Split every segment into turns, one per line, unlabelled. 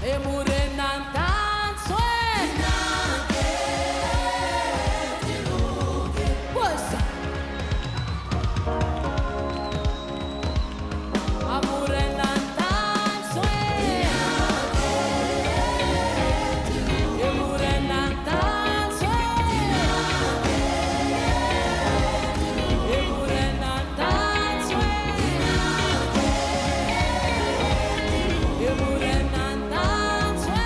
e morena danzo What's up? A morena danzo e morena danzo e morena danzo e morena danzo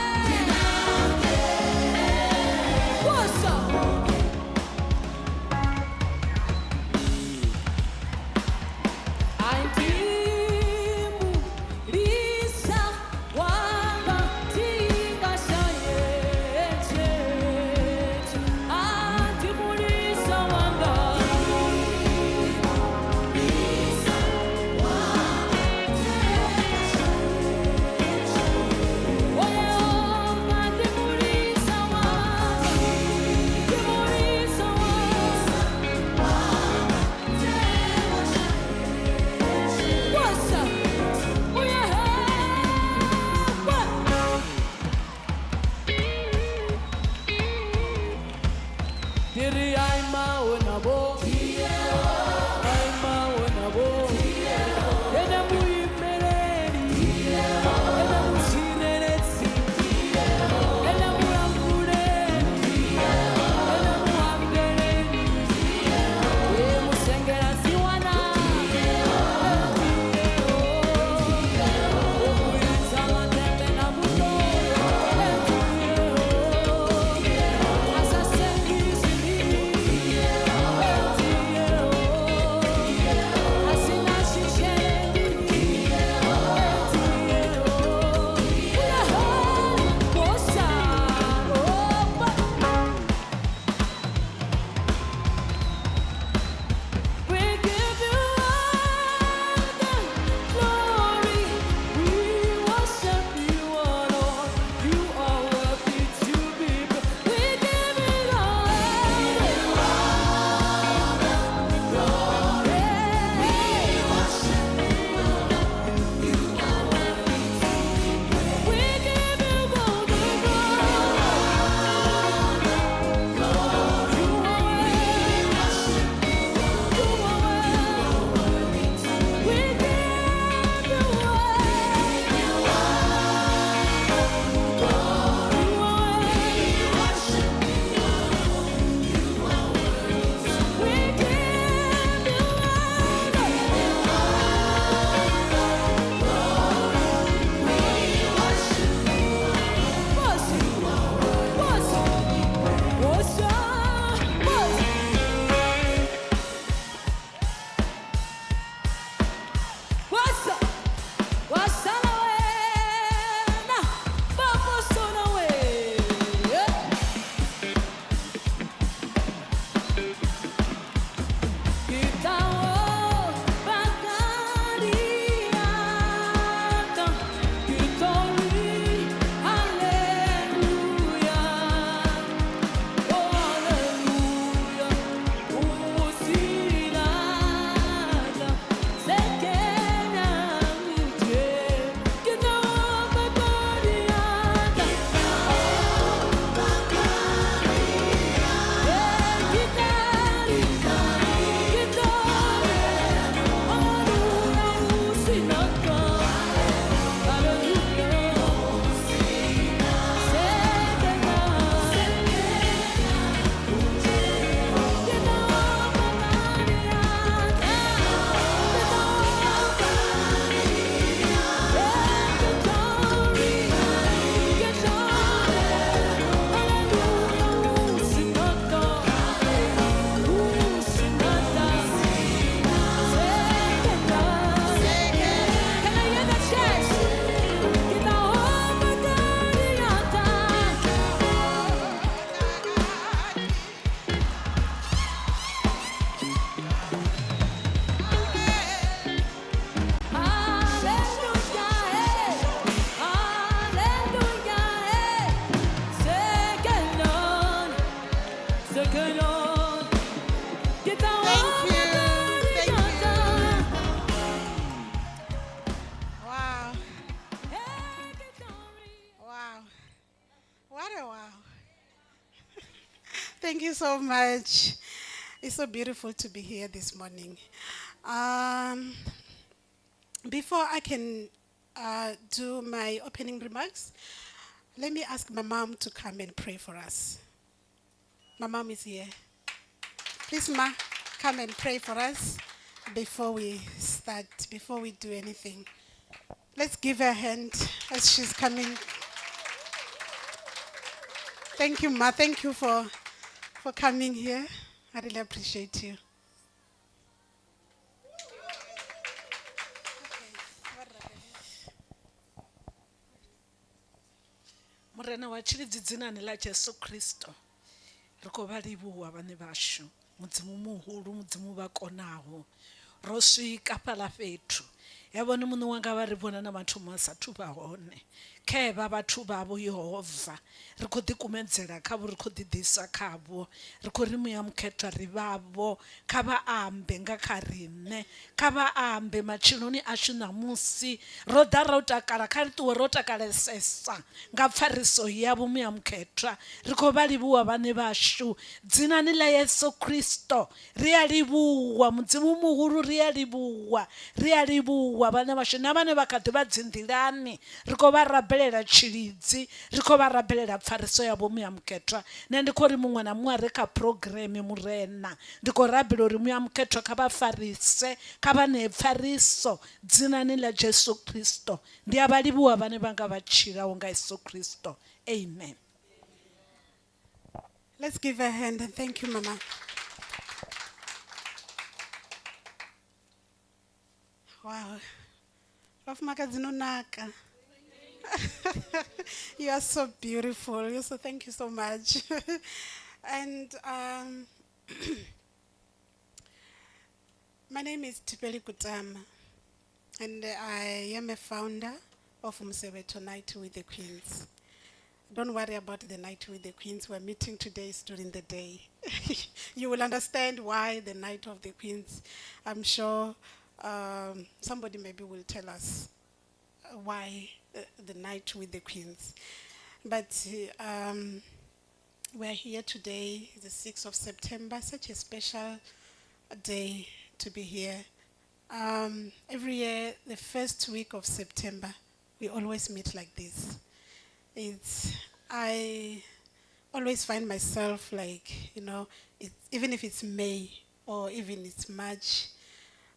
Thank you so much. It's so beautiful to be here this morning. Um, Before I can do my opening remarks, let me ask my mom to come and pray for us. My mom is here. Please, Ma, come and pray for us before we start, before we do anything. Let's give her a hand as she's coming. Thank you, Ma. Thank you for coming here. I really appreciate you.
Morena wa tshilidzi dzinani ḽa Jesu Kristo ri khou vha livhuwa vhane vhashu mudzimu muhulu mudzimu vha konaho ro swika fhaḽa fhethu ya vhone muṋe wanga vha ri vhona na mathomo a sathu vha hone khevha vhathu vhavho Yehova ri khou ḓikumedzela khavho ri khou ḓiḓisa khavho ri khou ri muya mukhethwa ri vhavho kha vha ambe nga kha riṋe kha vha ambe matshiloni ashu ṋamusi ro ḓa ro takala kha ri ṱuwe ro takalesesa nga pfariso yavho muya mukhethwa ri khou vha livhuwa vhane vhashu dzinani ḽa Yesu Kristo ri a livhuwa mudzimu muhulu ri a livhuwa vhane vhashu na vhane vha kha ḓi vha dzi nḓilani ri khou vha rabelela tshilidzi ri khou vha rabelela pfariso yavho muya mukhethwa nṋe ndi khou ri muṅwe na muṅwe a re kha phurogireme murena ndi khou rabela uri muya mukhethwa kha vha farise kha vha ṋee pfariso dzinani ḽa Jesu Kristo ndi a vha livhuwa vhane vha nga vha tshilaho nga Yesu Kristo amen.
Let's give her a hand and thank you, Mama. Wow. Wafumakadzi nonaka. You are so beautiful. So thank you so much. And my name is Tipeli Kutama, and I am a founder of MUSEVHETHONI with the Queens. Don't worry about the night with the Queens. We're meeting today is during the day. You will understand why the night of the Queens. I'm sure somebody maybe will tell us why the night with the Queens. But we're here today, the 6th of September, such a special day to be here. Every year, the first week of September, we always meet like this. I always find myself like, even if it's May or even it's March,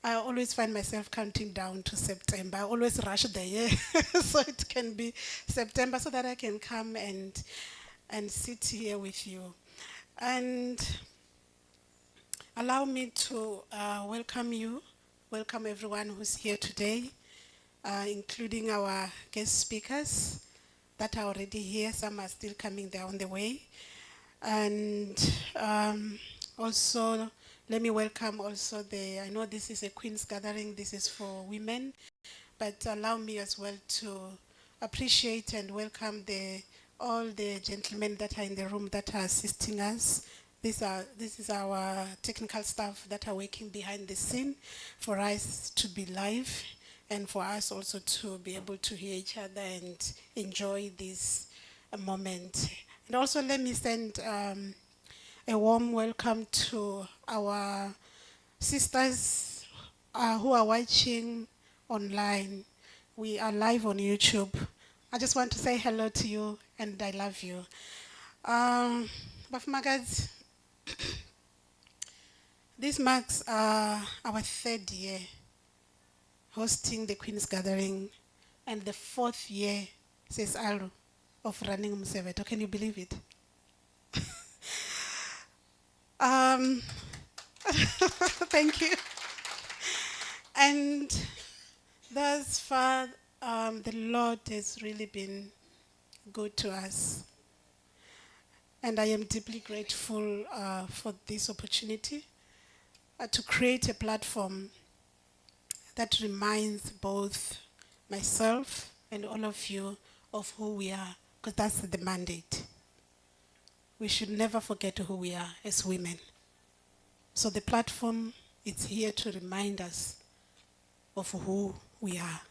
I always find myself counting down to September. I always rush the year so it can be September so that I can come and sit here with you. And allow me to welcome everyone who's here today, including our guest speakers that are already here. Some are still coming, they're on the way. And also, let me welcome also I know this is a Queen's gathering, this is for women, but allow me as well to appreciate and welcome all the gentlemen that are in the room that are assisting us. This is our technical staff that are working behind the scene for us to be live and for us also to be able to hear each other and enjoy this moment. And also let me send a warm welcome to our sisters who are watching online. We are live on YouTube. I just want to say hello to you and I love you. Bafumagaz, this marks our third year hosting the Queen's Gathering and the fourth year, says Alu, of running MUSEVHETHONI. Can you believe it? Thank you. And thus far, the Lord has really been good to us. And I am deeply grateful for this opportunity to create a platform that reminds both myself and all of you of who we are, because that's the mandate. We should never forget who we are as women. So the platform is here to remind us of who we are.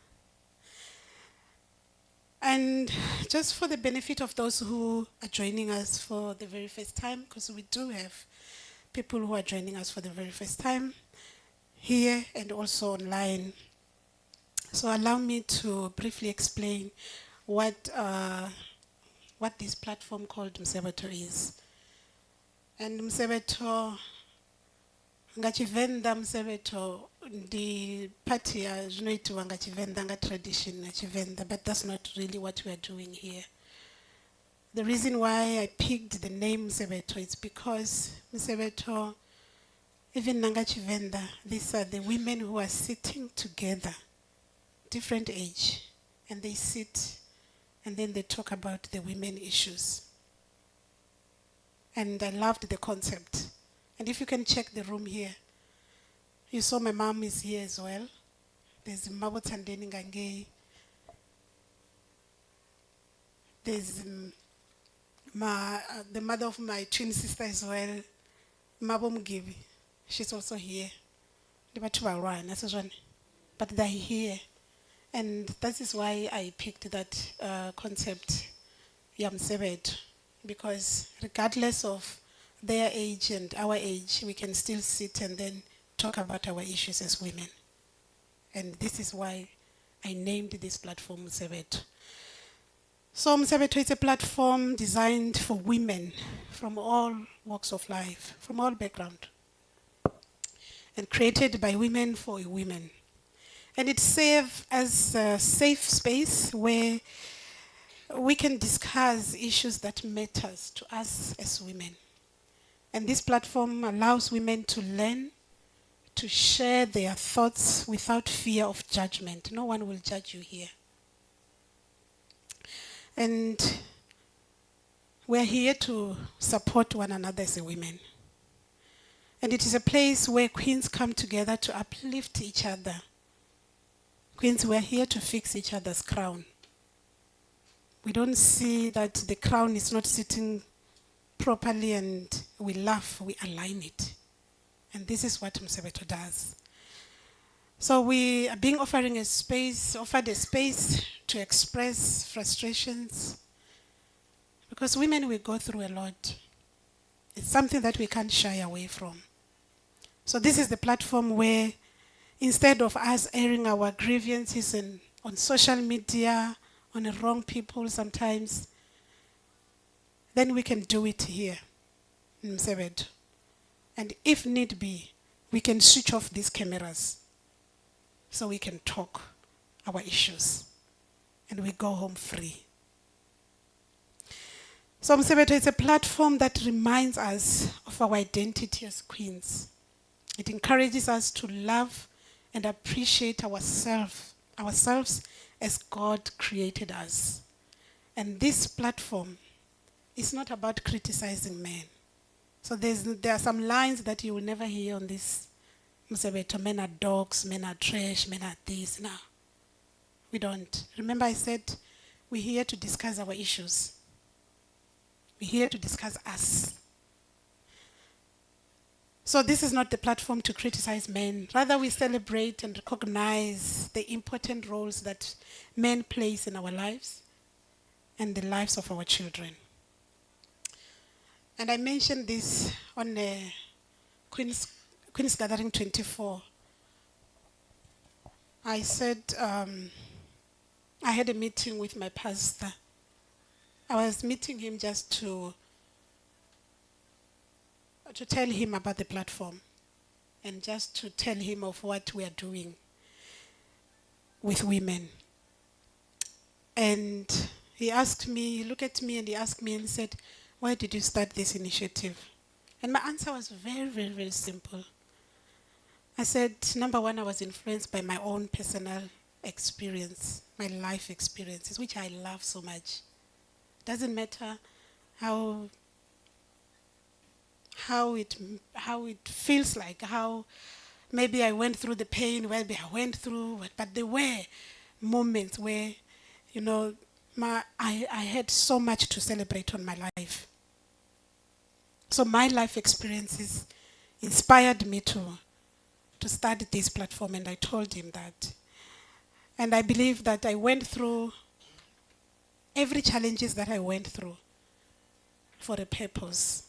And just for the benefit of those who are joining us for the very first time, because we do have people who are joining us for the very first time here and also online. So allow me to briefly explain what this platform called MUSEVHETHONI is. And MUSEVHETHONI, nga Tshivenḓa MUSEVHETHONI ndi party ya zwinoitiwa nga Tshivenḓa nga tradition ya Tshivenḓa, but that's not really what we are doing here. The reason why I picked the name MUSEVHETHONI is because MUSEVHETHONI, even nanga Tshivenḓa, these are the women who are sitting together, different age, and they sit and then they talk about the women issues. And I loved the concept. And if you can check the room here, you saw my mom is here as well. There's Mabo Tandeni Ngangei. There's the mother of my twin sister as well, Mabo Mugibi. She's also here. But they're here. And that is why I picked that concept, MUSEVHETHONI, because regardless of their age and our age, we can still sit and then talk about our issues as women. And this is why I named this platform MUSEVHETHONI. So MUSEVHETHONI is a platform designed for women from all walks of life, from all backgrounds, and created by women for women. And it serves as a safe space where we can discuss issues that matters to us as women. And this platform allows women to learn, to share their thoughts without fear of judgment. No one will judge you here. And we're here to support one another as a women. And it is a place where queens come together to uplift each other. Queens, we're here to fix each other's crown. We don't see that the crown is not sitting properly and we laugh, we align it. And this is what MUSEVHETHONI does. So we are offered a space to express frustrations, because women will go through a lot. It's something that we can't shy away from. So this is the platform where, instead of us airing our grievances on social media, on the wrong people sometimes, then we can do it here in MUSEVHETHONI. And if need be, we can switch off these cameras so we can talk our issues and we go home free. So MUSEVHETHONI is a platform that reminds us of our identity as queens. It encourages us to love and appreciate ourselves as God created us. And this platform is not about criticizing men. So there are some lines that you will never hear on this MUSEVHETHONI. Men are dogs, men are trash, men are this. No, we don't. Remember I said we're here to discuss our issues. We're here to discuss us. So this is not the platform to criticize men. Rather, we celebrate and recognize the important roles that men play in our lives and the lives of our children. And I mentioned this on the Queen's Gathering 24. I said I had a meeting with my pastor. I was meeting him just to tell him about the platform and just to tell him of what we are doing with women. And he looked at me and he asked me and said, "Why did you start this initiative?" And my answer was very, very, very simple. I said, number one, I was influenced by my own personal experience, my life experiences, which I love so much. Doesn't matter how it feels like, how maybe I went through the pain, maybe I went through, but there were moments where, I had so much to celebrate on my life. So my life experiences inspired me to start this platform, and I told him that. And I believe that I went through every challenges that I went through for a purpose.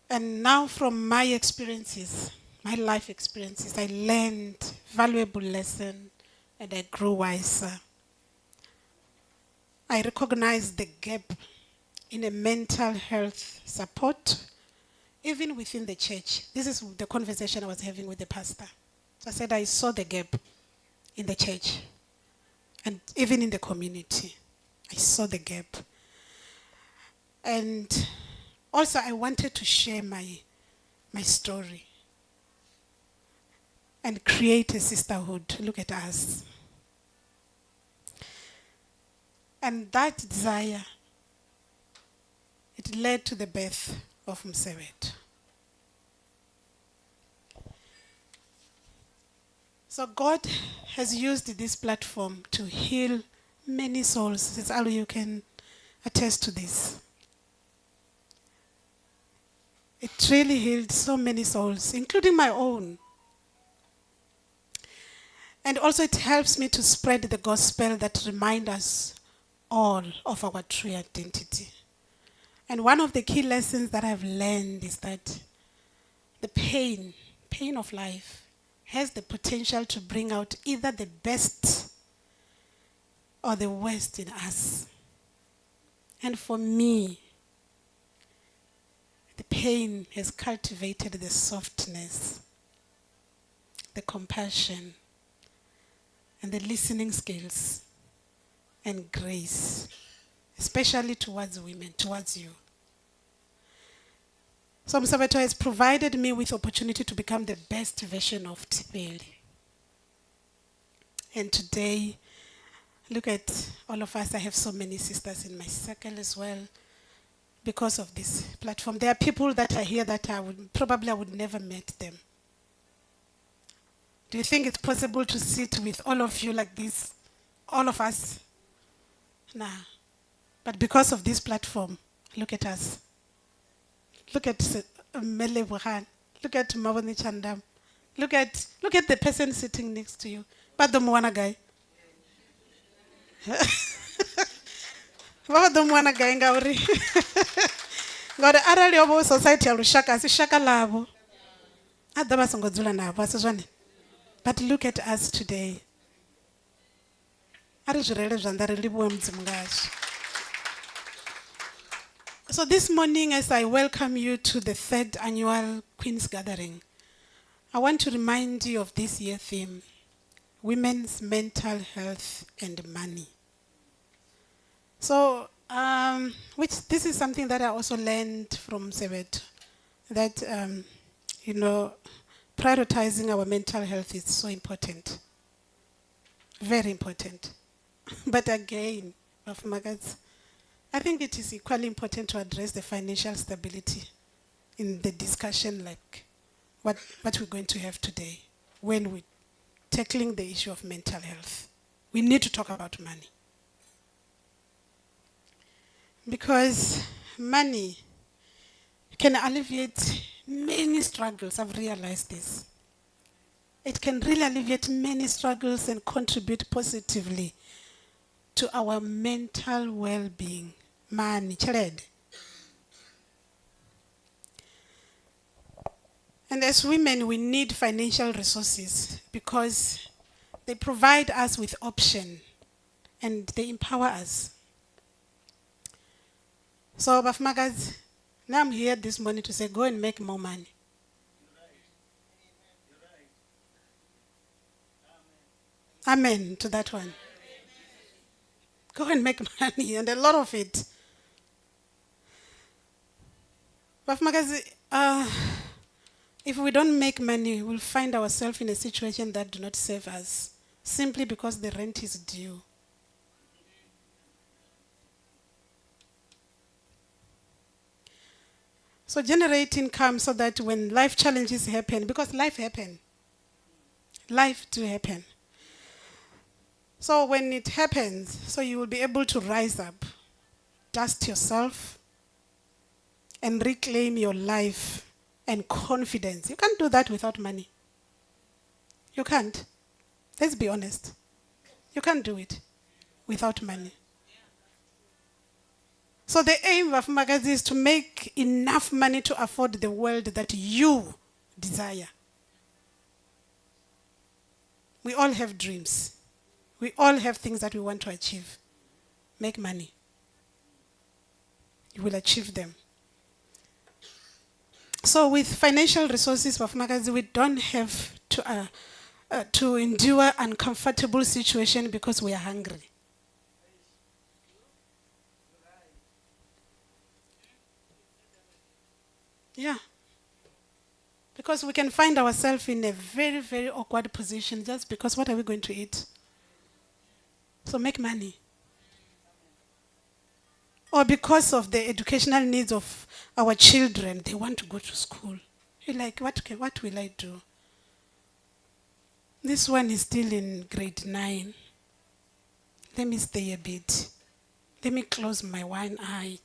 And now from my experiences, my life experiences, I learned valuable lesson and I grew wiser. I recognized the gap in a mental health support, even within the church. This is the conversation I was having with the pastor. So I said I saw the gap in the church and even in the community. I saw the gap. And also I wanted to share my story and create a sisterhood. Look at us. And that desire, it led to the birth of MUSEVHETHONI. So God has used this platform to heal many souls. Sister Alu, you can attest to this. It really healed so many souls, including my own. And also it helps me to spread the gospel that reminds us all of our true identity. And one of the key lessons that I've learned is that the pain of life has the potential to bring out either the best or the worst in us. And for me, the pain has cultivated the softness, the compassion, and the listening skills and grace, especially towards women, towards you. So MUSEVHETHONI has provided me with opportunity to become the best version of Tibeli. And today, look at all of us. I have so many sisters in my circle as well because of this platform. There are people that are here that I would never met them. Do you think it's possible to sit with all of you like this? All of us? Nah. But because of this platform, look at us. Look at Mele Wuhan. Look at Mawani Chandam. Look at the person sitting next to you. But the Mwana guy. What the Mwana guy ngauri? God arali obo society ya lushaka si shaka labo. Adaba songodzula nabo asizwane. But look at us today. So this morning, as I welcome you to the 3rd annual Queen's Gathering, I want to remind you of this year's theme, Women's Mental Health and Money. So, this is something that I also learned from MUSEVHETHONI, that, prioritizing our mental health is so important. Very important. But again, I think it is equally important to address the financial stability in the discussion like what we're going to have today when we're tackling the issue of mental health. We need to talk about money. Because money can alleviate many struggles. I've realized this. It can really alleviate many struggles and contribute positively to our mental well-being. Money, child. And as women, we need financial resources because they provide us with option and they empower us. So, Bafmagas, now I'm here this morning to say, go and make more money. Amen to that one. Go and make money, and a lot of it. Bafmagas, if we don't make money, we'll find ourselves in a situation that do not serve us, simply because the rent is due. So generate income so that when life challenges happen, because life happen, life do happen. So when it happens, so you will be able to rise up, dust yourself, and reclaim your life and confidence. You can't do that without money. You can't. Let's be honest. You can't do it. without money. So the aim of Magazi is to make enough money to afford the world that you desire. We all have dreams. We all have things that we want to achieve. Make money. You will achieve them. So with financial resources of Magazi, we don't have to endure uncomfortable situation because we are hungry. Yeah. Because we can find ourselves in a very, very awkward position just because what are we going to eat? So make money. Or because of the educational needs of our children, they want to go to school. You're like, what will I do? This one is still in grade 9. Let me stay a bit. Let me close my one eye.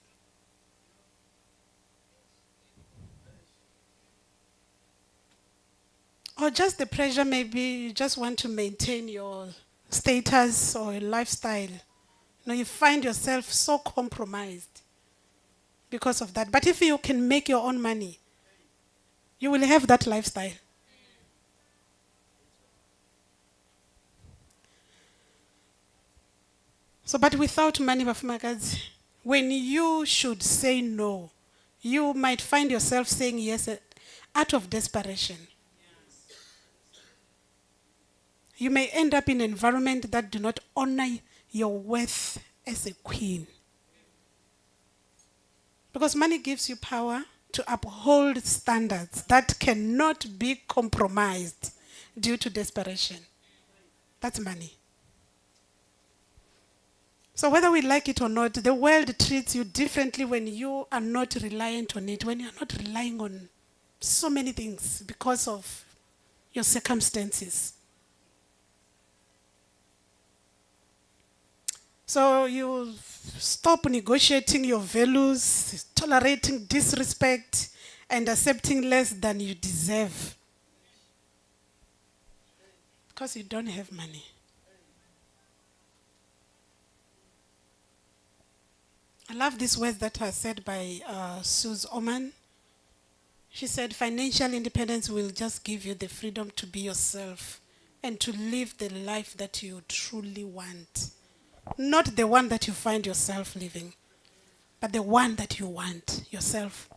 Or just the pressure, maybe you just want to maintain your status or your lifestyle. You find yourself so compromised because of that. But if you can make your own money, you will have that lifestyle. So, but without money, Bafumakazi, when you should say no, you might find yourself saying yes out of desperation. You may end up in an environment that do not honor your worth as a queen. Because money gives you power to uphold standards that cannot be compromised due to desperation. That's money. So whether we like it or not, the world treats you differently when you are not reliant on it, when you are not relying on so many things because of your circumstances. So you stop negotiating your values, tolerating disrespect, and accepting less than you deserve. Because you don't have money. I love these words that are said by Suze Oman. She said, financial independence will just give you the freedom to be yourself and to live the life that you truly want. Not the one that you find yourself living, but the one that you want yourself.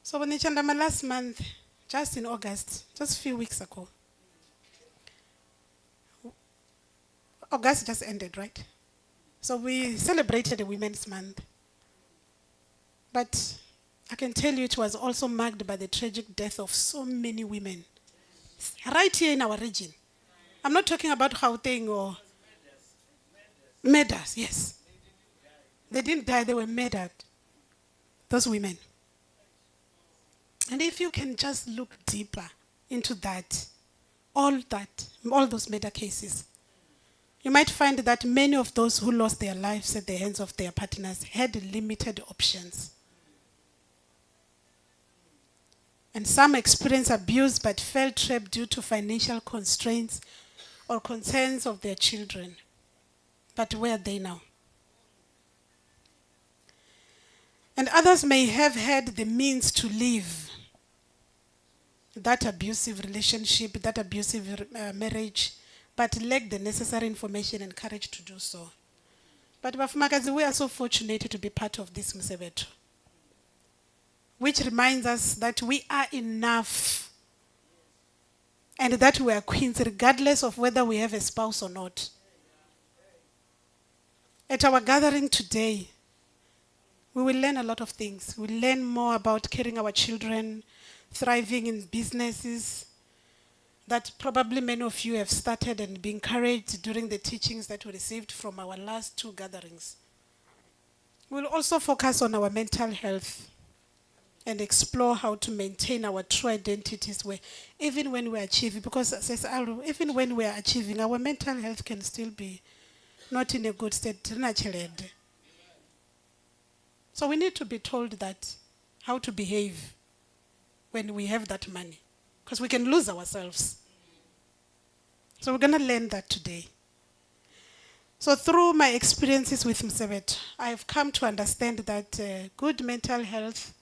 So when Chandama last month, just in August, just a few weeks ago, August just ended, right? So we celebrated the Women's Month. But I can tell you it was also marked by the tragic death of so many women. Right here in our region. I'm not talking about Gauteng or murders, yes. They didn't die, they were murdered. Those women. And if you can just look deeper into that, all those murder cases, you might find that many of those who lost their lives at the hands of their partners had limited options. And some experienced abuse but fell trapped due to financial constraints or concerns of their children. But where are they now? And others may have had the means to leave that abusive relationship, that abusive marriage, but lack the necessary information and courage to do so. But Bafumakazi, we are so fortunate to be part of this MUSEVHETHONI, which reminds us that we are enough and that we are queens regardless of whether we have a spouse or not. At our gathering today, we will learn a lot of things. We'll learn more about caring our children, thriving in businesses that probably many of you have started and been encouraged during the teachings that we received from our last 2 gatherings. We'll also focus on our mental health and explore how to maintain our true identities where even when we are achieving, because even when we are achieving, our mental health can still be not in a good state. So we need to be told that how to behave when we have that money, because we can lose ourselves. So we're going to learn that today. So through my experiences with MUSEVHETHONI, I've come to understand that good mental health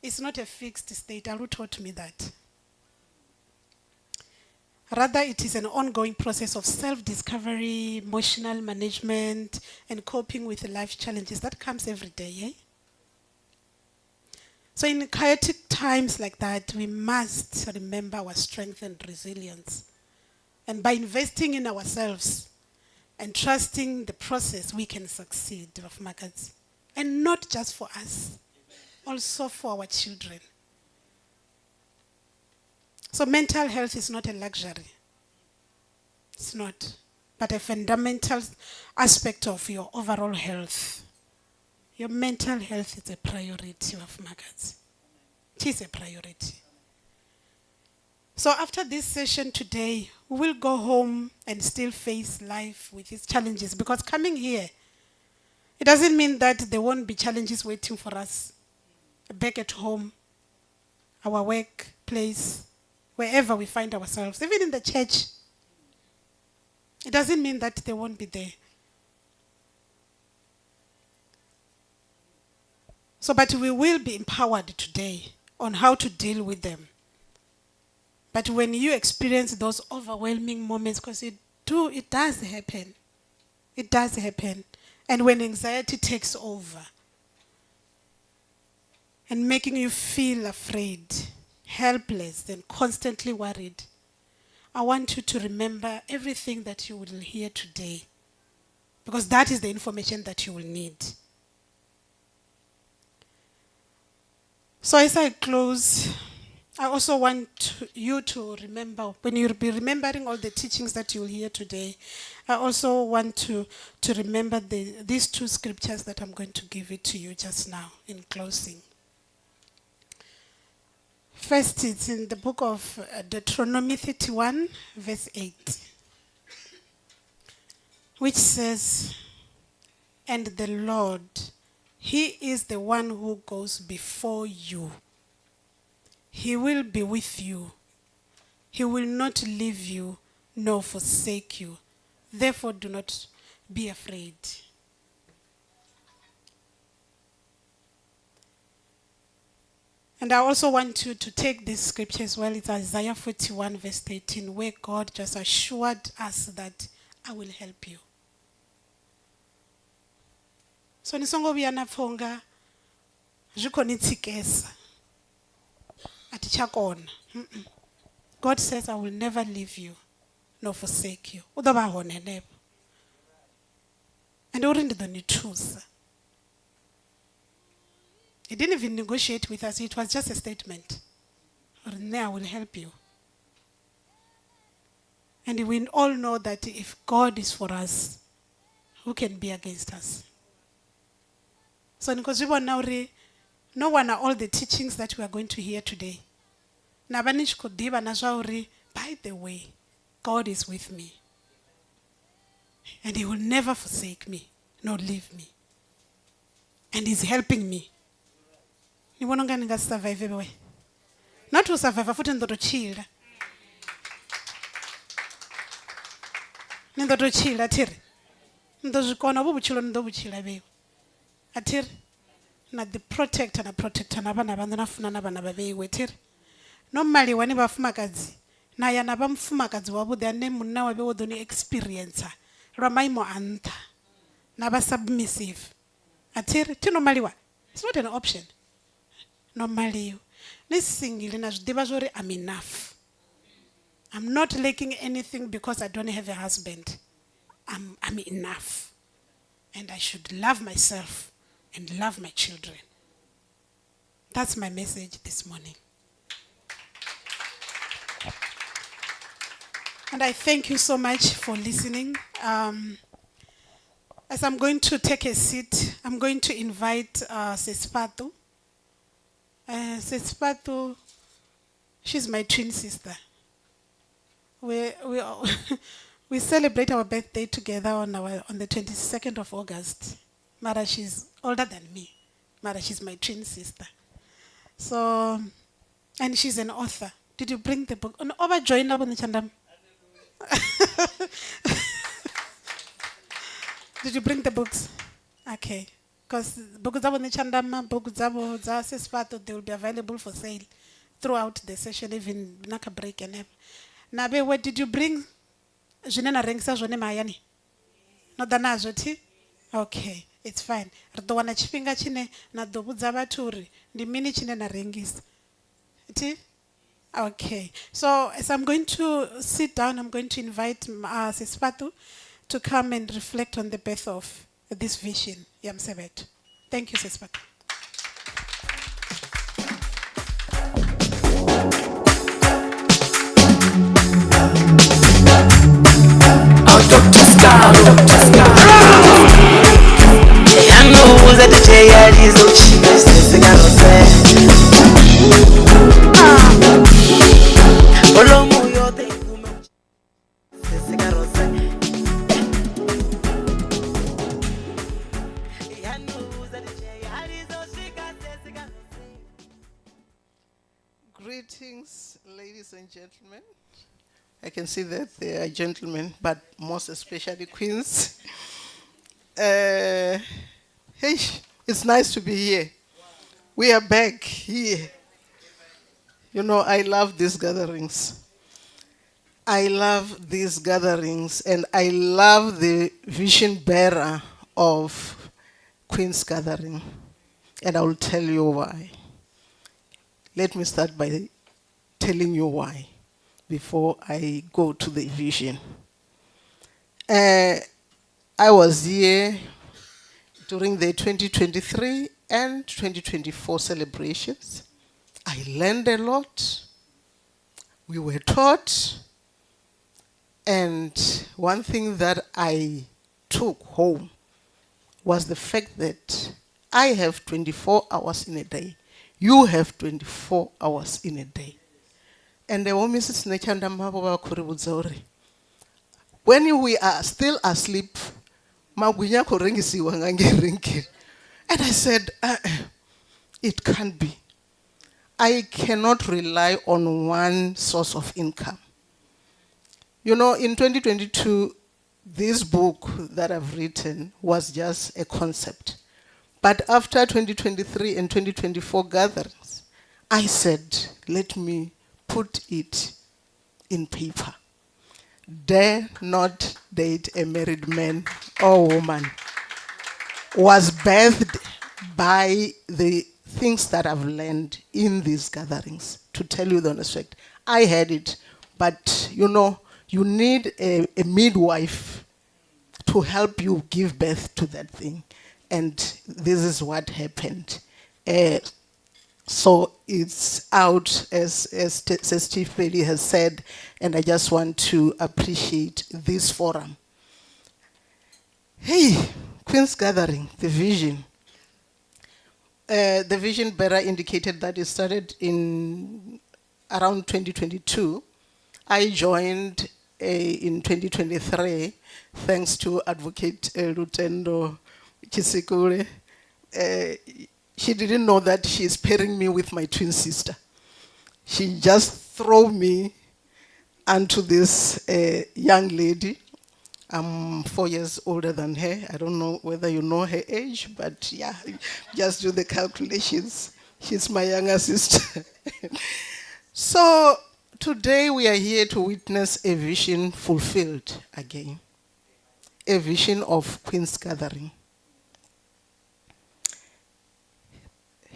is not a fixed state. Alu taught me that. Rather, it is an ongoing process of self-discovery, emotional management, and coping with life challenges that comes every day. Eh? So in chaotic times like that, we must remember our strength and resilience. And by investing in ourselves and trusting the process, we can succeed, Rafmakads. And not just for us, also for our children. So mental health is not a luxury. It's not. But a fundamental aspect of your overall health. Your mental health is a priority of Magads. It is a priority. So after this session today, we will go home and still face life with its challenges. Because coming here, it doesn't mean that there won't be challenges waiting for us. Back at home, our workplace, wherever we find ourselves, even in the church. It doesn't mean that they won't be there. So, but we will be empowered today on how to deal with them. But when you experience those overwhelming moments, because it does happen. It does happen. And when anxiety takes over and making you feel afraid, helpless, and constantly worried, I want you to remember everything that you will hear today, because that is the information that you will need. So as I close, I also want you to remember, when you'll be remembering all the teachings that you'll hear today, I also want to remember these two scriptures that I'm going to give it to you just now in closing. First, it's in the book of Deuteronomy 31, verse 8, which says, "And the Lord, He is the one who goes before you. He will be with you. He will not leave you nor forsake you. Therefore, do not be afraid." And I also want you to take this scripture as well. It's Isaiah 41, verse 13, where God just assured us that I will help you. So nisongo biyana fonga zvikonitsikesa atichakona. God says I will never leave you nor forsake you. Udova honenepo. And uri ndidonithusa. He didn't even negotiate with us. It was just a statement. I will help you. And we all know that if God is for us, who can be against us? So because we now no one are all the teachings that we are going to hear today. By the way, God is with me. And He will never forsake me, nor leave me. And He's helping me. Not to survive, futhi ndotochila. Ndotochila thiri. Ndozvikona bubuchilo ndobuchila beyo. Athiri na the protector na nabana bantu nafuna nabana babeyiwe thiri. Normally wani bafumakadzi na yana bamfumakadzi wabo their name munna wabe wodoni experiencer. Ramaimo anta. Naba submissive. Athiri normally wa. It's not an option. Normally, I'm enough. I'm not lacking anything because I don't have a husband. I'm enough. And I should love myself and love my children. That's my message this morning. And I thank you so much for listening. As I'm going to take a seat, I'm going to invite Sespatu. Sespatu, she's my twin sister. We celebrate our birthday together on the 22nd of August. Mara, she's older than me. Mara, she's my twin sister. So, and she's an author. Did you bring the book? Join up on the chandam. Did you bring the books? Okay. Because books zabo ni Chandama, books zabo za Sesfato, they will be available for sale throughout the session, even naka break and everything. Nabe, what did you bring? Junena rengsa jone mayani. No danazo ti? Okay, it's fine. Rdo wana chipinga chine na dobu zaba turi. Ndi mini chine na rengis. Ti? Okay. So as I'm going to sit down, I'm going to invite Sespatu to come and reflect on the birth of this vision, MUSEVHET. Thank you, Sespatu.
yanubuza tekyeyaliza okikesesigalose olw'omwoyo teigume sesigalose yanubuza tekyeyaliza okikesesigalose.
Greetings, ladies and gentlemen. I can see that they are gentlemen, but most especially queens. Hey, it's nice to be here. We are back here. You know, I love these gatherings. I love these gatherings, and I love the vision bearer of Queen's Gathering. And I will tell you why. Let me start by telling you why before I go to the vision. I was here during the 2023 and 2024 celebrations. I learned a lot. We were taught. And one thing that I took home was the fact that I have 24 hours in a day. You have 24 hours in a day. And the woman says, when we are still asleep, and I said, it can't be. I cannot rely on one source of income. You know, in 2022, this book that I've written was just a concept. But after 2023 and 2024 gatherings, I said, let me put it in paper. Dare not date a married man or woman was birthed by the things that I've learned in these gatherings. To tell you the honest fact, I had it, but you know, you need a midwife to help you give birth to that thing. And this is what happened. So it's out, as Chief Bailey has said, and I just want to appreciate this forum. Hey, Queen's Gathering, the vision. The vision bearer indicated that it started in around 2022. I joined in 2023, thanks to Advocate Lutendo Chisikure. She didn't know that she's pairing me with my twin sister. She just threw me onto this young lady. I'm 4 years older than her. I don't know whether you know her age, but yeah, just do the calculations. She's my younger sister. So today we are here to witness a vision fulfilled again. A vision of Queen's Gathering.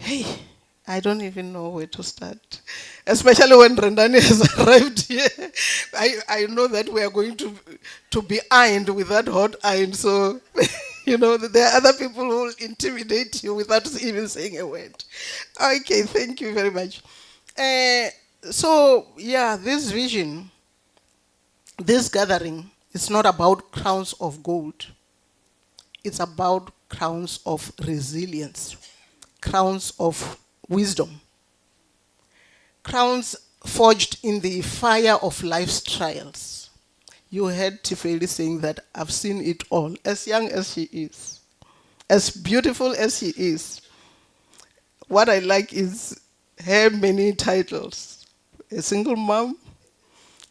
Hey, I don't even know where to start. Especially when Rendani has arrived here. I know that we are going to be ironed with that hot iron. So, you know, there are other people who will intimidate you without even saying a word. Okay, thank you very much. So, yeah, this vision, this gathering, it's not about crowns of gold. It's about crowns of resilience. Crowns of wisdom. Crowns forged in the fire of life's trials. You heard Tifeli saying that I've seen it all, as young as she is, as beautiful as she is. What I like is her many titles. A single mom,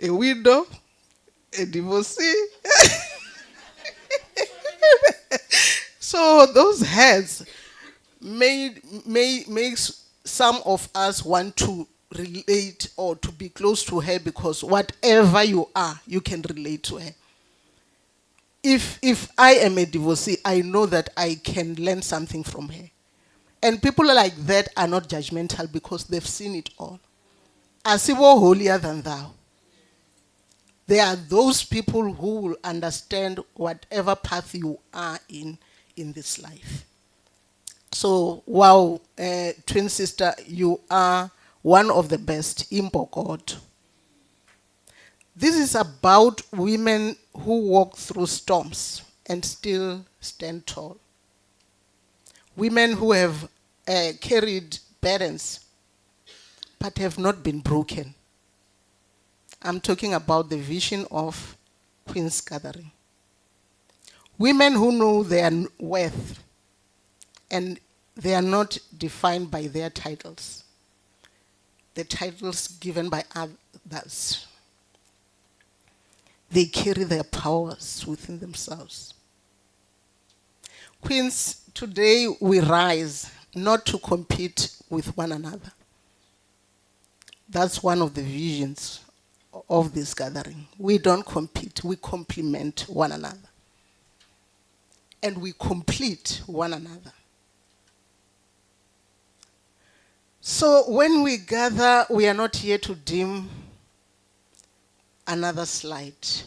a widow, a divorcee. So those heads makes some of us want to relate or to be close to her, because whatever you are, you can relate to her. If I am a divorcee, I know that I can learn something from her. And people like that are not judgmental because they've seen it all. Asibo holier than thou. There are those people who will understand whatever path you are in this life. So, wow, twin sister, you are one of the best. Impo God. This is about women who walk through storms and still stand tall. Women who have carried burdens but have not been broken. I'm talking about the vision of Queen's Gathering. Women who know their worth and they are not defined by their titles, the titles given by others. They carry their powers within themselves. Queens, today we rise not to compete with one another. That's one of the visions of this gathering. We don't compete, we complement one another. And we complete one another. So when we gather, we are not here to dim another's light.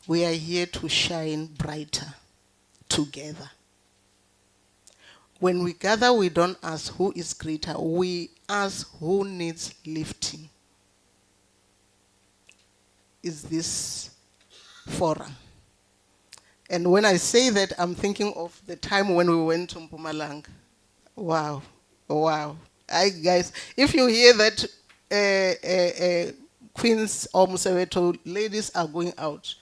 We are here to shine brighter together. When we gather, we don't ask who is greater. We ask who needs lifting. Is this forum? And when I say that, I'm thinking of the time when we went to Mpumalanga. Wow, wow. Guys, if you hear that Queens or MUSEVHETHONI ladies are going out,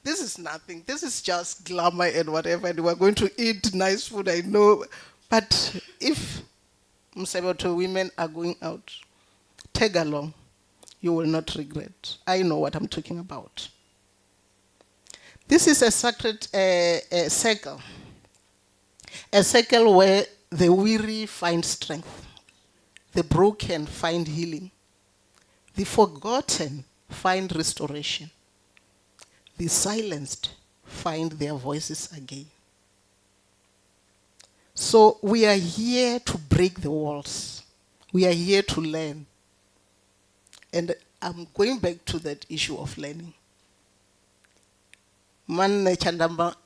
this is nothing. This is just glamour and whatever. And we're going to eat nice food, I know. But if MUSEVHETHONI women are going out, tag along. You will not regret. I know what I'm talking about. This is a sacred circle. A circle where the weary find strength. The broken find healing. The forgotten find restoration. The silenced find their voices again. So we are here to break the walls. We are here to learn. And I'm going back to that issue of learning. Man Chandamba,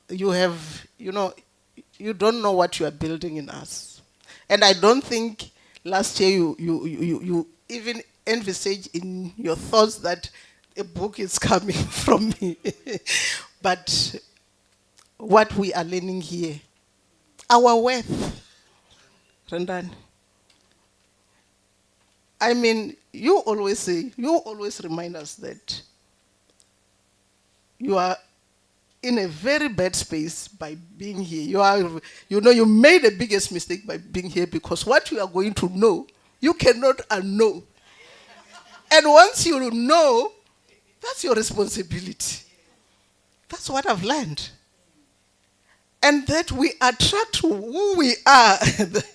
you don't know what you are building in us. And I don't think last year you even envisaged in your thoughts that a book is coming from me. But what we are learning here, our worth, Rendani. I mean, you always remind us that you are in a very bad space by being here. You made the biggest mistake by being here, because what you are going to know, you cannot unknow. And once you know, that's your responsibility. That's what I've learned. And that we attract who we are.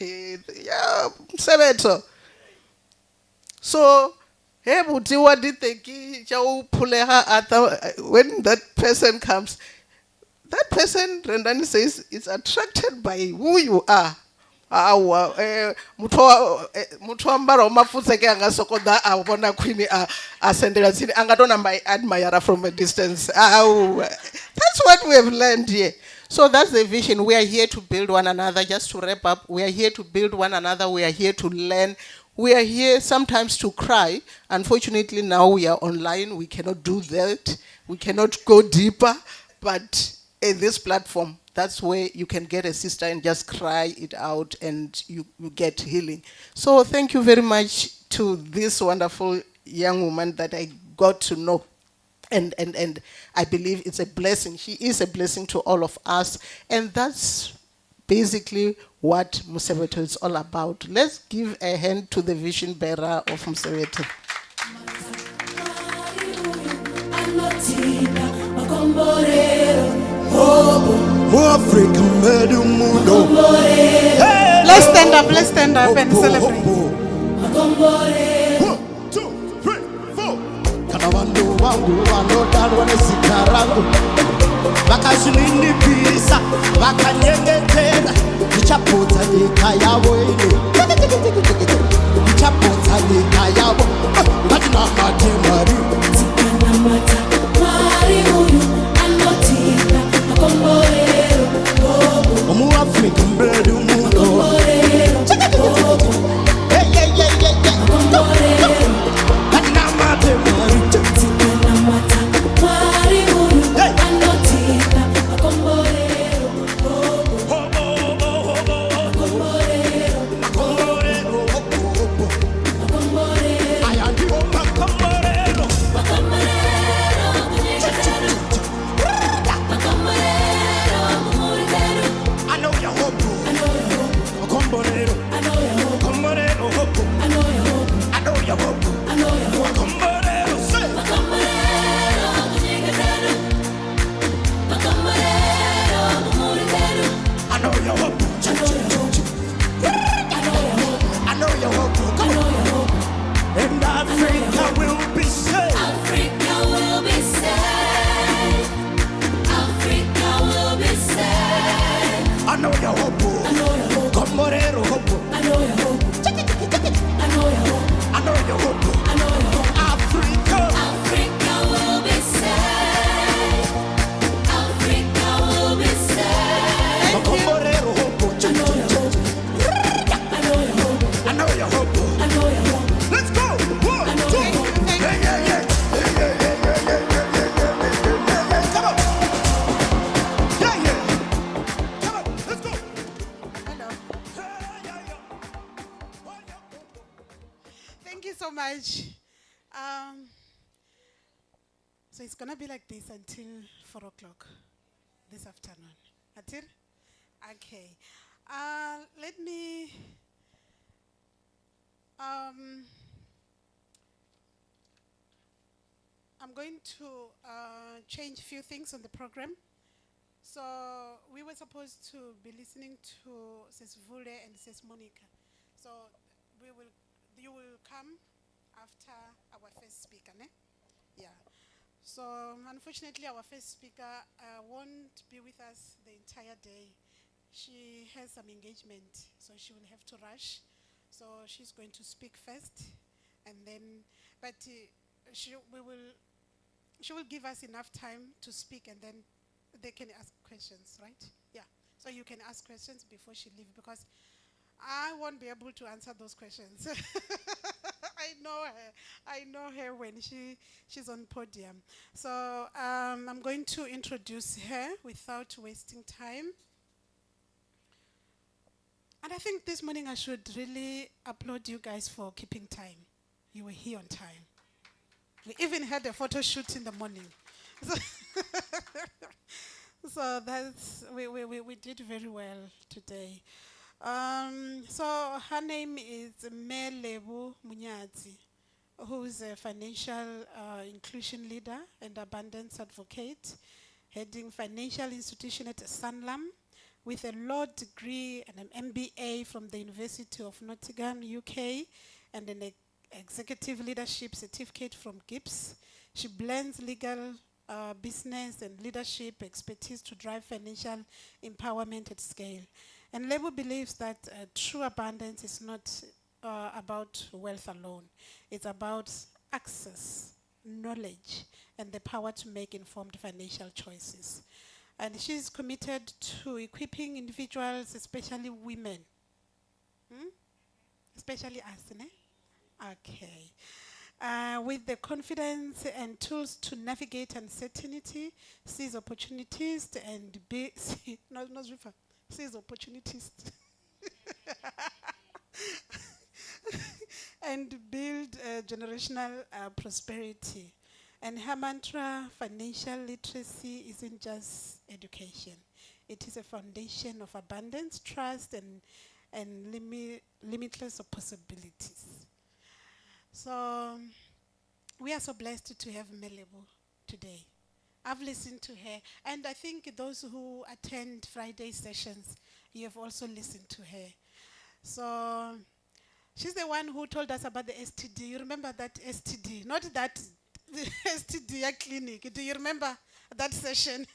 Yeah, Sebeto. So, when that person comes, that person, Rendani says, is attracted by who you are. Muthu ambara umafutse ke angasokoda awubona queen asendela thini angatona my admirer from a distance. That's what we have learned here. So that's the vision. We are here to build one another. Just to wrap up, we are here to build one another. We are here to learn. We are here sometimes to cry. Unfortunately, now we are online. We cannot do that. We cannot go deeper. But in this platform, that's where you can get a sister and just cry it out, and you get healing. So thank you very much to this wonderful young woman that I got to know. And I believe it's a blessing. She is a blessing to all of us. And that's basically what MUSEVHETHONI is all about. Let's give a hand to the vision bearer of MUSEVHETHONI.
anothina makomborero
Africa medu mundo.
Let's stand up and celebrate.
makomborero
1, 2, 3, 4. Kana vandu vangu vanodarwa nezitarangu vakazvininipisa vakanyengetera ndichapodza nyika yavo ine ndichapodza nyika yavo ngatinamate Mwari
tikanamata Mwari uyu anothina makomborero
muAfrica medu mundo.
makomborero makomborero
ngatinamate Mwari
tikanamata Mwari uyu anothina makomborero makomborero makomborero
aya ndiwo makomborero
makomborero kunyengetero makomborero kumurikero
I know your hope. Komborero.
I know your hope,
Komborero hope.
I know your hope,
I know your hope.
I know your hope.
Komborero say.
Makomborero kunyengetero makomborero kumurikero
I know your hope.
I know your hope,
I know your hope.
I know your hope.
And Africa will be saved.
Africa will be saved. Africa will be saved.
I know your hope.
I know your hope,
Komborero hope.
I know your hope, I know your hope,
I know your hope.
I know your hope.
Africa.
Africa will be saved. Africa will be saved.
Komborero hope.
I know your hope, I know your hope,
I know your hope.
I know your hope.
Let's go. 1, 2. Yeah, yeah, yeah. Come on. Yeah, yeah. Come on. Let's go.
Thank you so much. So it's gonna be like this until 4 o'clock this afternoon. Atir? Okay. Let me. I'm going to change a few things on the program. So we were supposed to be listening to Sis Vule and Sis Monica. So you will come after our first speaker, ne? Yeah. So unfortunately, our first speaker won't be with us the entire day. She has some engagement, so she will have to rush. So she's going to speak first, and then, but she will give us enough time to speak, and then they can ask questions, right? Yeah. So you can ask questions before she leaves, because I won't be able to answer those questions. I know her. I know her when she's on podium. So I'm going to introduce her without wasting time. And I think this morning I should really applaud you guys for keeping time. You were here on time. We even had a photo shoot in the morning. So that's we did very well today. So her name is Melebu Munyadzi, who is a financial inclusion leader and abundance advocate, heading financial institution at Sanlam, with a law degree and an MBA from the University of Nottingham, UK, and an executive leadership certificate from GIPS. She blends legal, business, and leadership expertise to drive financial empowerment at scale. And Lebu believes that true abundance is not about wealth alone. It's about access, knowledge, and the power to make informed financial choices. And she's committed to equipping individuals, especially women, especially us, ne? Okay. With the confidence and tools to navigate uncertainty, seize opportunities, and be seize opportunities and build generational prosperity. And her mantra, financial literacy, isn't just education. It is a foundation of abundance, trust, and limitless possibilities. So we are so blessed to have Melebu today. I've listened to her. And I think those who attend Friday sessions, you have also listened to her. So she's the one who told us about the STD. You remember that STD? Not that the STD clinic. Do you remember that session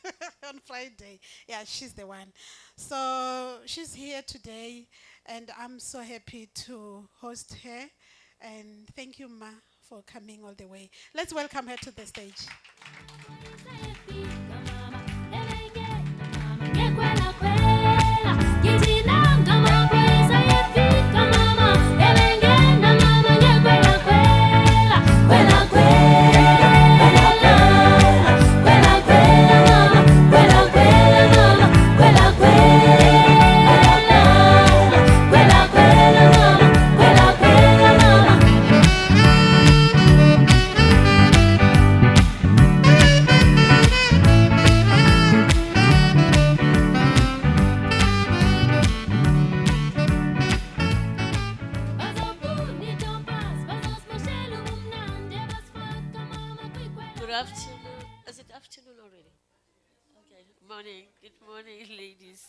on Friday? Yeah, she's the one. So she's here today, and I'm so happy to host her. And thank you, Ma, for coming all the way. Let's welcome her to the stage.
Good afternoon. Is it afternoon already? Okay. Morning. Good morning, ladies.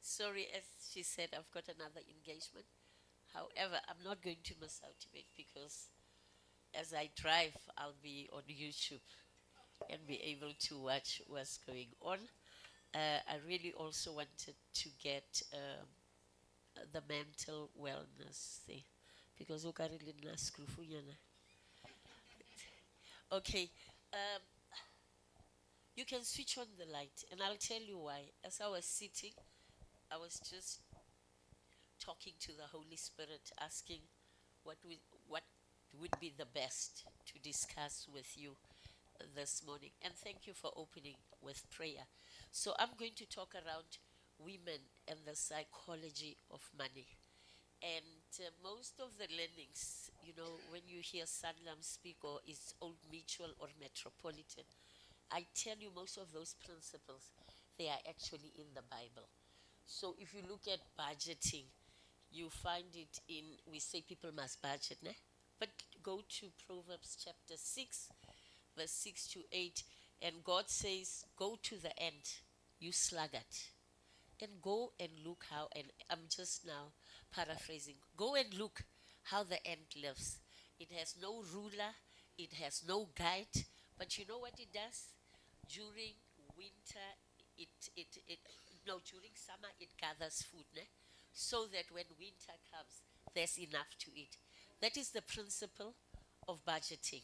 Sorry, as she said, I've got another engagement. However, I'm not going to miss out of it because as I drive, I'll be on YouTube and be able to watch what's going on. I really also wanted to get the mental wellness thing because okay. Um, you can switch on the light, and I'll tell you why. As I was sitting, I was just talking to the Holy Spirit, asking what would be the best to discuss with you this morning. And thank you for opening with prayer. So I'm going to talk around women and the psychology of money. And most of the learnings, when you hear Sanlam speak or it's Old Mutual or Metropolitan, I tell you most of those principles, they are actually in the Bible. So if you look at budgeting, you find it in, we say people must budget, né? But go to Proverbs chapter 6, verse 6 to 8, and God says, go to the end, you sluggard, and go and look how, and I'm just now paraphrasing, go and look how the ant lives. It has no ruler, it has no guide, but you know what it does? During winter, it no, during summer, it gathers food, ne? So that when winter comes, there's enough to eat. That is the principle of budgeting.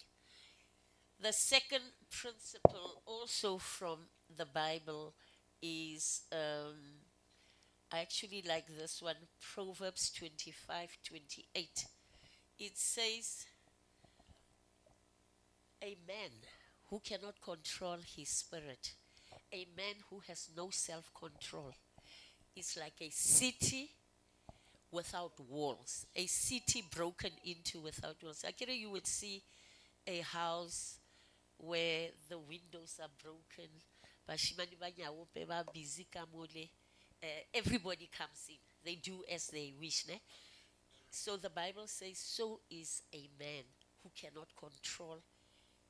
The second principle, also from the Bible, is I actually like this one, Proverbs 25:28. It says, a man who cannot control his spirit, a man who has no self control, is like a city without walls, a city broken into without walls. Actually, you would see a house where the windows are broken. Bashimane ba nyawo pe ba busy ka mole. Everybody comes in. They do as they wish. Ne? So the Bible says, so is a man who cannot control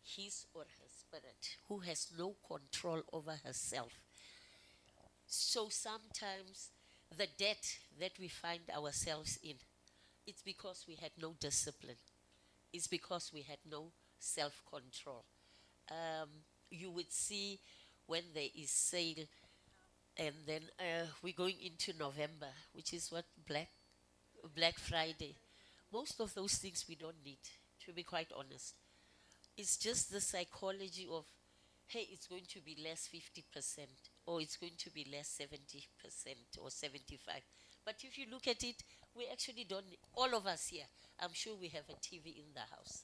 his or her spirit, who has no control over herself. So sometimes the debt that we find ourselves in, it's because we had no discipline. It's because we had no self-control. You would see when there is sale, and then we're going into November, which is what Black Friday. Most of those things we don't need, to be quite honest. It's just the psychology of, hey, it's going to be less 50%, or it's going to be less 70% or 75. But if you look at it, we actually don't, all of us here, I'm sure we have a TV in the house.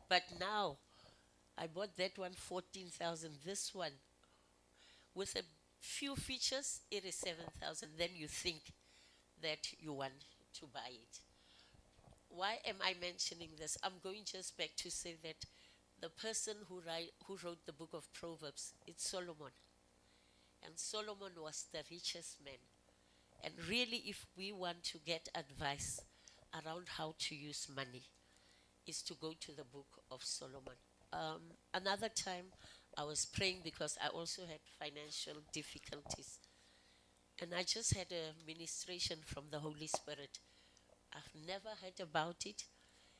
But now, I bought that one 14,000, this one with a few features, it is 7,000. Then you think that you want to buy it. Why am I mentioning this? I'm going just back to say that the person who wrote the book of Proverbs, it's Solomon. And Solomon was the richest man. And really, if we want to get advice around how to use money, is to go to the book of Solomon. Another time, I was praying because I also had financial difficulties. And I just had a ministration from the Holy Spirit. I've never heard about it.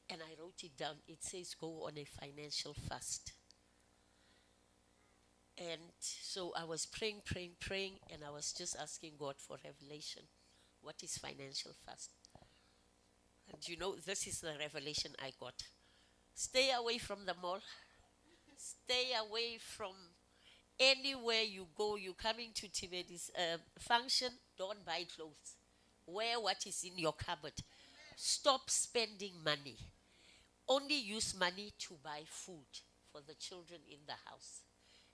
And I wrote it down. It says, go on a financial fast. And so I was praying, praying, praying, and I was just asking God for revelation. What is financial fast? And you know, this is the revelation I got. Stay away from the mall. Stay away from anywhere you go. You coming to Tibet's function, don't buy clothes. Wear what is in your cupboard. Stop spending money. Only use money to buy food for the children in the house.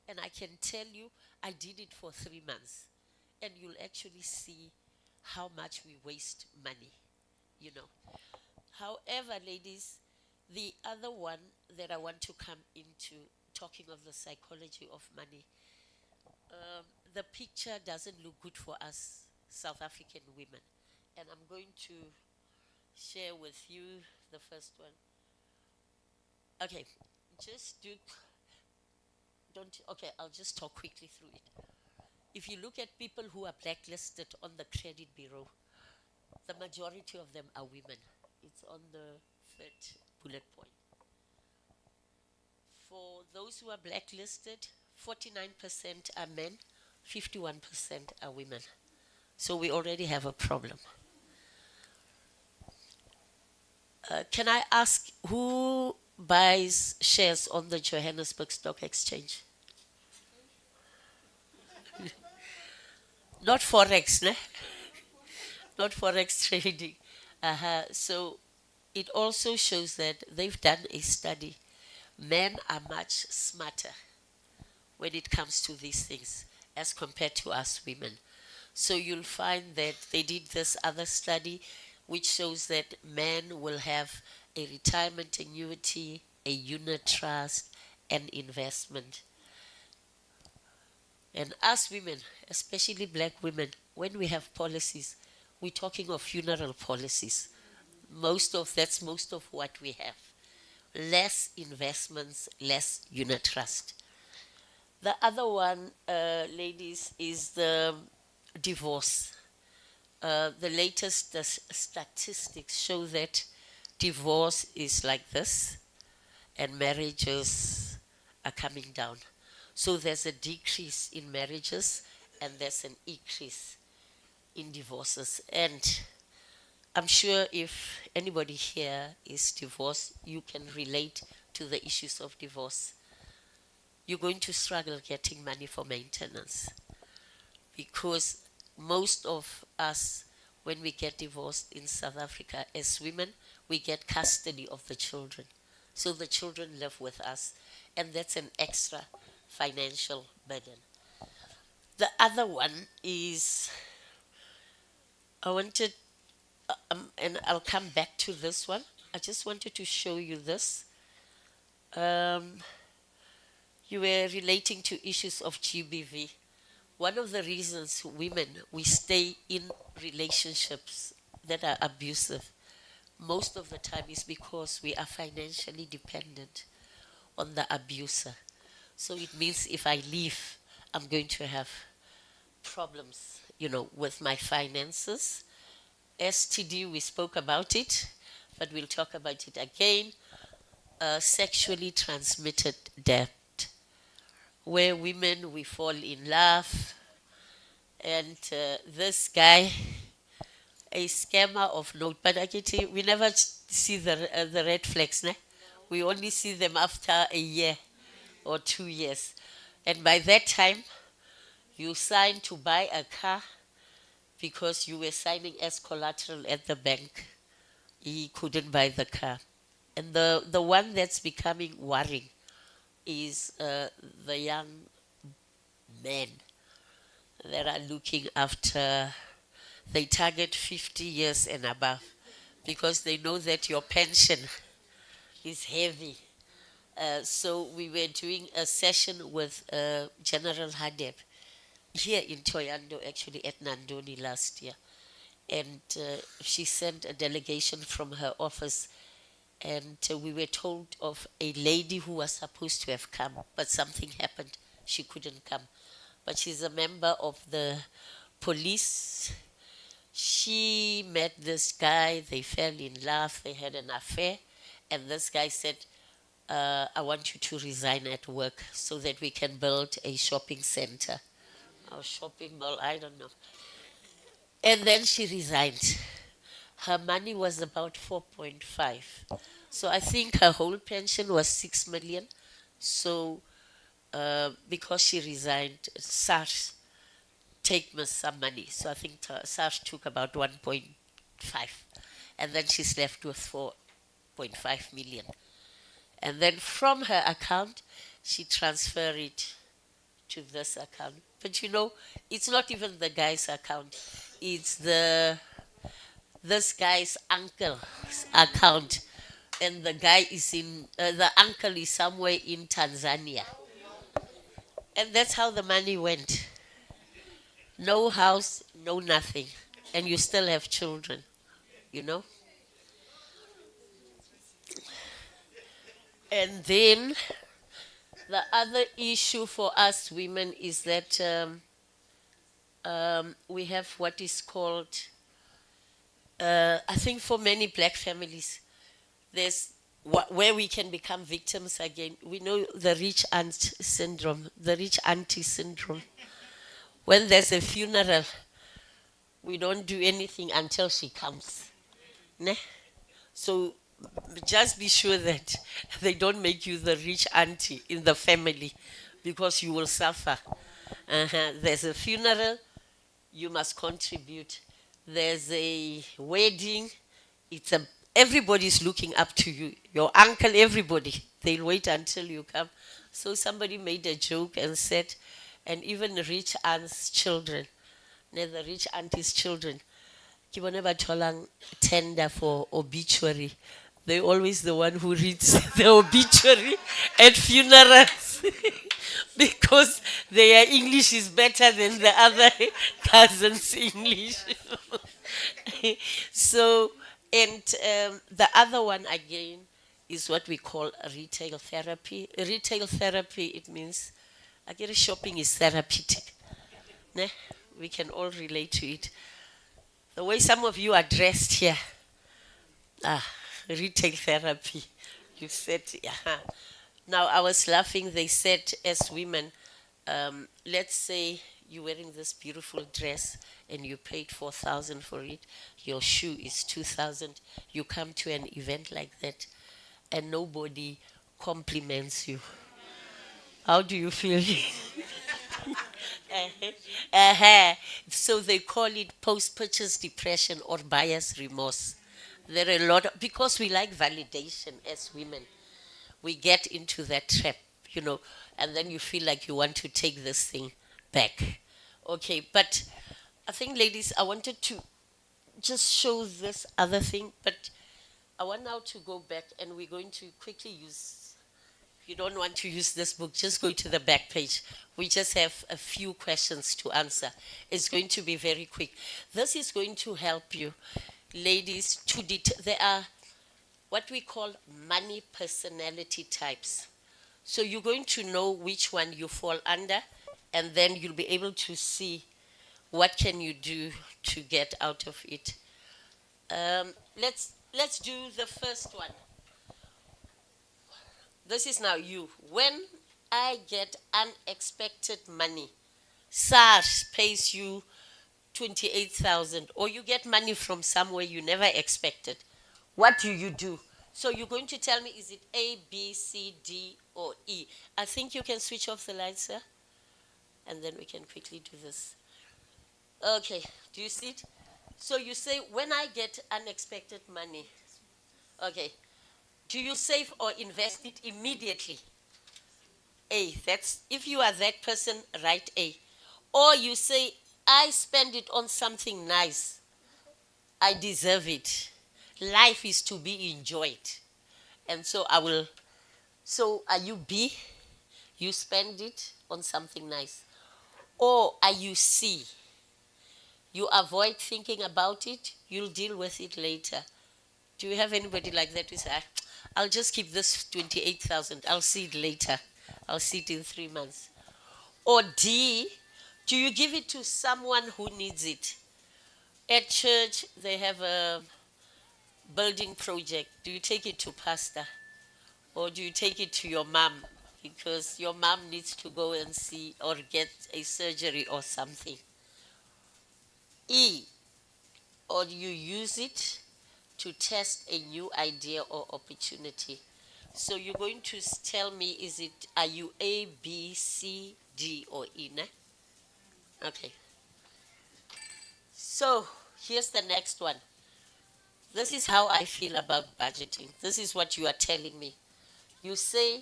And I can tell you, I did it for 3 months. And you'll actually see how much we waste money, you know. However, ladies, the other one that I want to come into, talking of the psychology of money, the picture doesn't look good for us South African women. And I'm going to share with you the first one. Okay, just do, don't, okay, I'll just talk quickly through it. If you look at people who are blacklisted on the credit bureau, the majority of them are women. It's on the third bullet point. For those who are blacklisted, 49% are men, 51% are women. So we already have a problem. Can I ask who buys shares on the Johannesburg Stock Exchange? Not Forex, ne? Not Forex trading. So it also shows that they've done a study. Men are much smarter when it comes to these things as compared to us women. So you'll find that they did this other study which shows that men will have a retirement annuity, a unit trust, and investment. And us women, especially black women, when we have policies, we're talking of funeral policies. That's most of what we have. Less investments, less unit trust. The other one, ladies, is the divorce. The latest statistics show that divorce is like this and marriages are coming down. So there's a decrease in marriages and there's an increase in divorces. And I'm sure if anybody here is divorced, you can relate to the issues of divorce. You're going to struggle getting money for maintenance because most of us, when we get divorced in South Africa as women, we get custody of the children. So the children live with us, and that's an extra financial burden. The other one is, I wanted, and I'll come back to this one. I just wanted to show you this. You were relating to issues of GBV. One of the reasons women, we stay in relationships that are abusive most of the time is because we are financially dependent on the abuser. So it means if I leave, I'm going to have problems, with my finances. STD, we spoke about it, but we'll talk about it again. Sexually transmitted debt, where women, we fall in love, and this guy, a scammer of note, but actually we never see the red flags, ne? We only see them after a year or 2 years. And by that time, you sign to buy a car because you were signing as collateral at the bank. He couldn't buy the car. And the one that's becoming worrying is the young men that are looking after, they target 50 years and above because they know that your pension is heavy. So we were doing a session with General Hadeb here in Toyando, actually at Nandoni last year. And she sent a delegation from her office, And we were told of a lady who was supposed to have come, but something happened. She couldn't come. But she's a member of the police. She met this guy, they fell in love, they had an affair, and this guy said, I want you to resign at work so that we can build a shopping center or shopping mall, I don't know. And then she resigned. Her money was about 4.5. So I think her whole pension was 6 million. So because she resigned, SARS take me some money. So I think SARS took about 1.5. And then she's left with 4.5 million. And then from her account, she transferred it to this account. But you know, it's not even the guy's account. It's this guy's uncle's account. And the guy is the uncle is somewhere in Tanzania. And that's how the money went. No house, no nothing. And you still have children, you know? And then the other issue for us women is that we have what is called, I think for many black families, there's where we can become victims again. We know the rich aunt syndrome, the rich auntie syndrome. When there's a funeral, we don't do anything until she comes. Ne? So just be sure that they don't make you the rich auntie in the family because you will suffer. There's a funeral, you must contribute. There's a wedding, everybody's looking up to you. Your uncle, everybody. They'll wait until you come. So somebody made a joke and said, and even the rich aunt's children, the rich auntie's children, ke bone ba tholang tender for obituary. They're always the one who reads the obituary at funerals because their English is better than the other cousins' English. So, and the other one again is what we call retail therapy. Retail therapy, it means, I get shopping is therapeutic. Ne? We can all relate to it. The way some of you are dressed here, retail therapy. You said, yeah. Now I was laughing. They said, as women, let's say you're wearing this beautiful dress and you paid 4,000 for it. Your shoe is 2,000. You come to an event like that, and nobody compliments you. How do you feel? So they call it post-purchase depression or buyer's remorse. There are a lot of, because we like validation as women, we get into that trap, you know, and then you feel like you want to take this thing back. Okay, but I think, ladies, I wanted to just show this other thing, but I want now to go back and we're going to quickly use, if you don't want to use this book, just go to the back page. We just have a few questions to answer. It's going to be very quick. This is going to help you, ladies, there are what we call money personality types. So you're going to know which one you fall under, and then you'll be able to see what can you do to get out of it. Let's do the first one. This is now you. When I get unexpected money, SARS pays you 28,000, or you get money from somewhere you never expected. What do you do? So you're going to tell me, is it A, B, C, D, or E? I think you can switch off the lights, sir. And then we can quickly do this. Okay, do you see it? So you say, when I get unexpected money, okay, do you save or invest it immediately? A, that's, if you are that person, write A. Or you say, I spend it on something nice. I deserve it. Life is to be enjoyed. And so so are you B? You spend it on something nice. Or are you C? You avoid thinking about it, you'll deal with it later. Do you have anybody like that who say, I'll just keep this 28,000. I'll see it later. I'll see it in 3 months. Or D, do you give it to someone who needs it? At church, they have a building project. Do you take it to pastor? Or do you take it to your mom? Because your mom needs to go and see or get a surgery or something. E, or do you use it to test a new idea or opportunity? So you're going to tell me, are you A, B, C, D, or E? Ne? Okay. So here's the next one. This is how I feel about budgeting. This is what you are telling me. You say,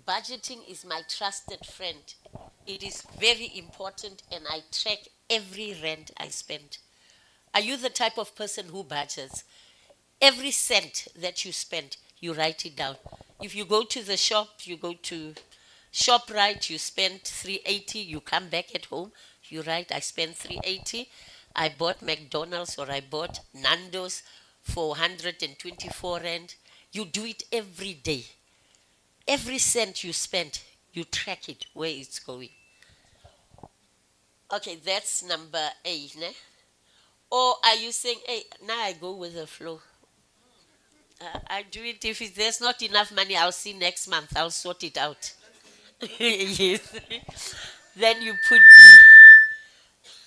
budgeting is my trusted friend. It is very important and I track every rent I spend. Are you the type of person who budgets? Every cent that you spend, you write it down. If you go to the shop, you go to ShopRite, you spend 380, you come back at home, you write, I spent 380. I bought McDonald's or I bought Nando's for 124 rand. You do it every day. Every cent you spend, you track it, where it's going. Okay, that's number A. Ne? Or are you saying, hey, now I go with the flow? I do it if there's not enough money, I'll see next month, I'll sort it out. Yes. Then you put B.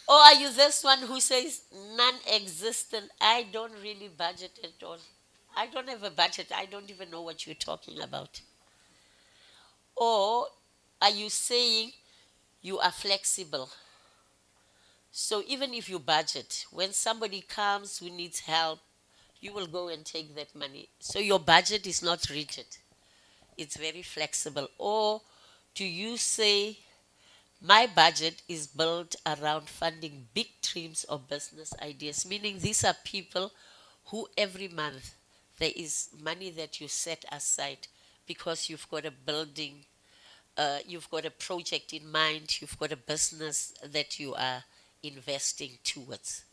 Or are you this one who says non-existent? I don't really budget at all. I don't have a budget. I don't even know what you're talking about. Or are you saying you are flexible? So even if you budget, when somebody comes who needs help, you will go and take that money. So your budget is not rigid. It's very flexible. Or do you say, my budget is built around funding big dreams or business ideas, meaning these are people who every month there is money that you set aside because you've got a building, you've got a project in mind, you've got a business that you are investing towards.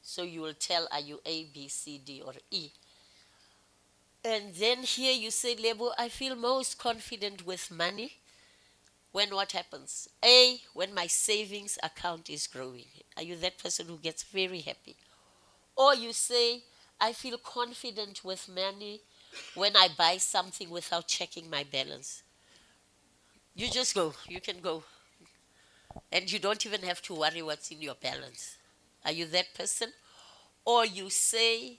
So you will tell, are you A, B, C, D, or E? And then here you say, Lebo, I feel most confident with money when what happens? A, when my savings account is growing. Are you that person who gets very happy? Or you say, I feel confident with money when I buy something without checking my balance. You just go, you can go. And you don't even have to worry what's in your balance. Are you that person? Or you say,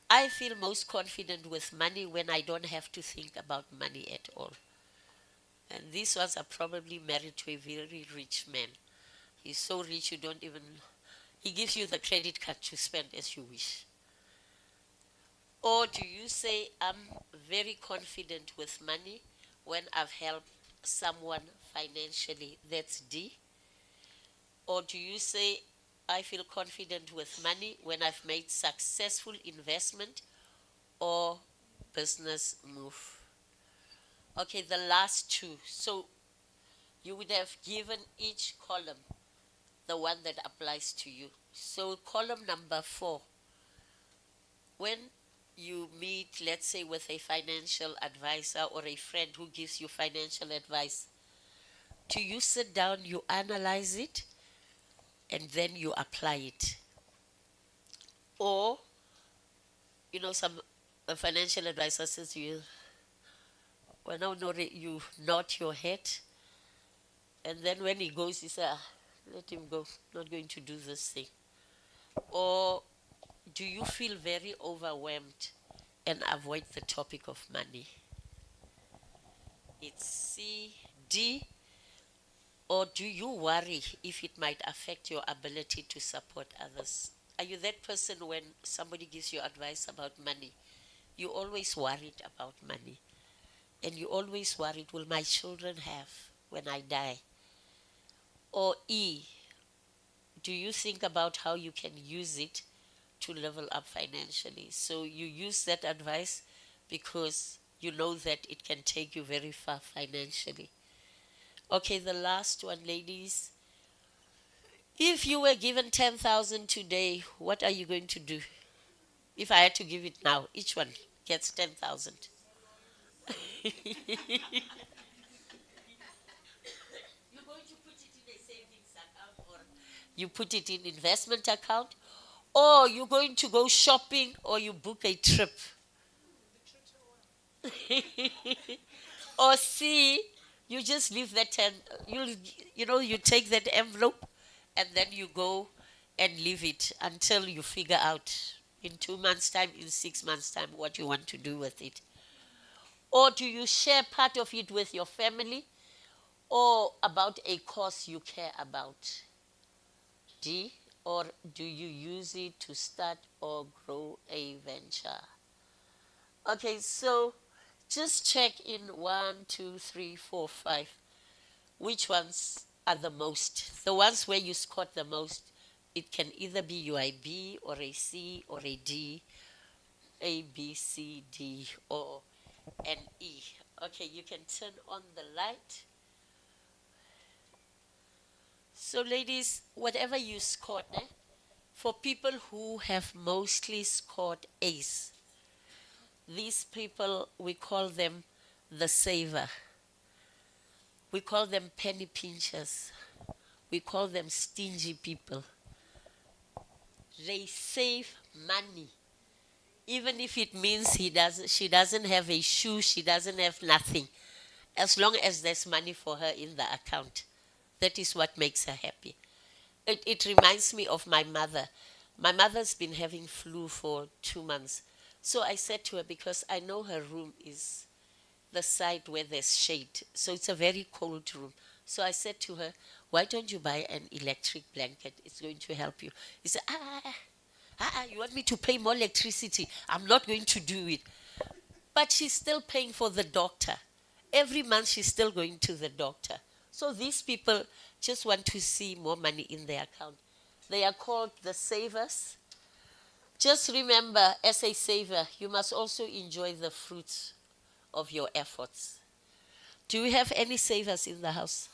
I feel most confident with money when I don't have to think about money at all. And these ones are probably married to a very rich man. He's so rich you don't even, he gives you the credit card to spend as you wish. Or do you say, I'm very confident with money when I've helped someone financially? That's D. Or do you say, I feel confident with money when I've made successful investment or business move? Okay, the last two. So you would have given each column the one that applies to you. So column number 4, when you meet, let's say, with a financial advisor or a friend who gives you financial advice, do you sit down, you analyze it, and then you apply it? Or, some financial advisor says to you, well, now you nod your head, and then when he goes, he says, let him go, not going to do this thing. Or do you feel very overwhelmed and avoid the topic of money? It's C, D. Or do you worry if it might affect your ability to support others? Are you that person when somebody gives you advice about money, you always worried about money? And you always worried, will my children have when I die? Or E, do you think about how you can use it to level up financially? So you use that advice because you know that it can take you very far financially. Okay, the last one, ladies. If you were given 10,000 today, what are you going to do? If I had to give it now, each one. gets 10,000. You're going to put it in a savings account, or you put it in investment account, or you're going to go shopping, or you book a trip. Or C, you just leave that you take that envelope and then you go and leave it until you figure out in 2 months' time, in 6 months' time, what you want to do with it. Or do you share part of it with your family, or about a cause you care about? D, or do you use it to start or grow a venture? Okay, so just check in 1, 2, 3, 4, 5. Which ones are the most? The ones where you scored the most, it can either be UIB or a C or a D, A, B, C, D, or an E. Okay, you can turn on the light. So, ladies, whatever you scored, for people who have mostly scored A's, these people, we call them the saver. We call them penny pinchers. We call them stingy people. They save money. Even if it means she doesn't have a shoe, she doesn't have nothing. As long as there's money for her in the account. That is what makes her happy. It reminds me of my mother. My mother's been having flu for 2 months. So I said to her, because I know her room is the side where there's shade. So it's a very cold room. So I said to her, why don't you buy an electric blanket? It's going to help you. He said, you want me to pay more electricity? I'm not going to do it. But she's still paying for the doctor. Every month she's still going to the doctor. So these people just want to see more money in their account. They are called the savers. Just remember, as a saver, you must also enjoy the fruits of your efforts. Do we have any savers in the house?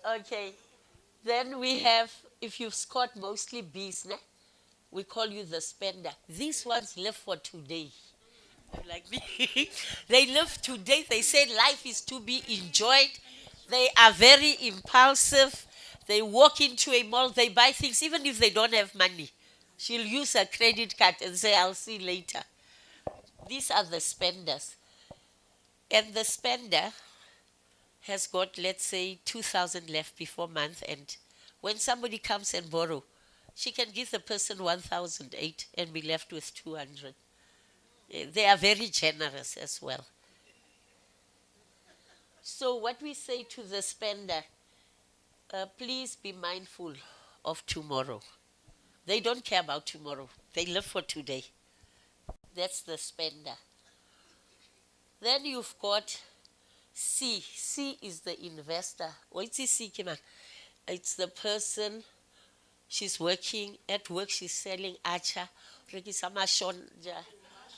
Okay. Then we have, if you've scored mostly B's, we call you the spender. These ones live for today. Like me. They live today. They say life is to be enjoyed. They are very impulsive. They walk into a mall, they buy things, even if they don't have money. She'll use her credit card and say, I'll see later. These are the spenders. And the spender has got, let's say, 2,000 left before month end. When somebody comes and borrow, she can give the person 1,008 and be left with 200. They are very generous as well. So what we say to the spender, please be mindful of tomorrow. They don't care about tomorrow. They live for today. That's the spender. Then you've got C. C is the investor. What's C, Kima? It's the person, she's working, at work she's selling acha,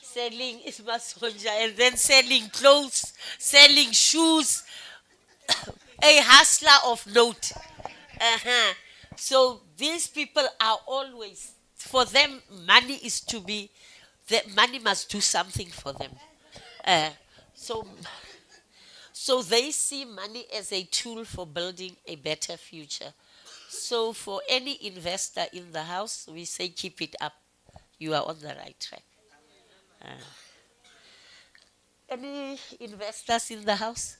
selling ismasonja, and then selling clothes, selling shoes, a hustler of note. So these people are always, for them, money is to be, that money must do something for them. So they see money as a tool for building a better future. So for any investor in the house, we say keep it up. You are on the right track. Any investors in the house?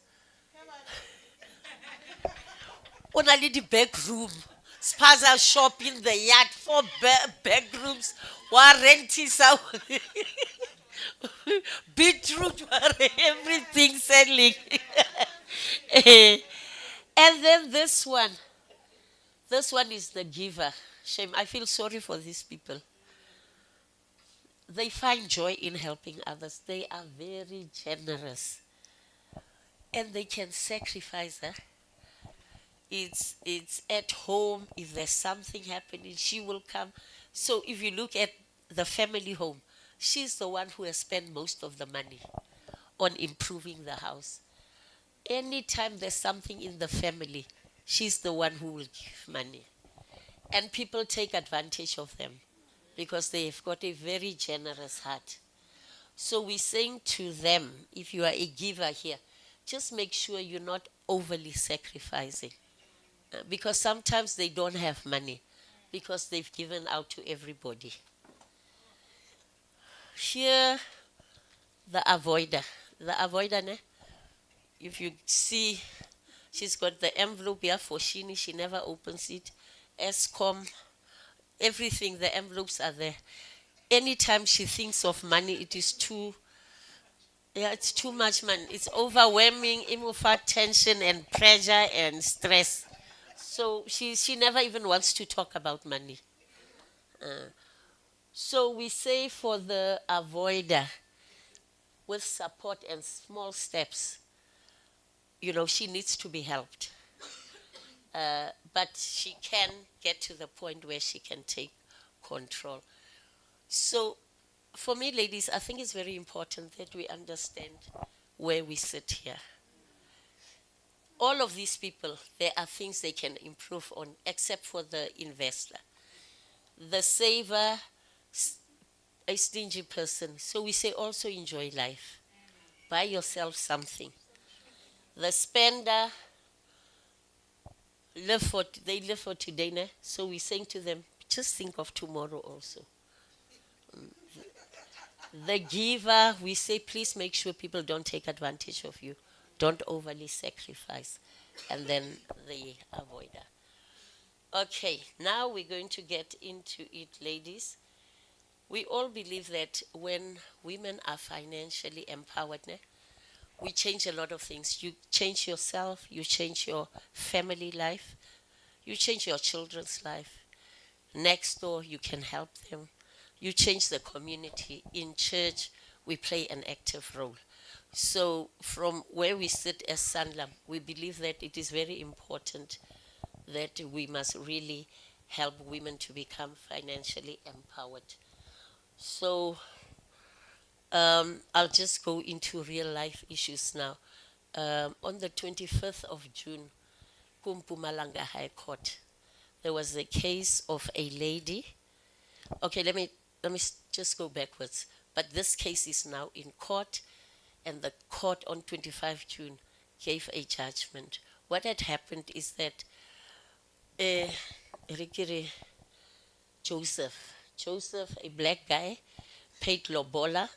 Only the back room. Spaza shop in the yard, 4 bedrooms. Warranties out. Beetroot, everything selling. And then this one is the giver. Shame, I feel sorry for these people. They find joy in helping others. They are very generous. And they can sacrifice. It's at home. If there's something happening, she will come. So if you look at the family home, she's the one who has spent most of the money on improving the house. Anytime there's something in the family, she's the one who will give money. And people take advantage of them. because they've got a very generous heart. So we're saying to them, if you are a giver here, just make sure you're not overly sacrificing. Because sometimes they don't have money because they've given out to everybody. Here, the avoider. The avoider, ne? If you see, she's got the envelope here for Shini, she never opens it. ESCOM, everything, the envelopes are there. Anytime she thinks of money, it is too, yeah, it's too much money. It's overwhelming, emotional tension and pressure and stress. So she never even wants to talk about money. So we say for the avoider, with support and small steps, she needs to be helped. But she can get to the point where she can take control. So for me, ladies, I think it's very important that we understand where we sit here. All of these people, there are things they can improve on, except for the investor. The saver, a stingy person. So we say also enjoy life. Buy yourself something. The spender, they live for today. Ne? So we're saying to them, just think of tomorrow also. The giver, we say, please make sure people don't take advantage of you. Don't overly sacrifice. And then the avoider. Okay, now we're going to get into it, ladies. We all believe that when women are financially empowered, we change a lot of things. You change yourself, you change your family life, you change your children's life. Next door, you can help them. You change the community. In church, we play an active role. So from where we sit as Sanlam, we believe that it is very important that we must really help women to become financially empowered. So I'll just go into real life issues now. On the 25th of June, Kumpumalanga High Court, there was a case of a lady. Okay, let me just go backwards. But this case is now in court, and the court on 25 June gave a judgment. What had happened is that Rikiri Joseph, a black guy, paid lobola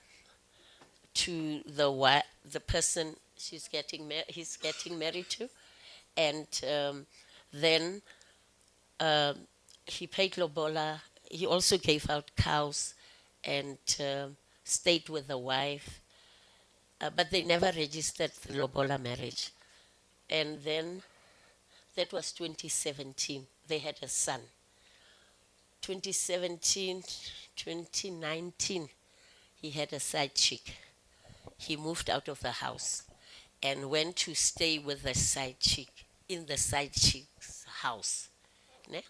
to the person he's getting married to, and then he paid lobola. He also gave out cows and stayed with the wife, but they never registered the lobola marriage. And then that was 2017. They had a son. 2017, 2019, he had a side chick. He moved out of the house and went to stay with the side chick in the side chick's house. Ne?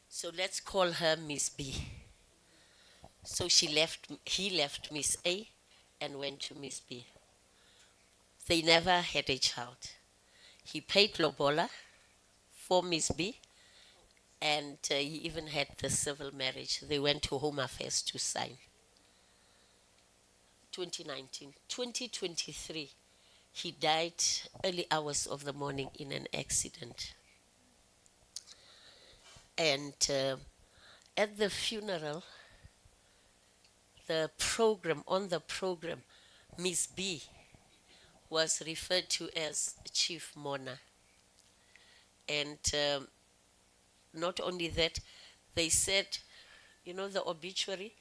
So let's call her Miss B. So he left Miss A and went to Miss B. They never had a child. He paid lobola for Miss B, and he even had the civil marriage. They went to Home Affairs to sign. 2019. 2023, he died early hours of the morning in an accident. And at the funeral, on the program, Miss B was referred to as chief mourner. And not only that, they said, the obituary,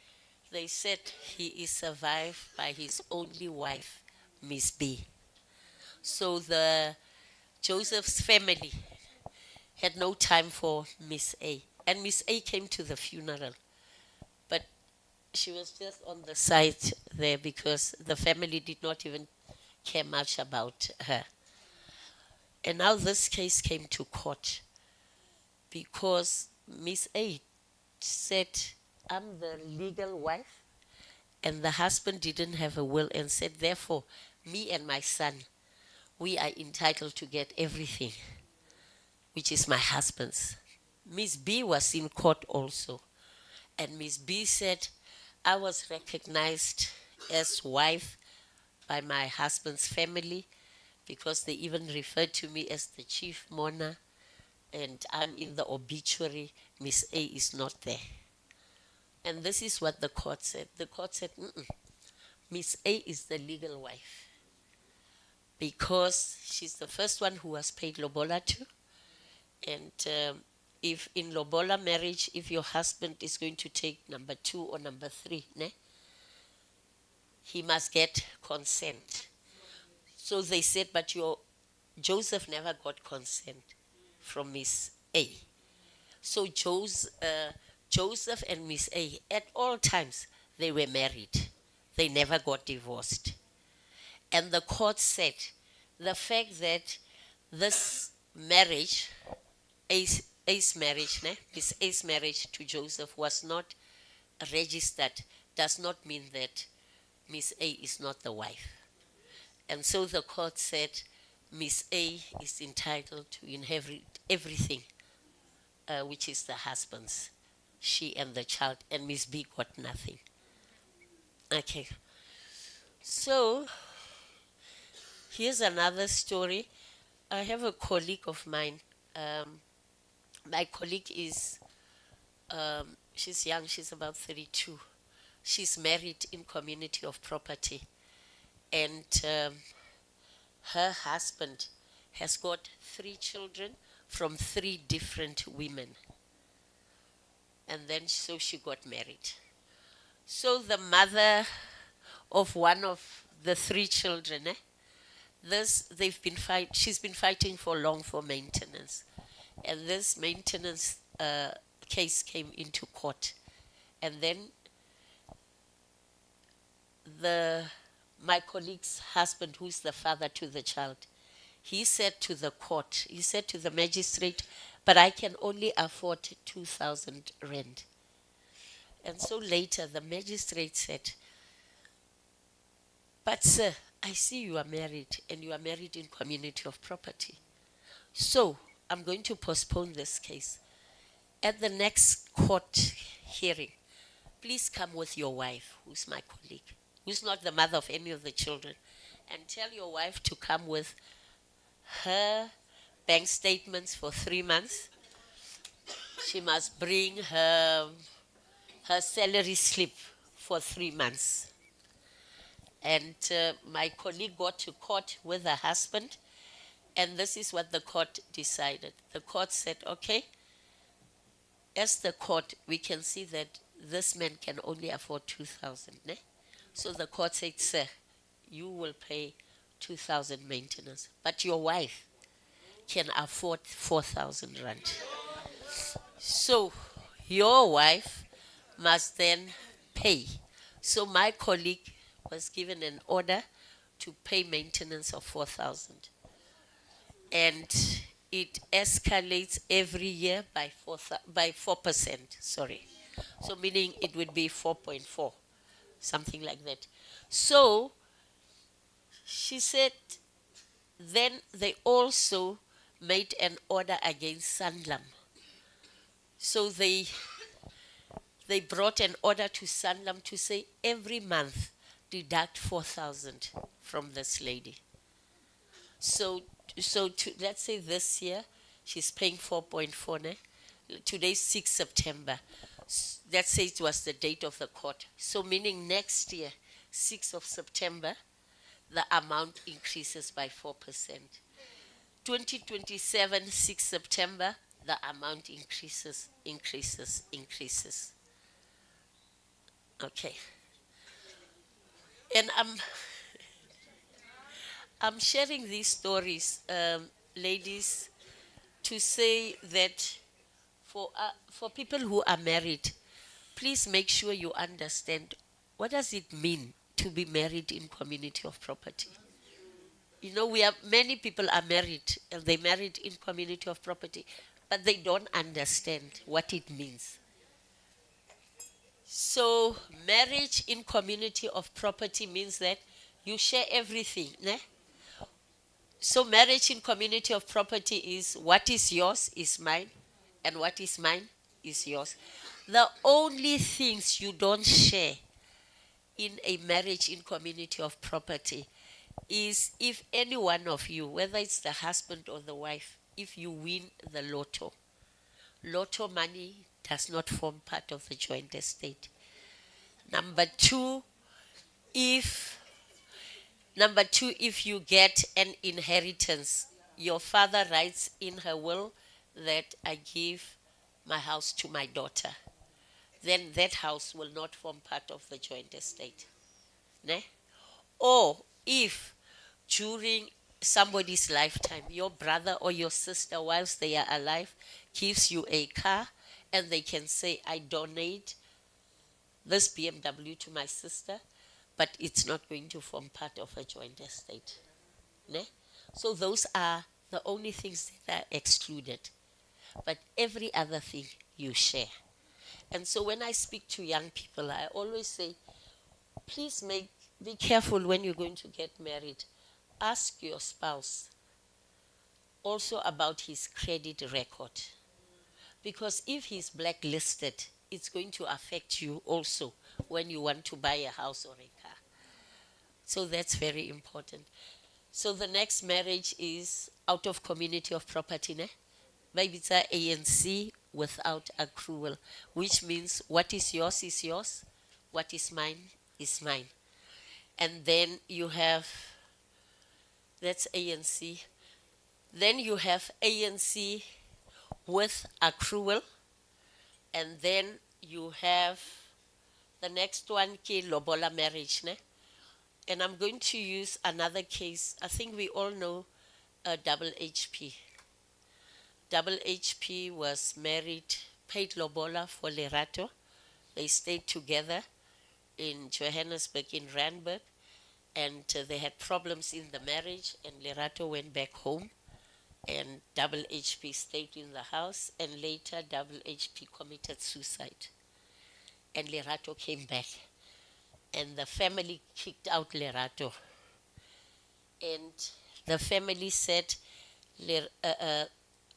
they said he is survived by his only wife, Miss B. So the Joseph's family had no time for Miss A. And Miss A came to the funeral, but she was just on the side there because the family did not even care much about her. And now this case came to court because Miss A said, I'm the legal wife, and the husband didn't have a will and said, therefore, me and my son, we are entitled to get everything, which is my husband's. Miss B was in court also, And Miss B said, I was recognized as wife by my husband's family because they even referred to me as the chief mourner, and I'm in the obituary. Miss A is not there. And this is what the court said. The court said, Miss A is the legal wife because she's the first one who was paid lobola to. And if in lobola marriage, if your husband is going to take number 2 or number 3, ne, he must get consent. So they said, but your Joseph never got consent from Miss A. So Joseph and Miss A, at all times, they were married. They never got divorced. And the court said the fact that this marriage, A's marriage, Miss A's marriage to Joseph was not registered does not mean that Miss A is not the wife. And so the court said Miss A is entitled to inherit everything, which is the husband's, she and the child, and Miss B got nothing. Okay. So here's another story. I have a colleague of mine. My colleague is, she's young, she's about 32. She's married in community of property. And her husband has got 3 children from 3 different women. And then so she got married. So the mother of one of the 3 children, she's been fighting for long for maintenance. And this maintenance case came into court. And then my colleague's husband, who's the father to the child, he said to the court, he said to the magistrate, but I can only afford 2,000 rand. And so later the magistrate said, but sir, I see you are married and you are married in community of property. So I'm going to postpone this case. At the next court hearing, please come with your wife, who's my colleague, who's not the mother of any of the children, and tell your wife to come with her bank statements for 3 months. She must bring her salary slip for 3 months. And my colleague got to court with her husband, and this is what the court decided. The court said, okay, as the court, we can see that this man can only afford 2,000. So the court said, sir, you will pay 2,000 maintenance, but your wife can afford 4,000 rand. So your wife must then pay. So my colleague was given an order to pay maintenance of 4,000. And it escalates every year by 4%, sorry. So meaning it would be 4.4, something like that. So she said, then they also made an order against Sanlam. So they brought an order to Sanlam to say every month deduct 4,000 from this lady. So let's say this year she's paying 4.4. Today's 6 September. Let's say it was the date of the court. So meaning next year, 6th of September, the amount increases by 4%. 2027, 6 September, the amount increases. Okay. And I'm sharing these stories, ladies, to say that for people who are married, please make sure you understand what does it mean to be married in community of property. You know, many people are married and they married in community of property, but they don't understand what it means. So marriage in community of property means that you share everything. So marriage in community of property is what is yours is mine, and what is mine is yours. The only things you don't share in a marriage in community of property is if any one of you, whether it's the husband or the wife, if you win the lotto money does not form part of the joint estate. Number two, if if you get an inheritance, your father writes in her will that I give my house to my daughter, then that house will not form part of the joint estate. Ne? Or if during somebody's lifetime, your brother or your sister, whilst they are alive, gives you a car and they can say, I donate this BMW to my sister, but it's not going to form part of a joint estate. Ne? So those are the only things that are excluded. But every other thing you share. And so when I speak to young people, I always say, please be careful when you're going to get married. Ask your spouse also about his credit record. Because if he's blacklisted, it's going to affect you also when you want to buy a house or a car. So that's very important. So the next marriage is out of community of property, ne? Maybe it's a ANC without accrual, which means what is yours, what is mine is mine. And then you have, that's ANC. Then you have ANC with accrual, and then you have the next one, ke lobola marriage, ne? And I'm going to use another case. I think we all know Double HP. Double HP was married, paid lobola for Lerato. They stayed together in Johannesburg, in Randburg, and they had problems in the marriage, and Lerato went back home, and Double HP stayed in the house, and later Double HP committed suicide, and Lerato came back, and the family kicked out Lerato, and the family said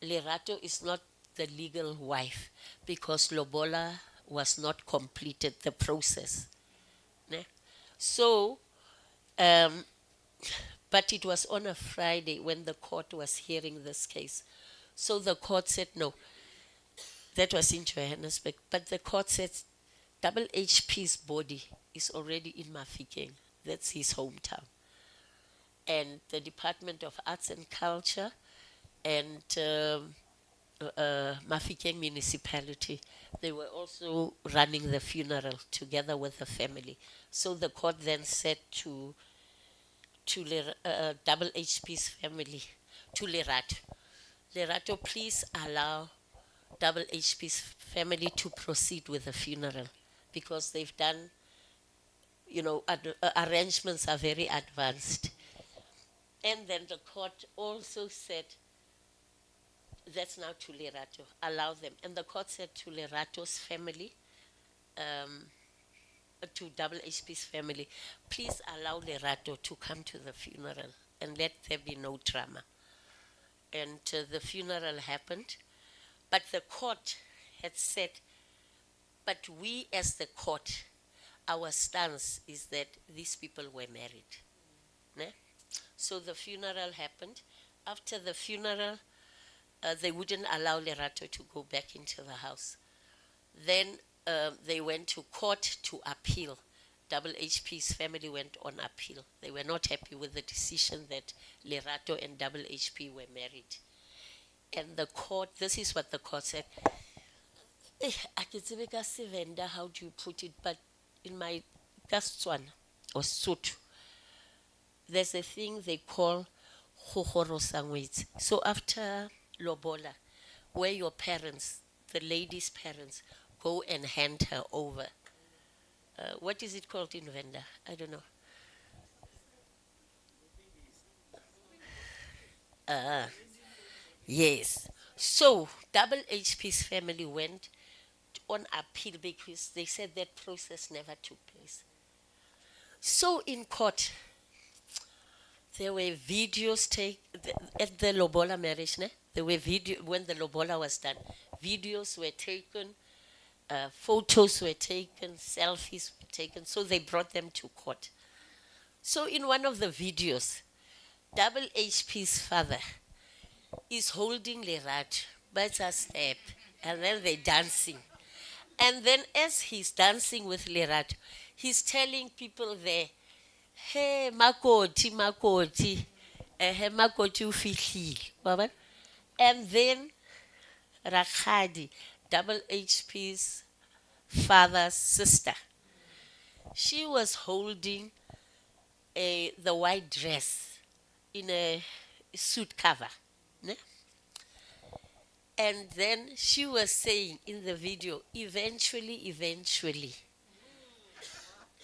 Lerato is not the legal wife because lobola was not completed, the process. Ne? So, but it was on a Friday when the court was hearing this case. So the court said no. That was in Johannesburg. But the court said Double HP's body is already in Mafikeng. That's his hometown. And the Department of Arts and Culture and Mafikeng municipality, they were also running the funeral together with the family. So the court then said to Double HP's family, to Lerato, please allow Double HP's family to proceed with the funeral because they've done, arrangements are very advanced. And then the court also said, that's now to Lerato, allow them. And the court said to Lerato's family, to Double HP's family, please allow Lerato to come to the funeral and let there be no drama. And the funeral happened, but the court had said, but we as the court, our stance is that these people were married. Ne? So the funeral happened. After the funeral, they wouldn't allow Lerato to go back into the house. Then they went to court to appeal. Double HP's family went on appeal. They were not happy with the decision that Lerato and Double HP were married. And the court, this is what the court said. I can say how do you put it, but in my Gastswana or Sotho, there's a thing they call Hohoro Sangwit. So after Lobola, where your parents, the lady's parents, go and hand her over. What is it called in Venda? I don't know. Yes. So Double HP's family went on appeal because they said that process never took place. So in court, there were videos at the Lobola marriage, ne? There were video when the Lobola was done. Videos were taken photos were taken, selfies were taken, so they brought them to court. So in one of the videos, Double HP's father is holding Lerat, but a step, and then they're dancing. And then as he's dancing with Lerat, he's telling people there, hey, makoti, makoti, makoti ufihlile. Wabona? And then Rakhadi, Double HP's father's sister, she was holding the white dress in a suit cover. Ne? And then she was saying in the video, eventually.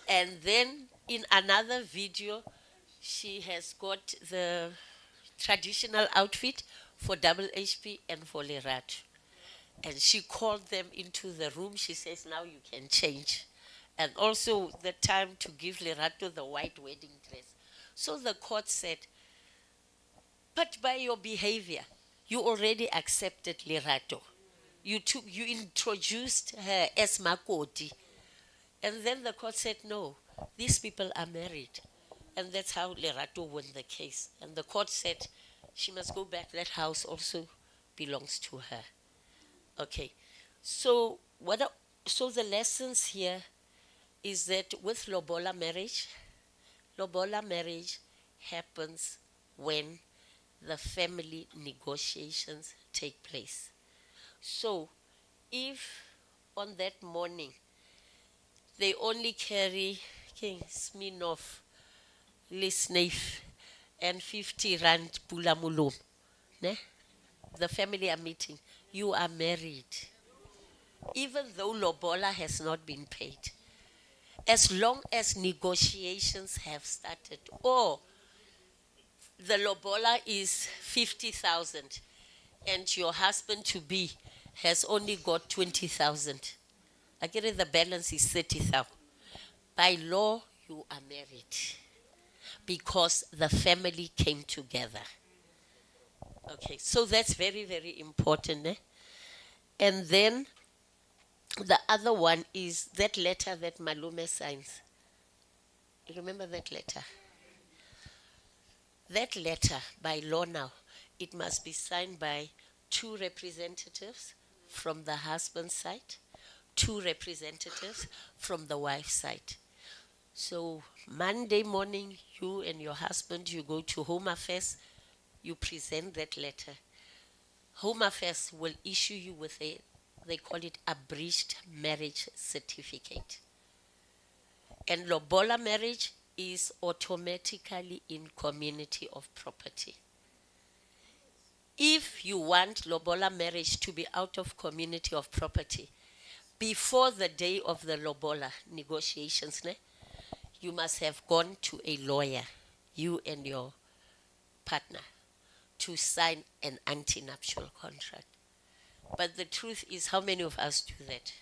And then in another video, she has got the traditional outfit for Double HP and for Lerat. And she called them into the room. She says, now you can change. And also the time to give Lerato the white wedding dress. So the court said, but by your behavior, you already accepted Lerato. You introduced her as Makoti. And then the court said, no, these people are married. And that's how Lerato won the case. And the court said she must go back. That house also belongs to her. Okay. So so the lessons here is that with lobola marriage happens when the family negotiations take place. So if on that morning they only carry King Smirnoff, Lisnave, and 50 Rand Pulamulum, ne? The family are meeting. You are married. Even though lobola has not been paid. As long as negotiations have started, or the lobola is 50,000 and your husband to be has only got 20,000. I get it, the balance is 30,000. By law, you are married because the family came together. Okay, so that's very, very important. Eh? And then the other one is that letter that Malume signs. You remember that letter? That letter, by law now, it must be signed by 2 representatives from the husband's side, 2 representatives from the wife's side. So Monday morning, you and your husband, you go to Home Affairs, you present that letter. Home Affairs will issue you with they call it abridged marriage certificate. And lobola marriage is automatically in community of property. If you want lobola marriage to be out of community of property, before the day of the lobola negotiations, you must have gone to a lawyer, you and your partner, to sign an anti-nuptial contract. But the truth is, how many of us do that?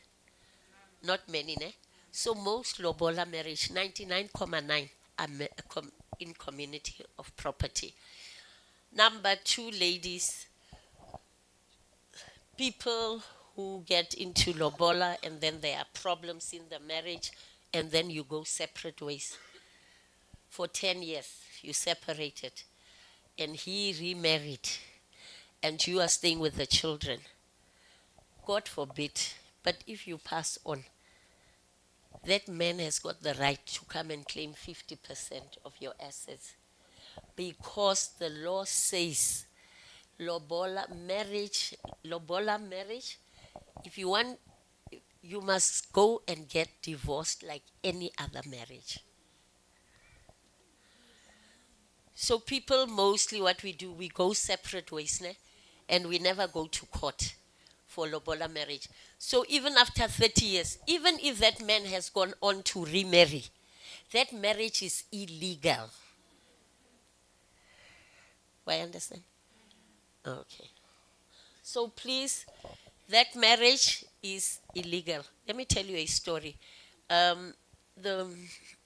Not many, ne? So most lobola marriage, 99.9, are in community of property. Number 2, ladies, people who get into lobola and then there are problems in the marriage and then you go separate ways. For 10 years, you separated and he remarried and you are staying with the children. God forbid, but if you pass on, that man has got the right to come and claim 50% of your assets because the law says lobola marriage, if you want, you must go and get divorced like any other marriage. So people mostly what we do, we go separate ways, and we never go to court for lobola marriage. So even after 30 years, even if that man has gone on to remarry, that marriage is illegal. Do I understand? Okay. So please, that marriage is illegal. Let me tell you a story. The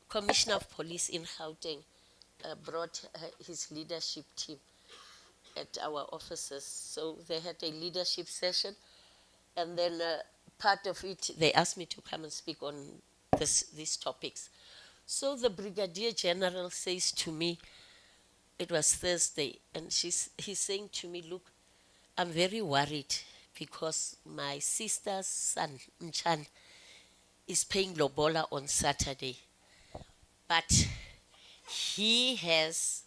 commissioner of police in Gauteng brought his leadership team at our offices. So they had a leadership session, and then part of it, they asked me to come and speak on these topics. So the Brigadier General says to me, it was Thursday, and he's saying to me, look, I'm very worried because my sister's son, Mchan, is paying Lobola on Saturday. But he was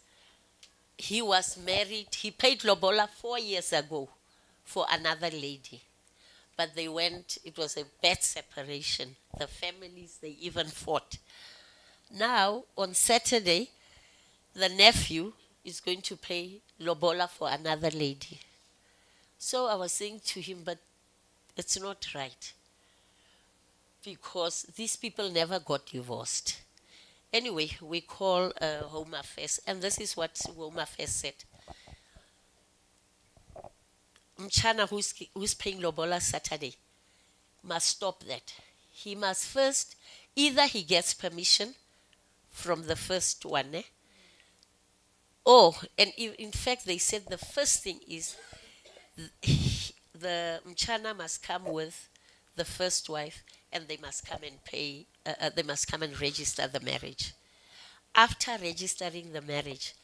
married, he paid Lobola 4 years ago for another lady. But they went, it was a bad separation. The families, they even fought. Now, on Saturday, the nephew is going to pay Lobola for another lady. So I was saying to him, but it's not right. Because these people never got divorced. Anyway, we call Home Affairs, and this is what Home Affairs said. Mchana, who's paying Lobola Saturday, must stop that. He must first, either he gets permission from the first one, or, and in fact, they said the first thing is the Mchana must come with the first wife, and they must come and pay, they must come and register the marriage. After registering the marriage,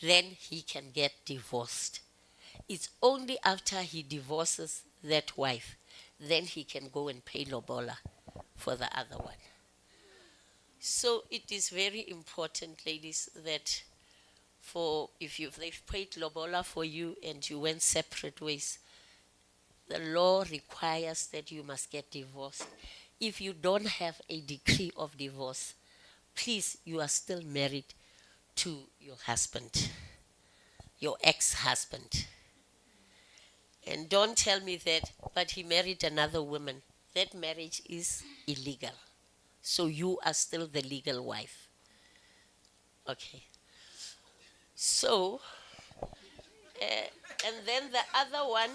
then he can get divorced. It's only after he divorces that wife, then he can go and pay Lobola for the other one. So it is very important, ladies, that if they've paid Lobola for you and you went separate ways, the law requires that you must get divorced. If you don't have a decree of divorce, please, you are still married to your husband, your ex-husband. And don't tell me that, but he married another woman. That marriage is illegal. So you are still the legal wife. Okay. So, and then the other one,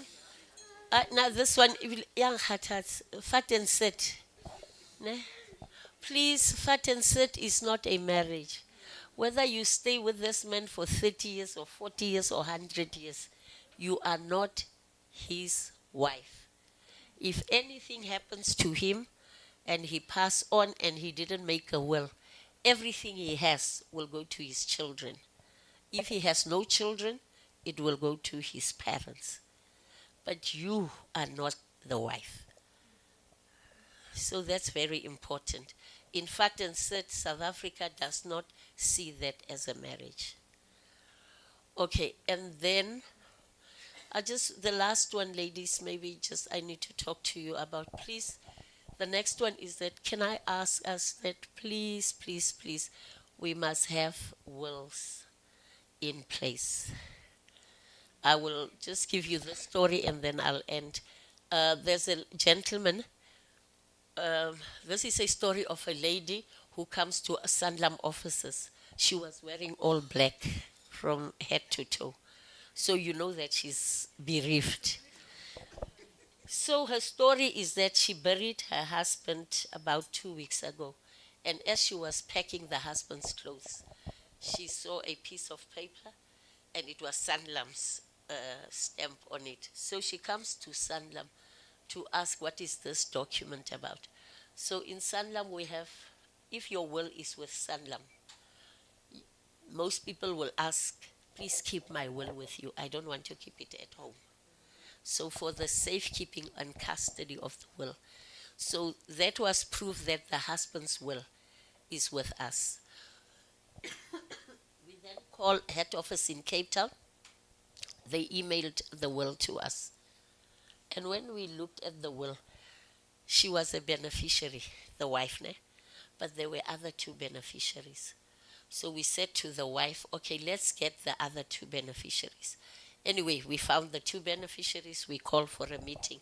now this one, young hearts, fat and set. Ne? Please, fat and set is not a marriage. Whether you stay with this man for 30 years or 40 years or 100 years, you are not his wife. If anything happens to him and he pass on and he didn't make a will, everything he has will go to his children. If he has no children, it will go to his parents. But you are not the wife. So that's very important. In fact, and said South Africa does not see that as a marriage. Okay, and then the last one, ladies, maybe just I need to talk to you about, please. The next one is that, can I ask us that please, please, please, we must have wills in place. I will just give you the story and then I'll end. There's a gentleman. This is a story of a lady who comes to Sanlam offices. She was wearing all black from head to toe. So you know that she's bereaved. So her story is that she buried her husband about 2 weeks ago. And as she was packing the husband's clothes, she saw a piece of paper and it was Sanlam's stamp on it. So she comes to Sanlam to ask, what is this document about? So in Sanlam we have, if your will is with Sanlam, most people will ask, please keep my will with you. I don't want to keep it at home. So for the safekeeping and custody of the will. So that was proof that the husband's will is with us. We then called head office in Cape Town. They emailed the will to us. And when we looked at the will, she was a beneficiary, the wife, but there were other 2 beneficiaries. So we said to the wife, okay, let's get the other 2 beneficiaries. Anyway, we found the 2 beneficiaries. We called for a meeting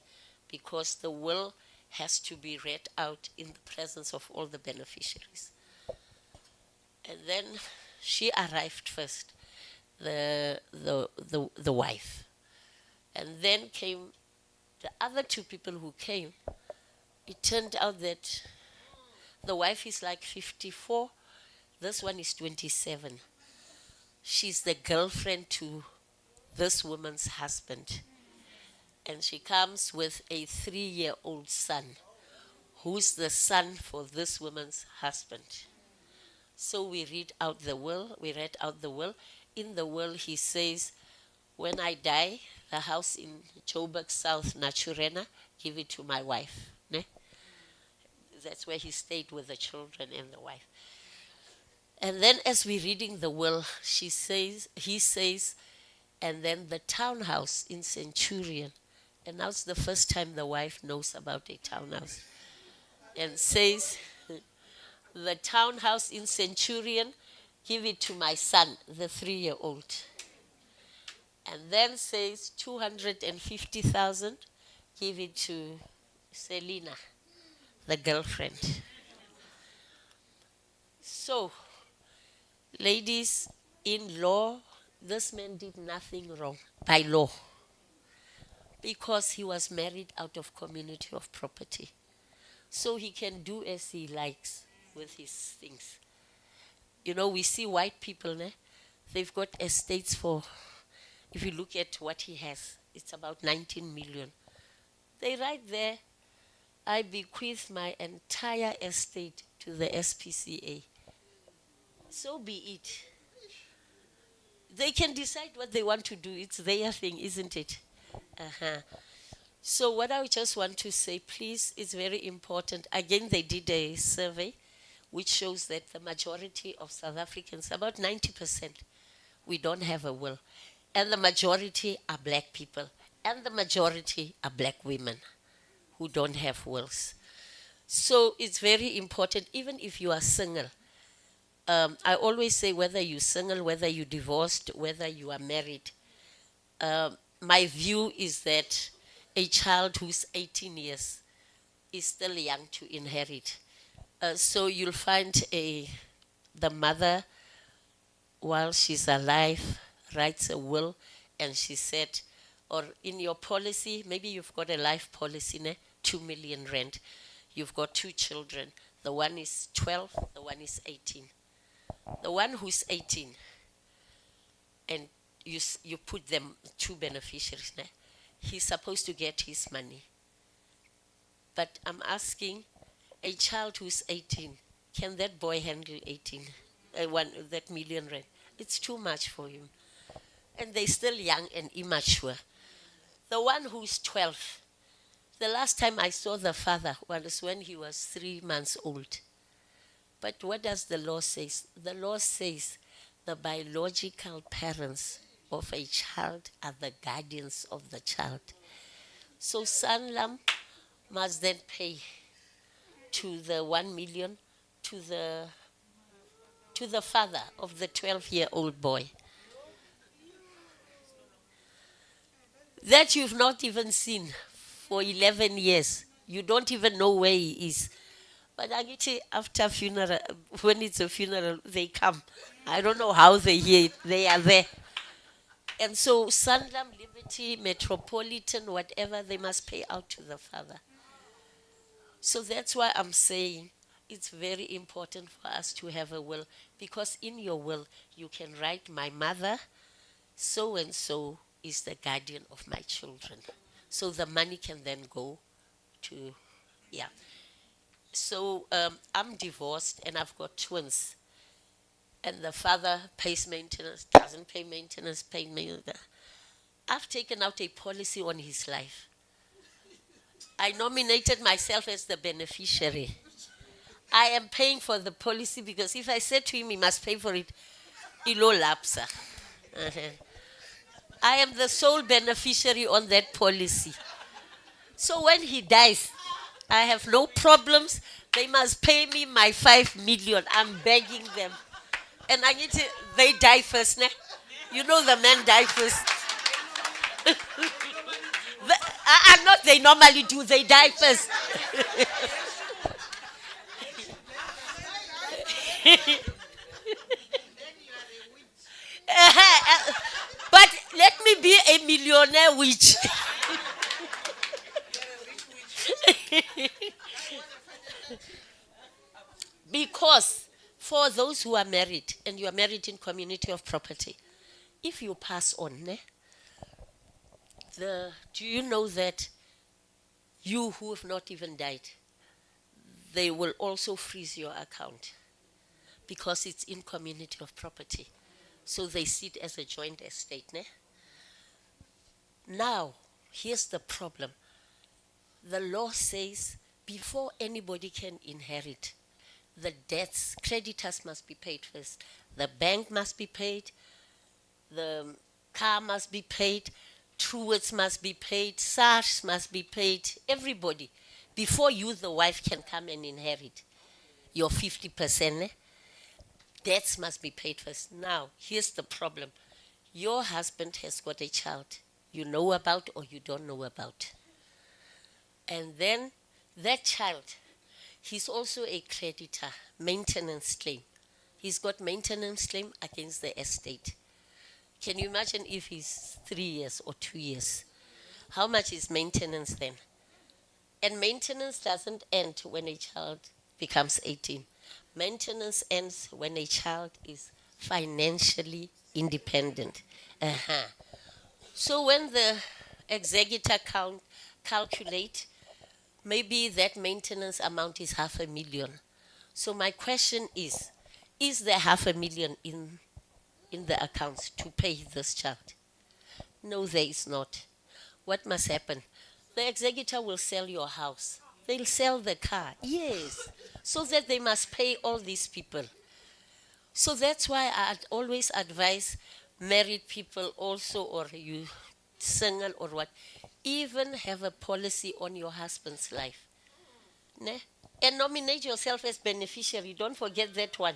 because the will has to be read out in the presence of all the beneficiaries. And then she arrived first, the wife. And then came the other 2 people who came. It turned out that the wife is like 54. This one is 27. She's the girlfriend to this woman's husband. And she comes with a 3-year-old son, who's the son for this woman's husband. So we read out the will. We read out the will. In the will, he says, when I die, the house in Joburg, South Naturena, give it to my wife. Ne? That's where he stayed with the children and the wife. And then as we're reading the will, he says, and then the townhouse in Centurion. And now it's the first time the wife knows about a townhouse. And says, the townhouse in Centurion, give it to my son, the 3-year-old. And then says 250,000, give it to Selina, the girlfriend. So, ladies, in law, this man did nothing wrong by law because he was married out of community of property. So he can do as he likes with his things. You know, we see white people, they've got estates for, if you look at what he has, it's about 19 million. They write there, I bequeath my entire estate to the SPCA. So be it. They can decide what they want to do. It's their thing, isn't it? So what I just want to say, please, it's very important. Again, they did a survey which shows that the majority of South Africans, about 90%, we don't have a will. And the majority are black people. And the majority are black women who don't have wills. So it's very important, even if you are single. I always say whether you're single, whether you're divorced, whether you are married, my view is that a child who's 18 years is still young to inherit. So you'll find the mother, while she's alive, writes a will, and she said, or in your policy, maybe you've got a life policy, 2 million rand. You've got 2 children. The one is 12, the one is 18. The one who's 18, and you put them 2 beneficiaries, he's supposed to get his money. But I'm asking, a child who's 18, can that boy handle 18? That million rand? It's too much for him. And they're still young and immature. The one who's 12, the last time I saw the father was when he was 3 months old. But what does the law say? The law says the biological parents of a child are the guardians of the child. So Sanlam must then pay to the 1 million to the father of the 12-year-old boy. That you've not even seen for 11 years. You don't even know where he is. But after funeral, when it's a funeral, they come. I don't know how they hear it. They are there. And so Sanlam, Liberty, Metropolitan, whatever, they must pay out to the father. So that's why I'm saying it's very important for us to have a will, because in your will, you can write, my mother, so-and-so is the guardian of my children. So the money can then go to, So I'm divorced and I've got twins. And the father pays maintenance, doesn't pay maintenance, I've taken out a policy on his life. I nominated myself as the beneficiary. I am paying for the policy because if I said to him he must pay for it, ilo lapsa. I am the sole beneficiary on that policy. So when he dies, I have no problems. They must pay me my 5 million. I'm begging them. And they die first, ne? You know the men die first. Not they normally do, they die first. But let me be a millionaire witch. Because for those who are married, and you are married in community of property, if you pass on, Do you know that you who have not even died, they will also freeze your account because it's in community of property. So they see it as a joint estate. Ne? Now, here's the problem. The law says before anybody can inherit, the debts, creditors must be paid first. The bank must be paid, the car must be paid, Truworths must be paid, SARS must be paid, everybody. Before you, the wife, can come and inherit your 50%, eh? Debts must be paid first. Now, here's the problem. Your husband has got a child you know about or you don't know about. And then that child, he's also a creditor, maintenance claim. He's got maintenance claim against the estate. Can you imagine if he's 3 years or 2 years? How much is maintenance then? And maintenance doesn't end when a child becomes 18. Maintenance ends when a child is financially independent. Uh-huh. So when the executor calculate, maybe that maintenance amount is 500,000. So my question is there 500,000 in the accounts to pay this child? No, there is not. What must happen? The executor will sell your house. They'll sell the car. Yes. So that they must pay all these people. So that's why I'd always advise married people also, or you single or what, even have a policy on your husband's life. Ne? And nominate yourself as beneficiary. Don't forget that one.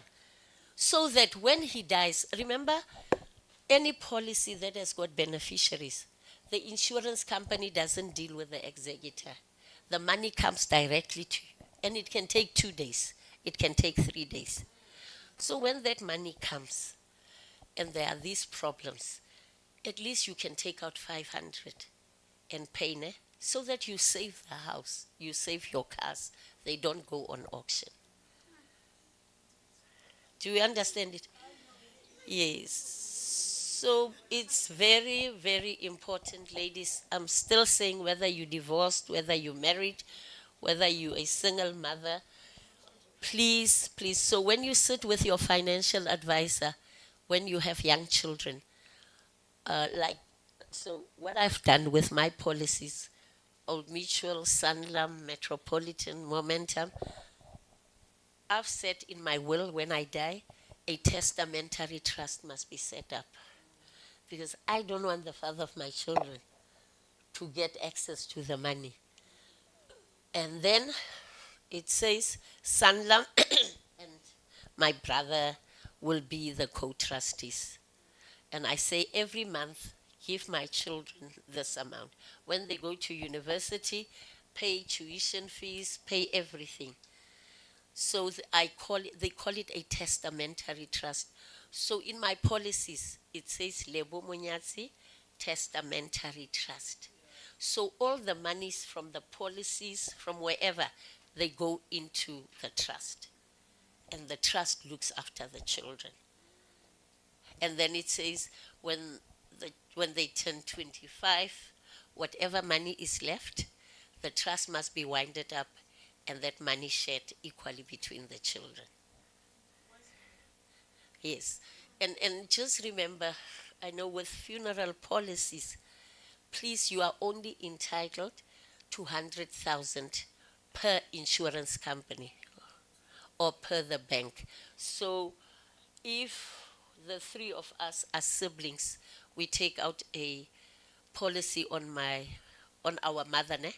So that when he dies, remember, any policy that has got beneficiaries, the insurance company doesn't deal with the executor. The money comes directly to you. And it can take 2 days. It can take 3 days. So when that money comes and there are these problems, at least you can take out 500 and pay, ne? So that you save the house, you save your cars. They don't go on auction. Do you understand it? Yes. So it's very, very important, ladies. I'm still saying whether you divorced, whether you married, whether you a single mother, please, please. So when you sit with your financial advisor, when you have young children, so what I've done with my policies, Old Mutual, Sanlam, Metropolitan, Momentum, I've said in my will when I die, a testamentary trust must be set up. Because I don't want the father of my children to get access to the money. And then it says Sanlam and my brother will be the co-trustees. And I say every month, give my children this amount. When they go to university, pay tuition fees, pay everything. So they call it a testamentary trust. So in my policies, it says Lebo Munyatsi Testamentary Trust. So all the monies from the policies, from wherever, they go into the trust. And the trust looks after the children. And then it says when they turn 25, whatever money is left, the trust must be winded up and that money shared equally between the children. Yes. And just remember, I know with funeral policies, please, you are only entitled to 100,000 per insurance company or per the bank. So if the three of us are siblings, we take out a policy on our mother, ne?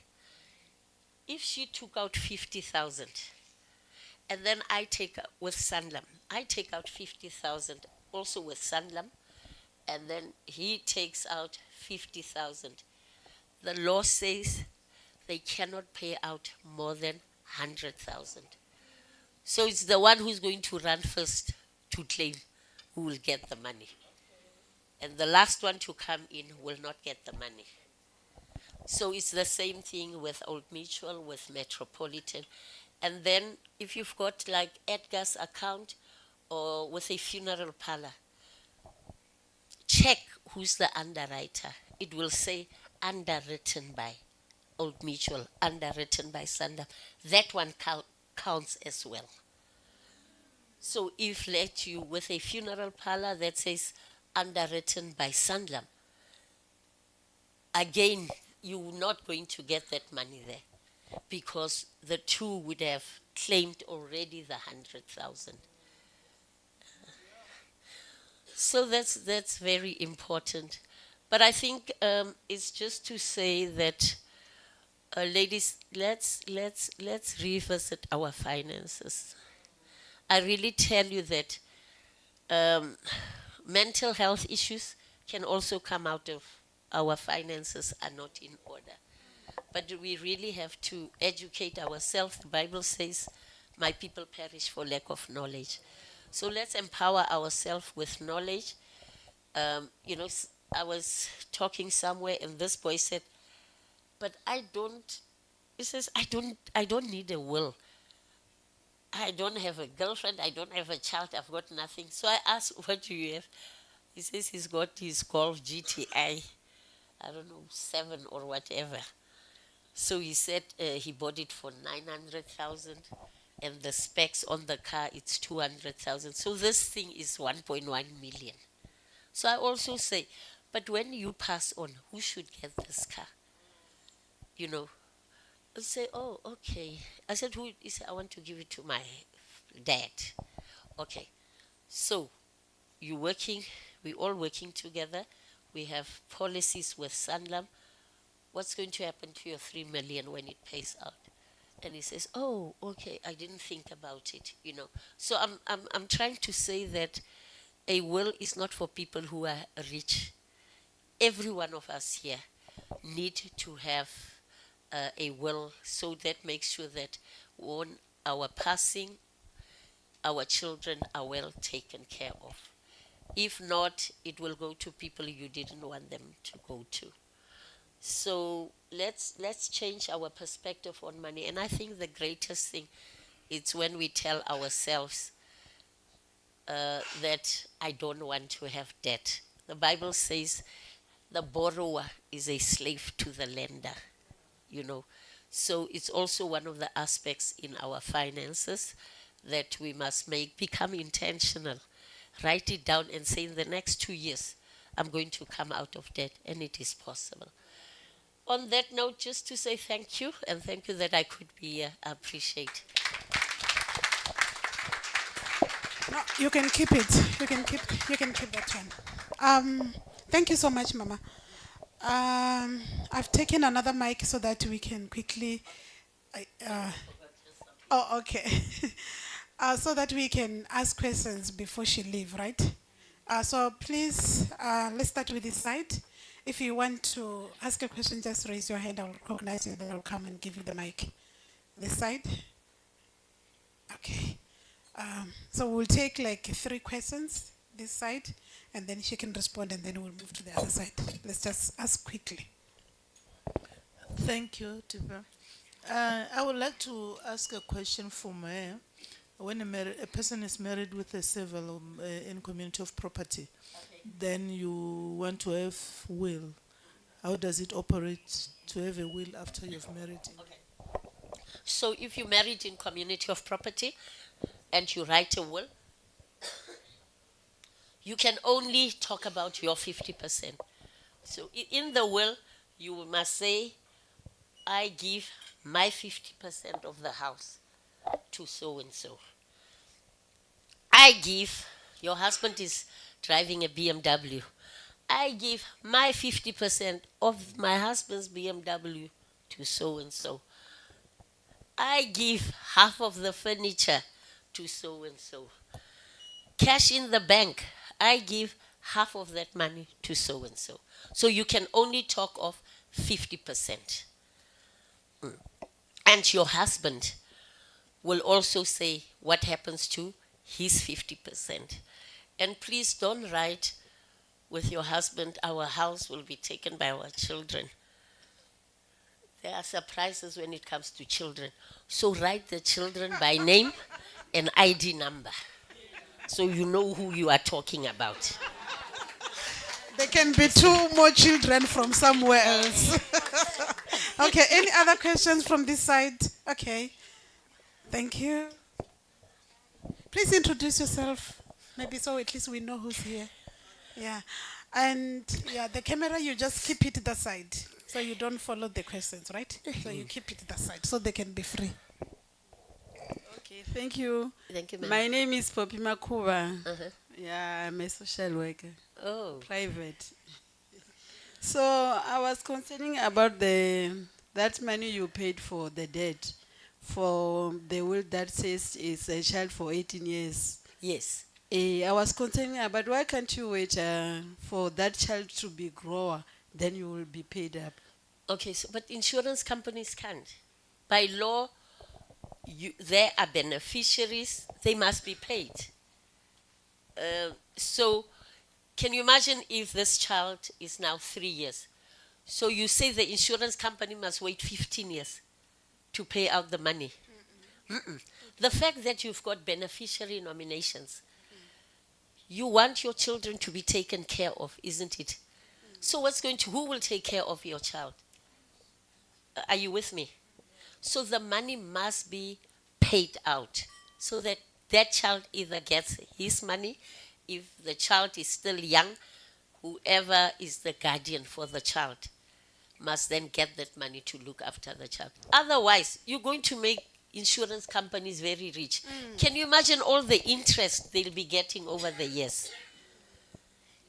If she took out 50,000, and then I take with Sanlam, I take out 50,000 also with Sanlam, and then he takes out 50,000. The law says they cannot pay out more than 100,000. So it's the one who's going to run first to claim who will get the money. And the last one to come in will not get the money. So it's the same thing with Old Mutual, with Metropolitan. And then if you've got like Edgar's account or with a funeral parlor, check who's the underwriter. It will say underwritten by Old Mutual, underwritten by Sanda, that one counts as well. So if let you with a funeral parlor that says underwritten by Sanlam, again, you're not going to get that money there because the two would have claimed already the 100,000. So that's very important. But I think it's just to say that, ladies, let's revisit our finances. I really tell you that mental health issues can also come out of our finances are not in order. But we really have to educate ourselves. The Bible says, my people perish for lack of knowledge. So let's empower ourselves with knowledge. I was talking somewhere and this boy said, but he says, I don't need a will. I don't have a girlfriend, I don't have a child, I've got nothing. So I asked, what do you have? He says he's got his Golf GTI, I don't know, 7 or whatever. So he said he bought it for 900,000 and the specs on the car, it's 200,000. So this thing is 1.1 million. So I also say, but when you pass on, who should get this car? You know, I say, oh, okay. I said, who? He said, I want to give it to my dad. Okay. So, you working, we all working together. We have policies with Sanlam. What's going to happen to your 3 million when it pays out? And he says, oh, okay, I didn't think about it, you know. So I'm trying to say that a will is not for people who are rich. Every one of us here need to have a will, so that makes sure that on our passing, our children are well taken care of. If not, it will go to people you didn't want them to go to. So let's change our perspective on money. And I think the greatest thing is when we tell ourselves that I don't want to have debt. The Bible says the borrower is a slave to the lender, you know. So it's also one of the aspects in our finances that we must become intentional. Write it down and say, in the next 2 years, I'm going to come out of debt, and it is possible. On that note, just to say thank you, and thank you that I could be here. I appreciate.
No, you can keep it. You can keep that one. Thank you so much, Mama. I've taken another mic so that we can quickly. Oh, okay. So that we can ask questions before she leave, right? So please, let's start with this side. If you want to ask a question, just raise your hand. I'll recognize you, then I'll come and give you the mic. This side. Okay. So we'll take like 3 questions this side, and then she can respond, and then we'll move to the other side. Let's just ask quickly.
Thank you, Tipa. I would like to ask a question for Maya. When a person is married with a civil in community of property, then you want to have will. How does it operate to have a will after you've married?
So if you married in community of property and you write a will, you can only talk about your 50%. So in the will, you must say, I give my 50% of the house to so and so. I give, your husband is driving a BMW. I give my 50% of my husband's BMW to so and so. I give half of the furniture to so and so. Cash in the bank, I give half of that money to so and so. So you can only talk of 50%. And your husband will also say what happens to his 50%. And please don't write with your husband, our house will be taken by our children. There are surprises when it comes to children. So write the children by name and ID number, so you know who you are talking about.
There can be 2 more children from somewhere else. Okay, any other questions from this side? Okay, thank you. Please introduce yourself. Maybe so at least we know who's here. Yeah, and yeah, the camera, you just keep it that side. So you don't follow the questions, right? So you keep it that side so they can be free.
Okay, thank you.
Thank you, ma'am.
My name is Poppy Makuba.
Uh-huh.
Yeah, I'm a social worker,
Oh,
private. So I was concerning about that money you paid for the dead, for the will that says it's a child for 18 years.
yes.
I was concerning about why can't you wait for that child to be grower, then you will be paid up.
Okay, so, but insurance companies can't. By law, there are beneficiaries, they must be paid. So, can you imagine if this child is now 3 years? So, you say the insurance company must wait 15 years to pay out the money. Mm-mm. The fact that you've got beneficiary nominations, you want your children to be taken care of, isn't it? So, who will take care of your child? Are you with me? So the money must be paid out so that that child either gets his money. If the child is still young, whoever is the guardian for the child must then get that money to look after the child. Otherwise, you're going to make insurance companies very rich. Can you imagine all the interest they'll be getting over the years?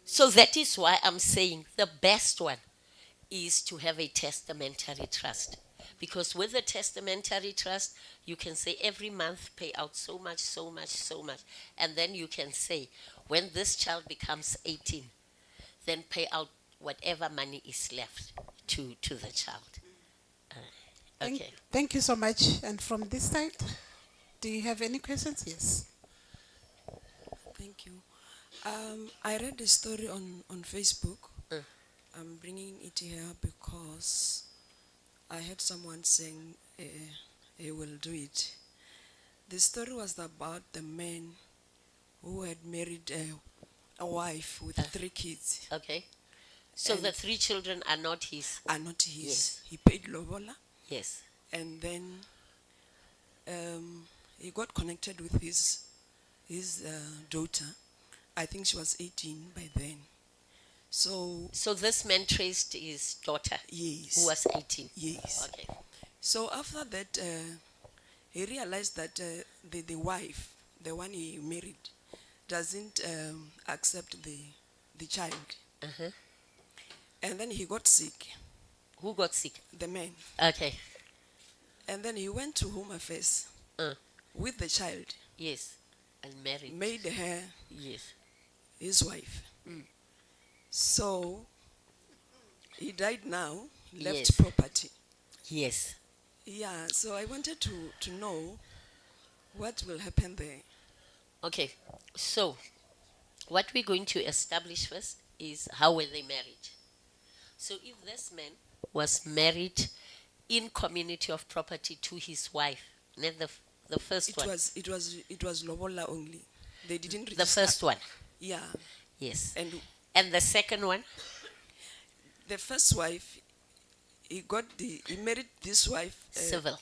So that is why I'm saying the best one is to have a testamentary trust. Because with a testamentary trust, you can say every month pay out so much, so much, so much. And then you can say, when this child becomes 18, then pay out whatever money is left to the child. Okay.
Thank you so much. And from this side, do you have any questions? Yes.
Thank you. I read a story on Facebook.
Mm.
I'm bringing it here because I heard someone saying he will do it. The story was about the man who had married a wife with 3 kids.
Okay. So
And-
the 3 children are not his.
Are not his.
Yes.
He paid lobola,
Yes.
and then he got connected with his daughter. I think she was 18 by then. So
So this man traced his daughter,
yes,
who was 18.
yes.
Okay.
So after that, he realized that the wife, the one he married, doesn't accept the child.
Uh-huh.
And then he got sick,
Who got sick?
the man.
Okay.
And then he went to Home Affairs
Uh,
with the child,
yes. And married.
made her
Yes.
his wife. So he died now, left
Yes.
property.
Yes.
Yeah, so I wanted to know what will happen there.
Okay. So what we're going to establish first is how were they married? So if this man was married in community of property to his wife, then the first
It
one.
was lobola only. They didn't
The
register.
first one.
Yeah,
Yes.
and
And the second one?
the first wife, he married this wife
Civil.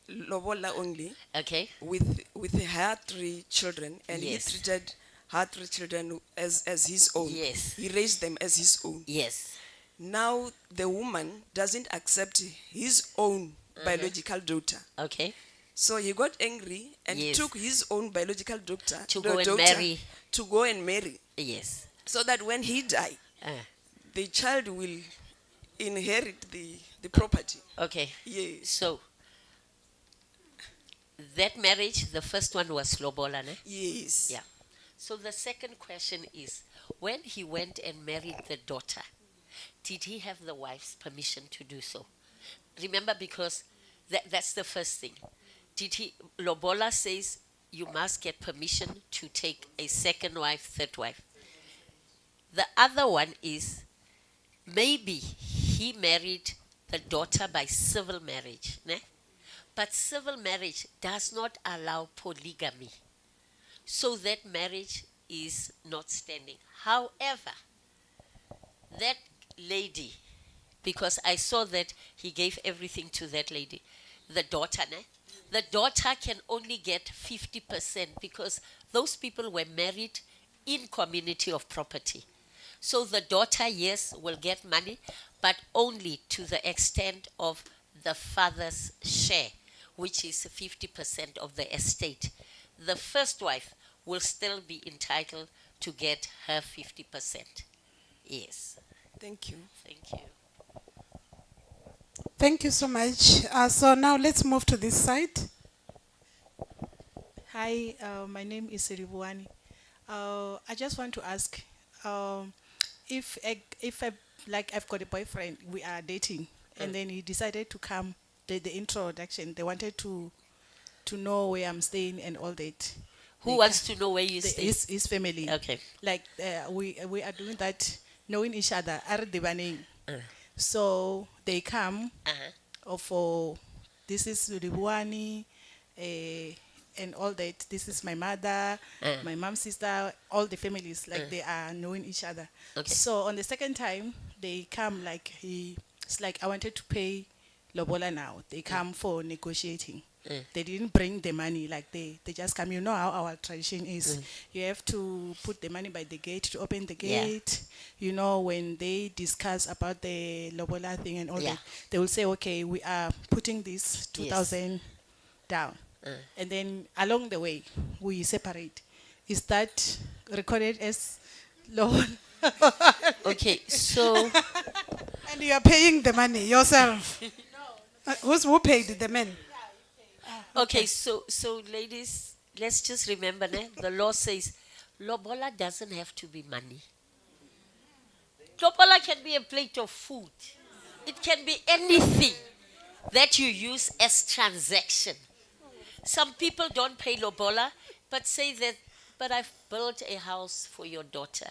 lobola only
Okay.
with her 3 children, and
Yes.
he treated her 3 children as his own.
Yes.
He raised them as his own.
Yes.
Now the woman doesn't accept his own biological daughter.
Okay.
So he got angry and
Yes.
took his own biological daughter
To
the
go and
daughter,
marry.
to go and marry,
Yes.
so that when he die,
Uh,
the child will inherit the property.
okay.
Yes.
So that marriage, the first one was lobola, ne?
Yes.
Yeah. So the second question is, when he went and married the daughter, did he have the wife's permission to do so? Remember, because that's the first thing. Lobola says you must get permission to take a second wife, third wife. The other one is maybe he married the daughter by civil marriage, ne? But civil marriage does not allow polygamy. So that marriage is not standing. However, that lady, because I saw that he gave everything to that lady, the daughter, ne? The daughter can only get 50% because those people were married in community of property. So the daughter, yes, will get money, but only to the extent of the father's share, which is 50% of the estate. The first wife will still be entitled to get her 50%. Yes.
Thank you.
Thank you.
Thank you so much. So now let's move to this side.
Hi, my name is Ribuani. I just want to ask if I, like I've got a boyfriend, we are dating, and then he decided to come the introduction. They wanted to know where I'm staying and all that.
Who
They
wants
ca-
to know where you stay?
His family.
Okay.
Like we are doing that, knowing each other. Are dibaning. So they come
Uh-huh.
for this is Ribuani, and all that. This is my mother, my mom's sister, all the families, like they are knowing each other.
Okay.
So on the second time, they come like it's like I wanted to pay Lobola now. They come for negotiating. They didn't bring the money, like they just come. You know how our tradition is. You have to put the money by the gate to open the
Yeah.
gate. You know, when they discuss about the Lobola thing and all
Yeah.
that, they will say, okay, we are putting this 2,000 down. And then along the way, we separate. Is that recorded as loan?
Okay, so
And you are paying the money yourself. Who paid the men?
okay, so ladies, let's just remember, ne? The law says lobola doesn't have to be money. Lobola can be a plate of food. It can be anything that you use as transaction. Some people don't pay lobola, but say that, but I've built a house for your daughter,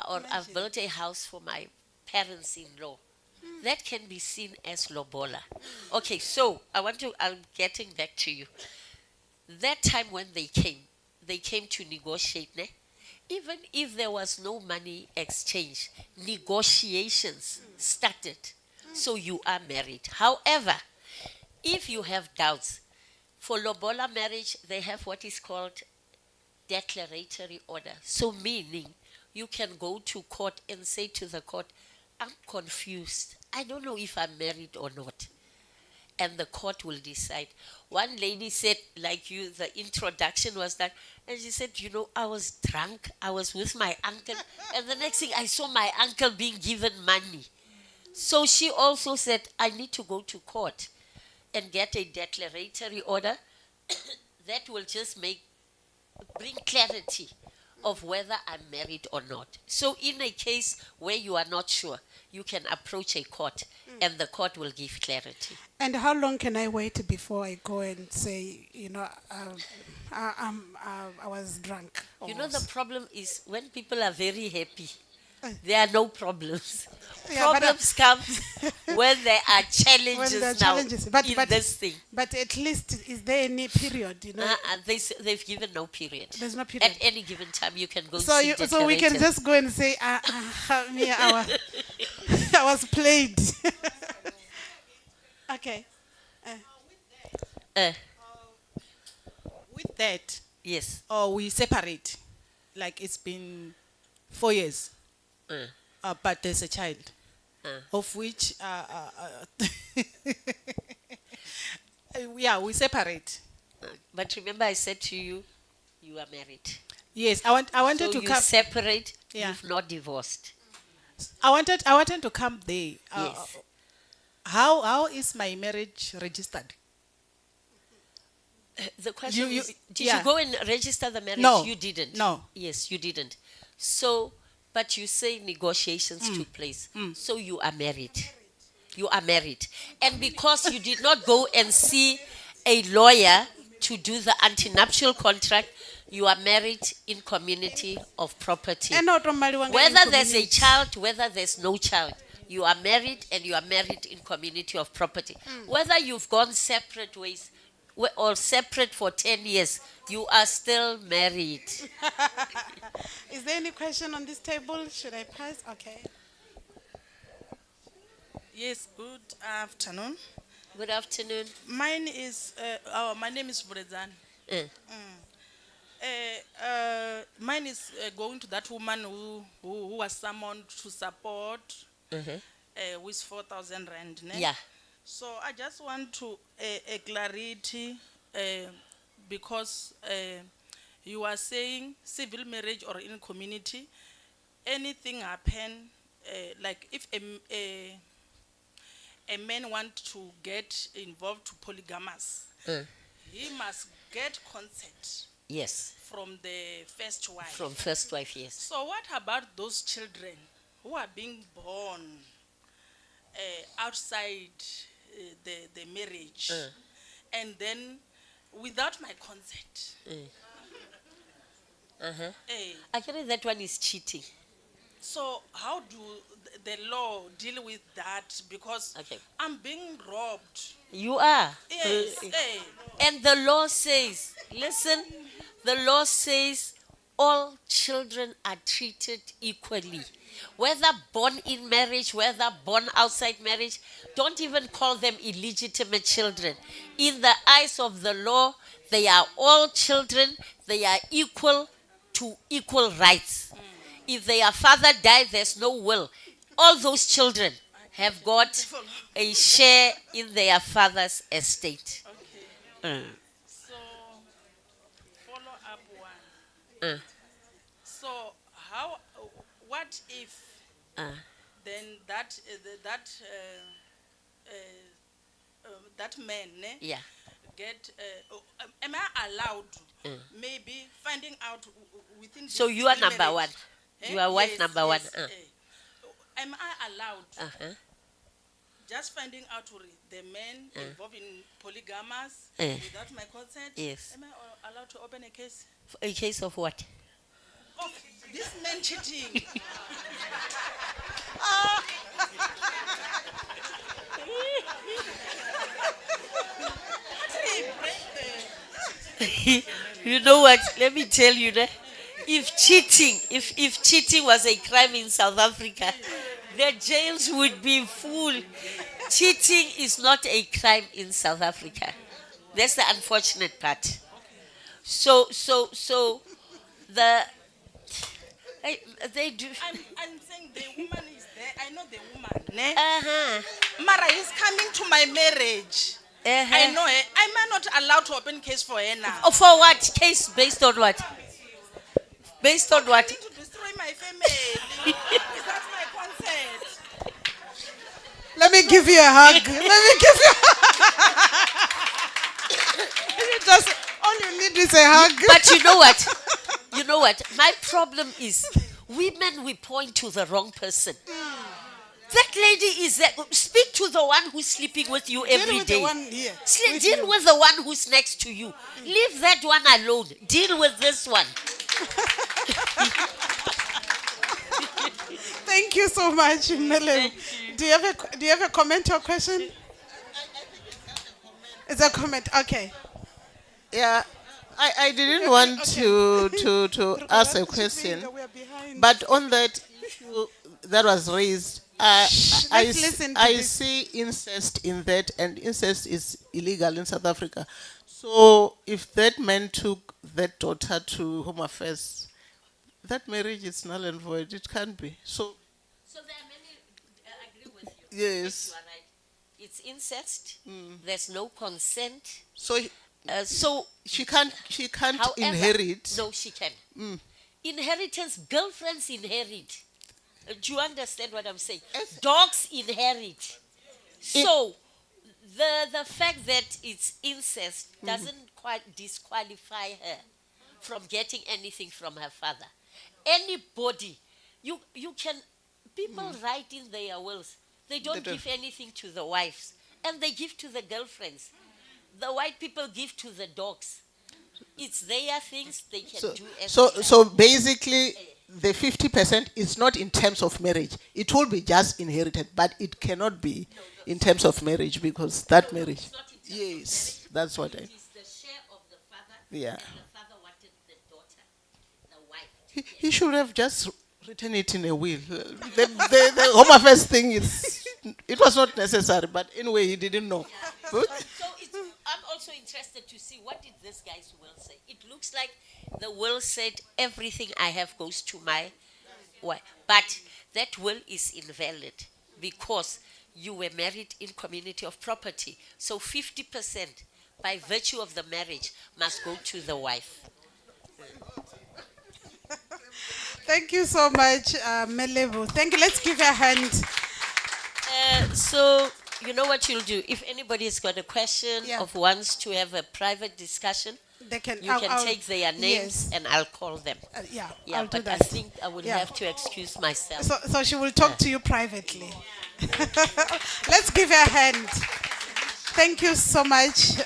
or I've built a house for my parents-in-law. That can be seen as lobola. Okay, so I'm getting back to you. That time when they came to negotiate, ne? Even if there was no money exchange, negotiations started. So you are married. However, if you have doubts, for lobola marriage, they have what is called declaratory order. So meaning you can go to court and say to the court, I'm confused. I don't know if I'm married or not. And the court will decide. One lady said, like you, the introduction was that, and she said, you know, I was drunk. I was with my uncle. And the next thing I saw my uncle being given money. So she also said, I need to go to court and get a declaratory order that will just bring clarity of whether I'm married or not. So in a case where you are not sure, you can approach a court and the court will give clarity.
And how long can I wait before I go and say, I was drunk?
You know,
or
the problem is when people are very happy, there are no problems.
Yeah, but,
Problems come when there are challenges
when there are
now
challenges. But,
in
but,
this thing.
but at least, is there any period,
They've given no period.
There's no period.
At any given time, you can go
So,
see
so we can
declarators.
just go and say, I was played. Okay.
With that,
Yes.
or we separate, like it's been 4 years, but there's a child, of which, yeah, we separate.
But remember, I said to you, you are married.
Yes, I wanted
So
to
you
come.
separate.
Yeah.
You've not divorced.
I wanted to come there.
Yes.
How is my marriage registered?
The question
You-
is, did
yeah.
you go and register the marriage?
No.
You didn't.
No.
Yes, you didn't. So, but you say negotiations took place. So you are married. You are married. And because you did not go and see a lawyer to do the antenuptial contract, you are married in community of property. Whether there's a child, whether there's no child, you are married and you are married in community of property. Whether you've gone separate ways or separate for 10 years, you are still married.
Is there any question on this table? Should I pass? Okay.
Yes, good afternoon.
Good afternoon.
My name is Vredzan.
Uh,
Mine is going to that woman who was summoned to support with 4,000 rand. Ne?
yeah.
So I just want to a clarity because you are saying civil marriage or in community, anything happen, like if a man want to get involved to polygamous, he must get consent
Yes.
from the first wife.
From first wife, yes.
So what about those children who are being born outside the marriage and then without my consent?
Actually, that one is cheating.
So how do the law deal with that? Because
Okay.
I'm being robbed.
You are.
Yes.
And the law says, listen, the law says all children are treated equally. Whether born in marriage, whether born outside marriage, don't even call them illegitimate children. In the eyes of the law, they are all children, they are equal to equal rights. If their father died, there's no will. All those children have got a share in their father's estate.
So follow up one. So how? What if then that man
Yeah.
get? Am I allowed? Maybe finding out within.
So
this
you are
civil
number one.
marriage,
You are wife
Yes,
number one.
yes, Am I allowed? Just finding out the men involved in polygamous without my consent.
Yes.
Am I allowed to open a case?
A case of what?
Oh, this man cheating.
You know what? Let me tell you that if cheating was a crime in South Africa, the jails would be full. Cheating is not a crime in South Africa. That's the unfortunate part. So the they do.
I'm saying the woman is there. I know the woman. Ne?
Uh-huh.
Mara is coming to my marriage. I know her. Am I not allowed to open case for her now?
Oh, for what? Case based on what? Based on what?
To destroy my family. Is that my consent?
Let me give you a hug. Let me give you just all you need is a hug.
But you know what? You know what? My problem is women, we point to the wrong person. That lady is there. Speak to the one who's sleeping with you every
Deal with
day.
the one here. with
Deal
you.
with the one who's next to you. Leave that one alone. Deal with this one.
Thank you so much, Mele. Do you have a comment or question? It's a comment. Okay.
Yeah, I didn't want to ask a question, but on that issue that was raised,
let's listen to
I
this.
see incest in that, and incest is illegal in South Africa. So if that man took that daughter to Home Affairs, that marriage is null and void. It can't be. So
So there are many agree with you.
yes.
You are right. It's incest. There's no consent.
So
So
she can't
however,
inherit.
No, she can. Inheritance, girlfriends inherit. Do you understand what I'm saying?
Yes.
Dogs inherit. So the fact that it's incest doesn't quite disqualify her from getting anything from her father. Anybody, you can, people write in their wills. They don't
don't.
give anything to the wives, and they give to the girlfriends. The white people give to the dogs. It's their things, they can do as they like.
So basically, the 50% is not in terms of marriage. It will be just inherited, but it cannot be in terms of marriage because that marriage.
It's not in terms of
Yes,
marriage.
that's what I.
It is the share of the father.
Yeah.
And the father wanted the daughter, the wife.
He should have just written it in a will. The Home Affairs thing is it was not necessary, but anyway, he didn't know.
So I'm also interested to see what did this guy's will say. It looks like the will said everything I have goes to my wife, but that will is invalid because you were married in community of property. So 50% by virtue of the marriage must go to the wife.
Thank you so much, Melebu. Thank you. Let's give her a hand.
So you know what you'll do. If anybody's got a question
Yeah.
or wants to have a private discussion,
They can.
you can take their names
yes.
and I'll call them.
Yeah,
Yeah,
I'll do
but I
that.
think I will
Yeah.
have to excuse myself.
So she will talk to you privately. Let's give her a hand. Thank you so much.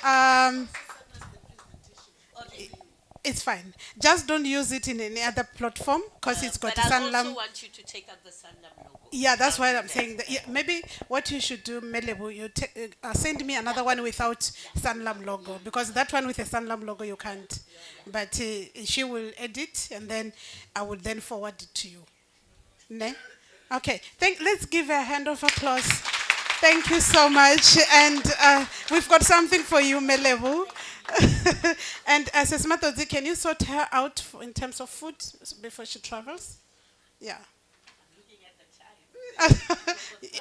It's fine. Just don't use it in any other platform because it's got
but I also
Sanlam.
want you to take up the Sanlam logo.
Yeah, that's why I'm saying that. Yeah, maybe what you should do, Melebu, you send me another one without Sanlam logo because that one with a Sanlam logo you can't. But she will edit and then I will then forward it to you. Ne? Okay. Let's give her a hand of applause. Thank you so much. And we've got something for you, Melebu. And as Matodzi, can you sort her out in terms of food before she travels? Yeah.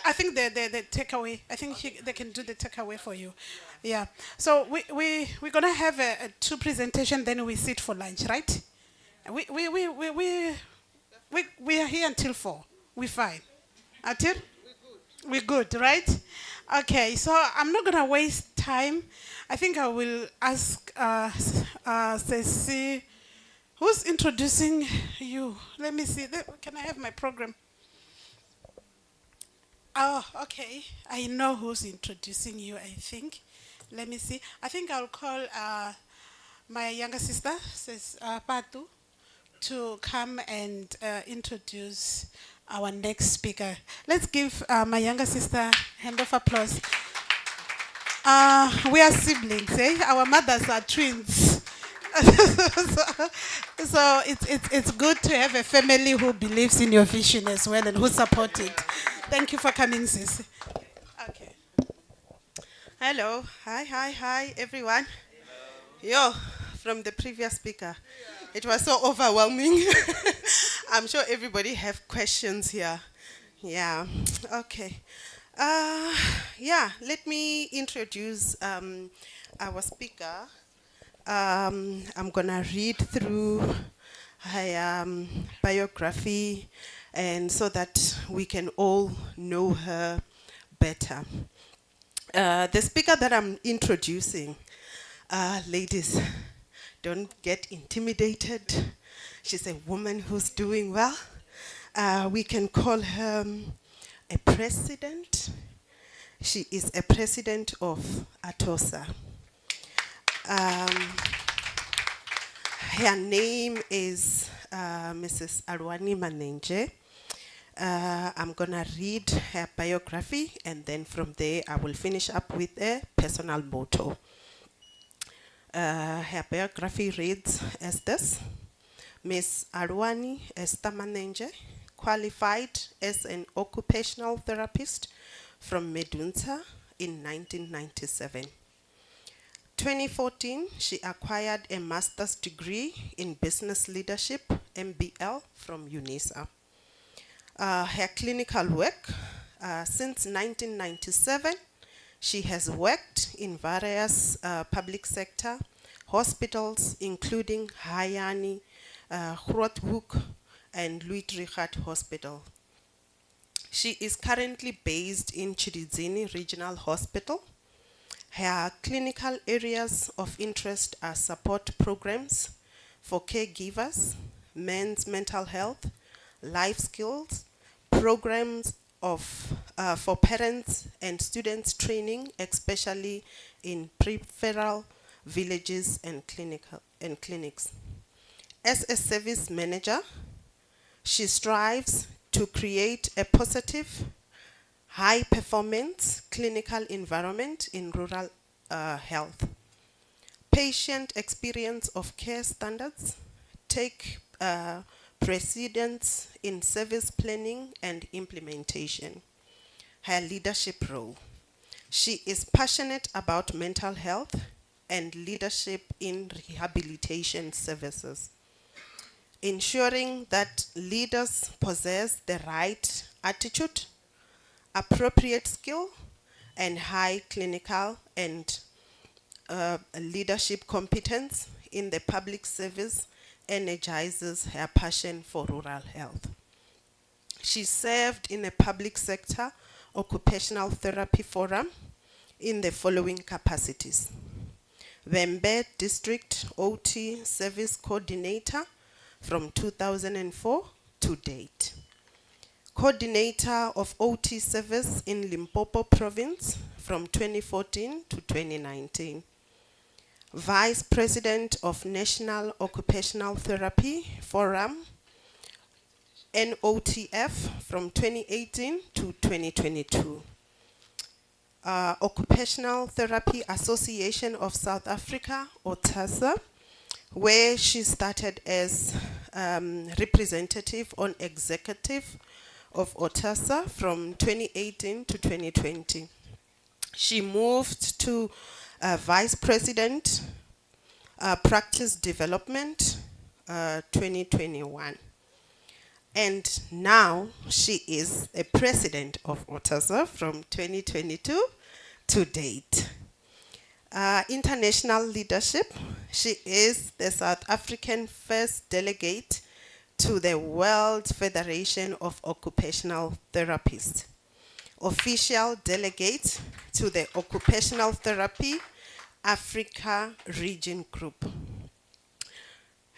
I think the takeaway. I think they can do the takeaway for you. Yeah. So we're gonna have a two presentation. Then we sit for lunch, right? We are here until 4. We're fine. Until we're good, right? Okay. So I'm not gonna waste time. I think I will ask Ceci, who's introducing you? Let me see. Can I have my program? Oh, okay. I know who's introducing you, I think. Let me see. I think I'll call my younger sister, Patu, to come and introduce our next speaker. Let's give my younger sister a hand of applause. We are siblings, eh? Our mothers are twins. so it's good to have a family who believes in your vision as well and who support it. Thank you for coming, sis. Okay.
Hello. Hi, everyone. Yo, from the previous speaker. It was so overwhelming. I'm sure everybody have questions here. Yeah. Okay. Let me introduce our speaker. I'm gonna read through her biography and so that we can all know her better. The speaker that I'm introducing, ladies, don't get intimidated. She's a woman who's doing well. We can call her a president. She is a president of ATOSA. Her name is Mrs. Arwani Manenje. I'm gonna read her biography and then from there I will finish up with a personal motto. Her biography reads as this. Ms. Arwani Esther Manenje, qualified as an occupational therapist from Medunsa in 1997. 2014, she acquired a master's degree in business leadership, MBL, from UNISA. Her clinical work, since 1997, she has worked in various public sector hospitals, including Hayani, Groothoek, and Louis Trichardt Hospital. She is currently based in Chididzini Regional Hospital. Her clinical areas of interest are support programs for caregivers, men's mental health, life skills, programs for parents and students training, especially in peripheral villages and clinics. As a service manager, she strives to create a positive, high-performance clinical environment in rural health. Patient experience of care standards take precedence in service planning and implementation. her leadership role. She is passionate about mental health and leadership in rehabilitation services, ensuring that leaders possess the right attitude, appropriate skill, and high clinical and leadership competence in the public service energizes her passion for rural health. She served in a public sector occupational therapy forum in the following capacities: Vembe District OT Service Coordinator from 2004 to date, Coordinator of OT Service in Limpopo Province from 2014 to 2019, Vice President of National Occupational Therapy Forum, NOTF, from 2018 to 2022. Occupational Therapy Association of South Africa, OTASA, where she started as representative on executive of OTASA from 2018 to 2020. She moved to Vice President, Practice Development, 2021. And now she is a president of OTASA from 2022 to date. International leadership, she is the South African first delegate to the World Federation of Occupational Therapists, official delegate to the Occupational Therapy Africa Region Group.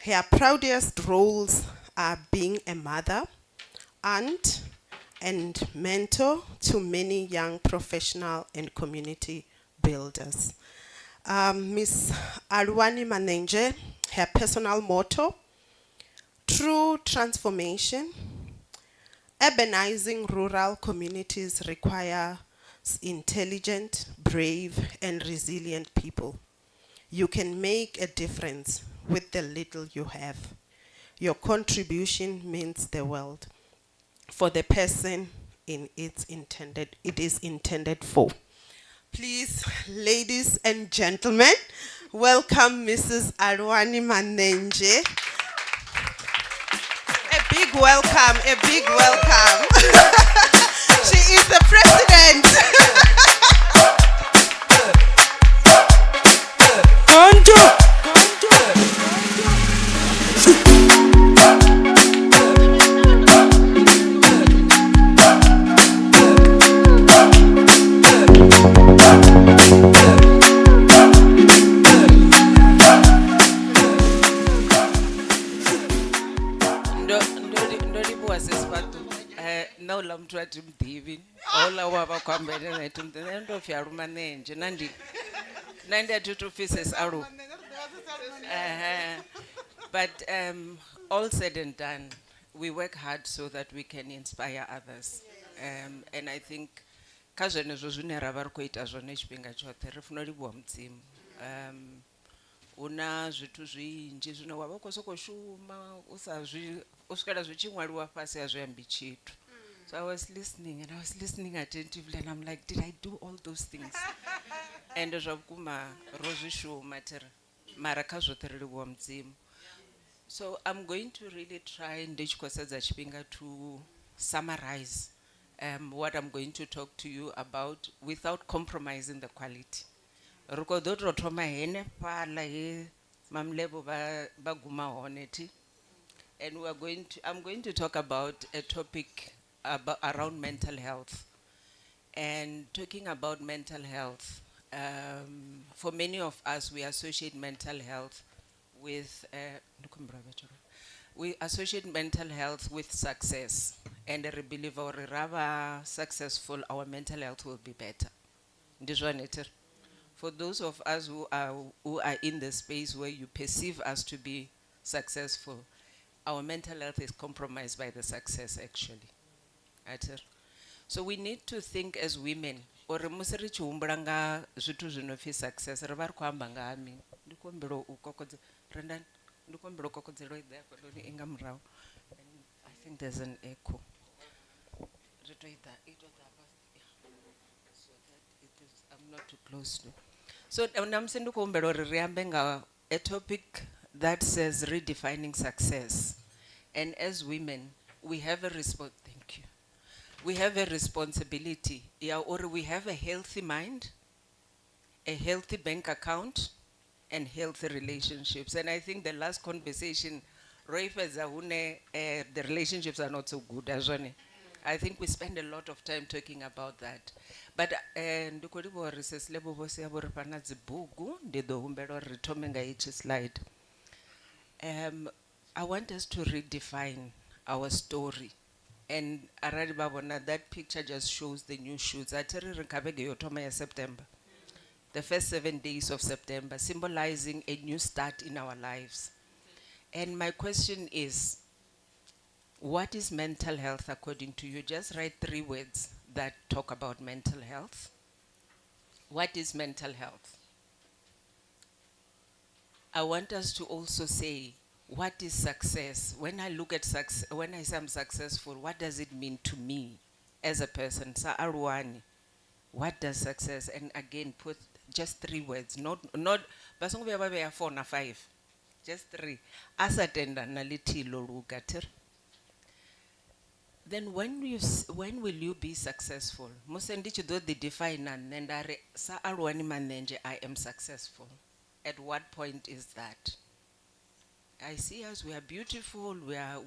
Her proudest roles are being a mother, aunt, and mentor to many young professional and community builders. Ms. Alwani Manenje, her personal motto: true transformation. Urbanizing rural communities requires intelligent, brave, and resilient people. You can make a difference with the little you have. Your contribution means the world for the person it is intended for. Please, ladies and gentlemen, welcome Mrs. Alwani Manenje. A big welcome, a big welcome. She is the president.
Naula mtu ati mdivi ola waba kwambene na ati ndo fya rumanenje nandi ati to faces aru. But all said and done, we work hard so that we can inspire others. And I think kazwene zwine rava riko ita zwone tshifhinga tshoṱhe ri funa livhuwa mudzimu. Una zwithu zwinzhi zwine wavha ukho soko shuma u swikela zwi tshi ṅwaliwa fhasi a zwi ambi tshithu. So I was listening attentively, and I'm like, did I do all those things? And zwa vhukuma ro zwi shuma tere mara kha zwoṱhe ri livhuwa mudzimu. So I'm going to really try ndi tshi khou sedza tshifhinga to summarize what I'm going to talk to you about without compromising the quality. Ri khou ḓo tou thoma henefhaḽa he mamlebo vha guma hone thi. And I'm going to talk about a topic around mental health. And talking about mental health, for many of us, we associate mental health with success. And we believe our rather successful, our mental health will be better. For those of us who are in the space where you perceive us to be successful, our mental health is compromised by the success actually. So we need to think as women, or musiri chiumbranga zwitu zvinofi success, rivari kuamba ngami, ndikombero ukokodze, Rendan, ndikombero ukokodzelo idea koloni inga mrao. I think there's an echo. so that it is, I'm not too close to. So namsendu kuombela uri riambe nga a topic that says redefining success. And as women, we have a thank you. We have a responsibility, yeah, or we have a healthy mind, a healthy bank account, and healthy relationships. And I think the last conversation, Roy Fezahune, the relationships are not so good, as well. I think we spend a lot of time talking about that. But ndikolibo research lebo bose yabo ripana zibugu ndido humbelo ritomenga each slide. I want us to redefine our story. And already babona, that picture just shows the new shoots. Ateri Rinkabege Yotoma ya September. The first 7 days of September, symbolizing a new start in our lives. And my question is, what is mental health according to you? Just write 3 words that talk about mental health. What is mental health? I want us to also say, what is success? When I look at success, when I say I'm successful, what does it mean to me as a person? Sa Arwani, what does success? And again, put just 3 words, not basongo bya 4 na 5, just 3. Asatenda naliti lorugater. Then when will you be successful? Musendichi do the define and sa Arwani manenje, I am successful. At what point is that? I see us, we are beautiful, we are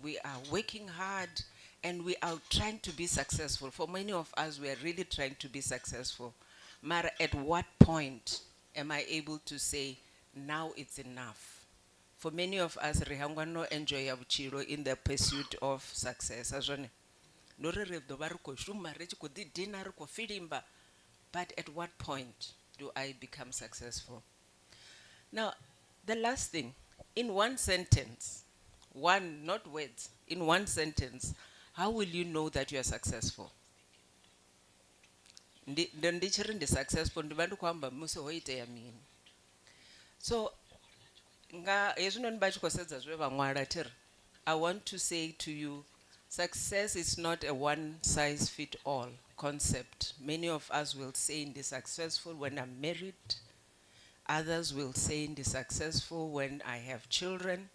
working hard, and we are trying to be successful. For many of us, we are really trying to be successful. Mara, at what point am I able to say, now it's enough? For many of us, rihangwa no enjoy abuchiro in the pursuit of success. But at what point do I become successful? Now, the last thing, in one sentence, not words, in one sentence, how will you know that you are successful? Ndichirindi successful, ndibandu kwamba muse hoite ya mini. So, I want to say to you, success is not a one-size-fits-all concept. Many of us will say in the successful when I'm married. Others will say in the successful when I have children.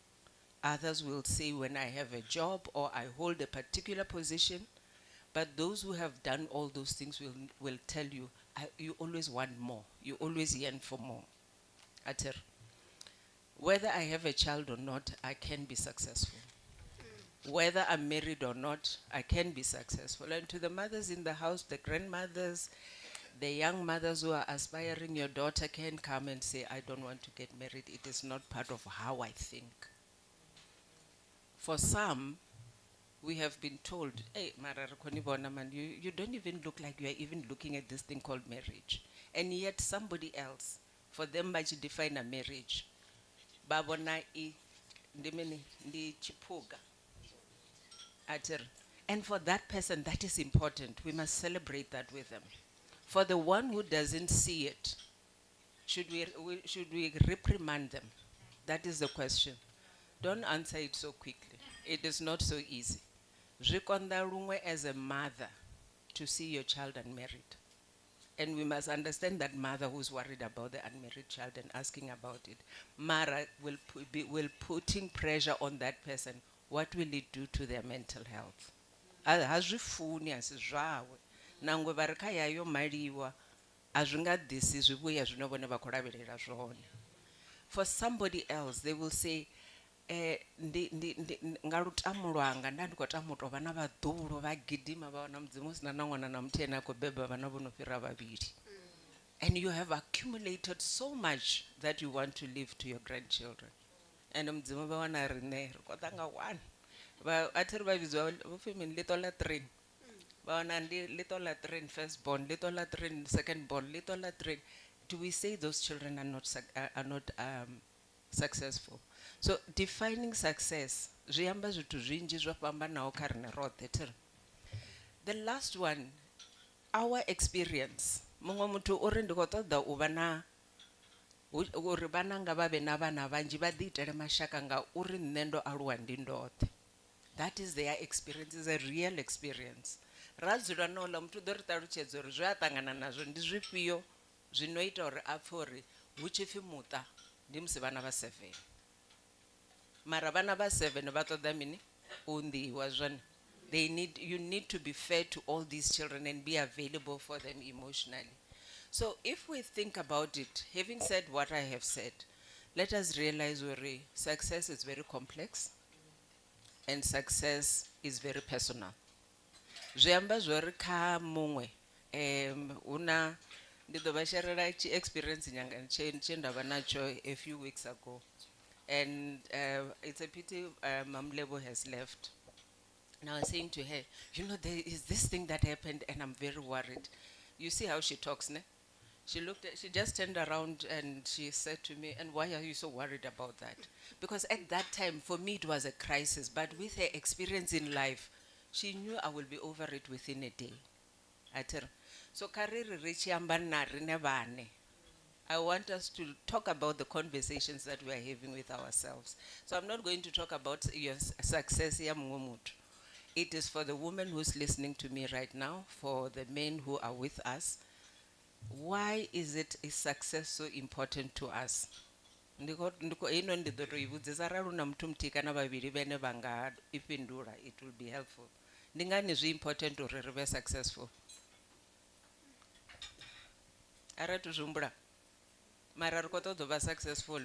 Others will say when I have a job or I hold a particular position. But those who have done all those things will tell you, you always want more. You always yearn for more. Ater. Whether I have a child or not, I can be successful. Whether I'm married or not, I can be successful. And to the mothers in the house, the grandmothers, the young mothers who are aspiring, your daughter can come and say, I don't want to get married. It is not part of how I think. For some, we have been told, hey, you don't even look like you are even looking at this thing called marriage. And yet somebody else, for them to define a marriage, babona ndi chipuga. And for that person, that is important. We must celebrate that with them. For the one who doesn't see it, should we reprimand them? That is the question. Don't answer it so quickly. It is not so easy. Rikonda Rungwe as a mother to see your child unmarried. And we must understand that mother who's worried about the unmarried child and asking about it. Mara will putting pressure on that person. What will it do to their mental health? Nangwe barikaya yo maliwa azvinga disi zvibuya zvinobone vakolavelela zvone. For somebody else they will say ngarutamu lwanga ndandikotamo vana vadhuru vagidhima vaona mudzimu usina namwana namutena kubeba vana vonofira vaviri. And you have accumulated so much that you want to leave to your grandchildren. And mudzimu vawana rine rikotanga 1 atiri vavidzwa vofemini little latrine. Little latrine firstborn, little latrine secondborn, little latrine. Do we say those children are not successful? So defining success. The last one, our experience. That is their experience, is a real experience. ra dzula nola muthu u ḓo ri ṱalutshedza uri zwe a ṱangana nazwo ndi zwifhio zwino ita uri a pfhe uri hu tshi pfhi muṱa ndi musi vhana vha 7 mara vhana vha 7 vha ṱoḓa mini u unḓiwa zwone. You need to be fair to all these children and be available for them emotionally. So if we think about it, having said what I have said, let us realize that success is very complex and success is very personal. Zwiamba zwori kha muṅwe una ndi ḓo vha sharela experience nyanga tshe ndavha natsho a few weeks ago, and it's a pity Mam Lebo has left. And I was saying to her, you know, there is this thing that happened and I'm very worried. You see how she talks, ne? She just turned around and she said to me, and why are you so worried about that? Because at that time, for me, it was a crisis. But with her experience in life, she knew I will be over it within a day. So, I want us to talk about the conversations that we are having with ourselves. So I'm not going to talk about your success. It is for the woman who's listening to me right now, for the men who are with us. Why is success so important to us? It will be helpful. Ndingani is important to be successful. Aratu zumbra. Mara rikoto to be successful.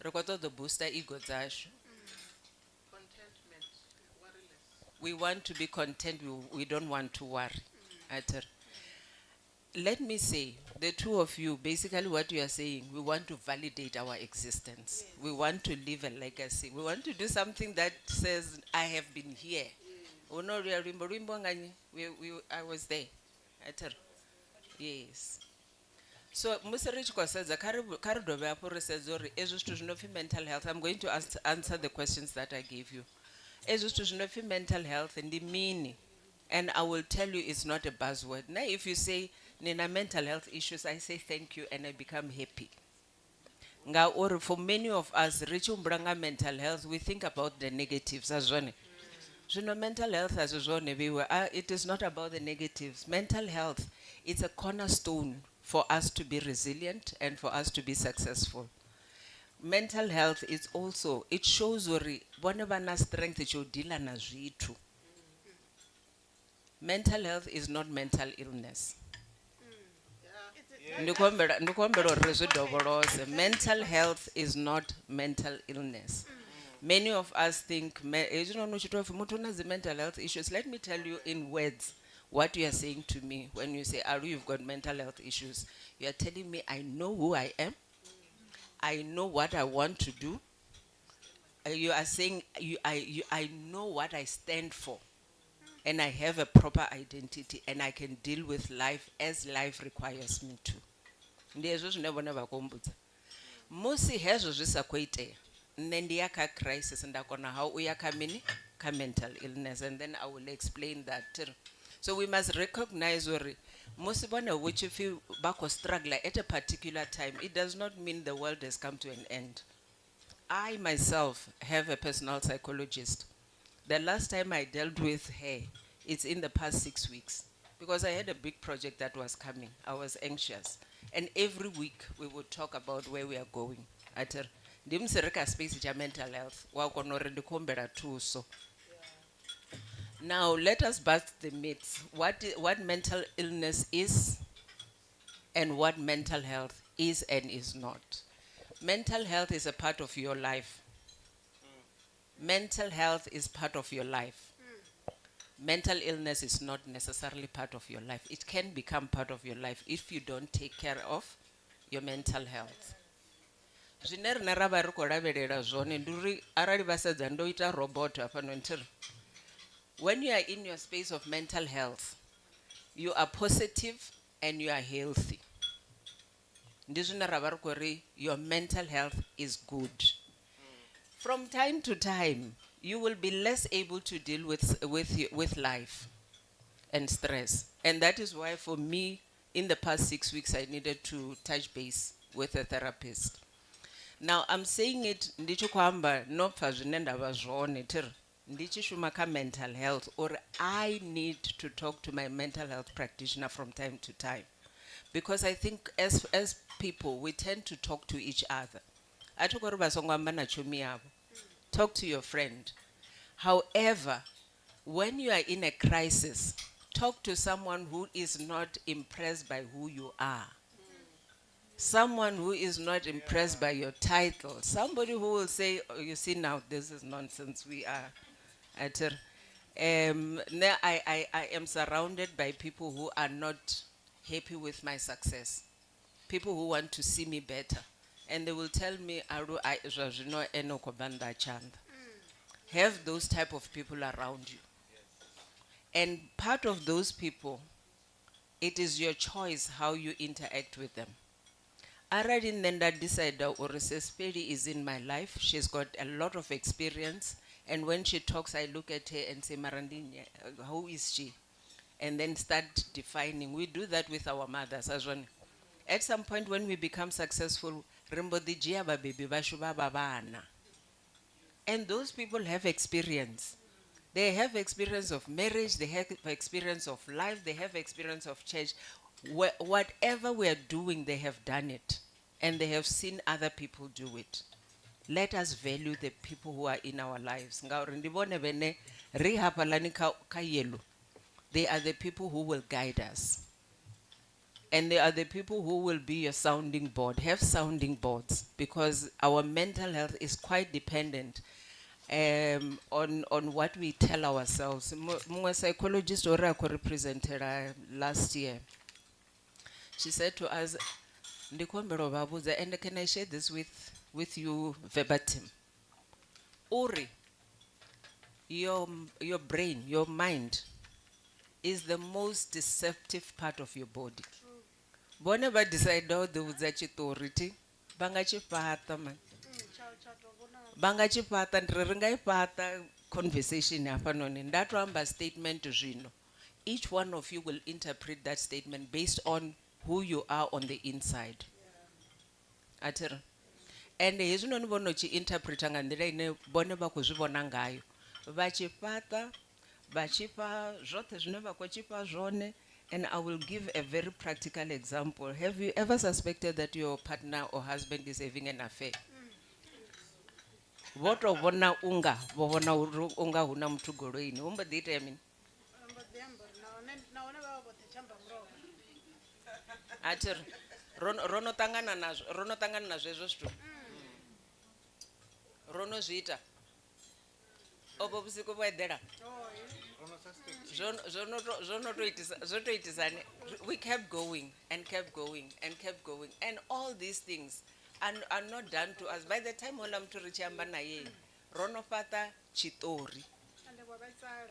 Rikoto the booster ego zashu. We want to be content, we don't want to worry. Let me say, the two of you, basically what you are saying, we want to validate our existence. Yes. We want to leave a legacy. We want to do something that says, I have been here. Oh no, I was there. Yes. So, Musarich says, mental health. I'm going to answer the questions that I gave you. Mental health and the meaning, and I will tell you it's not a buzzword. Now, if you say Nina mental health issues, I say thank you and I become happy. Or for many of us, mental health, we think about the negatives as well. Mental health as well, it is not about the negatives. Mental health, it's a cornerstone for us to be resilient and for us to be successful. Mental health is also, it shows whatever strength that you deal with. Mental health is not mental illness. Mental health is not mental illness. Many of us think, mental health issues. Let me tell you in words what you are saying to me when you say, Aru, you've got mental health issues. You are telling me, I know who I am. I know what I want to do. You are saying, I know what I stand for. And I have a proper identity and I can deal with life as life requires me to. Musi hezo zvisakuitea. Nendiaka crisis and how we are coming mental illness, and then I will explain that. So we must recognize which if you back struggle at a particular time, it does not mean the world has come to an end. I myself have a personal psychologist. The last time I dealt with her, it's in the past 6 weeks, because I had a big project that was coming. I was anxious. And every week we would talk about where we are going. Space mental health. Now let us bust the myths. What mental illness is and what mental health is and is not. Mental health is a part of your life. Mental health is part of your life. Mental illness is not necessarily part of your life. It can become part of your life if you don't take care of your mental health. When you are in your space of mental health, you are positive and you are healthy. Your mental health is good. From time to time, you will be less able to deal with life and stress. And that is why for me, in the past 6 weeks, I needed to touch base with a therapist. Now I'm saying it ndichi kwamba nopfa zvine ndava zvone tiri ndichishuma ka mental health or I need to talk to my mental health practitioner from time to time, because I think as people we tend to talk to each other. Atikori vasongwamba na chumi yavo. Talk to your friend. However, when you are in a crisis, talk to someone who is not impressed by who you are. Someone who is not impressed by your title. Somebody who will say, oh, you see now, this is nonsense. We are at now I am surrounded by people who are not happy with my success. People who want to see me better. And they will tell me, Aru, I zwazwino eno kobanda chanda. Have those type of people around you. And part of those people, it is your choice how you interact with them. Already then that decided Orisesperi is in my life. She's got a lot of experience. And when she talks, I look at her and say, Marandini, who is she? And then start defining. We do that with our mothers as well. At some point when we become successful, Rimbo di Jiaba baby Bashuba Babana. And those people have experience. They have experience of marriage, they have experience of life, they have experience of church. Whatever we are doing, they have done it. And they have seen other people do it. Let us value the people who are in our lives. They are the people who will guide us. And they are the people who will be your sounding board. Have sounding boards, because our mental health is quite dependent on what we tell ourselves. My psychologist Orako represented last year. She said to us, "Ndikombero babuza," and can I share this with you verbatim? Uri, your brain, your mind, is the most deceptive part of your body. Whenever decide all the authority, bangachipata man. Bangachipata ndringaipata conversation hapa noni. That ramba statement zvino. Each one of you will interpret that statement based on who you are on the inside. Atira. And hezvino nivono chi interpreta ngandira ine bone bakuzvivona ngayo. Vachipata, vachipa zvote zvinova kwachipa zvone. And I will give a very practical example. Have you ever suspected that your partner or husband is having an affair? What of unga huna mtu goroini? Umba dite I mean. Atir rono tangana na zvezo stu. Rono zvita. Obo busiku bwedera. We kept going and kept going and kept going, and all these things are not done to us. By the time olam to richamba na ye, ronopata chitori,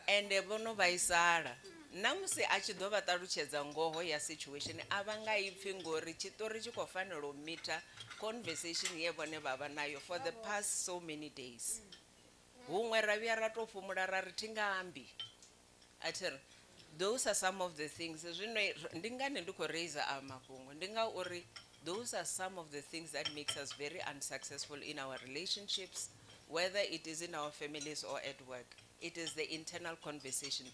and ebono vaisara. Namuse achidova taruchedza ngoho ya situation avanga ipfingori chitori chikofaniro mita conversation yebone baba nayo for the past so many days. Humwe ravia ratofumura raritingambi. Those are some of the things. Those are some of the things that makes us very unsuccessful in our relationships, whether it is in our families or at work. It is the internal conversation.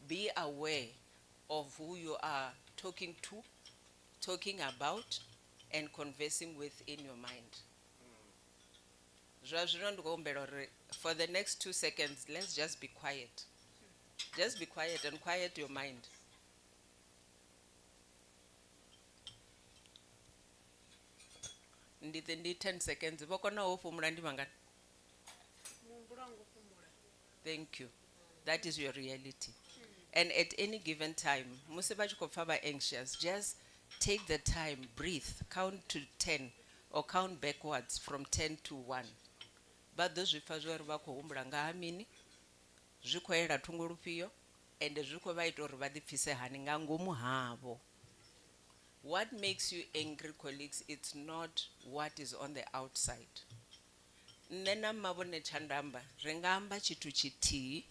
Be aware of who you are talking to, talking about, and conversing with in your mind. For the next 2 seconds, let's just be quiet. Just be quiet and quiet your mind. Ndi 10 seconds. Thank you. That is your reality. And at any given time, anxious, just take the time, breathe, count to 10 or count backwards from 10 to 1. But those refazor bako umbranga amini. Zvikwaira tungurupiyo and zvikwaito rivadipfise haninga ngomu havo. What makes you angry, colleagues? It's not what is on the outside. Nena mabone chandamba rengamba chitu chiti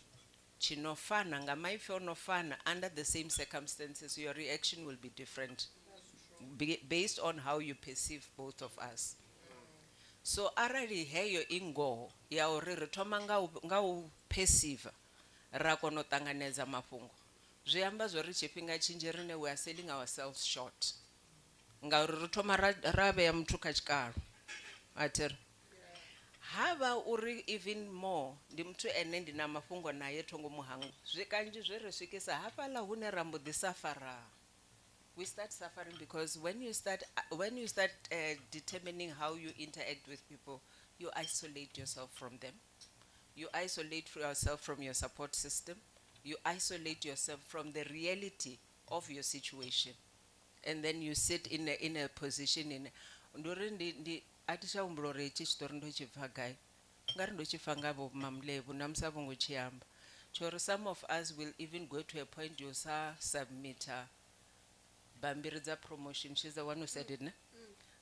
chinofana ngamaife onofana under the same circumstances your reaction will be different based on how you perceive both of us. So arali heyo ingoho ya uri ri thoma nga u passive ra kona u ṱanganedza mafhungo, zwi amba zwori tshifhinga tshinzhi rine we are selling ourselves short ngauri ri thoma ra vhea muthu kha tshikalo athiri havha uri even more ndi muthu ene ndi na mafhungo naye thongo muhango zwi kanzhi zwi ri swikisa hafhaḽa hune ra mbo ḓi safara. We start suffering because when you start determining how you interact with people, you isolate yourself from them. You isolate yourself from your support system. You isolate yourself from the reality of your situation. And then you sit in a position in nduri ndi atisha umbulore ichi chitori ndo chibva gai ngari ndo chibva ngavo mamlevu namsa vongo chiamba chori some of us will even go to a point you sa submitter bambiri dza promotion. She's the one who said it, ne?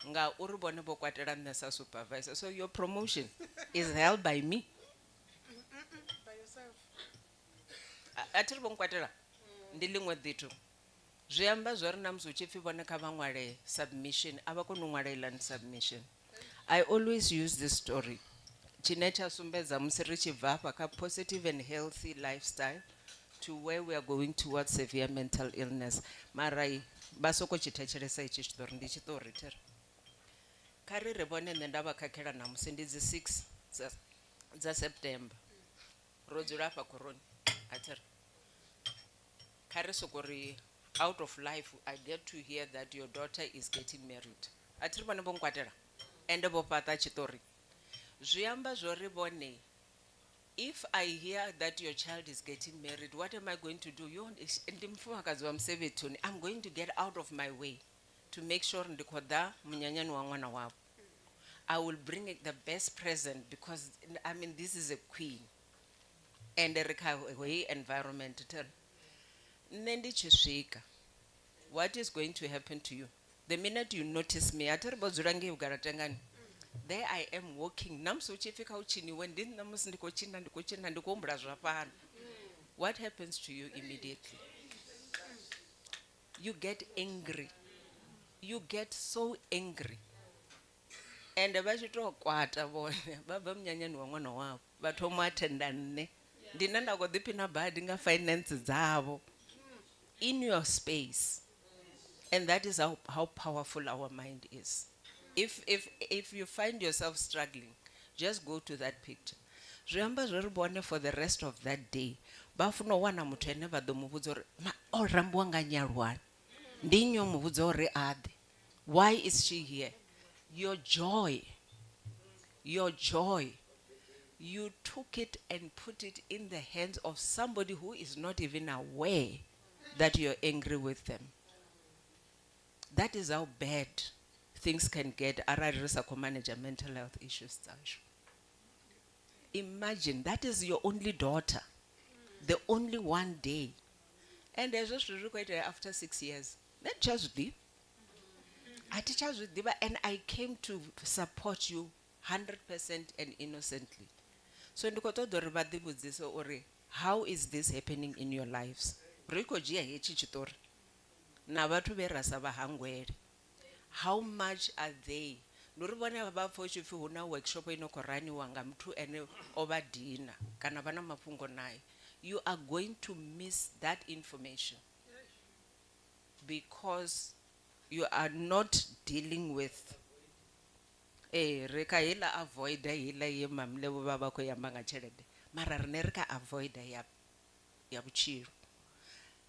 Nga uri bone bo kwatela nne sa supervisor, so your promotion is held by me.
By yourself.
Atiri bo kwatela ndi liṅwe ḓithu zwi amba zwori na musi utshipfi vhone kha vha ṅwale submission ava kona u ṅwalela submission. I always use this story tshine tsha sumbedza musi ri tshi bva hafha kha positive and healthy lifestyle to where we are going towards severe mental illness. Marai ba soko tshi thetshelesa itshi tshitori ndi tshitori theri kha ri vhone nṋe nda vha khakhela na musi ndi dzi 6 dza September ro dzula hafha khoroni athiri kha ri soko ri out of life I get to hear that your daughter is getting married. Atiri vhone bo nkwatela ende bo fhaṱa tshitori zwi amba zwori vhone if I hear that your child is getting married, what am I going to do? I'm going to get out of my way to make sure I will bring the best present because I mean this is a queen and a recovery environment. What is going to happen to you? The minute you notice me, there I am walking. What happens to you immediately? You get angry. You get so angry. And abashito kwata bone baba mnyanyani wa mwana wabo bathomo attendane ndinanda ko dipina bad nga finances zabo in your space. And that is how powerful our mind is. If you find yourself struggling, just go to that picture. Remember zvoribone for the rest of that day. Bafuna wana muthu ene vha ḓo muvhudza uri o rambiwa nga nyalwane. Ndi nnyi o muvhudza uri aḓe. Why is she here? Your joy, you took it and put it in the hands of somebody who is not even aware that you're angry with them. That is how bad things can get. Manage mental health issues. Imagine that is your only daughter, the only one day, and there's just after 6 years. Not just be. I teach us with Diva, and I came to support you 100% and innocently. So how is this happening in your lives? How much are they? You are going to miss that information because you are not dealing with avoid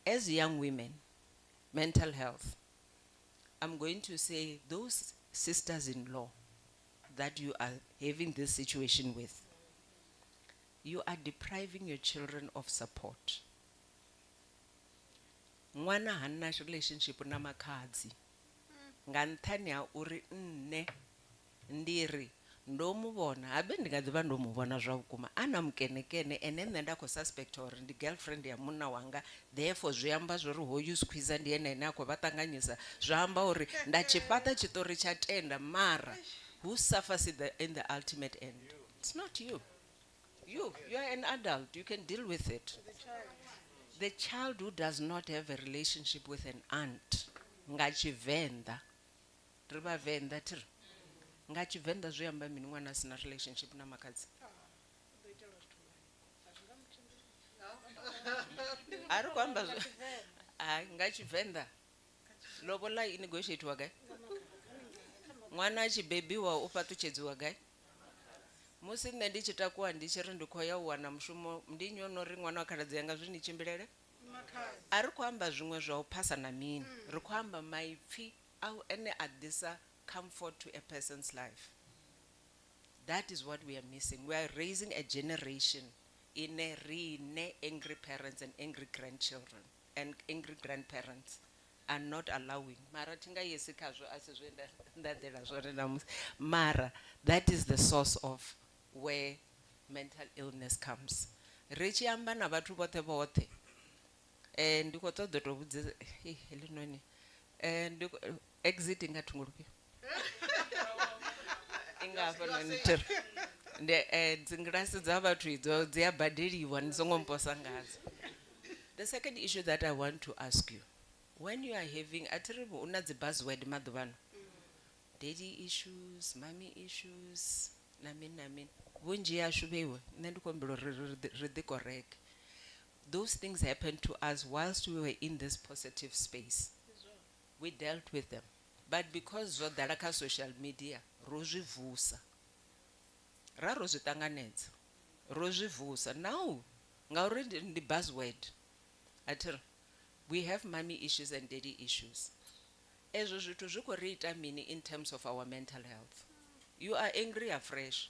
as young women, mental health, I'm going to say those sisters-in-law that you are having this situation with, you are depriving your children of support. Mwana hana relationship na makhadzi nga nṱhani ha uri nne ndiri ndo muvhona habe ndi nga ḓivha ndo muvhona zwa vhukuma ana mukenekene ene nṋe nda khou suspect uri ndi girlfriend ya munna wanga, therefore zwi amba zwori hoyu squeezer ndi ene ene a khou vha ṱanganyisa, zwa amba uri nda tshifhaṱa tshitori tsha tenda, mara who suffers in the ultimate end? It's not you. You are an adult, you can deal with it. The child who does not have a relationship with an aunt, nga Tshivenḓa, ri vhavenḓa tiri, nga Tshivenḓa zwi amba mini ṅwana a sina relationship na makadzi? A ri khou amba hai nga Tshivenḓa lobola i negotiatiwa gai? Ṅwana a tshi bebiwa u fhaṱutshedziwa gai? Musi nṋe ndi tshi takuwa ndi tshi ri ndi khou ya u wana mushumo ndi nnyi ono ri ṅwana wa khaladzi yanga zwi ni tshimbilele? A ri khou amba zwiṅwe zwa u phasa na mini, ri khou amba maipfi au ene a ḓisa comfort to a person's life. That is what we are missing. We are raising a generation in a rene angry parents and angry grandchildren and angry grandparents are not allowing. Mara tinga yesi khazwo asi zwe ndadela zwone namusi. Mara that is the source of where mental illness comes. Ri tshi amba na vhathu vhoṱhe vhoṱhe ndi khou ṱoḓa u tou vhudzisa heḽinoni exit nga thungo lufhio? I nga hafhanoni thiri dzingilasi dza vhathu idzo dzi a badeliwa ni songo mposa ngadzo. The second issue that I want to ask you, when you are having a terrible una dzi buzzword maḓuvhano, daddy issues, mommy issues, na mini vhunzhi yashu vheiwe nṋe ndi khou humbela ri ḓi correct. Those things happened to us whilst we were in this positive space. We dealt with them. But because zwo ḓala kha social media, ro zwi vusa. Ra ro zwi ṱanganedza. Ro zwi vusa. Now, ngauri ndi buzzword. Atir, we have mommy issues and daddy issues. Ezwo zwithu zwi khou ri ita mini in terms of our mental health? You are angry afresh.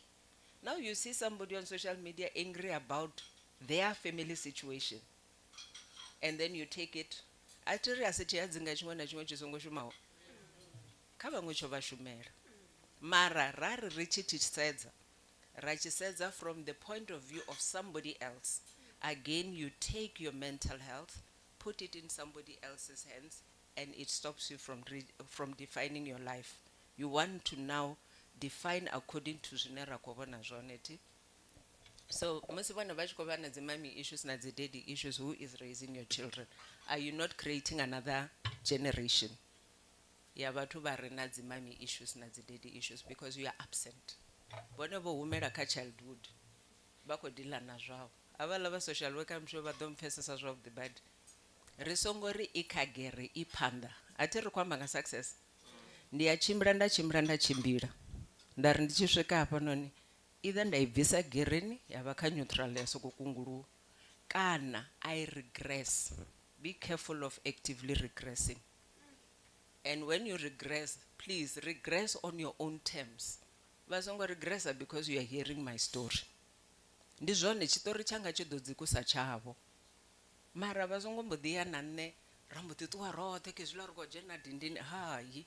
Now you see somebody on social media angry about their family situation. And then you take it. Atiri asiti yadzinga chimwe na chimwe chisongo shumaho. Kha vhaṅwe tsho vha shumela. Mara rari ri tshi tisedza. Ra tisedza from the point of view of somebody else. Again, you take your mental health, put it in somebody else's hands, and it stops you from defining your life. You want to now define according to zwine ra khou vhona zwone ti. So, musi vhana vha tshi khou vha na dzi mommy issues na dzi daddy issues, who is raising your children? Are you not creating another generation? Ya vhathu vha re na dzi mommy issues na dzi daddy issues because you are absent. Vhone vho humela kha childhood. Vha khou dila na zwavho. Avhala vha social worker I'm sure vha ḓo mpfhesesa zwavhuḓi badi. Ri songo ri I khagere I phanḓa. Athi ri khou amba nga success. Ndi a tshimbila nda tshimbila. Nda ri ndi tshi swika hafhanoni either nda I bvisa gereni ya vha kha neutral ya soko kunguluwa kana I regress. Be careful of actively regressing. And when you regress, please regress on your own terms. Vha songo regressa because you are hearing my story. Ndi zwone tshitori changa tshi ḓo dzikusa tshavho. Mara vha songo mbo ḓi ya na nṋe ra mbo ḓi ṱuwa roṱhe ke zwiḽa ri khou dzhena dindini hayi.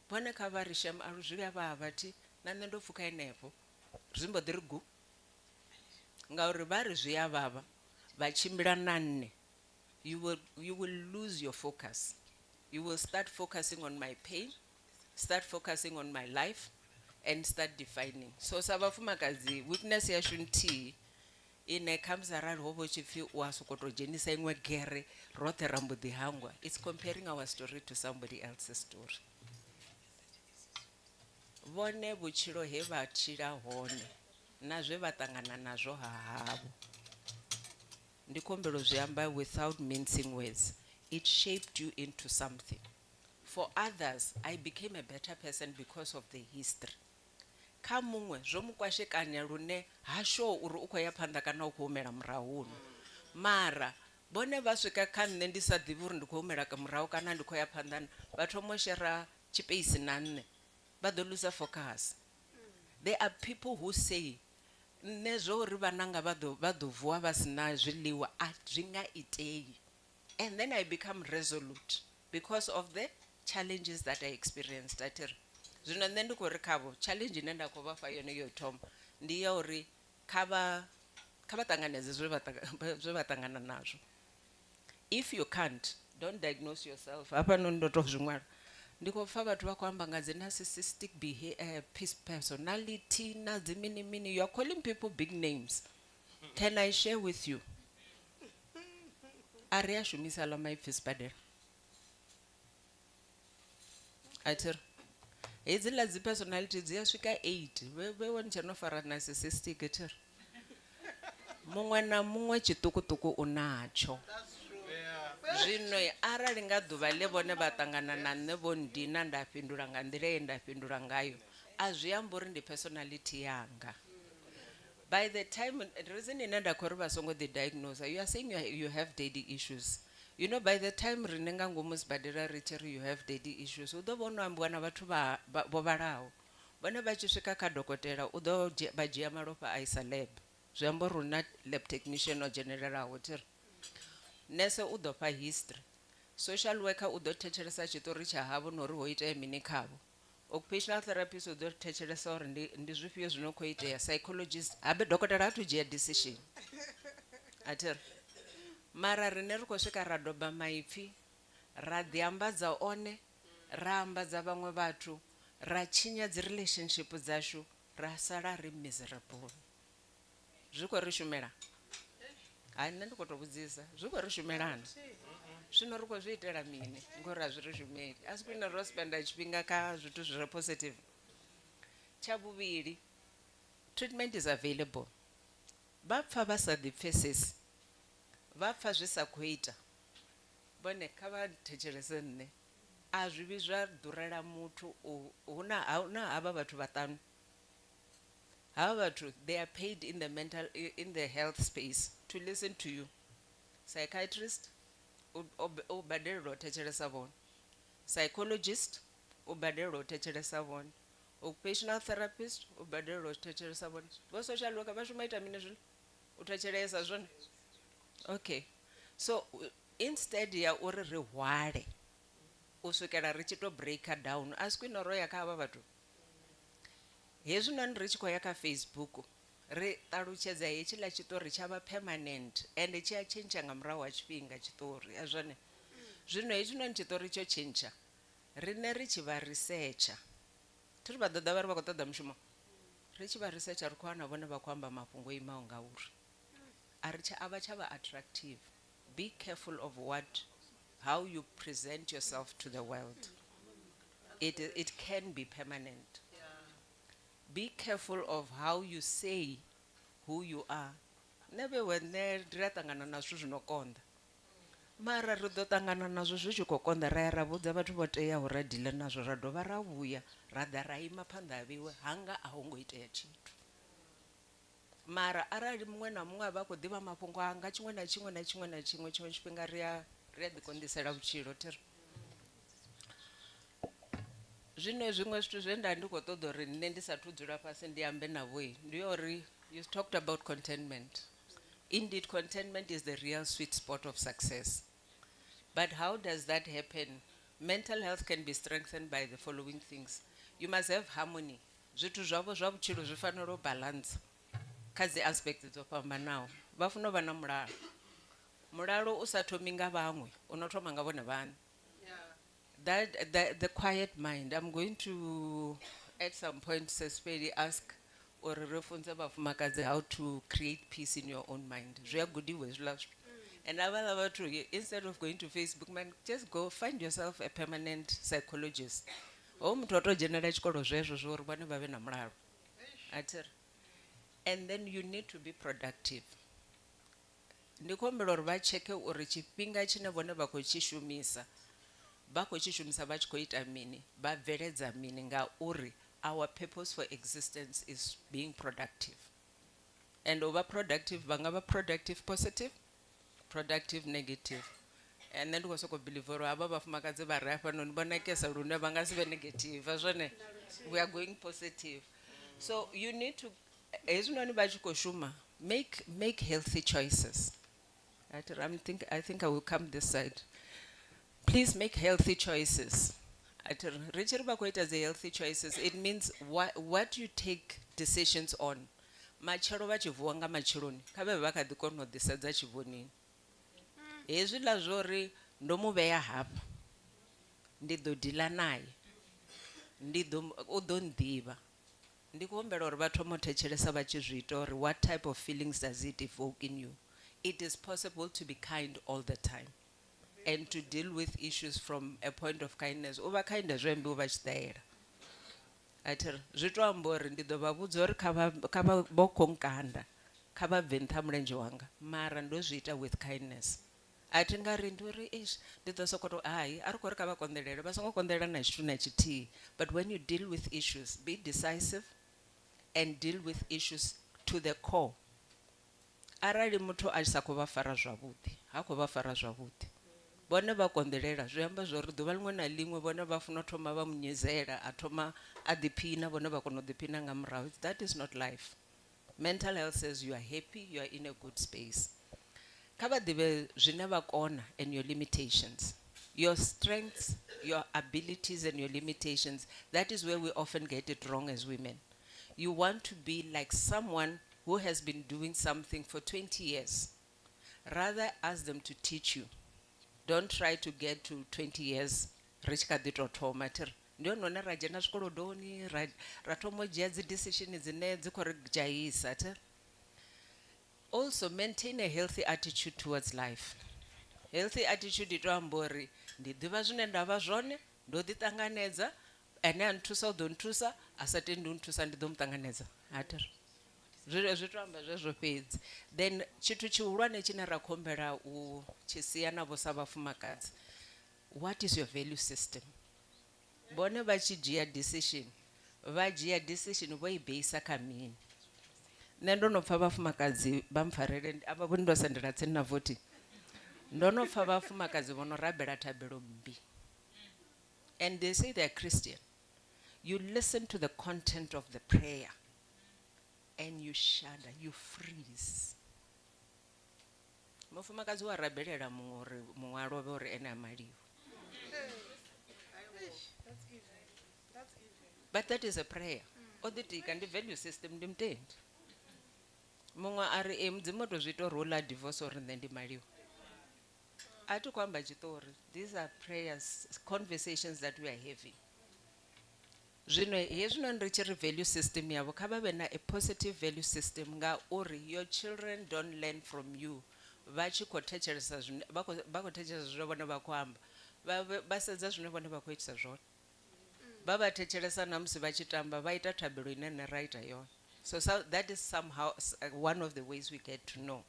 Vhone kha vha ri shem a zwi vhuya vha vhathi na nṋe ndo pfuka henefho. Zwi mbo ḓi ri gu. Ngauri vha ri zwi ya vhavha vha tshimbila na nne. You will lose your focus. You will start focusing on my pain, start focusing on my life, and start defining. So sa vhafumakadzi weakness yashu nthihi ine comes around hobo chipfi wa sokoto dzhenisa iṅwe gere roṱhe ra mbo ḓi hangwa. It's comparing our story to somebody else's story. Vhone vhutshilo he vha tshila hone na zwe vha ṱangana nazwo havho. Ndi khombelo zwi amba without mincing words. It shaped you into something. For others, I became a better person because of the history. Kha muṅwe zwo mu kwashekanya lune ha sho uri u khou ya phanḓa kana u khou humela murahu. Mara bone vha swika kha nṋe ndi sa ḓivhi uri ndi khou humela ka murahu kana ndi khou ya phanḓa vha thoma u shera tshipeisi na nṋe. Vha ḓo lose focus. There are people who say nṋe zwo uri vhananga vha ḓo vuwa vha sina zwiḽiwa a zwi nga itei. And then I become resolute because of the challenges that I experienced. Zwino nṋe ndi khou ri khavho challenge ine nda khou vha fha yone yo thoma ndi ya uri kha vha ṱanganedze zwe vha ṱangana nazwo. If you can't, don't diagnose yourself. Hafhanoni ndo tou zwi ṅwala. Ndi khou pfa vhathu vha khou amba nga dzi narcissistic personality na dzi mini. You are calling people big names. Can I share with you? Ari a shumisa ḽa maipfi sibadela. Athiri hedziḽa dzi personality dzi a swika 8 vhe wani tsha no fara narcissistic thiri muṅwe na muṅwe tshiṱukuṱuku u natsho zwino arali nga ḓuvha ḽe vhone vha ṱangana na nṋe vho ndina nda fhindula nga nḓila ye nda fhindula ngayo a zwi amba uri ndi personality yanga. By the time reason ine nda khou ri vha songo ḓi diagnose, you are saying you have daddy issues. You know, by the time rine nga ngomu sibadela ri tshi ri you have daddy issues, u ḓo vha no ambiwa na vhathu vho vhalaho vhone vha tshi swika kha dokotela u ḓo vha dzhia malofha a isa lab, zwi amba uri una lab technician o dzhenelelaho thiri. Nese u ḓo fha history, social worker u ḓo thetshelesa tshiṱori tsha havho na uri ho itea mini khavho, occupational therapist u ḓo thetshelesa uri ndi zwifhio zwino khou itea, psychologist habe dokotela ha thu dzhia decision athiri. Mara rine ri khou swika ra doba maipfi ra ḓi ambadza one ra ambadza vhaṅwe vhathu ra tshinya dzi relationship dzashu ra sala ri miserable. Zwi khou ri shumela? Hai, nṋe ndi khou tou vhudzisa, zwi khou ri shumelana? Zwino ri khou zwi itela mini ngori a zwi ri shumeli? A si khwine ro spenda tshifhinga kha zwithu zwi re positive. Tsha vhuvhili, treatment is available. Vha pfa vha sa ḓipfhesesi, vha pfa zwi sa khou ita vhone kha vha thetshelese nṋe, a zwi vhi zwa ḓurela muthu huna havha vhathu vhaṱanu. Havha vhathu they are paid in the health space to listen to you. Psychiatrist u badelelwa u thetshelesa vhone, psychologist u badelelwa u thetshelesa vhone, occupational therapist u badelelwa u thetshelesa vhone, vho social worker vha shuma ita mini zwino u thetshelesa zwone. Okay, so instead ya uri ri hwale u swikela ri tshi to breaker down, a si khwine ro ya kha havha vhathu hezwi noni ri tshi khou ya kha Facebook ri ṱalutshedza hetshiḽa tshiṱori tsha vha permanent and tshi a tshentsha nga murahu ha tshifhinga tshiṱori a zwone. Zwino hetshi noni tshiṱori tsho tshentsha rine ri tshi vha researcher thiri vha ḓoḓa vha ri vha khou ṱoḓa mushumo, ri tshi vha researcher ri khou wana vhone vha khou amba mafhungo o imaho nga uri a vha tsha vha attractive. Be careful of how you present yourself to the world. It can be permanent. Be careful of how you say who you are. Nebe wene ri a ṱangana na zwithu zwino konḓa, mara ri ḓo ṱangana nazwo zwi tshi khou konḓa ra ya ra vhudza vhathu vho teaho ra dila nazwo ra dovha ra vhuya ra ḓa ra ima phanḓa ha vhiwe hanga a hu ngo itea tshithu. Mara arali muṅwe na muṅwe a vha khou ḓivha mafhungo anga tshiṅwe na tshiṅwe tshifhinga ri a ḓikonḓisela vhutshilo thiri. Zwino zwiṅwe zwithu zwe nda ndi khou ṱoḓa uri nṋe ndi sathu dzula fhasi ndi ambe navho ndi ya uri you talked about contentment. Indeed, contentment is the real sweet spot of success. But how does that happen? Mental health can be strengthened by the following things. You must have harmony. Zwithu zwavho zwa vhutshilo zwi fanela u balance kha dzi aspect dzo fhambanaho. Vha funa u vha na mulalo. Mulalo u sa thomi nga vhaṅwe, u no thoma nga vhone vhaṅwe. The quiet mind. I'm going to at some point suspect ask or reference vhafumakadzi how to create peace in your own mind. Zwi a gudiwe zwi lavho. And avha vhathu instead of going to Facebook, man, just go find yourself a permanent psychologist. Muthu oto dzhenela tshikolo zwezwo zwo uri vhane vha vhe na mulalo. And then you need to be productive. Ndi khou humbela uri vha checke uri tshifhinga tshine vhone vha khou tshi shumisa vha khou tshi shumisa vha tshi khou ita mini, vha bveledza mini, nga uri our purpose for existence is being productive. And over productive, vha nga vha productive positive, productive negative. And then we also believe uri aba vhafumakadzi vha re afha noni vha nekesa lune vha nga si vhe negative zwone, we are going positive. So you need to hezwi noni vha tshi khou shuma, make healthy choices. I think I will come this side. Please make healthy choices. Richard Bakweta the healthy choices. It means what you take decisions on. Macharo vha tshi vuwa nga machiloni kha vhe vha kha ḓi kona u ḓisedza tshivhonini. Hezwi ḽa zwori ndo mu vhea hafha ndi ḓo dila naye, u ḓo nḓivha. Ndi khou humbela uri vha thome u thetshelesa vha tshi zwi ita uri what type of feelings does it evoke in you. It is possible to be kind all the time and to deal with issues from a point of kindness. Over kindness, remember over stayera. Atir zwi to amba uri ndi ḓo vha vhudza uri kha vha vho konkanda kha vha bve nṱha mulenzhe wanga mara ndo zwi ita with kindness. A thi nga ri ndi uri ish ndi ḓo sokou tou hayi a ri khou ri kha vha konḓelele vha songo konḓelela na tshithu na tshithihi. But when you deal with issues, be decisive and deal with issues to the core. Arali muthu a sa khou vha fara zwavhuḓi ha khou vha fara zwavhuḓi vhone vha konḓelela zwi amba zwori ḓuvha liṅwe na liṅwe vhone vha funa u thoma vha munyezela a thoma a ḓiphina vhone vha kona u ḓiphina nga murahu. That is not life. Mental health says you are happy, you are in a good space. Kha vha ḓivhe zwine vha kona and your limitations. Your strengths, your abilities and your limitations. That is where we often get it wrong as women. You want to be like someone who has been doing something for 20 years. Rather ask them to teach you. Don't try to get to 20 years rich kha ḓi tou thoma tir ndio none ra dzhena zwikolodoni ra thoma u dzhia dzi decision dzine dzi khou ri dzhaisa tir. Also maintain a healthy attitude towards life. Healthy attitude ito amba uri ndi ḓivha zwine nda vha zwone ndo ḓi ṱanganedza ene a nthusa u ḓo nthusa a sa tendi u nthusa ndi ḓo mu ṱanganedza atir. Zwi to amba zwezwo fhedzi. Then tshithu tshihulwane tshine ra khombela u tshi sia na vho sa vhafumakadzi, what is your value system? Bone vha tshi dzhia decision vha dzhia decision vho i beisa kha mini? Nṋe ndo no pfha vhafumakadzi vha mpfarele avha vhoni ndo sendela tsini na voting. Ndo no pfha vhafumakadzi vho no rabela thabelo mmbi. And they say they are Christian. You listen to the content of the prayer and you shudder, you freeze. Mufumakadzi wa rabelela muṅwe a lovhe uri ene a maliwa. But that is a prayer. O ḓitika ndi value system ndi mutendi. Muṅwe a ri mudzimu to zwi ita uri uḽa divorce uri nṋe ndi maliwa. A thi khou amba tshiṱori. These are prayers, conversations that we are having. Zwino hezwino ri tshi ri value system yavho kha vha vhe na a positive value system nga uri your children don't learn from you. Vha tshi khou thetshelesa zwine vha khou thetshelesa zwine vhone vha khou amba vha sedza zwine vhone vha khou itisa zwone. Vha vha thetshelesa na musi vha tshi tamba vha ita thabelo ine nṋe ra ita yone. So that is somehow one of the ways we get to know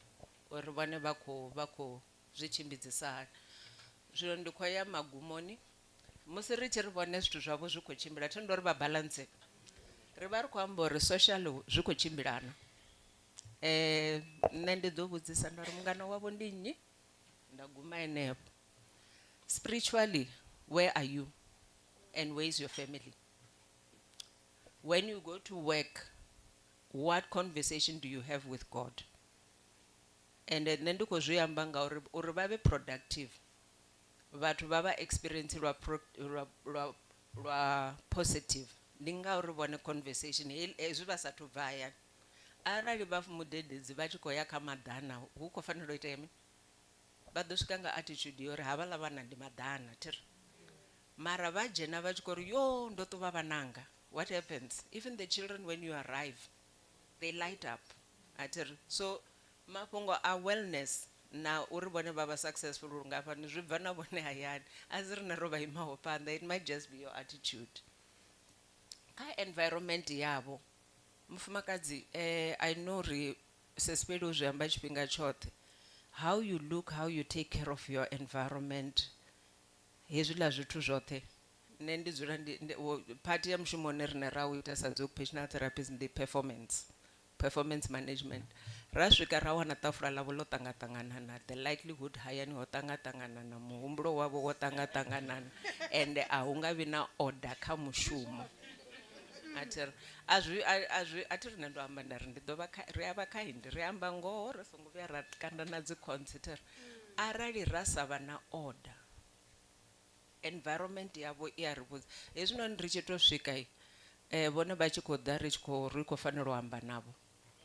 uri vhone vha khou zwi tshimbidzisa hani. Zwino ndi khou ya magumoni musi ri tshi ri vhone zwithu zwavho zwi khou tshimbila thendo ri vha balance ri vha ri khou amba uri social zwi khou tshimbilana. Nṋe ndi ḓo vhudzisa nda ri mungana wavho ndi nnyi nda guma henefho. Spiritually where are you and where is your family? When you go to work, what conversation do you have with God? And nṋe ndi khou zwi amba nga uri vha vhe productive. Vhathu vha vha experience lwa positive ndi nga uri vhone conversation hezwi vha sathu bva hayani arali vha mudededzi vha tshi khou ya kha maḓana hu khou fanela u ita mini? Vha ḓo swika nga attitude yori havhaḽa vhana ndi maḓana thiri mara vha dzhena vha tshi khou ri yo ndo ṱuvha vhananga. What happens? Even the children when you arrive they light up athiri. So mafhungo a wellness na uri vhone vha vha successful uri ngafhani zwi bva na vhone hayani a si rine ro vha imaho phanḓa. It might just be your attitude. Kha environment yavho mufumakadzi I know ri sespeli u zwi amba tshifhinga tshoṱhe. How you look, how you take care of your environment hezwiḽa zwithu zwoṱhe. Nṋe ndi dzula part ya mushumo une rine ra u ita sa dzi occupational therapists ndi performance management. Ra swika ra wana ṱafula ḽavho ḽo ṱangaṱanganana, the likelihood hayani ho ṱangaṱanganana, muhumbulo wavho wo ṱangaṱanganana and a hu nga vhi na order kha mushumo. Athi rine ndo amba nda ri ndi ḓo vha ri a vha kind ri amba ngoho ri songo vhuya ra kanda na dzi consider. Arali ra sa vha na order environment yavho I a ri vhudza hezwinoni ri tshi tou swika vhone vha tshi khou ḓa ri khou fanela u amba navho.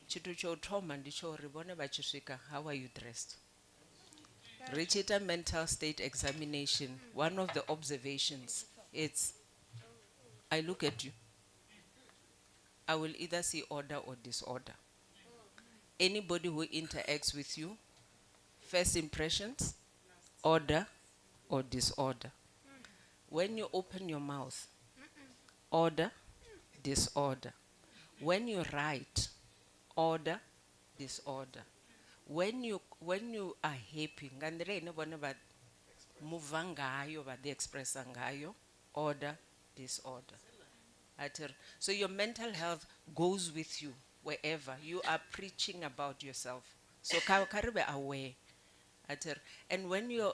Tshithu tsho thoma ndi tsho uri vhone vha tshi swika how are you dressed? Ri tshi ita mental state examination, one of the observations it's I look at you, I will either see order or disorder. Anybody who interacts with you, first impressions, order or disorder. When you open your mouth, order, disorder. When you write, order, disorder. When you are happy, ngandire ine vhone vha move ngayo vha ḓi expressa ngayo, order, disorder. So your mental health goes with you wherever you are preaching about yourself. So kha ri vhe aware. And when you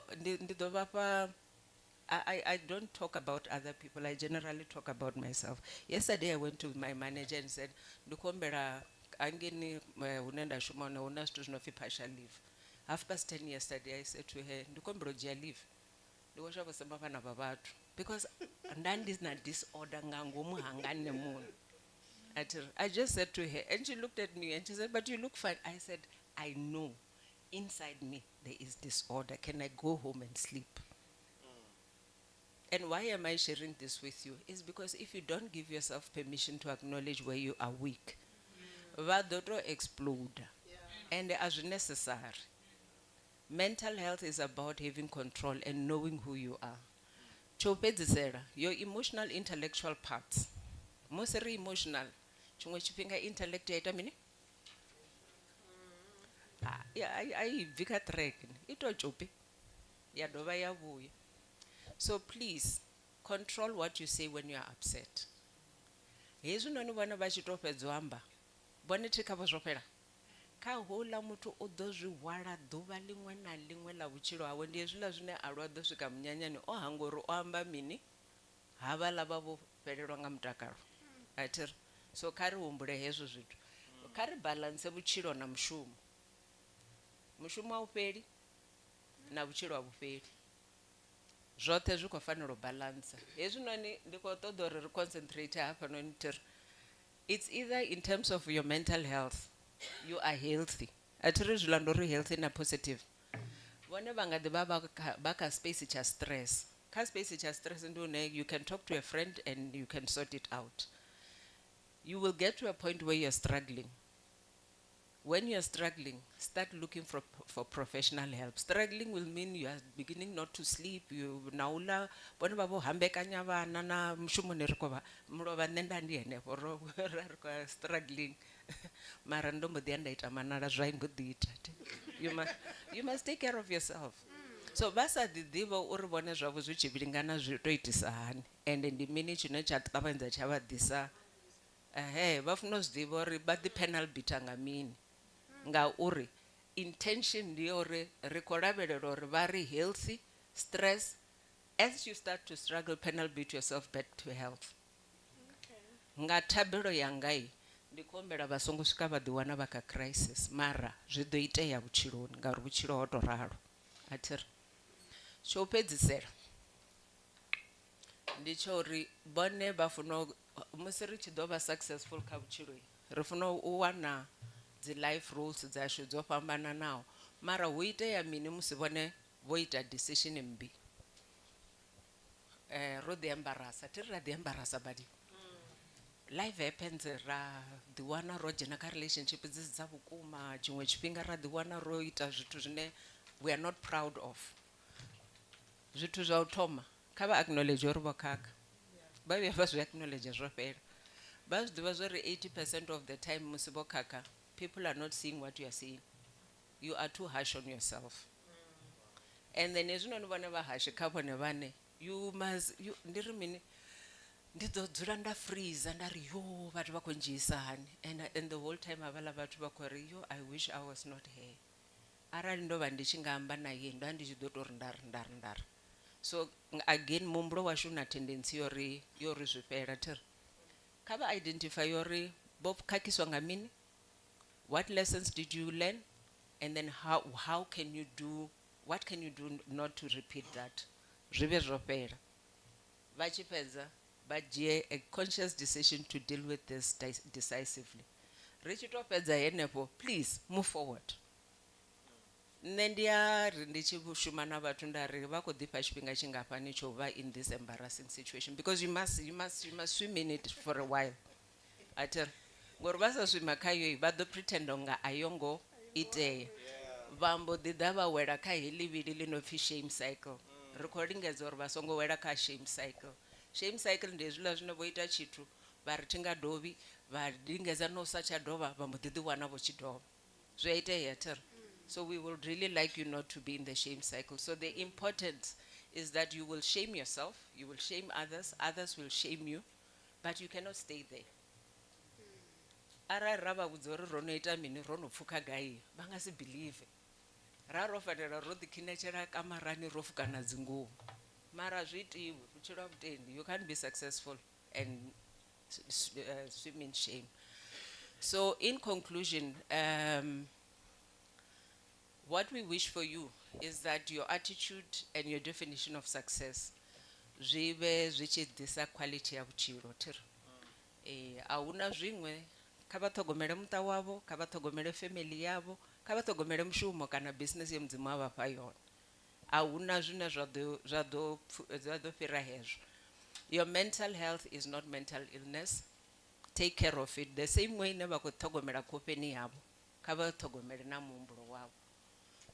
I don't talk about other people, I generally talk about myself. Yesterday I went to my manager and said, "Ndukombera angeni hune nda shuma hone huna zwithu zwi no pfi partial leave." 10:30 yesterday I said to her, "Ndukombera u dzhia leave." Ndi khou shavha sema vhana vha vhathu because ndandi na disorder nga ngomu hangani munhu. I just said to her, and she looked at me and she said, "But you look fine." I said, "I know inside me there is disorder. Can I go home and sleep?" And why am I sharing this with you? Is because if you don't give yourself permission to acknowledge where you are weak, vadoto explode. And as necessary. Mental health is about having control and knowing who you are. Chopedzisera, your emotional intellectual parts. Mostly emotional. Chungwe chipinga intellect yaita mini? Yeah, I vika track. Ito chopi. Ya dova ya vuya. So please, control what you say when you are upset. Hezu noni vana vachitopedzwa amba. Bone tikavo zvopera. Ka hola muthu o ḓo zwi hwala ḓuvha ḽiṅwe na ḽiṅwe ḽa vhutshilo hawe ndi hezwiḽa zwine a lwa ḓo swika munyanyani o hanga uri o amba mini havhaḽa vha vho fhelelwa nga mutakalo. So kha ri humbule hezwo zwithu. Kha ri balance vhutshilo na mushumo. Mushumo a u fheli na vhutshilo a vhu fheli. Zwoṱhe zwi khou fanela u balance. Hezwinoni ndi khou ṱoḓa uri ri concentrate hafhanoni uri it's either in terms of your mental health, you are healthy. Atiri zwiḽa ndo ri healthy na positive. Vhone vha nga ḓi vha kha space cha stress. Kha space cha stress ndi hune you can talk to a friend and you can sort it out. You will get to a point where you're struggling. When you're struggling, start looking for professional help. Struggling will mean you are beginning not to sleep. You naula bone babo hambekanya vana na mushumo ne ri khova mulova nenda ndi henefho ro struggling. Mara ndo mbo ḓi anda ita manala zwa ngo ḓi ita. You must take care of yourself. So vasa ḓivha uri vhone zwavho zwi tshi vhilingana zwi to itisa hani. And ndi mini tshine tsha ṱavhanya tsha vha ḓisa vha funa zwi ḓivha uri vha ḓi penal bita nga mini. Nga uri intention ndi uri ri khou lavhelela uri vha ri healthy, stress. As you start to struggle, penal beat yourself back to health. Nga thabelo yangai ndi khou humbela vha songo swika vha ḓi wana vha kha crisis mara zwi ḓo itea vhutshiloni ngauri vhutshilo ho to ralo. Tsho u fhedzisela ndi tsho uri vhone vha funa musi ri tshi ḓo vha successful kha vhutshilo ri funa u wana dzi life rules dzashu dzo fhambananaho mara hu itea mini musi vhone vho ita decision mbi. Ro ḓi embarasa tiri ra ḓi embarasa badi. Life happens ra ḓi wana ro dzhena kha relationship dzi si dza vhukuma tshiṅwe tshifhinga ra ḓi wana ro ita zwithu zwine we are not proud of. Zwithu zwa u thoma kha vha acknowledge uri vho khakha vha vhuya vha zwi acknowledge zwo fhela. Vha zwi ḓivha zwori 80% of the time musi vho khakha people are not seeing what you are seeing. You are too harsh on yourself. And then hezwinoni vhone vha hashi kha vhone vhane you must ndi ri mini ndi ḓo dzula nda freeze nda ri yo vhathu vha khou ndzhiisa hani and the whole time havhaḽa vhathu vha khou ri yo I wish I was not here. Arali ndo vha ndi tshi nga amba naye ndo ndi tshi ḓo tou ri ndari. So again muhumbulo washu na tendency yori zwi fhela thiri. Kha vha identify yori vho khakhiswa nga mini. What lessons did you learn? And then how can you do, what can you do not to repeat that? Zwive zwo fhela. Vha tshi fhedza vha dzhie a conscious decision to deal with this decisively. Ri tshi to fhedza henefho, please move forward. Nṋe ndi ya ri ndi tshi shuma na vhathu nda ri vha khou ḓifha tshifhinga tshingafhani tsho vha in this embarrassing situation because you must swim in it for a while. Ngori vha sa swima khayo vha ḓo pretend nga a yo ngo itea. Vha mbo ḓi ḓa vha wela kha heḽi vhili ḽi no pfi shame cycle. Ri khou lingedza uri vha songo wela kha shame cycle. Shame cycle ndi hezwiḽa zwine vho ita tshithu va ri ti nga dovi va lingedza no sacha dova va mbo ḓi ḓi wana vho tshi dova zwi a itea tiri so we would really like you not to be in the shame cycle so the importance is that you will shame yourself you will shame others will shame you but you cannot stay there arali ra va vhudza uri ro no ita mini ro no pfuka gai va nga si believe ra ro fanela ro ḓikhinetshela kamarani ro fuka na dzinguvo mara zwi itiwe vhutshilo ha vhutendi you can't be successful and swim in shame so in conclusion what we wish for you is that your attitude and your definition of success zwive zwi tshi ḓisa quality ya vhutshilo thiri ahuna zwiṅwe kha vha ṱhogomele muṱa wavho kha vha ṱhogomele family yavho kha vha ṱhogomele mushumo kana business ye mudzimu a vha fha yone ahuna zwine zwa ḓo fhira hezwo your mental health is not mental illness take care of it the same way ne vha khou ṱhogomela khofheni yavho kha vha ṱhogomele na muhumbulo wavho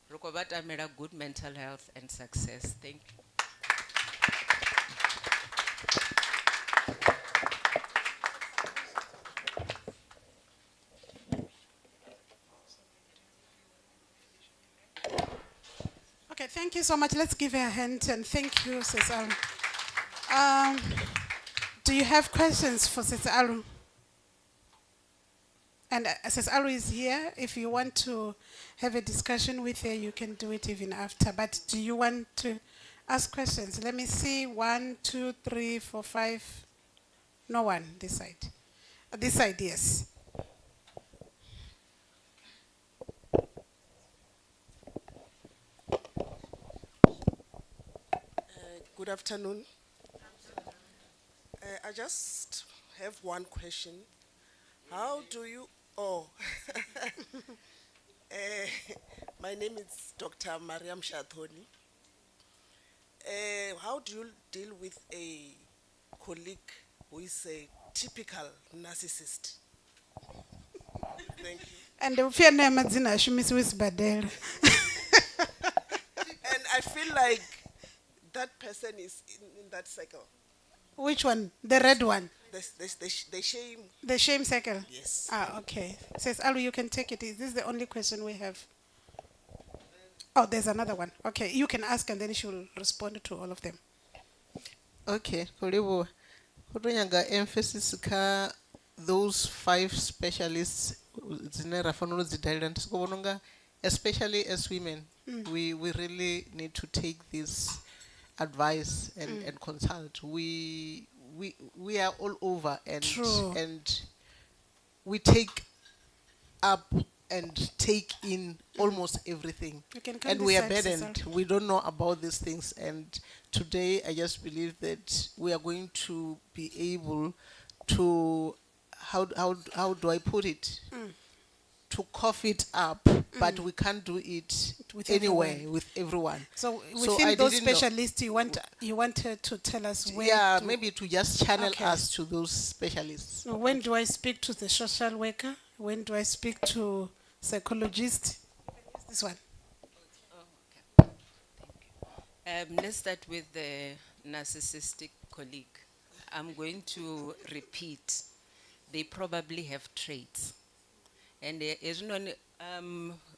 ri khou vha tamela good mental health and success thank you
Okay, thank you so much. Let's give her a hand and thank you, Sis Alu. Do you have questions for Sis Alu? And Sis Alu is here. If you want to have a discussion with her, you can do it even after. But do you want to ask questions? Let me see. 1, 2, 3, 4, 5. No one this side. This side, yes.
Good afternoon. I just have one question. How do you, my name is Dr. Mariam Shathoni. How do you deal with a colleague who is a typical narcissist? Thank you.
And the fear name madzina ashumisi wisibadela.
And I feel like that person is in that cycle.
Which one? The red one?
The shame.
The shame cycle?
Yes.
Ah, okay. Says Alu, you can take it. Is this the only question we have? Oh, there's another one. Okay, you can ask and then she will respond to all of them.
Okay, Kolibo. Kutonyaga emphasis ka those 5 specialists zinera fanolo zidalira ntisikubononga especially as women we really need to take this advice and consult we are all over and
True.
and we take up and take in almost everything
You can come
and
this
we are
side, Sis
burdened
Alu.
we don't know about these things and today I just believe that we are going to be able to how do I put it to cough it up but we can't do it
With
anywhere
everyone.
with everyone
So
So
within
I
those
didn't know.
specialists, you want her to tell us where
yeah
to,
maybe to just channel
Okay.
us to those specialists.
So when do I speak to the social worker? When do I speak to psychologist? This one.
Let's start with the narcissistic colleague. I'm going to repeat. They probably have traits. And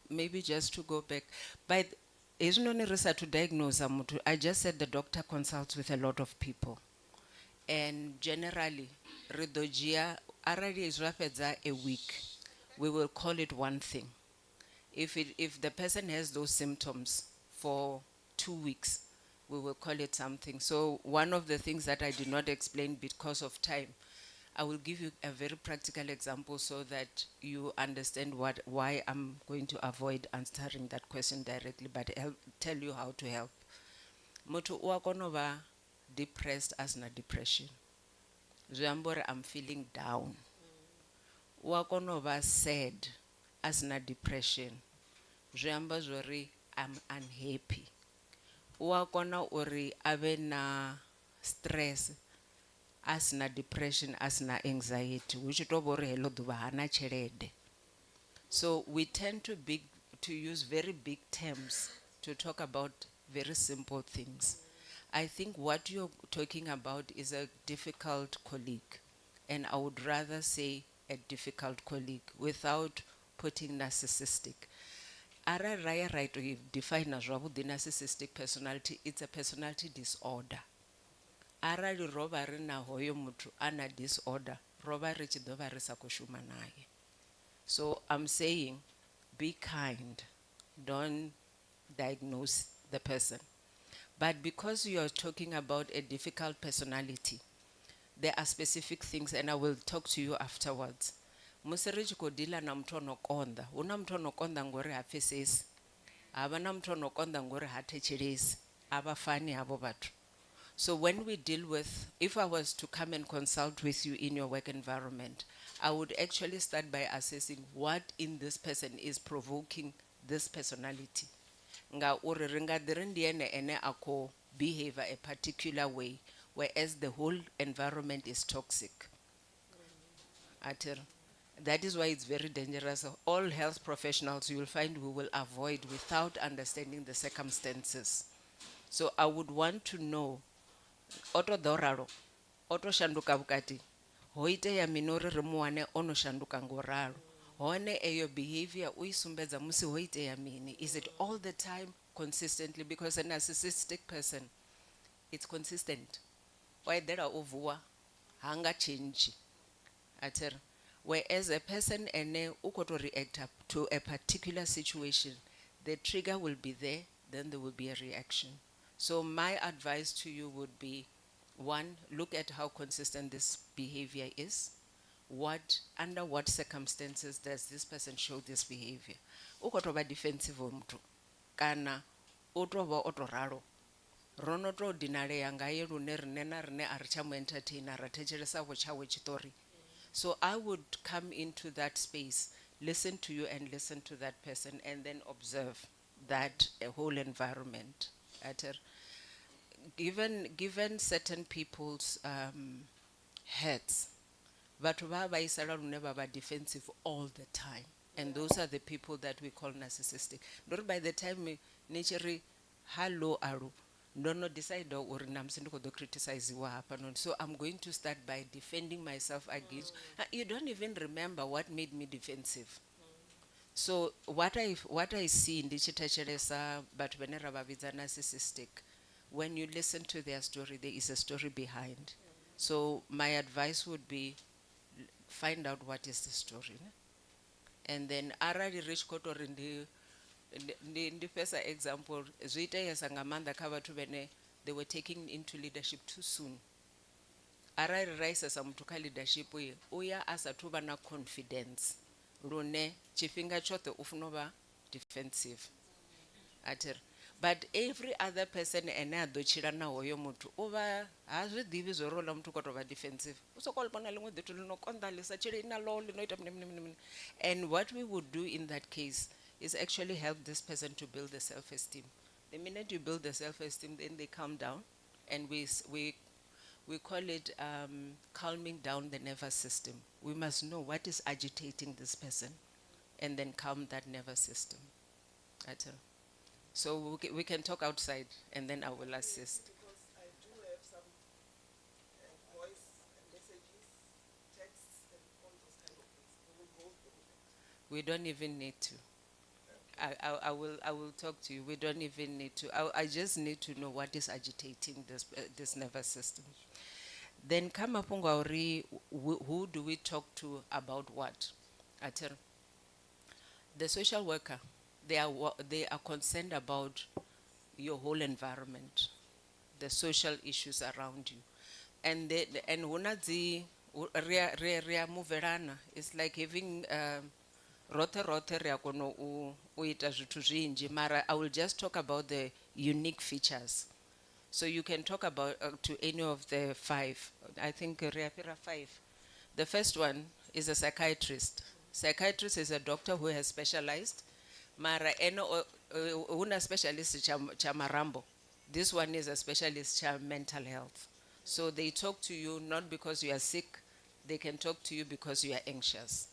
maybe just to go back, but isn't only research to diagnose amutu. I just said the doctor consults with a lot of people. And generally, ridojia already is rapidza a week. We will call it one thing. If the person has those symptoms for 2 weeks, we will call it something. So one of the things that I did not explain because of time, I will give you a very practical example so that you understand why I'm going to avoid answering that question directly, but I'll tell you how to help. Moto uakonova depressed as na depression. Zambore I'm feeling down. Uakonova sad as na depression. Zamba zori I'm unhappy. Uakona ori ave na stress. As na depression, as na anxiety, which hello hana chelede. So we tend to use very big terms to talk about very simple things. I think what you're talking about is a difficult colleague. and I would rather say a difficult colleague without putting narcissistic. Ara raya right to define as the narcissistic personality, it's a personality disorder. Arali rova rina hoyo mutu ana disorder, rova richi dova risa kushuma naye. So I'm saying, be kind. Don't diagnose the person. But because you are talking about a difficult personality, there are specific things, and I will talk to you afterwards. Muserichi kodila na mtu onokonda. Una mtu onokonda ngore hapfesesi. Abana mtu onokonda ngore hatechelesi. Abafani abo batu. So when we deal with, if I was to come and consult with you in your work environment, I would actually start by assessing what in this person is provoking this personality. Nga uri ringa dirindiene ene ako behave a particular way, whereas the whole environment is toxic. Atir. That is why it's very dangerous. All health professionals you will find we will avoid without understanding the circumstances. So I would want to know oto doraro, oto shanduka bukati, hoite ya minori rimuane ono shanduka ngoraro. Hone eyo behavior uisumbeza musi hoite ya mini. Is it all the time, consistently? Because a narcissistic person, it's consistent. Why there are ovua, hanga change. Ater. Whereas a person ene ukoto react up to a particular situation, the trigger will be there, then there will be a reaction. So my advice to you would be, one, look at how consistent this behavior is. Under what circumstances does this person show this behavior? Ukotoba defensive mtu, kana utoba otoraro. Ronoto dinare yangaye rune archamu entertainer ratejeresa wachawe chitori. So I would come into that space, listen to you and listen to that person, and then observe that whole environment. Given certain people's heads, but never defensive all the time. And those are the people that we call narcissistic. Not by the time nature hello aru. Don't decide or criticize what happened. So I'm going to start by defending myself against. You don't even remember what made me defensive. So what I see in Dichitachelesa, but whenever it's narcissistic, when you listen to their story, there is a story behind. So my advice would be, find out what is the story. And then already rich kotor in the first example, Zita Yasangamanda Kavatubene, they were taking into leadership too soon. Already rise as a leadership, Oya as a tubana confidence. Rune, chifinga chote ufnova defensive. But every other person ena dochirana oyo mutu over as with divis or roll to got over defensive. So called Ponalingo the Tulino Condalisa Chirina law, and what we would do in that case is actually help this person to build the self-esteem. The minute you build the self-esteem, then they calm down, and we call it calming down the nervous system. We must know what is agitating this person, and then calm that nervous system. So we can talk outside, and then I will assist.
Because I do have some voice messages, texts, and all those kind of things. We will go through that.
We don't even need to. I will talk to you. We don't even need to. I just need to know what is agitating this nervous system. Then come up who do we talk to about what? The social worker. They are concerned about your whole environment, the social issues around you, and unazi rea moverana. It's like having rote rea kono uita zvitu zvinji. Mara, I will just talk about the unique features. So you can talk about to any of the five. I think rea pira five. The first one is a psychiatrist. Psychiatrist is a doctor who has specialized. Mara eno una specialist cha marambo. This one is a specialist cha mental health. So they talk to you not because you are sick, they can talk to you because you are anxious.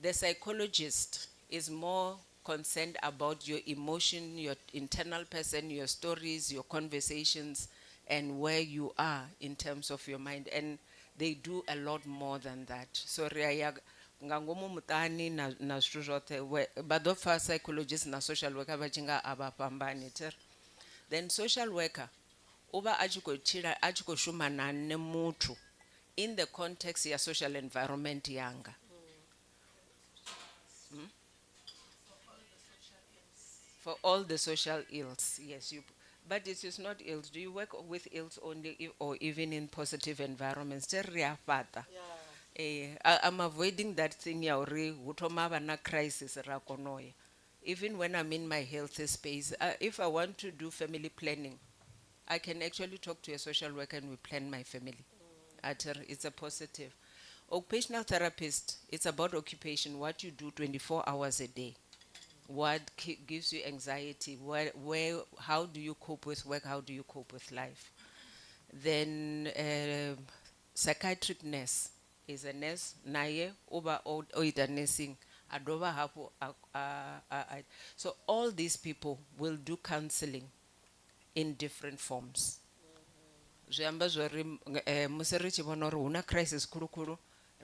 The psychologist is more concerned about your emotion, your internal person, your stories, your conversations, and where you are in terms of your mind, and they do a lot more than that. So ria ya nga ngomu mutani na zwithu zwoṱhe vha ḓo pfa psychologist na social worker vha tshi nga a vha fhambani ter. Then social worker uba a tshi khou tshila a tshi khou shuma na nṋe muthu in the context ya social environment yanga. For all the social ills, yes, but it is not ills. Do you work with ills only or even in positive environments? I'm avoiding that thing ya uri hu thoma vha na crisis ra kono ya. Even when I'm in my healthy space, if I want to do family planning, I can actually talk to a social worker and we plan my family. It's a positive. Occupational therapist, it's about occupation, what you do 24 hours a day. What gives you anxiety? How do you cope with work? How do you cope with life? Then psychiatric nurse is a nurse. Naye oba oida nursing. Adoba hapo. So all these people will do counseling in different forms. Zwiamba zwori musi ri tshi vhona uri huna crisis khulukulu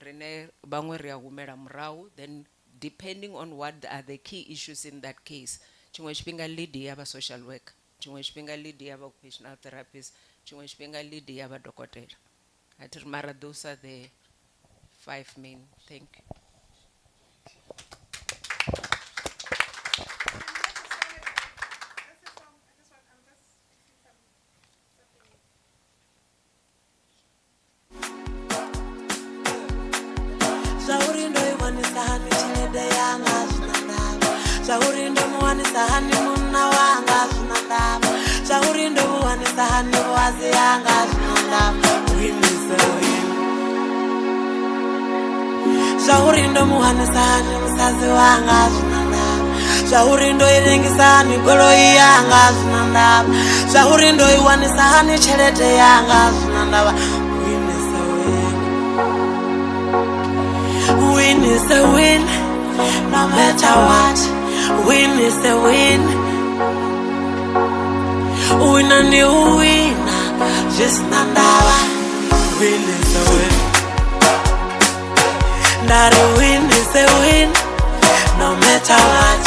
rine bangwe ri a humela murahu, then depending on what are the key issues in that case, chimwe tshifhinga lead ya ba social worker, chimwe tshifhinga lead ya ba occupational therapist, chimwe tshifhinga lead ya ba dokotela. Mara those are the 5 main. Thank you.
Zaurindo iwanisa hani chinede yanga zinandaba. Zaurindo muwanisa hani muna wanga zinandaba. Zaurindo muwanisa hani wazi yanga zinandaba. Winisa win. Zaurindo muwanisa hani musazi wanga zinandaba. Zaurindo irengisa hani goloi yanga zinandaba. Zaurindo iwanisa hani chelete yanga zinandaba. Winisa win. Win is a win, no matter what. Win is a win. Win and you win, just nandaba. Win is a win. That a win is a win, no matter what.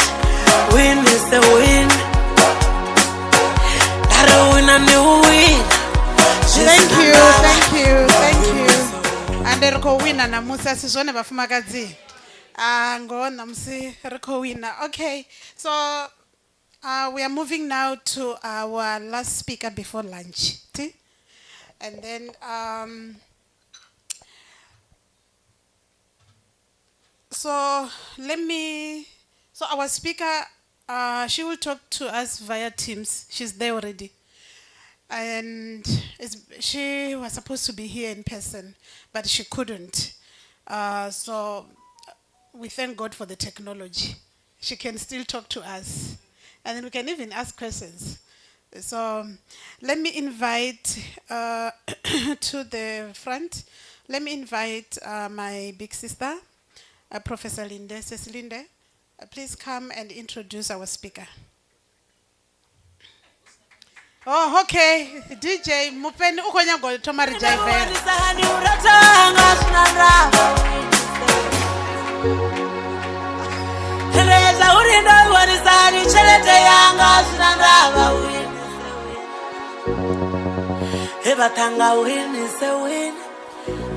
Win is a win. That a win and you win.
Thank you, thank you, thank you. Anderiko wina namusa sizone bafumakadzi. Ngona msi riko wina. Okay, so we are moving now to our last speaker before lunch. And then so our speaker, she will talk to us via Teams. She's there already. And she was supposed to be here in person, but she couldn't. So we thank God for the technology. She can still talk to us. And then we can even ask questions. So let me invite to the front, let me invite my big sister, Professor Linde, Cecilinde. Please come and introduce our speaker. Oh, okay. DJ Mupeni ukonya go tomari jaive.
Reza urindo wanisani chelete yanga sinandaba win. Ebatanga win is a win,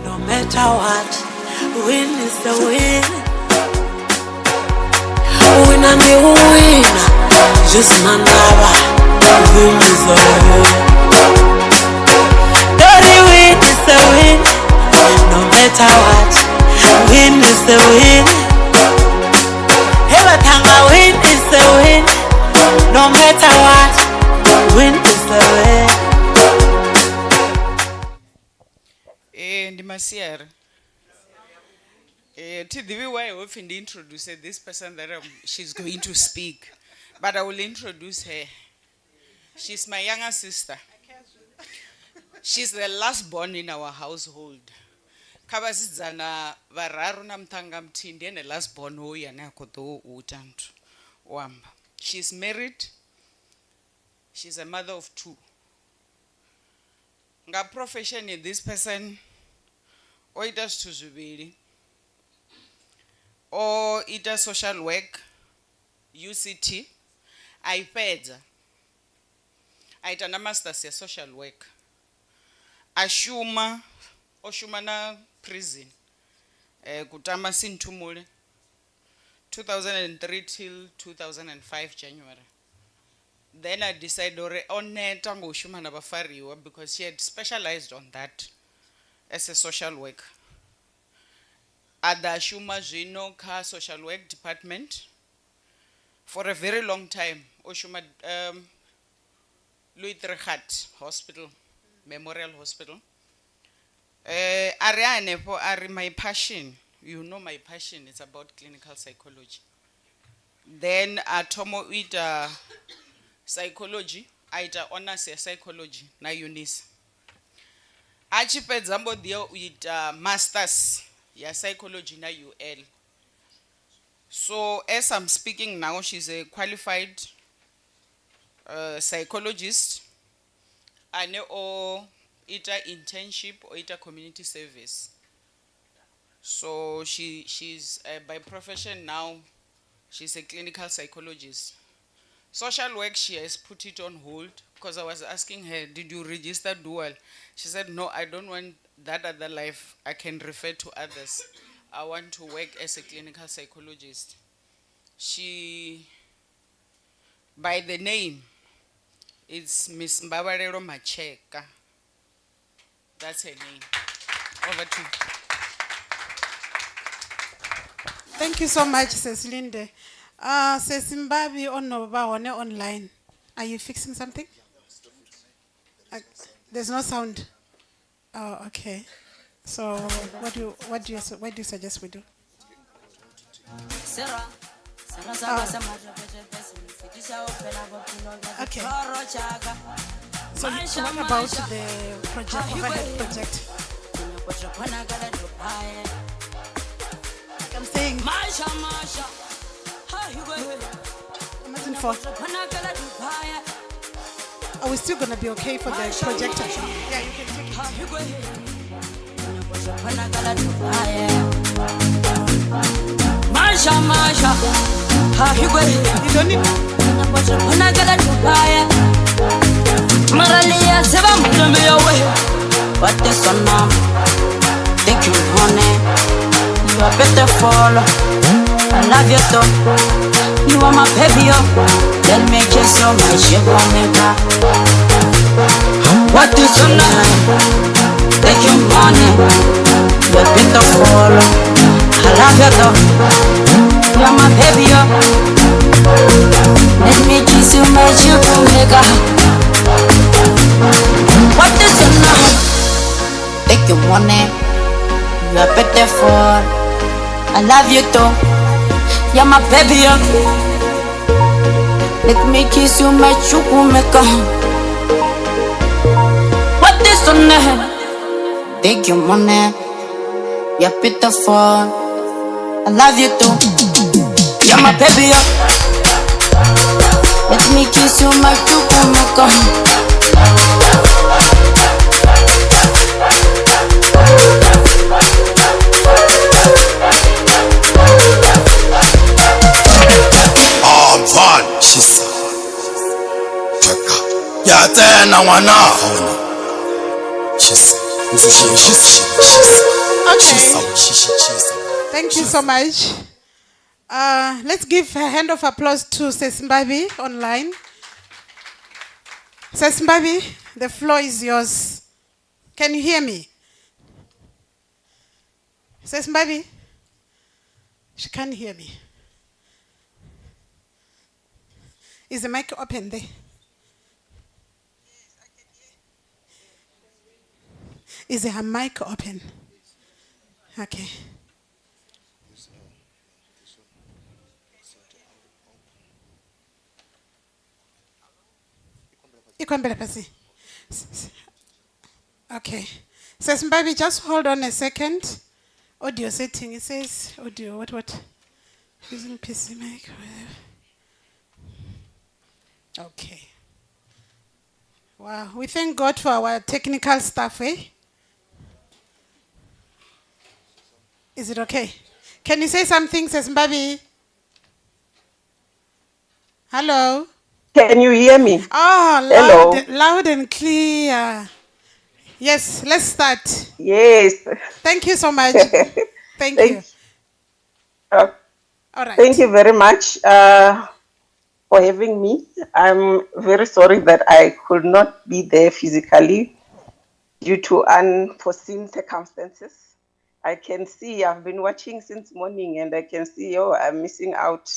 no matter what. Win is a win. Win and you win, just nandaba. Win is a win. Dirty win is a win, no matter what. Win is a win. Ebatanga win is a win, no matter what. Win is a win.
Ndimasiara. Tidivi why I often introduce this person that she's going to speak, but I will introduce her. She's my younger sister. She's the last born in our household. Kabasidzana vararu na mtanga mtindi and the last born hoya na koto utantu wamba. She's married. She's a mother of 2. nga profession this person o ita zwithu zwivhili o ita social work UCT I fedza a ita na masters ya social work a shuma o shuma na prison kutama Sinthumule 2003 till 2005 January. Then I decided on ngo shuma na bafariwa because she had specialized on that as a social work. Ada shuma zwino ka social work department for a very long time. O shuma Louis Trichardt Hospital, Memorial Hospital. Are my passion. You know my passion is about clinical psychology. Then atomo ita psychology, aita honors ya psychology na UNIS. Achipedza mbodio ita masters ya psychology na UL. So as I'm speaking now, she's a qualified psychologist. Ane o ita internship or ita community service. So she's by profession now, she's a clinical psychologist. Social work, she has put it on hold because I was asking her, did you register dual? She said, no, I don't want that other life. I can refer to others. I want to work as a clinical psychologist. She, by the name, it's Miss Mbabarero Macheka. That's her name. Over to you.
Thank you so much, Seslinde. Sesimbabi online. Are you fixing something? There's no sound. Oh, okay. So what do you suggest we do? Okay. So what about the project, overhead project? I'm saying. Imagine for. Are we still gonna be okay for the projector? Yeah, you can take it. You don't need.
But this one now, thank you, honey. You are beautiful. I love you so. You are my baby, let me kiss you, my sugar maker. What is your name? Thank you, honey. You are beautiful. I love you so. You are my baby, let me kiss you, my sugar maker. What is your name? Thank you, honey. You are beautiful. I love you too. You're my baby. Let me kiss you, my chukumeka. What is your name? Thank you, money. You're beautiful. I love you too. You're my baby. Let me kiss you, my chukumeka.
Van Shisa Taka Yatena Wana Shisa
Thank you so much. Let's give a hand of applause to Sesimbabi online. Sesimbabi, the floor is yours. Can you hear me? Sesimbabi? She can't hear me. Is the mic open there? Is her mic open? Okay. Okay. Says Mbabi, just hold on a second. Audio setting. It says audio. What? Using PC mic. Okay. Wow, we thank God for our technical staff, eh? Is it okay? Can you say something, Sesmbabi? Hello?
Can you hear me?
Oh,
Hello.
loud and clear. Yes, let's start.
Yes.
Thank you so much. Thank
Thank,
you. All
thank
right.
you very much for having me. I'm very sorry that I could not be there physically due to unforeseen circumstances. I can see I've been watching since morning and I can see, oh, I'm missing out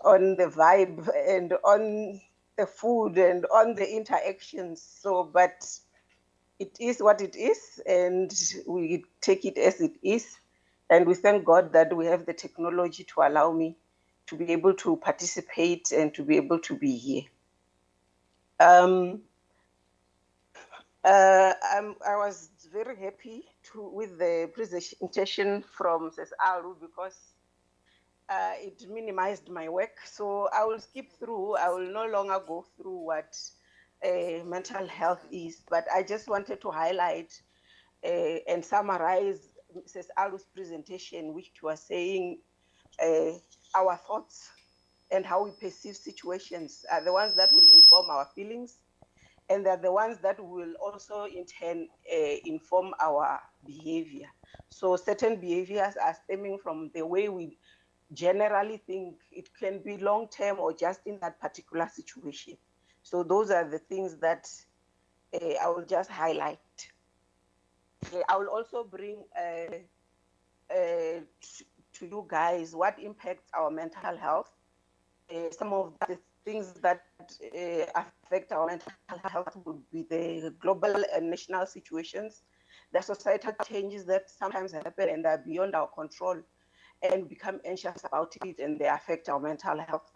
on the vibe and on the food and on the interactions. So, but it is what it is, and we take it as it is. And we thank God that we have the technology to allow me to be able to participate and to be able to be here. Um, I was very happy with the presentation from Ms. Alu because it minimized my work. So I will skip through. I will no longer go through what mental health is, but I just wanted to highlight and summarize Mrs. Alu's presentation, which was saying our thoughts and how we perceive situations are the ones that will inform our feelings, and they're the ones that will also in turn inform our behavior. So certain behaviors are stemming from the way we generally think. It can be long term or just in that particular situation. So those are the things that I will just highlight. I will also bring to you guys what impacts our mental health. Some of the things that affect our mental health would be the global and national situations, the societal changes that sometimes happen and are beyond our control, and become anxious about it, and they affect our mental health.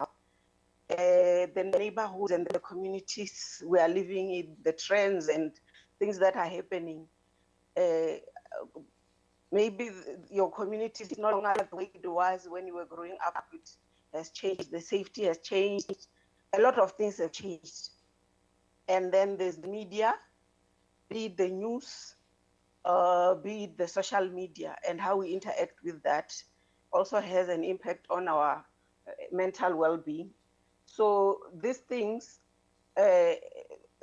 The neighborhoods and the communities we are living in, the trends and things that are happening. Maybe your community is no longer the way it was when you were growing up. It has changed. The safety has changed. A lot of things have changed. And then there's the media, be it the news, be it the social media, and how we interact with that also has an impact on our mental well-being. So these things,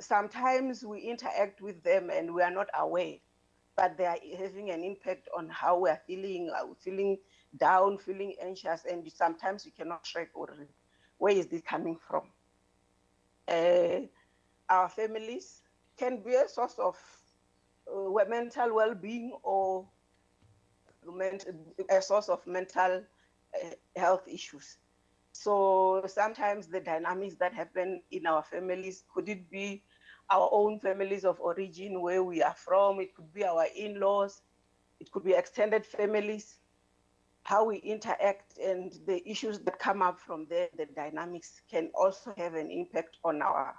sometimes we interact with them and we are not aware, but they are having an impact on how we are feeling down, feeling anxious, and sometimes you cannot track where is this coming from. Our families can be a source of mental well-being or a source of mental health issues. So sometimes the dynamics that happen in our families, could it be our own families of origin, where we are from? It could be our in-laws, it could be extended families, how we interact and the issues that come up from there, the dynamics can also have an impact on our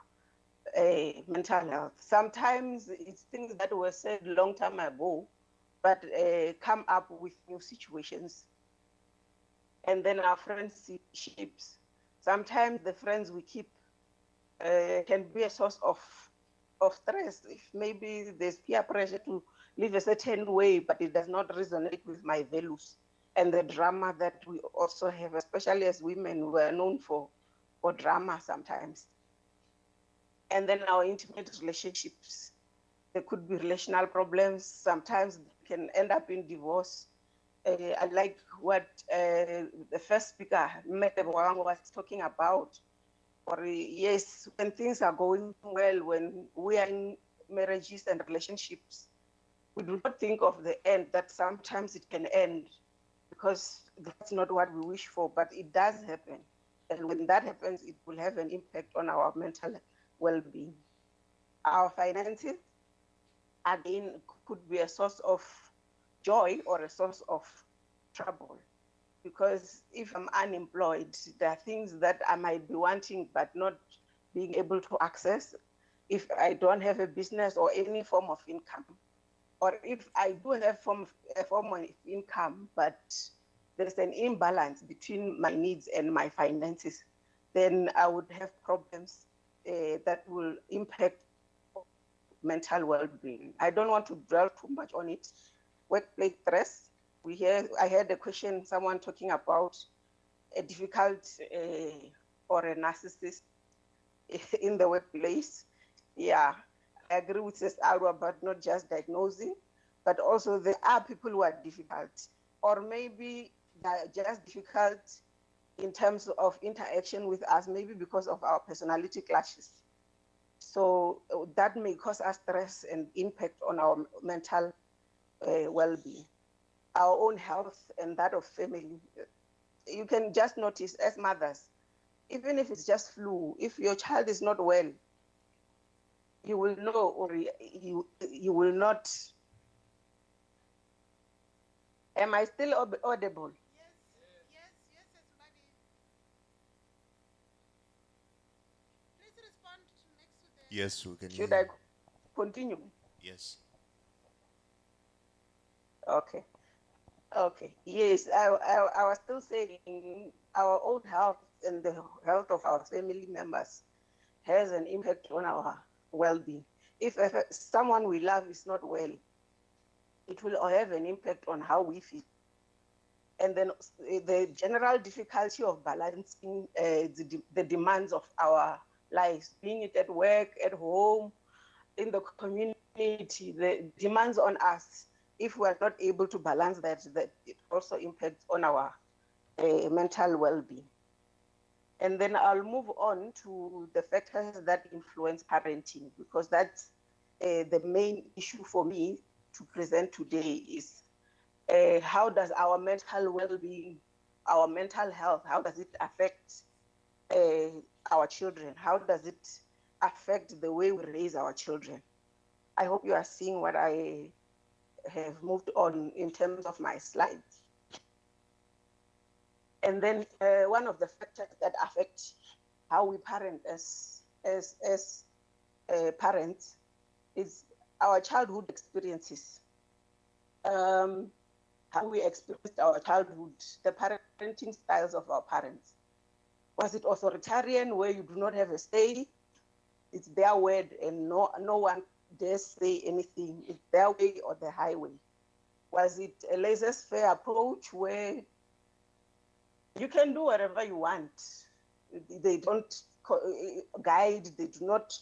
mental health. Sometimes it's things that were said long time ago, but come up with new situations. And then our friendships. Sometimes the friends we keep can be a source of stress. If maybe there's peer pressure to live a certain way, but it does not resonate with my values, and the drama that we also have, especially as women, we are known for drama sometimes. And then our intimate relationships. There could be relational problems. Sometimes they can end up in divorce. I like what the first speaker, Mete Bwang, was talking about. Or yes, when things are going well, when we are in marriages and relationships, we do not think of the end, that sometimes it can end, because that's not what we wish for, but it does happen. And when that happens, it will have an impact on our mental well-being. Our finances, again, could be a source of joy or a source of trouble. Because if I'm unemployed, there are things that I might be wanting but not being able to access. If I don't have a business or any form of income, or if I do have a form of income, but there's an imbalance between my needs and my finances, then I would have problems that will impact mental well-being. I don't want to dwell too much on it. Workplace stress. I heard a question, someone talking about a difficult or a narcissist in the workplace. Yeah, I agree with Ms. Alwa, but not just diagnosing, but also there are people who are difficult, or maybe they're just difficult in terms of interaction with us, maybe because of our personality clashes. So that may cause us stress and impact on our mental well-being, our own health and that of family. You can just notice as mothers, even if it's just flu, if your child is not well, you will know, or you will not. Am I still audible?
Yes, we can
Should
hear
I
you.
continue?
Yes.
Okay. Okay. Yes, I was still saying our own health and the health of our family members has an impact on our well-being. If someone we love is not well, it will have an impact on how we feel. And then the general difficulty of balancing the demands of our lives, being it at work, at home, in the community, the demands on us, if we are not able to balance that it also impacts on our mental well-being. And then I'll move on to the factors that influence parenting, because that's the main issue for me to present today is how does our mental well-being, our mental health, how does it affect our children? How does it affect the way we raise our children? I hope you are seeing what I have moved on in terms of my slides. And then one of the factors that affect how we parent as parents is our childhood experiences. How we experienced our childhood, the parenting styles of our parents. Was it authoritarian, where you do not have a say? It's their word and no one dares say anything. It's their way or the highway. Was it a laissez-faire approach where you can do whatever you want? They don't guide, they do not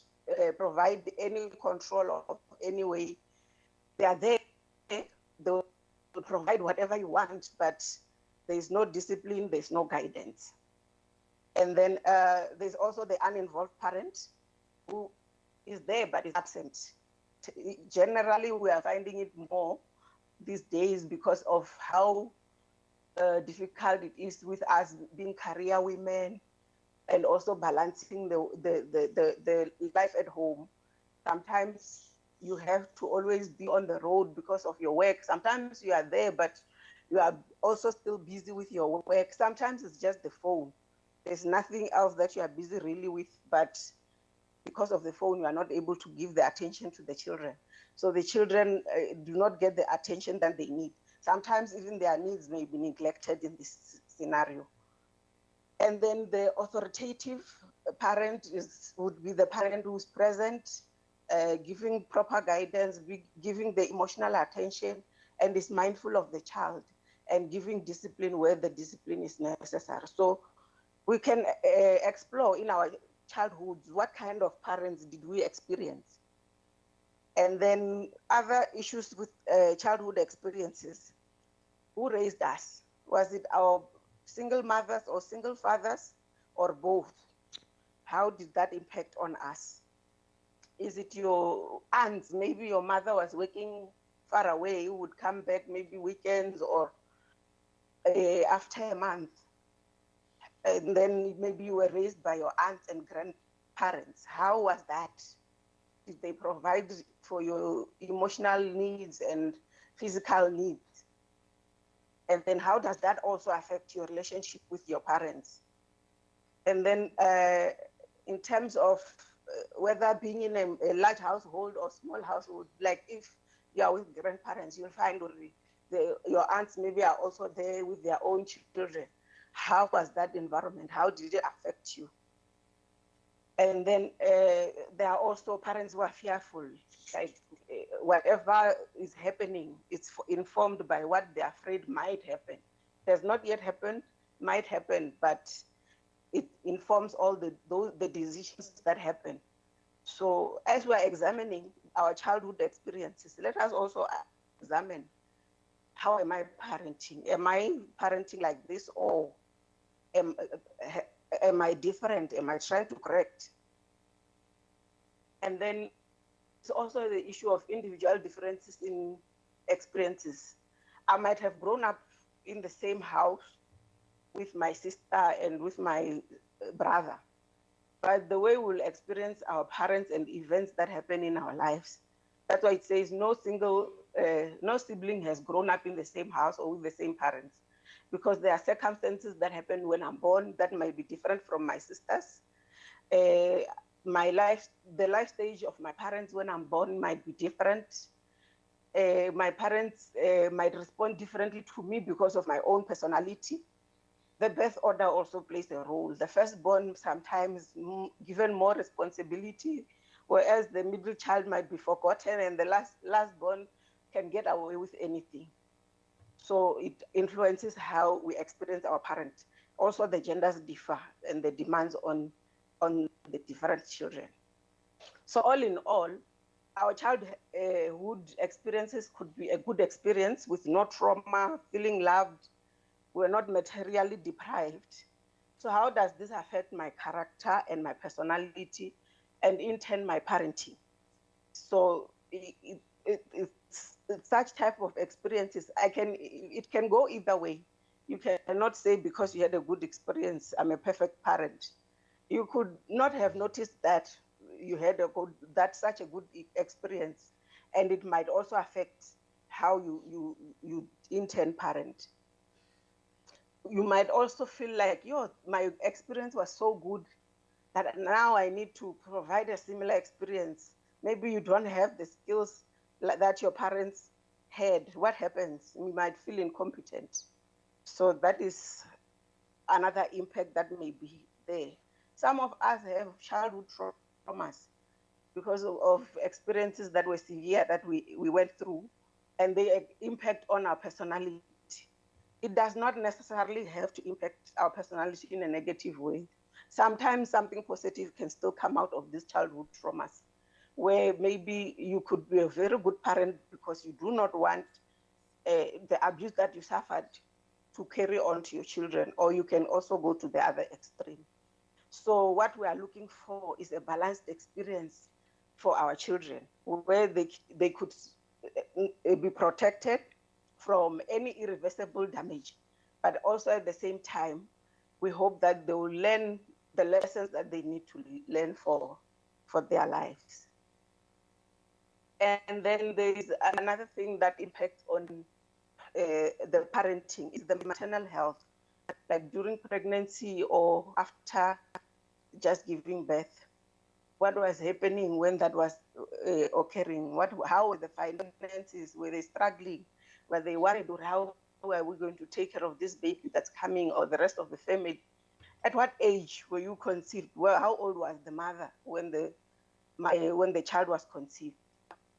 provide any control of any way. They are there, they'll provide whatever you want, but there's no discipline, there's no guidance. And then there's also the uninvolved parent who is there but is absent. Generally, we are finding it more these days because of how difficult it is with us being career women and also balancing the life at home. Sometimes you have to always be on the road because of your work. Sometimes you are there, but you are also still busy with your work. Sometimes it's just the phone. There's nothing else that you are busy really with, but because of the phone, you are not able to give the attention to the children. So the children do not get the attention that they need. Sometimes even their needs may be neglected in this scenario. And then the authoritative parent would be the parent who's present, giving proper guidance, giving the emotional attention, and is mindful of the child, and giving discipline where the discipline is necessary. So we can explore in our childhoods what kind of parents did we experience. And then other issues with childhood experiences. Who raised us? Was it our single mothers or single fathers, or both? How did that impact on us? Is it your aunts? Maybe your mother was working far away, who would come back maybe weekends or after a month. And then maybe you were raised by your aunts and grandparents. How was that? Did they provide for your emotional needs and physical needs? And then how does that also affect your relationship with your parents? And then in terms of whether being in a large household or small household, like if you are with grandparents, you'll find your aunts maybe are also there with their own children. How was that environment? How did it affect you? And then there are also parents who are fearful, like whatever is happening, it's informed by what they're afraid might happen. It has not yet happened, might happen, but it informs all the decisions that happen. So as we're examining our childhood experiences, let us also examine, how am I parenting? Am I parenting like this, or am I different? Am I trying to correct? And then it's also the issue of individual differences in experiences. I might have grown up in the same house with my sister and with my brother, but the way we'll experience our parents and events that happen in our lives, that's why it says no sibling has grown up in the same house or with the same parents, because there are circumstances that happen when I'm born that might be different from my sister's. The life stage of my parents when I'm born might be different. My parents might respond differently to me because of my own personality. The birth order also plays a role. The firstborn sometimes given more responsibility, whereas the middle child might be forgotten, and the lastborn can get away with anything. So it influences how we experience our parents. Also, the genders differ and the demands on the different children. So all in all, our childhood experiences could be a good experience with no trauma, feeling loved. We're not materially deprived. So how does this affect my character and my personality, and in turn my parenting? So it's such type of experiences. It can go either way. You cannot say because you had a good experience, I'm a perfect parent. You could not have noticed that you had such a good experience, and it might also affect how you in turn parent. You might also feel like, my experience was so good that now I need to provide a similar experience. Maybe you don't have the skills that your parents had. What happens? You might feel incompetent. So that is another impact that may be there. Some of us have childhood traumas because of experiences that were severe that we went through, and they impact on our personality. It does not necessarily have to impact our personality in a negative way. Sometimes something positive can still come out of these childhood traumas, where maybe you could be a very good parent because you do not want the abuse that you suffered to carry on to your children, or you can also go to the other extreme. So what we are looking for is a balanced experience for our children, where they could be protected from any irreversible damage, but also at the same time, we hope that they will learn the lessons that they need to learn for their lives. And then there is another thing that impacts on the parenting is the maternal health, like during pregnancy or after just giving birth. What was happening when that was occurring? How were the finances? Were they struggling? Were they worried? Or how are we going to take care of this baby that's coming, or the rest of the family? At what age were you conceived? Well, how old was the mother when the child was conceived?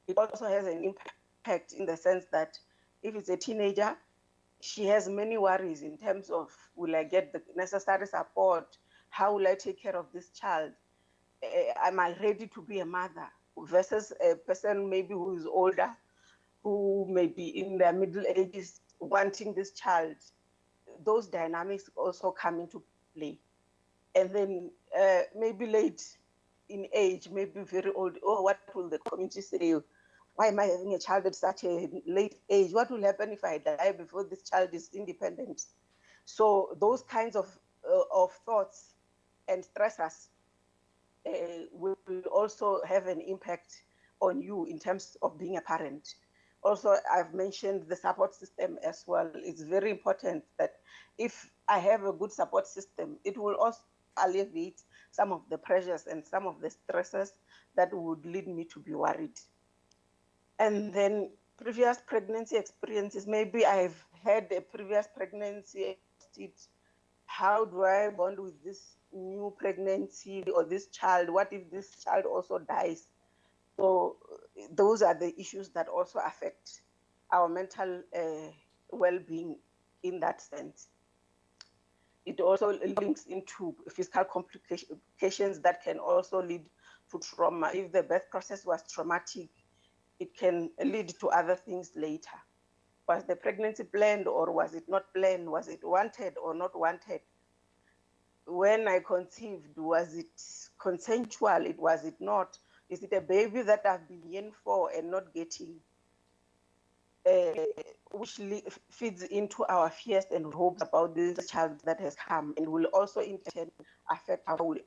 It also has an impact in the sense that if it's a teenager, she has many worries in terms of, will I get the necessary support? How will I take care of this child? Am I ready to be a mother? Versus a person maybe who is older, who may be in their middle ages wanting this child. Those dynamics also come into play. And then maybe late in age, maybe very old, what will the community say? Why am I having a child at such a late age? What will happen if I die before this child is independent? So those kinds of thoughts and stressors will also have an impact on you in terms of being a parent. Also, I've mentioned the support system as well. It's very important that if I have a good support system, it will also alleviate some of the pressures and some of the stresses that would lead me to be worried. And then previous pregnancy experiences, maybe I've had a previous pregnancy. How do I bond with this new pregnancy or this child? What if this child also dies? So those are the issues that also affect our mental well-being in that sense. It also links into physical complications that can also lead to trauma. If the birth process was traumatic, it can lead to other things later. Was the pregnancy planned or was it not planned? Was it wanted or not wanted? When I conceived, was it consensual? Was it not? Is it a baby that I've been yearning for and not getting? Which feeds into our fears and hopes about this child that has come, and will also in turn affect how we're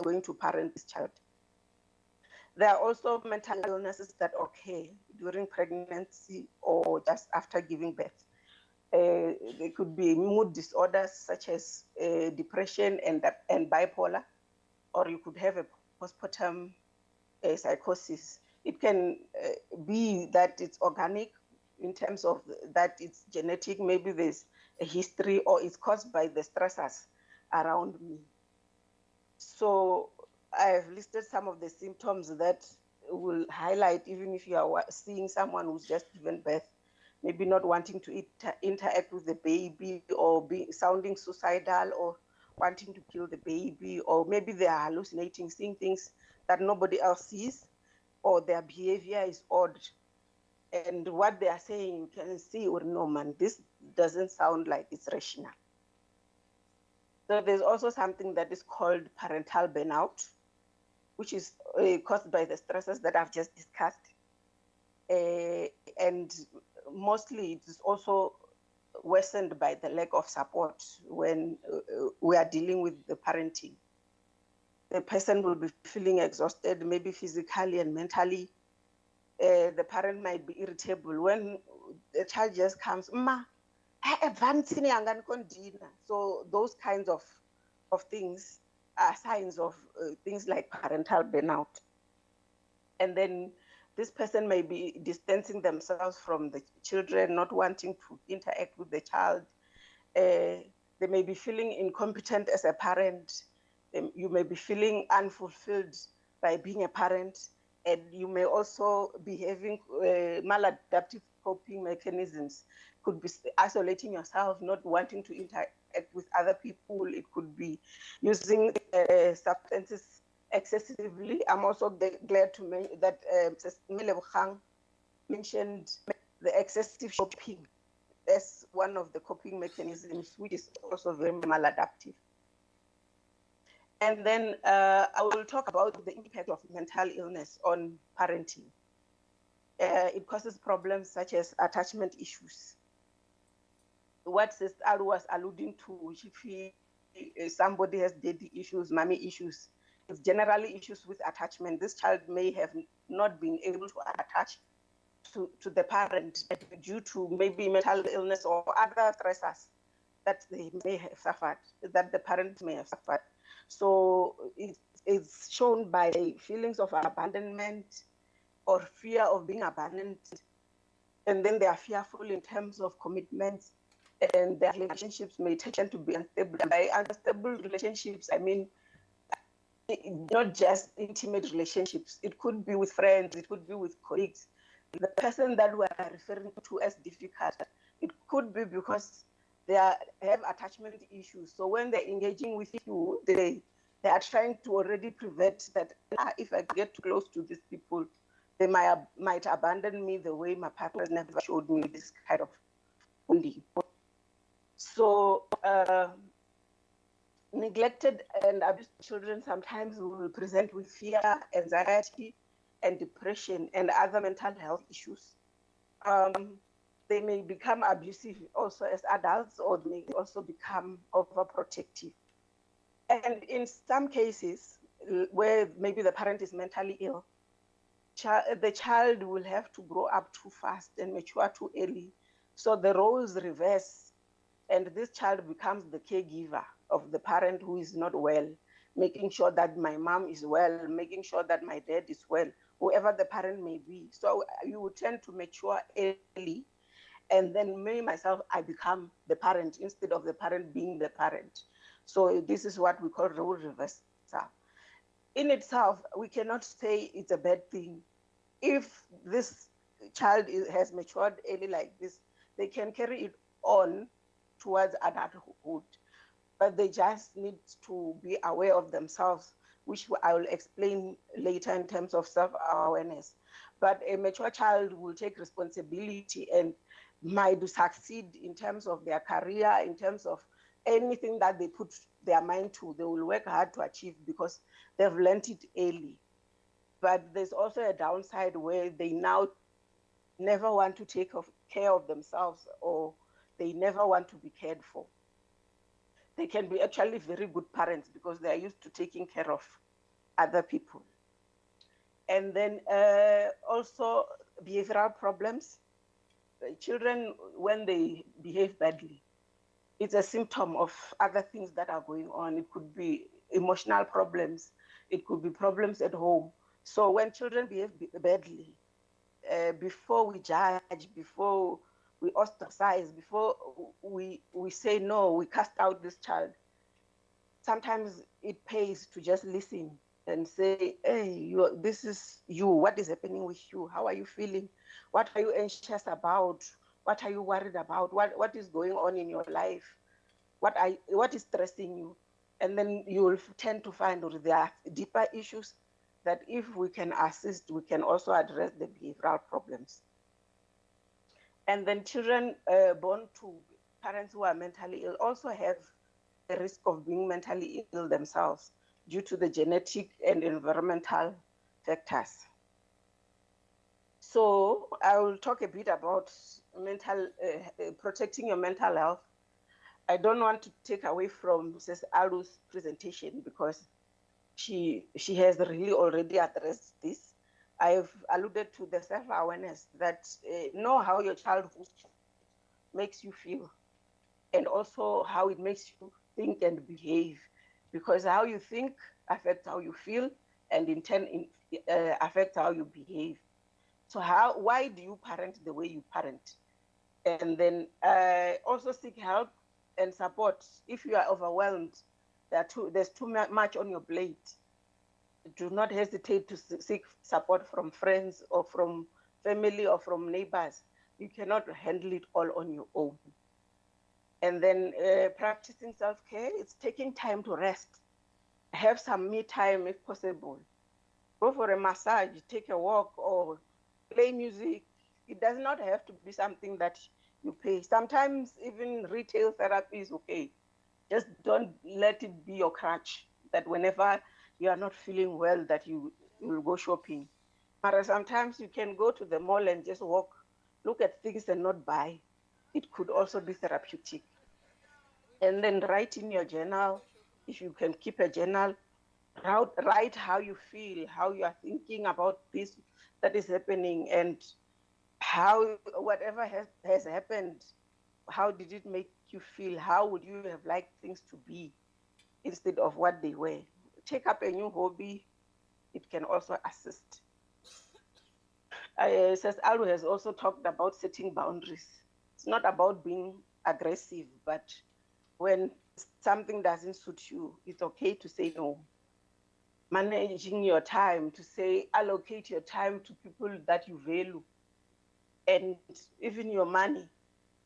going to parent this child. There are also mental illnesses that occur during pregnancy or just after giving birth. There could be mood disorders such as depression and bipolar, or you could have a postpartum psychosis. It can be that it's organic in terms of that it's genetic, maybe there's a history, or it's caused by the stressors around me. So I've listed some of the symptoms that will highlight, even if you are seeing someone who's just given birth, maybe not wanting to interact with the baby, or sounding suicidal, or wanting to kill the baby, or maybe they are hallucinating, seeing things that nobody else sees, or their behavior is odd. And what they are saying, you can see, or no, man, this doesn't sound like it's rational. So there's also something that is called parental burnout, which is caused by the stresses that I've just discussed. And mostly it is also worsened by the lack of support when we are dealing with the parenting. The person will be feeling exhausted, maybe physically and mentally. The parent might be irritable when the child just comes, Ma, advancing dinner. So those kinds of things are signs of things like parental burnout. And then this person may be distancing themselves from the children, not wanting to interact with the child. They may be feeling incompetent as a parent. You may be feeling unfulfilled by being a parent. And you may also be having maladaptive coping mechanisms. Could be isolating yourself, not wanting to interact with other people. It could be using substances excessively. I'm also glad to mention that Melebogang mentioned the excessive shopping as one of the coping mechanisms, which is also very maladaptive. And then I will talk about the impact of mental illness on parenting. It causes problems such as attachment issues. What Sister Alu was alluding to, if somebody has daddy issues, mommy issues, it's generally issues with attachment. This child may have not been able to attach to the parent due to maybe mental illness or other stressors that they may have suffered, that the parents may have suffered. So it's shown by feelings of abandonment or fear of being abandoned. And then they are fearful in terms of commitments, and their relationships may tend to be unstable. By unstable relationships, I mean not just intimate relationships. It could be with friends, it could be with colleagues. The person that we are referring to as difficult, it could be because they have attachment issues. So when they're engaging with you, they are trying to already prevent that. If I get too close to these people, they might abandon me the way my partner never showed me this kind of bonding. So neglected and abused children sometimes will present with fear, anxiety, and depression and other mental health issues. They may become abusive also as adults, or they may also become overprotective. And in some cases, where maybe the parent is mentally ill, the child will have to grow up too fast and mature too early. So the roles reverse, and this child becomes the caregiver of the parent who is not well, making sure that my mom is well, making sure that my dad is well, whoever the parent may be. So you will tend to mature early, And then me, myself, I become the parent instead of the parent being the parent. So this is what we call role reversal. In itself, we cannot say it's a bad thing. If this child has matured early like this, they can carry it on towards adulthood, but they just need to be aware of themselves, which I will explain later in terms of self-awareness. But a mature child will take responsibility and might succeed in terms of their career, in terms of anything that they put their mind to, they will work hard to achieve because they've learned it early. But there's also a downside where they now never want to take care of themselves, or they never want to be cared for. They can be actually very good parents because they are used to taking care of other people. And then also behavioral problems. Children, when they behave badly, it's a symptom of other things that are going on. It could be emotional problems. It could be problems at home. So when children behave badly, before we judge, before we ostracize, before we say no, we cast out this child, sometimes it pays to just listen and say, hey, this is you. What is happening with you? How are you feeling? What are you anxious about? What are you worried about? What is going on in your life? What is stressing you? And then you will tend to find there are deeper issues that if we can assist, we can also address the behavioral problems. And then children born to parents who are mentally ill also have a risk of being mentally ill themselves due to the genetic and environmental factors. So I will talk a bit about protecting your mental health. I don't want to take away from Mrs. Alu's presentation because she has really already addressed this. I've alluded to the self-awareness that know how your child makes you feel and also how it makes you think and behave, because how you think affects how you feel and in turn affects how you behave. So why do you parent the way you parent? And then also seek help and support. If you are overwhelmed, there's too much on your plate, do not hesitate to seek support from friends or from family or from neighbors. You cannot handle it all on your own. And then practicing self-care, it's taking time to rest. Have some me time if possible. Go for a massage, take a walk, or play music. It does not have to be something that you pay. Sometimes even retail therapy is okay. Just don't let it be your crutch, that whenever you are not feeling well, that you will go shopping. But sometimes you can go to the mall and just walk, look at things and not buy. It could also be therapeutic. And then write in your journal, if you can keep a journal, write how you feel, how you are thinking about this that is happening, and how whatever has happened, how did it make you feel? How would you have liked things to be instead of what they were? Take up a new hobby. It can also assist. Says Alu has also talked about setting boundaries. It's not about being aggressive, but when something doesn't suit you, it's okay to say no. Managing your time, to say allocate your time to people that you value, and even your money.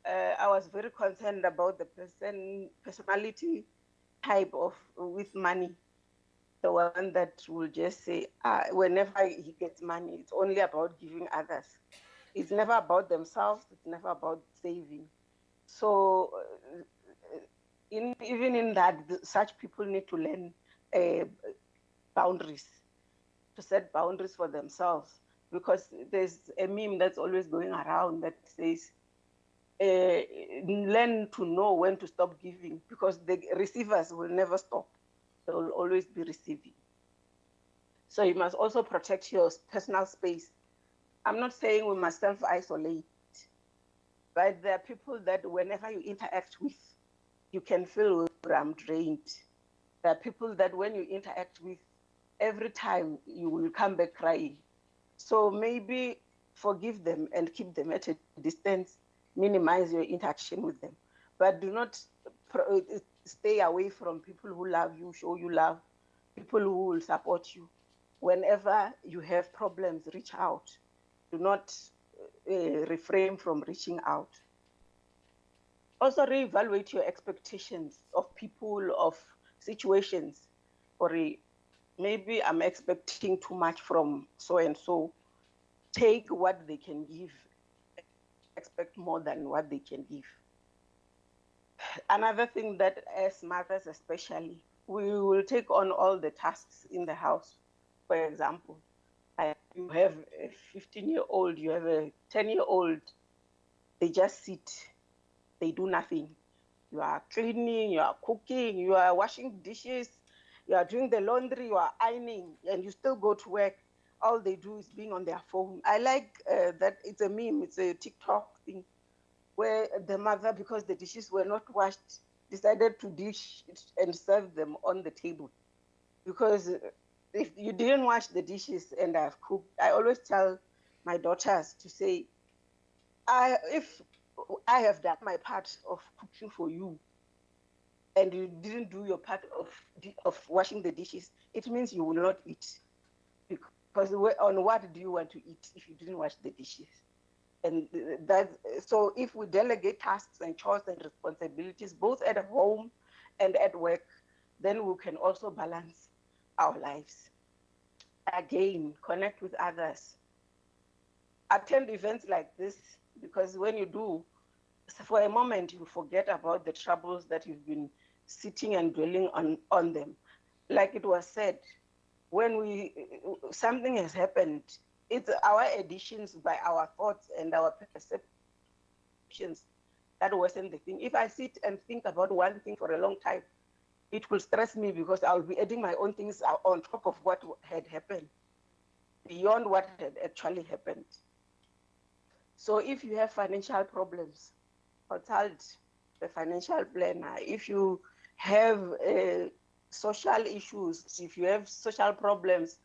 I was very concerned about the personality type of with money. The one that will just say, whenever he gets money, it's only about giving others. It's never about themselves. It's never about saving. So even in that, such people need to learn boundaries, to set boundaries for themselves. Because there's a meme that's always going around that says, learn to know when to stop giving, because the receivers will never stop. They will always be receiving. So you must also protect your personal space. I'm not saying we must self-isolate, but there are people that whenever you interact with, you can feel I'm drained. There are people that when you interact with, every time you will come back crying. So maybe forgive them and keep them at a distance. minimize your interaction with them. But do not stay away from people who love you, show you love, people who will support you. Whenever you have problems, reach out. Do not refrain from reaching out. Also reevaluate your expectations of people, of situations. Or maybe I'm expecting too much from so and so. Take what they can give, expect more than what they can give. Another thing that as mothers especially, we will take on all the tasks in the house. For example, you have a 15-year-old, you have a 10-year-old, they just sit, they do nothing. You are cleaning, you are cooking, you are washing dishes, you are doing the laundry, you are ironing, and you still go to work. All they do is being on their phone. I like that it's a meme, it's a TikTok thing, where the mother, because the dishes were not washed, decided to dish and serve them on the table. Because if you didn't wash the dishes and I've cooked, I always tell my daughters to say, if I have done my part of cooking for you and you didn't do your part of washing the dishes, it means you will not eat. Because on what do you want to eat if you didn't wash the dishes? And so if we delegate tasks and chores and responsibilities, both at home and at work, then we can also balance our lives. Again, connect with others. Attend events like this, because when you do, for a moment, you forget about the troubles that you've been sitting and dwelling on them. Like it was said, when something has happened, it's our additions by our thoughts and our perceptions that wasn't the thing. If I sit and think about one thing for a long time, it will stress me because I'll be adding my own things on top of what had happened, beyond what had actually happened. So if you have financial problems, consult the financial planner. If you have social issues, if you have social problems,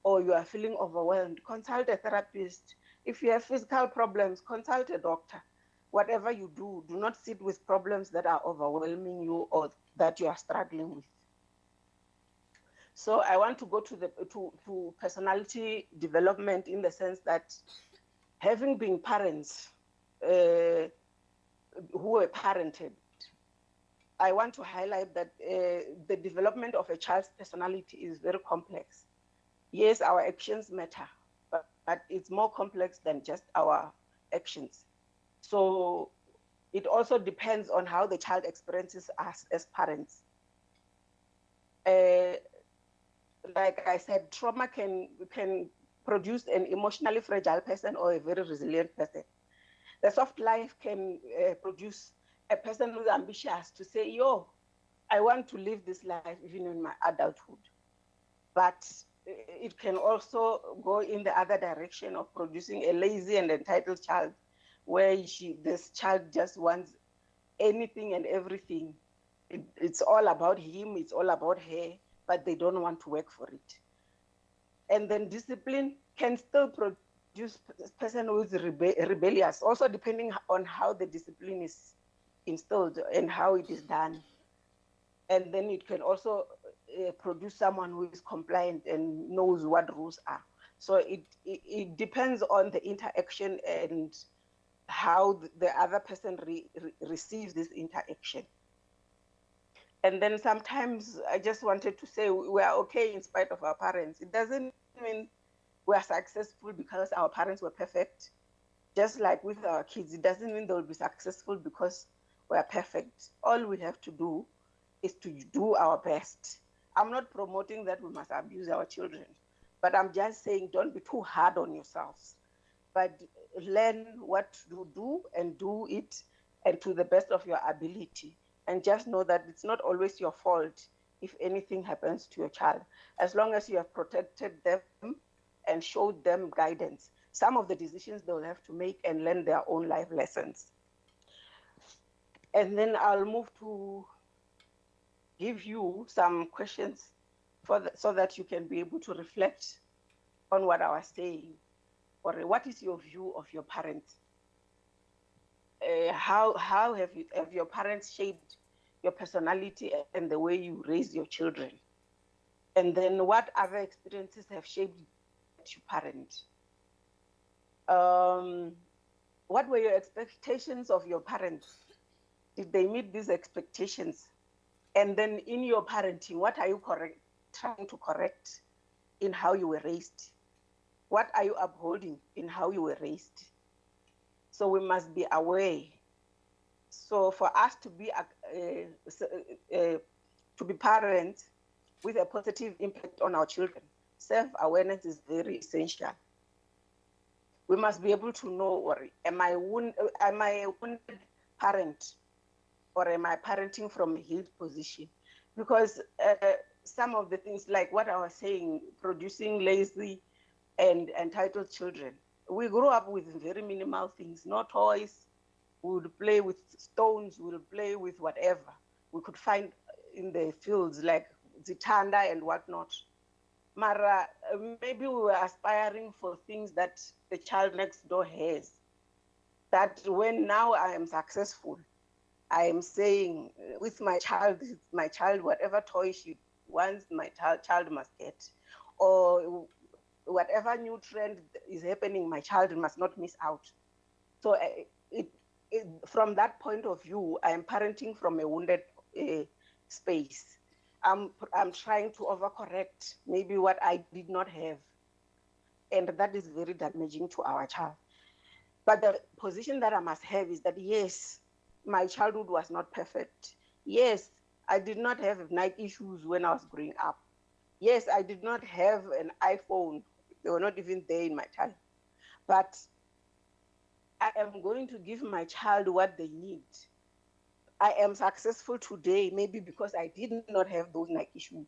or you are feeling overwhelmed, consult a therapist. If you have physical problems, consult a doctor. Whatever you do, do not sit with problems that are overwhelming you or that you are struggling with. So I want to go to personality development, in the sense that having been parents who were parented, I want to highlight that the development of a child's personality is very complex. Yes, our actions matter, but it's more complex than just our actions. So it also depends on how the child experiences us as parents. Like I said, trauma can produce an emotionally fragile person or a very resilient person. The soft life can produce a person who's ambitious to say, yo, I want to live this life even in my adulthood. But it can also go in the other direction of producing a lazy and entitled child, where this child just wants anything and everything. It's all about him, it's all about her, but they don't want to work for it. And then discipline can still produce a person who is rebellious, also depending on how the discipline is instilled and how it is done. And then it can also produce someone who is compliant and knows what rules are. So it depends on the interaction and how the other person receives this interaction. And then sometimes I just wanted to say we are okay in spite of our parents. It doesn't mean we are successful because our parents were perfect. Just like with our kids, it doesn't mean they'll be successful because we are perfect. All we have to do is to do our best. I'm not promoting that we must abuse our children, but I'm just saying don't be too hard on yourselves, but learn what to do and do it, and to the best of your ability. And just know that it's not always your fault if anything happens to your child, as long as you have protected them and showed them guidance. Some of the decisions they'll have to make and learn their own life lessons. And then I'll move to give you some questions so that you can be able to reflect on what I was saying, or what is your view of your parents. how have your parents shaped your personality and the way you raise your children? And then what other experiences have shaped your parent? What were your expectations of your parents? Did they meet these expectations? And then in your parenting, what are you trying to correct in how you were raised? What are you upholding in how you were raised? So we must be aware. So for us to be parents with a positive impact on our children, self-awareness is very essential. We must be able to know, or am I a wounded parent, or am I parenting from a healed position? Because some of the things, like what I was saying, producing lazy and entitled children, we grew up with very minimal things, no toys. We would play with stones, we would play with whatever we could find in the fields, like zitanda and whatnot. Mara, maybe we were aspiring for things that the child next door has. That when now I am successful, I am saying with my child, whatever toy she wants, my child must get. Or whatever new trend is happening, my child must not miss out. So from that point of view, I am parenting from a wounded space. I'm trying to overcorrect maybe what I did not have. And that is very damaging to our child. But the position that I must have is that, yes, my childhood was not perfect. Yes, I did not have night issues when I was growing up. Yes, I did not have an iPhone. They were not even there in my time. But I am going to give my child what they need. I am successful today, maybe because I did not have those night issues.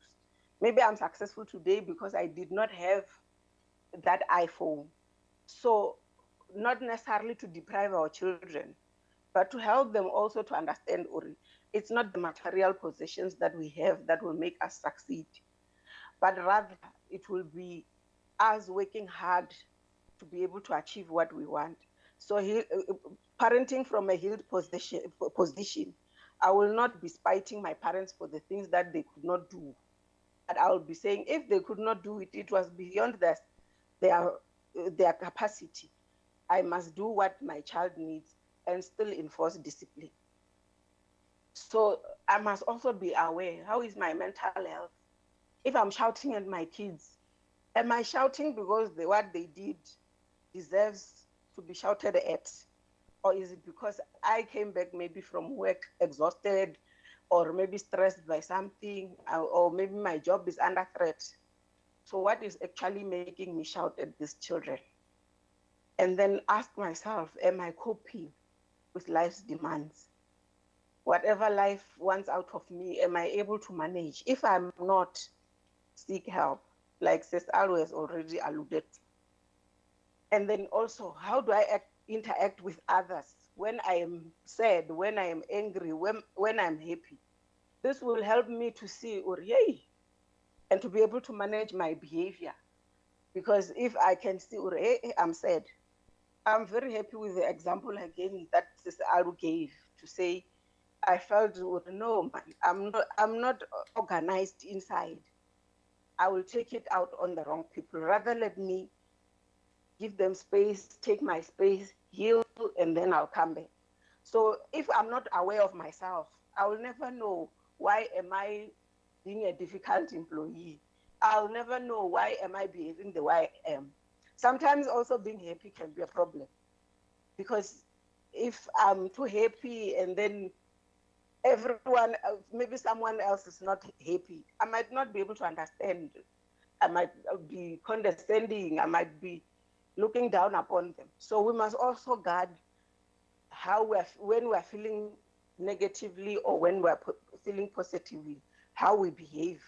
Maybe I'm successful today because I did not have that iPhone. So not necessarily to deprive our children, but to help them also to understand, Uri, it's not the material possessions that we have that will make us succeed, but rather it will be us working hard to be able to achieve what we want. So parenting from a healed position, I will not be spiting my parents for the things that they could not do. But I will be saying if they could not do it, it was beyond their capacity. I must do what my child needs and still enforce discipline. So I must also be aware, how is my mental health? If I'm shouting at my kids, am I shouting because what they did deserves to be shouted at? Or is it because I came back maybe from work exhausted, or maybe stressed by something, or maybe my job is under threat? So what is actually making me shout at these children? And then ask myself, am I coping with life's demands? Whatever life wants out of me, am I able to manage? If I'm not, seek help, like Sis Alu has already alluded to. And then also, how do I interact with others when I am sad, when I am angry, when I'm happy? This will help me to see, hey, and to be able to manage my behavior. Because if I can see, hey, I'm sad, I'm very happy with the example again that Sister Alu gave, to say, I felt, no, man, I'm not organized inside. I will take it out on the wrong people. Rather let me give them space, take my space, heal, and then I'll come back. So if I'm not aware of myself, I will never know why am I being a difficult employee. I'll never know why am I behaving the way I am. Sometimes also being happy can be a problem, because if I'm too happy and then everyone, maybe someone else is not happy, I might not be able to understand. I might be condescending. I might be looking down upon them. So we must also guard how when we're feeling negatively or when we're feeling positively, how we behave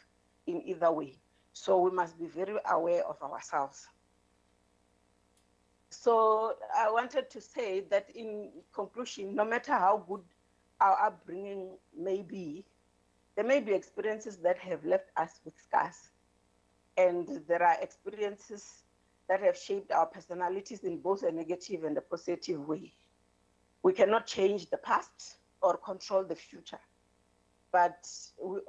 in either way. So we must be very aware of ourselves. So I wanted to say that in conclusion, no matter how good our upbringing may be, there may be experiences that have left us with scars. And there are experiences that have shaped our personalities in both a negative and a positive way. We cannot change the past or control the future, but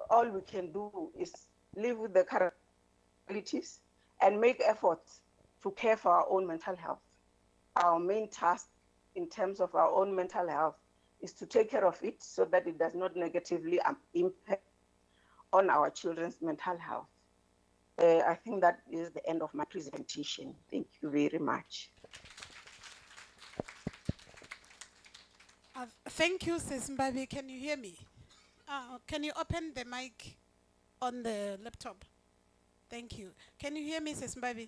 all we can do is live with the current realities and make efforts to care for our own mental health. Our main task in terms of our own mental health is to take care of it so that it does not negatively impact on our children's mental health. I think that is the end of my presentation. Thank you very much.
Thank you, Sis Mbabi. Can you hear me? Can you open the mic on the laptop? Thank you. Can you hear me, Sis Mbabi?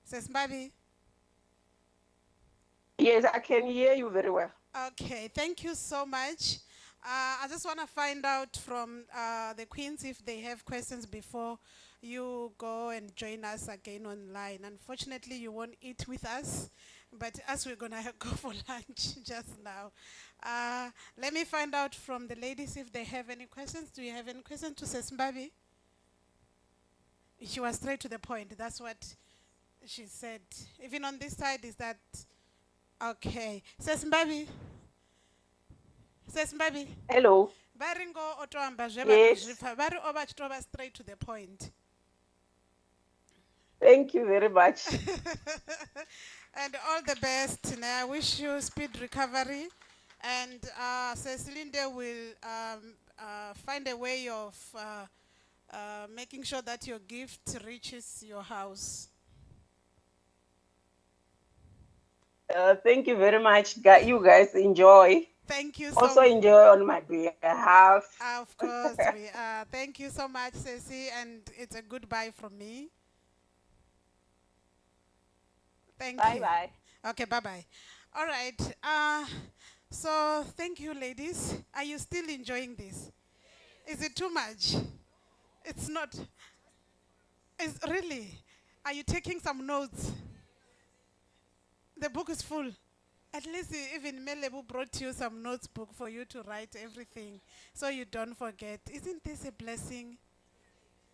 Sis Mbabi?
Yes, I can hear you very well.
Okay, thank you so much. I just want to find out from the queens if they have questions before you go and join us again online. Unfortunately, you won't eat with us, but as we're going to go for lunch just now. Let me find out from the ladies if they have any questions. Do you have any questions to Sesmbabi? She was straight to the point. That's what she said. Even on this side, is that okay? Sesmbabi? Sesmbabi?
Hello.
Baringo otoamba
Yes.
Bari oba chitoba straight to the point.
Thank you very much.
And all the best. And I wish you speed recovery. And Cecilinde will find a way of making sure that your gift reaches your house.
Thank you very much. You guys enjoy.
Thank you
Also
much.
enjoy on my behalf.
Of course, we thank you so much, Ceci, and it's a goodbye from me. Thank you.
Bye.
Okay, bye-bye. All right. So thank you, ladies. Are you still enjoying this? Is it too much? It's not. It's really. Are you taking some notes? The book is full. At least even Melebu brought you some notebook for you to write everything so you don't forget. Isn't this a blessing?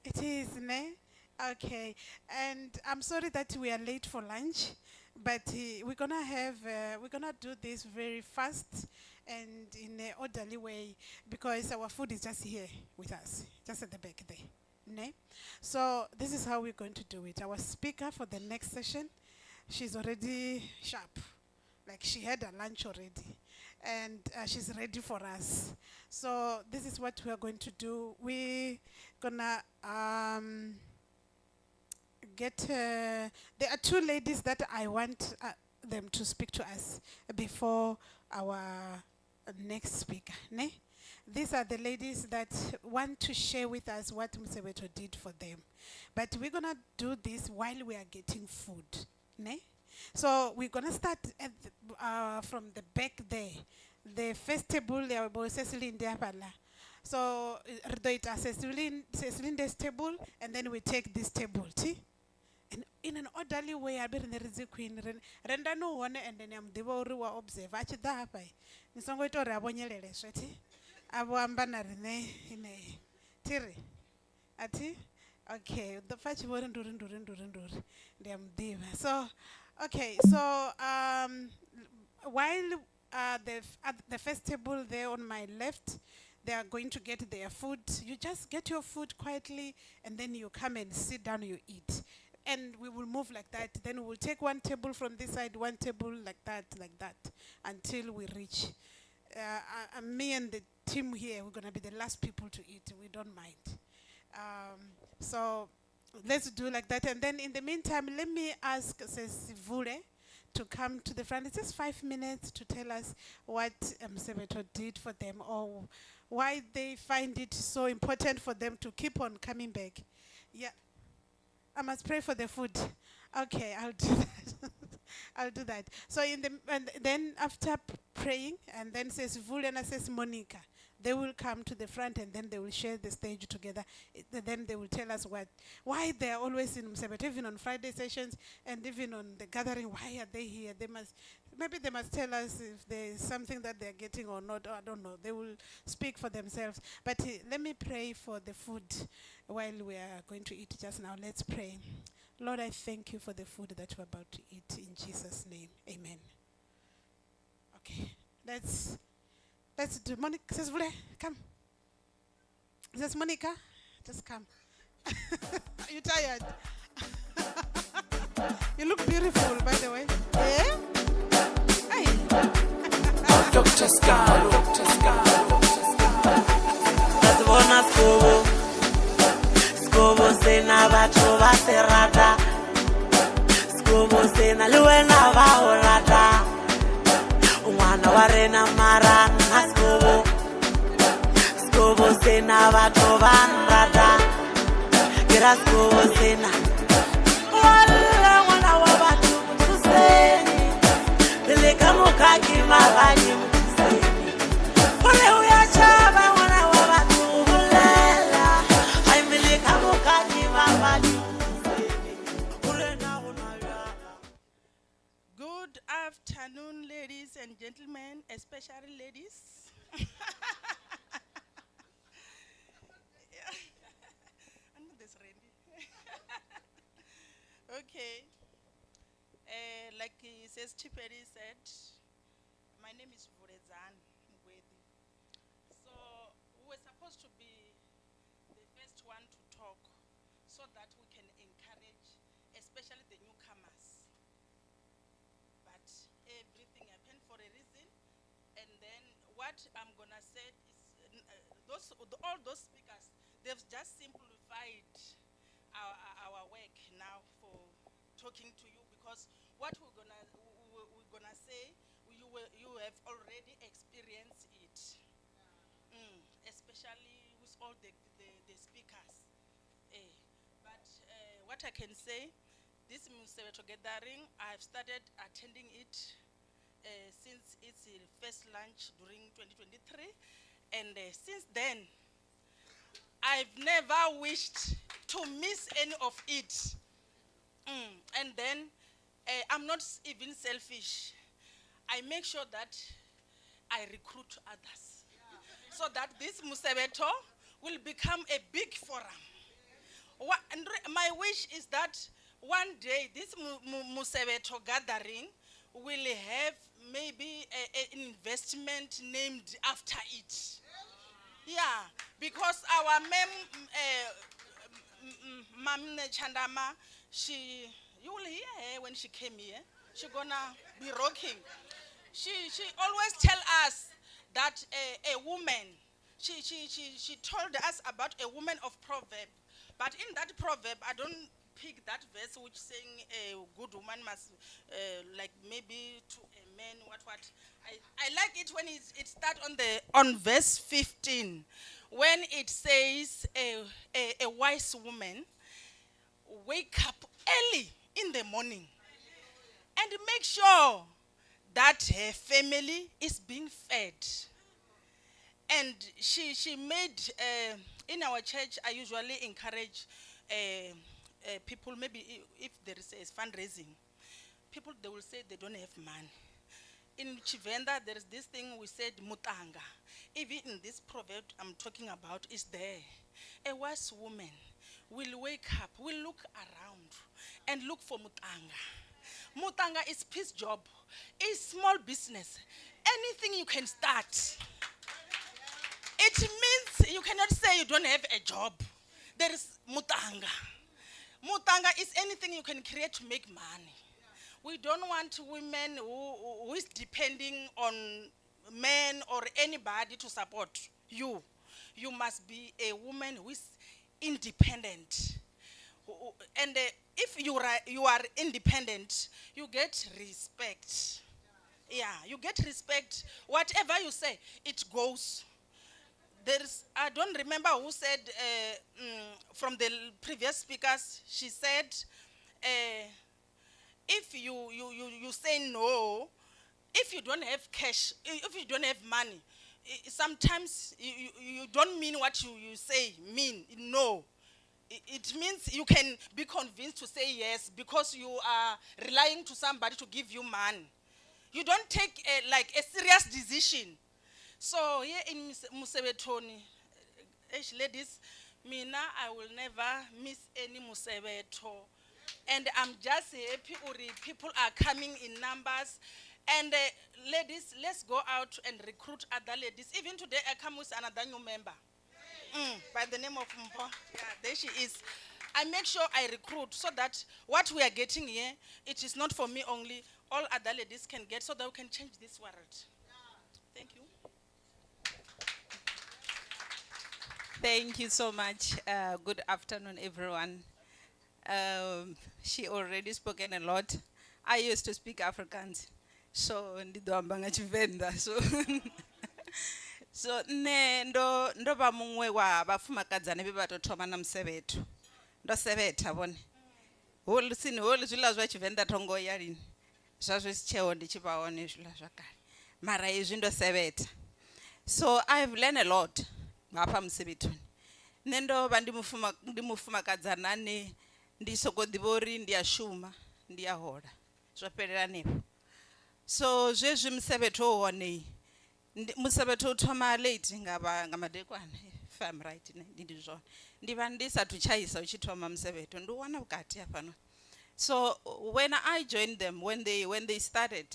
It is, ne? Okay. And I'm sorry that we are late for lunch, but we're gonna do this very fast and in an orderly way because our food is just here with us, just at the back there. Ne? So this is how we're going to do it. Our speaker for the next session, she's already sharp. Like she had her lunch already. And she's ready for us. So this is what we're going to do. We're gonna there are two ladies that I want them to speak to us before our next speaker. Ne? These are the ladies that want to share with us what MUSEVHETHONI did for them. But we're gonna do this while we are getting food. Ne? So we're gonna start at from the back there. The first table, Cecily Ndiabala. So Cecilin's table, and then we take this table. See? And in an orderly way, I bet there is a queen. Renda no one, and then I'm the observe. Actually, that happened. Nisongo ito rabonyelele sweti. Abo ambana rene ine tiri. Ati? Okay. The fact you weren't doing. So, okay. So while the first table there on my left, they are going to get their food. You just get your food quietly, and then you come and sit down. You eat. And we will move like that. Then we will take one table from this side, one table like that, until we reach. Me and the team here, we're going to be the last people to eat. We don't mind. So let's do like that. And then in the meantime, let me ask Sesivule to come to the front. It's just 5 minutes to tell us what MUSEVHETHONI did for them or why they find it so important for them to keep on coming back. Yeah. I must pray for the food. Okay, I'll do that. I'll do that. So and then after praying, and then says Vulena says Monica, they will come to the front and then they will share the stage together. Then they will tell us why they are always in MUSEVHETHONI, even on Friday sessions and even on the gathering. Why are they here? Maybe they must tell us if there is something that they are getting or not. Or I don't know. They will speak for themselves. But let me pray for the food while we are going to eat just now. Let's pray. Lord, I thank you for the food that we're about to eat in Jesus' name. Amen. Okay, let's do Monica. Says Vule, come. Says Monica, just come. Are you tired? You look beautiful, by the way. Yeah? Hey.
Dr. Scalo, Dr. Scalo. Asibona skobo, skobo sena batho ba serata, skobo sena le wena ba o rata, ngwana wa rena mara na skobo, skobo sena batho ba nrata, ke ra skobo sena. Wala ngwana wa batho mthuseni, le ka moka ke magadi mthuseni, ole o ya tshaba ngwana wa batho bolela, ai me le ka moka ke magadi mthuseni, ole na go nwa bjala.
Good afternoon, ladies and gentlemen, especially ladies. I know this already. Okay. Like says Tiperi said, my name is Vurezan Mugwedi. So we were supposed to be the first one to talk so that we can encourage, especially the newcomers. But everything happened for a reason, and then what I'm gonna say is all those speakers, they've just simplified our work now for talking to you, because what we're gonna say, you have already experienced it, especially with all the speakers. But what I can say, this MUSEVHETHONI gathering, I've started attending it since its first launch during 2023, and since then, I've never wished to miss any of it. And then, I'm not even selfish. I make sure that I recruit others, so that this MUSEVHETHO will become a big forum. My wish is that one day this MUSEVHETHO gathering will have maybe an investment named after it. Yeah, because our Mam Chandama, you will hear her when she came here. She's gonna be rocking. She always tell us that a woman, she told us about a woman of proverb. But in that proverb, I don't pick that verse which saying a good woman must, like maybe to a man, what. I like it when it starts on verse 15, when it says a wise woman wake up early in the morning and make sure that her family is being fed. And she made, in our church, I usually encourage people, maybe if there is a fundraising, people, they will say they don't have money. In Chivenda, there is this thing we said, mutanga. Even in this proverb I'm talking about is there. A wise woman will wake up, will look around and look for mutanga. Mutanga is piece job, is small business, anything you can start. It means you cannot say you don't have a job. There is mutanga. Mutanga is anything you can create to make money. We don't want women who is depending on men or anybody to support you. You must be a woman who is independent. And if you are independent, you get respect. Yeah, you get respect. Whatever you say, it goes. I don't remember who said, from the previous speakers, she said, if you say no, if you don't have cash, if you don't have money, sometimes you don't mean what you say mean, no. It means you can be convinced to say yes because you are relying to somebody to give you money. You don't take like a serious decision. So here in MUSEVHETHONI, ladies, Mina, I will never miss any MUSEVHETHO And I'm just happy uri people are coming in numbers. And ladies, let's go out and recruit other ladies. Even today, I come with another new member by the name of Mpo. Yeah, there she is. I make sure I recruit so that what we are getting here, it is not for me only. All other ladies can get so that we can change this world. Thank you.
Thank you so much. Good afternoon, everyone. She already spoken a lot. I used to speak Afrikaans, so ndidoamba nga Tshivenda. So ndo ba mungwe wa bafumakadzana be bato thoma na msevetho. Ndo sevetha bone. Hol zwila zwa Tshivenda thongo ya lini. Zwazwe tsheo ndi tshi baone zwila zwa kale. Mara hezwi ndo sevetha. So I've learned a lot. Ngapha msebethoni nendo bandi mufumakadzana ne ndi soko ḓivhori ndi a shuma ndi a hola zwa fhelela nepo. So zwezwi msebetho wone musebetho thoma late nga madekwana, if I'm right ndi zwone ndi vha ndi sathu tshaisa u tshi thoma msebetho ndi wana vhukati hafhano. So when I joined them, when they started,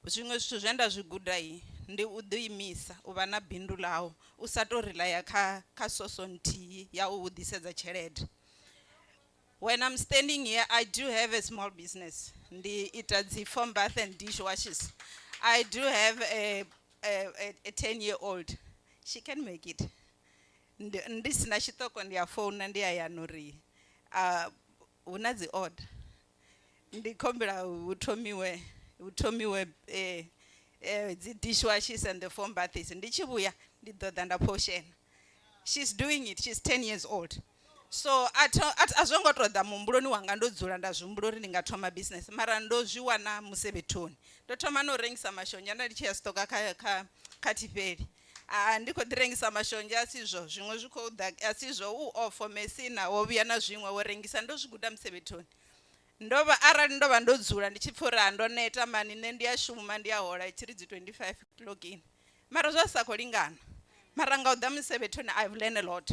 zwiṅwe zwithu zwe nda zwi guda ndi u ḓiimisa u vha na bindu ḽau u sa tou relaya kha soso nthihi ya u ḓisedza tshelede. When I'm standing here, I do have a small business. Ndi ita dzi foam bath and dishwashes. I do have a 10-year-old. She can make it. Ndi sina tshiṱoko ndi a founa ndi a yana uri hu na dzi order. Ndi khombela hu thomiwe the dishwashes and the foam baths. Ndi tshi vhuya ndi ḓo ḓa nda portion. She's doing it. She's 10 years old. So a zwo ngo tou ḓa muhumbuloni wanga ndo dzula nda zwihumbula uri ndi nga thoma business, mara ndo zwi wana musevhethoni. Ndo thoma no rengisa mashonzha nda ndi tshi ya stoka kha Tifeli. Ndi khou ḓi rengisa mashonzha a si zwo zwiṅwe zwi khou ḓa a si zwo u offer mesina wo vhuya na zwiṅwe wo rengisa ndo zwi guda musevhethoni. Arali ndo vha ndo dzula ndi tshi pfha uri ndo neta mani nṋe ndi a shuma ndi a hola tshi ri dzi 25 clock in. Mara zwa sa khou lingana. Mara nga u ḓa musevhethoni I've learned a lot.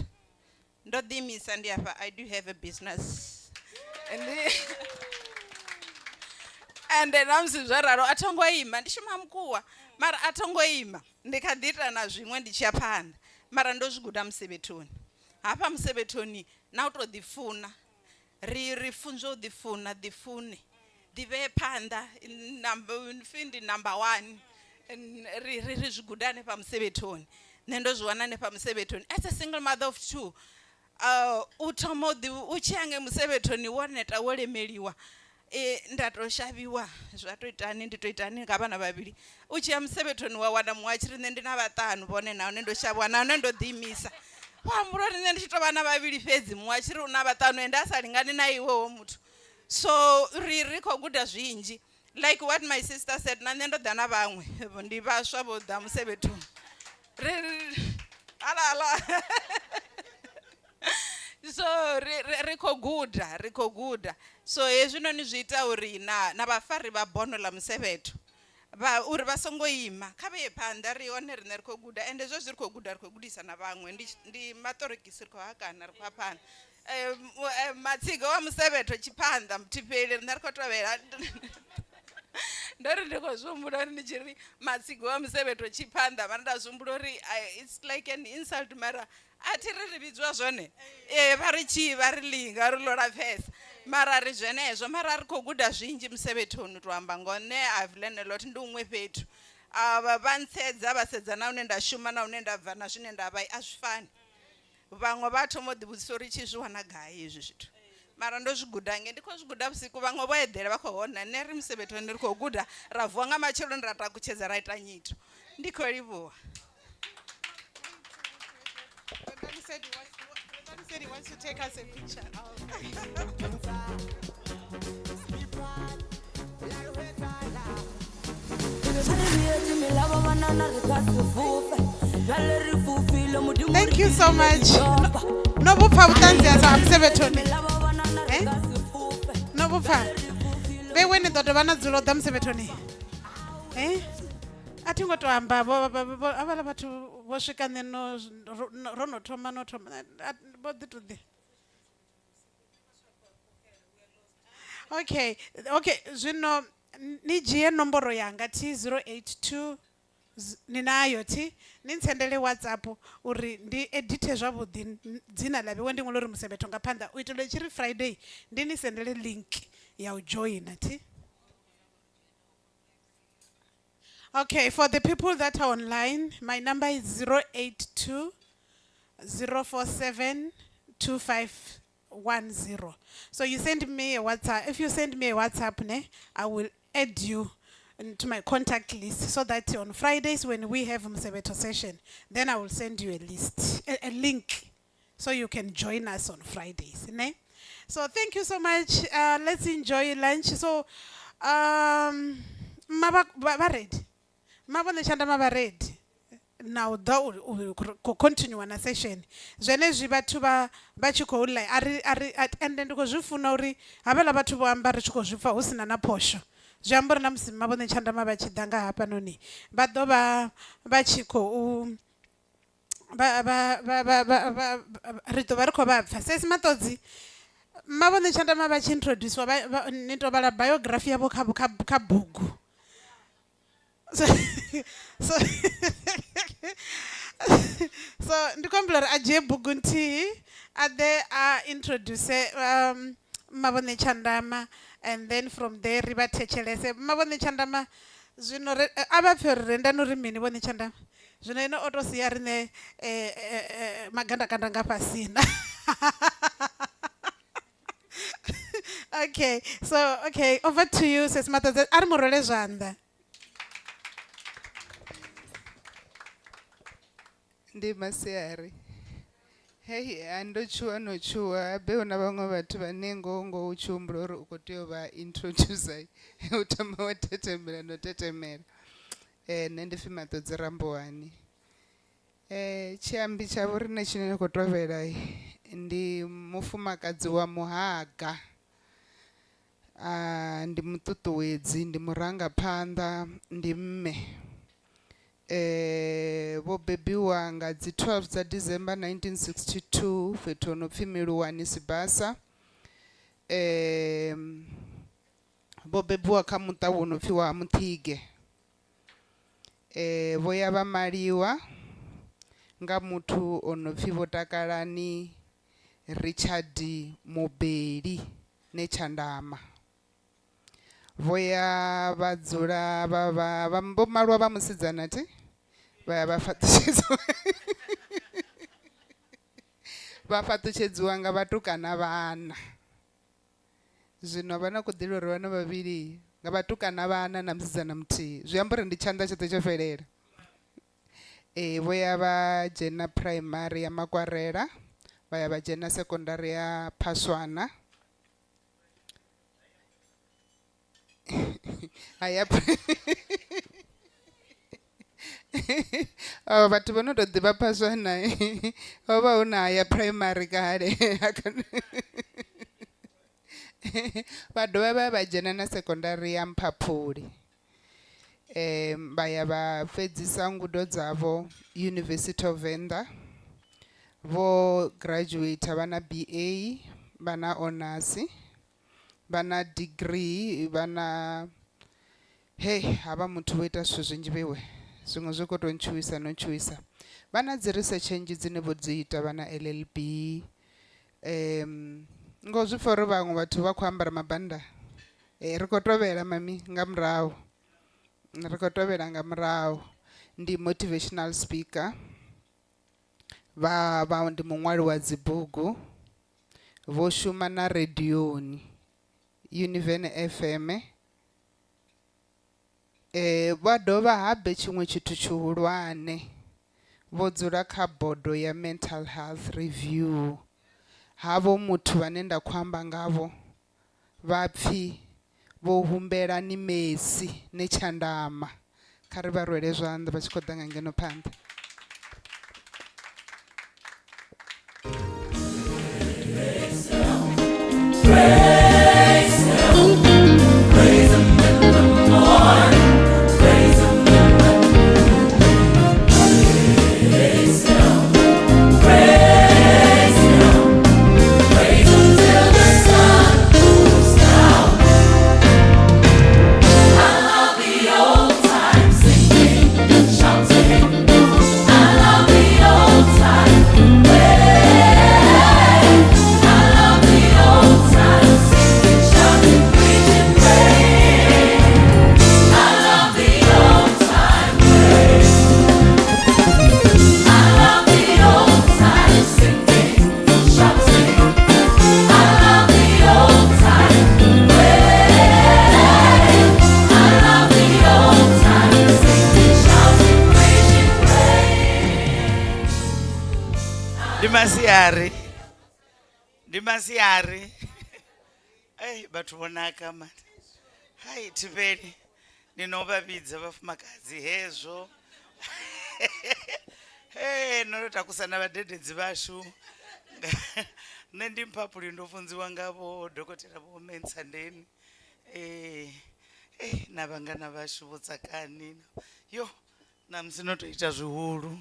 Ndo ḓiimisa ndi hafha, I do have a business. And then namusi zwo ralo a thongo ima ndi shuma mukuwa mara a thongo ima ndi kha ḓi ita na zwiṅwe ndi tshi ya phanḓa mara ndo zwi guda musevhethoni. Hafha musevhethoni na u tou ḓifuna. Ri funzwa u ḓifune ḓi vhee phanḓa ndi number 1 ri zwi guda hanefha musevhethoni. Nṋe ndo zwi wana hanefha musevhethoni as a single mother of 2. U thoma u tshi ya nge musevhethoni wo neta wo lemeliwa nda tou shavhiwa zwa tou itani ndi tou itani nga vhana vhavhili. U tshi ya musevhethoni wa wana muṅwe a tshi ri nṋe ndi na vhaṱanu vhone nahone ndo shavhiwa nahone ndo ḓiimisa. Wa humbula uri nṋe ndi tshi tou vha na vhavhili fhedzi muṅwe a tshi ri u na vhaṱanu ende a sa lingani na iwewo muthu. So ri khou guda zwinzhi like what my sister said, na nṋe ndo ḓa na vhaṅwe ndi vhaswa vho ḓa musevhethoni. Ala so ri khou guda. So hezwinoni zwi ita uri na vhafari vha bono ḽa musevhetho uri vha songo ima kha vhe phanḓa ri hone riṋe ri khou guda ende zwo zwi ri khou guda ri khou gudisa na vhaṅwe ndi maṱorokisi ri khou hakana ri khou phanḓa. Matsigo wa musevhetho tshiphanḓa Tifeli riṋe ri khou tovhela. Ndo ri ndi khou zwi humbula uri ndi tshi ri matsigo wa musevhetho tshiphanḓa mara nda zwi humbula uri it's like an insult mara a thi ri vhidzwa zwone vha ri tshivha ri linga ri ḽo lapfhesa mara ri zwenezwo mara ri khou guda zwinzhi musevhethoni to amba ngone. I've learned a lot. Ndi huṅwe fhethu vha nsedza vha sedza na hune nda shuma na hune nda bva na zwine nda vha a zwi fani. Vhaṅwe vha thoma u ḓivhudzisa uri tshi zwi wana gai hezwi zwithu mara ndo zwi guda nge ndi khou zwi guda vhusiku vhaṅwe vho eḓela vha khou hona nṋe ri musevhethoni ri khou guda ra vuwa nga matsheloni ra takutshedza ra ita nyito. Ndi khou livhuwa.
He said he wants to take us a picture. Thank you so much. No bupha butanzi asa musevhethoni. No bupha. Be when ḓo tovha na dzulo ḓa musevhethoni. A thi ngo to amba avhala vhathu vho swika nṋe ro no thoma bo ḓi to ḓi. Okay, okay, zwino ni dzhie nomboro yanga T 082 ninayo T ni ntsendele WhatsApp uri ndi edite zwavhuḓi dzina ḽa vhewe ndi ṅwala uri Musevhetho nga phanḓa u itela tshiri Friday ndi ni sendele link ya u joina T. Okay, for the people that are online, my number is 082 047 2510. So you send me a WhatsApp. If you send me a WhatsApp, I will add you to my contact list so that on Fridays when we have Musevhetho session, then I will send you a list, a link, so you can join us on Fridays. So thank you so much. Let's enjoy lunch. So, ready? Mabone chanda ready. Now do continue na session zwenezwi vhathu vha tshi khou ḽa and ndi khou zwi funa uri havhala vhathu vho amba ri tshi khou zwi pfa hu sina na phosho zwi amba uri na musi mavhone tshandama vha tshi ḓa nga hafhanoni vha ḓo vha tshi khou ri ḓo vha ri khou vha pfa sesi maṱodzi mavhone tshandama vha tshi introducewa ni tou vhala biography yavho kha bugu so so ndi kombela uri a dzhie bugu nthihi a ḓe a introduce mavhone tshandama and then from there ri vha thetshelese mavhone tshandama zwino a vha pfhe uri rendani uri mini vhone tshandama zwino ene o tou sia riṋe magandakanda nga fhasi na okay so okay over to you sis Maṱodzi a ri mu rwele zwanḓa.
Ndi masiari. Hei, ando chuwa no chuwa, be una vhaṅwe vhathu vhane ngo u tshi humbula uri u khou tea u vha introduce u thoma wa tetemela no tetemela. Nṋe ndi pfhi Maṱodzi Ramboani. Tshiambi tsha vho riṋe tshine ni khou tovhela ndi mufumakadzi wa muhaga. Ndi muṱuṱuwedzi, ndi murangaphanḓa, ndi mme. Vho bebiwa nga dzi 12 dza December 1962 fhethu ho no pfi Miluwani Sibasa. Vho bebiwa kha muṱa wo no pfi wa Muthige. Vho ya vha maliwa nga muthu o no pfi Vho Takalani Richard Mobeli ne Tshandama. Vho ya vha dzula vha vho malwa vha musidzana ti vha ya vha fhaṱutshedziwa nga vhatukana vhana. Zwino vha na khou ḓivha uri vhana vhavhili nga vhatukana vhana na musidzana muthihi zwi amba uri ndi tshanḓa tshoṱhe tsho fhelela. Vho ya vha dzhena primary ya Makwarela, vha ya vha dzhena secondary ya Phaswana. Vhathu vho no tou ḓivha Phaswana ho vha hu na ya primary kale. Vha dovha vha dzhena na secondary ya Mphaphuli. Vha ya vha fhedzisa ngudo dzavho University of Venda. Vho graduate vha na BA, vha na honours, vha na degree, vha na havha muthu vho ita zwithu zwinzhi vhewe zwiṅwe zwi khou tou ntshuwisa no ntshuwisa. Vha na dzi research nnzhi dzine vho dzi ita, vha na LLB. Ngo zwi pfha uri vhaṅwe vhathu vha khou ambara mabanda. Ri khou tovhela mami nga murahu. Ri khou tovhela nga murahu. Ndi motivational speaker. Vha ndi muṅwali wa dzibugu. Vho shuma na radioni Univen FM. Vha dovha habe tshiṅwe tshithu tshihulwane. Vho dzula kha bodo ya mental health review. Havho muthu vhane nda khou amba ngavho vha pfhi vho humbela ni Messi ne Tshandama. Kha ri vha rwele zwanḓa vha tshi khou ḓa nga ngeno phanḓa.
Praise Him till the sun goes down.
Dimasiari. Hey, but vonaka man. Hai tipeni. Ndinovavidza vafumakadzi hezvo. Hey, notakusana vadhedhedzi vashu. Nendimpapuri ndofunziwa ngavo dhokotera vomensandeni. Navangana vashu votsakani. Yo, namusinotoita zvihuru.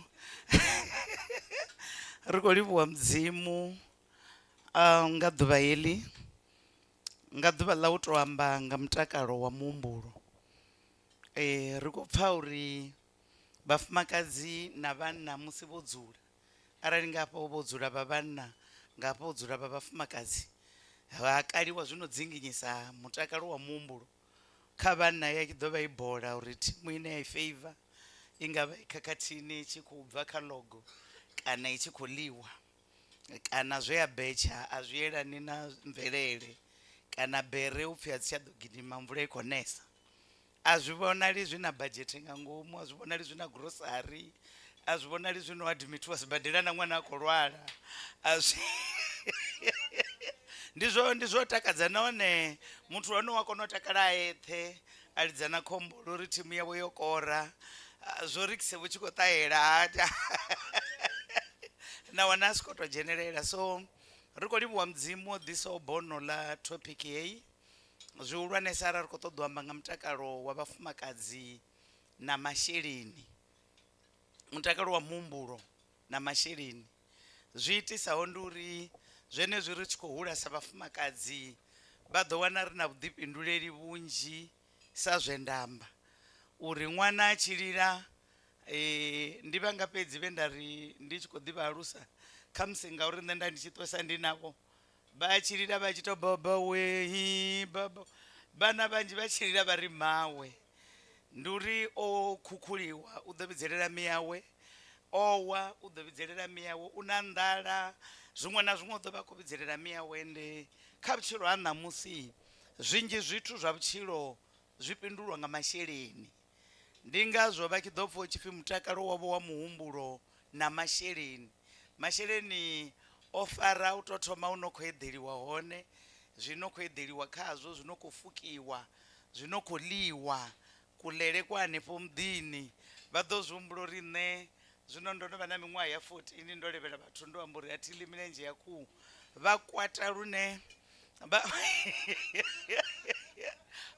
Rikolipuwa mudzimu. Ngadhuva heli. Ngadhuva lautoamba ngamutakaro wa muhumbulo. Rikupfa uri vafumakadzi navanna musi vodzura. Arali ngapo vodzura vavanna ngapo vodzura vavafumakadzi. Vakaliwa zvinodzinginyisa mutakaro wa muhumbulo. Kavanna yakidhova ibhora uri timu ine yaifavor ingava ikakatini ichikubva kalogo kana ichikuliwa kana zveyabhecha azviyerani namverere kana bhere upfi hadzichadogidima mvura ikonesa. Azvionali zvina bhajeti ngangomu, azvionali zvina grocery, azvionali zvino admitiwa zvibhadhera namwana akorwara. Ndizvo takadza naone muntu wano wakonotakara aethe alidzana kombo lori timu yavo yokora zvorikise vuchikotayera na wanaskoto generera. So rikolipuwa mudzimu dhiso bono la topic yeyi zviulwanesa ari kutodwamba ngamutakaro wavafumakadzi namasheleni, mutakaro wa muhumbulo namasheleni. Zviitisawo nduri zvene zviri chikuhura savafumakadzi vadowana rina vudhipinduleri vunji sazvendamba uri mwana achirira ndivangapedzi vendari ndichikodivarusa kamusinga uri nenda ndichitosa ndinavo vachirira vachito baba we baba vana vanji vachirira vari mawe nduri okukuliwa udovedzerera miyawe owa udovedzerera miyawe una ndala zvimwe na zvimwe udova kuvedzerera miyawe ende kavuchiro hanamusi zvinji zvitu zvavuchiro zvipindurwa ngamasheleni. Ndingazvo vakidhopfa uchifi mutakaro wavo wa muhumbulo namasheleni. Masheleni ofara utotoma unokuedheriwa hone, zvinokuedheriwa kazvo, zvinokufukiwa, zvinokuliwa, kulerekwa nepo mudhini. Vadhozvumbulo rine zvinondonova namimwa ya 14 ndolevera vatundu amburi atili milenje yaku vakwata rune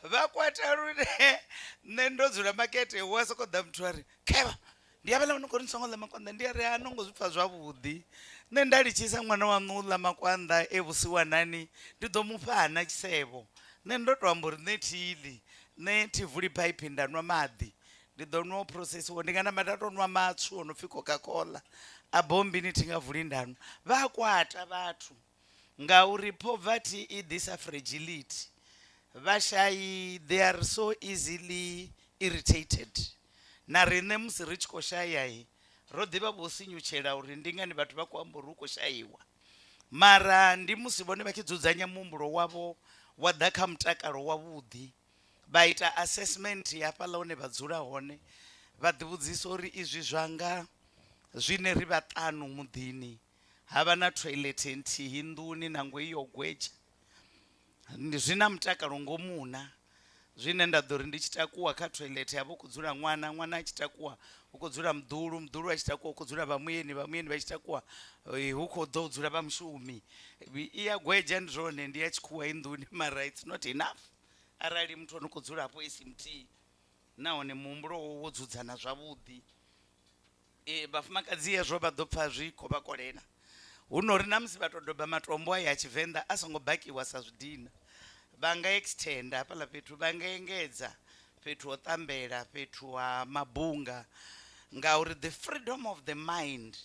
vakwata rune nendodzura makete wasokoda mutwari keva ndiyavala unokonisongola makwanda ndiyari anongozvipfa zvavudi nendalichisa mwana wangu ula makwanda evusiwanani ndidomupa hana chisevo nendotoamburi netili netivhuri paipi ndanwa madhi ndidonwa processiwo ndingana matatonwa matsu onopfi Coca-Cola abombini tingavhuri ndanwa vakwata vatu ngauri poverty idhisa fragility vashai they are so easily irritated narine musi richikoshayai rodhiva vosinyuchera uri ndingani vatu vakuambori ukoshayiwa mara ndimusivone vachidzodzanya muhumbulo wavo wadhaka mutakaro wavudhi vaita assessment yapalaone vadzura hone vadhivudzisa uri izvi zvanga zvine ri vatano mudhini havana toilet ntihi nduni nangwe iyo gwecha zvina mutakaro ngomuna zvine ndadhori ndichitakuwa katoilet yavo kudzura mwana, mwana achitakuwa ukudzura mudhuru, mudhuru achitakuwa ukudzura vamuyeni, vamuyeni vachitakuwa ukododzura vamushumi iya gweja ndizvone ndiyachikuwa induni mara it's not enough arali mtu anokudzurapo SMT naone muhumbulo wodzudzana zvavudhi. Vafumakadzi yezvo vadhopfa zviko vakorera unori namusi vatodhobha matombo ayo achivhenda asongobhakiwa sazvidhina vanga extenda pala petu vangaengedza petu otambera petu mabhunga ngauri the freedom of the mind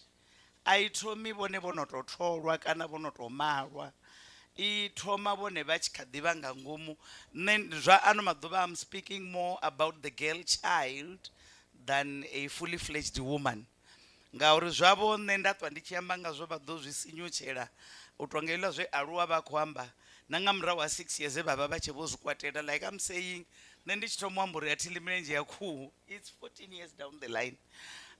aitomi vone vonototorwa kana vonotomarwa itoma vone vachikadhiva ngangomu anomadhuva I'm speaking more about the girl child than a fully fledged woman ngauri zvavo nendatwa ndichiamba ngazvo vadhozvisinyuchera utongeila zvearuwa vakuamba nanga mura wa 6 years baba vachivozvikwatera like I'm saying nendichitomwamburi atili milenje yaku it's 14 years down the line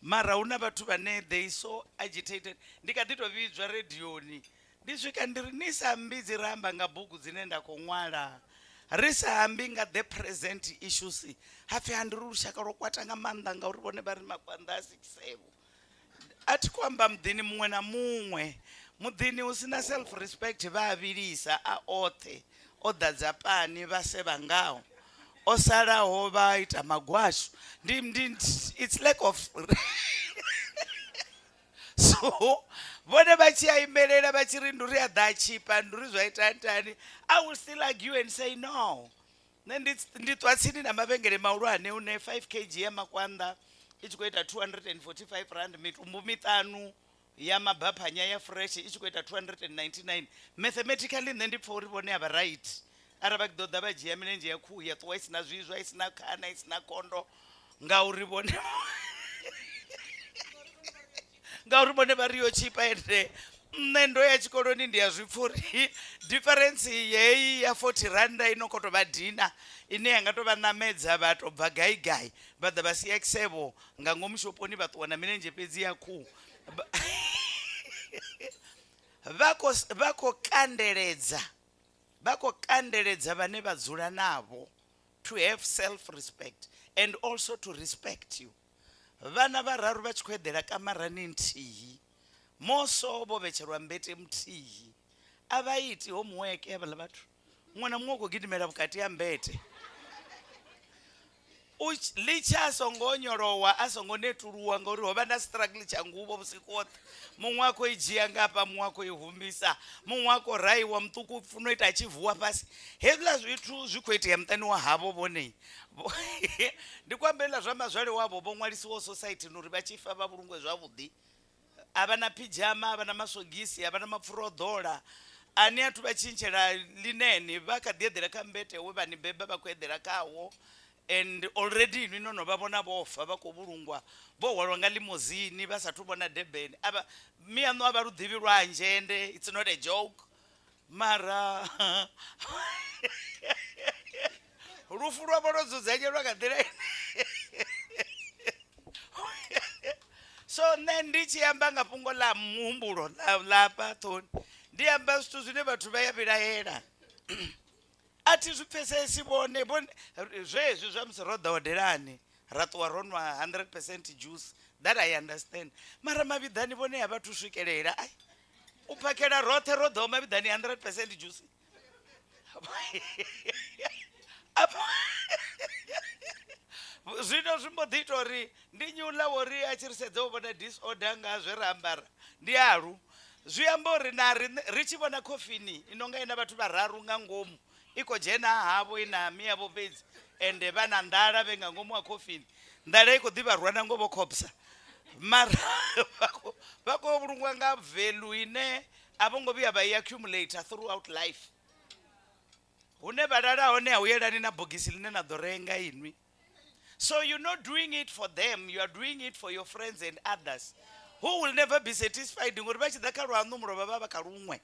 mara una vhathu vane they so agitated ndikati tovhidzwa redioni ndisvika ndiri nisambi ramba nga bhuku dzine ndakonwala risambi nga the present issues hafi handiri rushaka rokwata nga maanḓa ngauri vone vari makwanda a 67 ati kwamba muḓini muṅwe na muṅwe muḓini usina self respect vha avilisa a othe o ḓadza pani vha sevha ngaho o salaho vha ita magwashu it's lack of so vone vha tshi imelela vha tshi ri nduri a ḓa tshipa nduri zwa ita ntani I will still argue and say no nṋe ndi ṱwa tsini na mavhengele mahulwane une 5 kg ya makwanda i tshi khou ita 245 rand mitumbu miṱanu ya mabaphanya ya fresh i tshi khou ita 299 mathematically nṋe ndi pfha uri vhone avha right ara vha ḓo ḓa vha dzhia milenzhe ya khuhu ya ṱuwa isina zwizwa isina khana isina kondo ngauri vhone ngauri vhone vha ri yo tshipa ende nṋe ndo ya tshikoloni ndi ya zwipfa uri difference yeyi ya 40 randa ino khou tou vha dina ine ya nga tou vha ṋamedza vha tou bva gai vha ḓa vha siya kusevho nga ngomu shoponi vha ṱuwa na milenzhe fhedzi ya khuhu vha khou kandeledza vhane vha dzula navho to have self respect and also to respect you vhana vhararu vha tshi khou eḓela kamarani nthihi moso vho vhetshelwa mbete muthihi a vha iti homework havhaḽa vhathu muṅwe na muṅwe u khou gidimela vhukati ha mbete ḽi a songo onyolowa a songo netuluwa ngauri ho vha na struggle tsha nguvho vhusiku hoṱhe muṅwe a khou i dzhia ngafha muṅwe a khou i humisa muṅwe a khou raiwa muṱuku funo ita a tshi vuwa fhasi hezwiḽa zwithu zwi khou itea muṱani wa havho vhone ndi kwambelela zwa mazwale wavho vho ṅwalisiwaho societini uri vha tshi fa vha vhulungwe zwavhuḓi a vha na pijama a vha na masogisi a vha na mapfura o ḓola ani athu vha tshintshela lineni vha kha ḓi eḓela kha mbete we vha ni beba vha khou eḓela khawo and already inwi no no vha vhona vhofa vha khou vhulungwa vho hwalwa nga limozini vha sathu vhona Durban miano a vha luḓivhi lwanzhe ende it's not a joke mara lufu lwavho lwo dzudzanyelwa nga nḓila so nṋe ndi tshi amba nga fhungo ḽa muhumbulo ḽa ṱhoni ndi amba zwithu zwine vhathu vha ya vhilahela a thi zwi pfesesi vhone zwezwi zwa musi ro ḓa hodelani ra ṱuwa ro nwa 100% juice that I understand mara mavhiḓani vhone a vhathu swikelela ai u phakhela roṱhe ro ḓaho mavhiḓani 100% juice zwino zwi mbo ḓi ita uri ndi nyula uri a tshi ri sedza u vhona disorder nga zwe ra ambara ndi alu zwi amba uri na ri tshi vhona khofini inonga ina vhathu vhararu nga ngomu i khou dzhena havho i na miyavho fhedzi ende vha na nḓala vhe nga ngomu ha khofini nḓala i khou ḓi vha rwa na ngo vho khopsa mara vha khou vhulungwa nga value ine a vho ngo vhuya vha i accumulator throughout life hune vha lala hone a u yelani na bogisi line na ḓo renga inwi so you're not doing it for them you are doing it for your friends and others who will never be satisfied ngori vha tshi ḓa kha lwanu mulovha vha vha kha luṅwe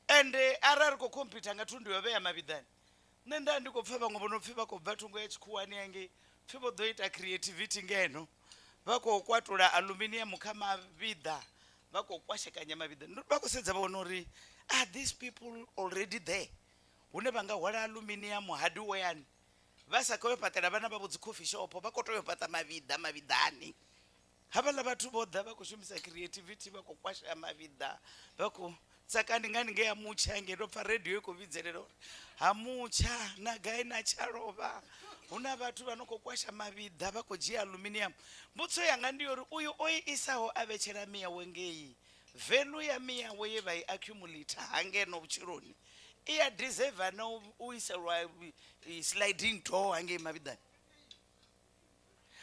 ende arali khou computer nga thundu yo vhea mavhiḓani nṋe nda ndi khou pfha vhaṅwe vho no pfhi vha khou bva thungo ya tshikhuwani hangei pfhi vho ḓo ita creativity ngeno vha khou kwatula aluminium kha mavhiḓa vha khou kwashekanya mavhiḓa vha khou sedza vha vhona uri are these people already there hune vha nga hwala aluminium hardware vha sa khou patela vhana vha vho dzi coffee shop vha khou tou pata mavhiḓani havhaḽa vhathu vho ḓa vha khou shumisa creativity vha khou kwasha mavhiḓa vha khou tsakani ngani nge ya mutsha nge ndo pfa radio i khou vhidzelela uri ha mutsha na gai na tshalovha hu na vhathu vha no khou kwasha mavhiḓa vha khou dzhia aluminium mbutso yanga ndi uri uyu o i isaho a vhetshela miyawe ngei value ya miyawe ye vha i accumulate hangeno vhutshiloni i ya deserve na u iselwa sliding door hangei mavhiḓani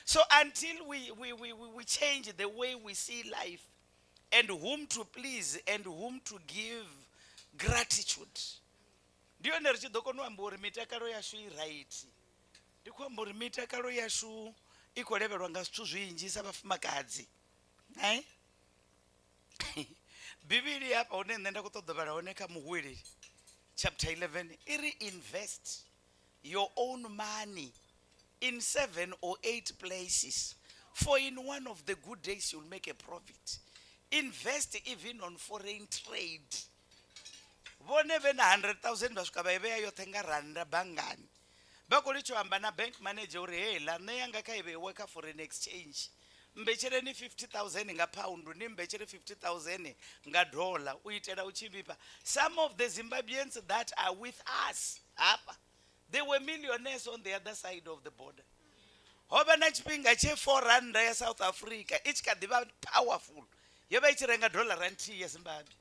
so until we change the way we see life and whom to please and whom to give gratitude ndiyo ri tshi ḓo kona u amba uri mitakalo yashu i right ndi khou amba uri mitakalo yashu i khou levelwa nga zwithu zwinzhi sa vhafumakadzi bivhili hafha hune nṋe nda khou ṱoḓa vhala hone kha muhweleli chapter 11 i ri invest your own money in 7 or 8 places For in one of the good days you'll make a profit. Invest even on foreign trade. Vone vena 100,000 vasvika vaiveya yothe nga randa bangani. Vakolichohamba na bank manager uri hey lana yanga kaiveworka foreign exchange. Mbechereni 50,000 nga pound, ni mbechere 50,000 nga dollar. Uitela uchivipa. Some of the Zimbabweans that are with us, they were millionaires on the other side of the border. Hoba na chipinga che 400 ya South Africa, ichikadiva powerful. Yoba ichirenga dollar ranti ya Zimbabwe.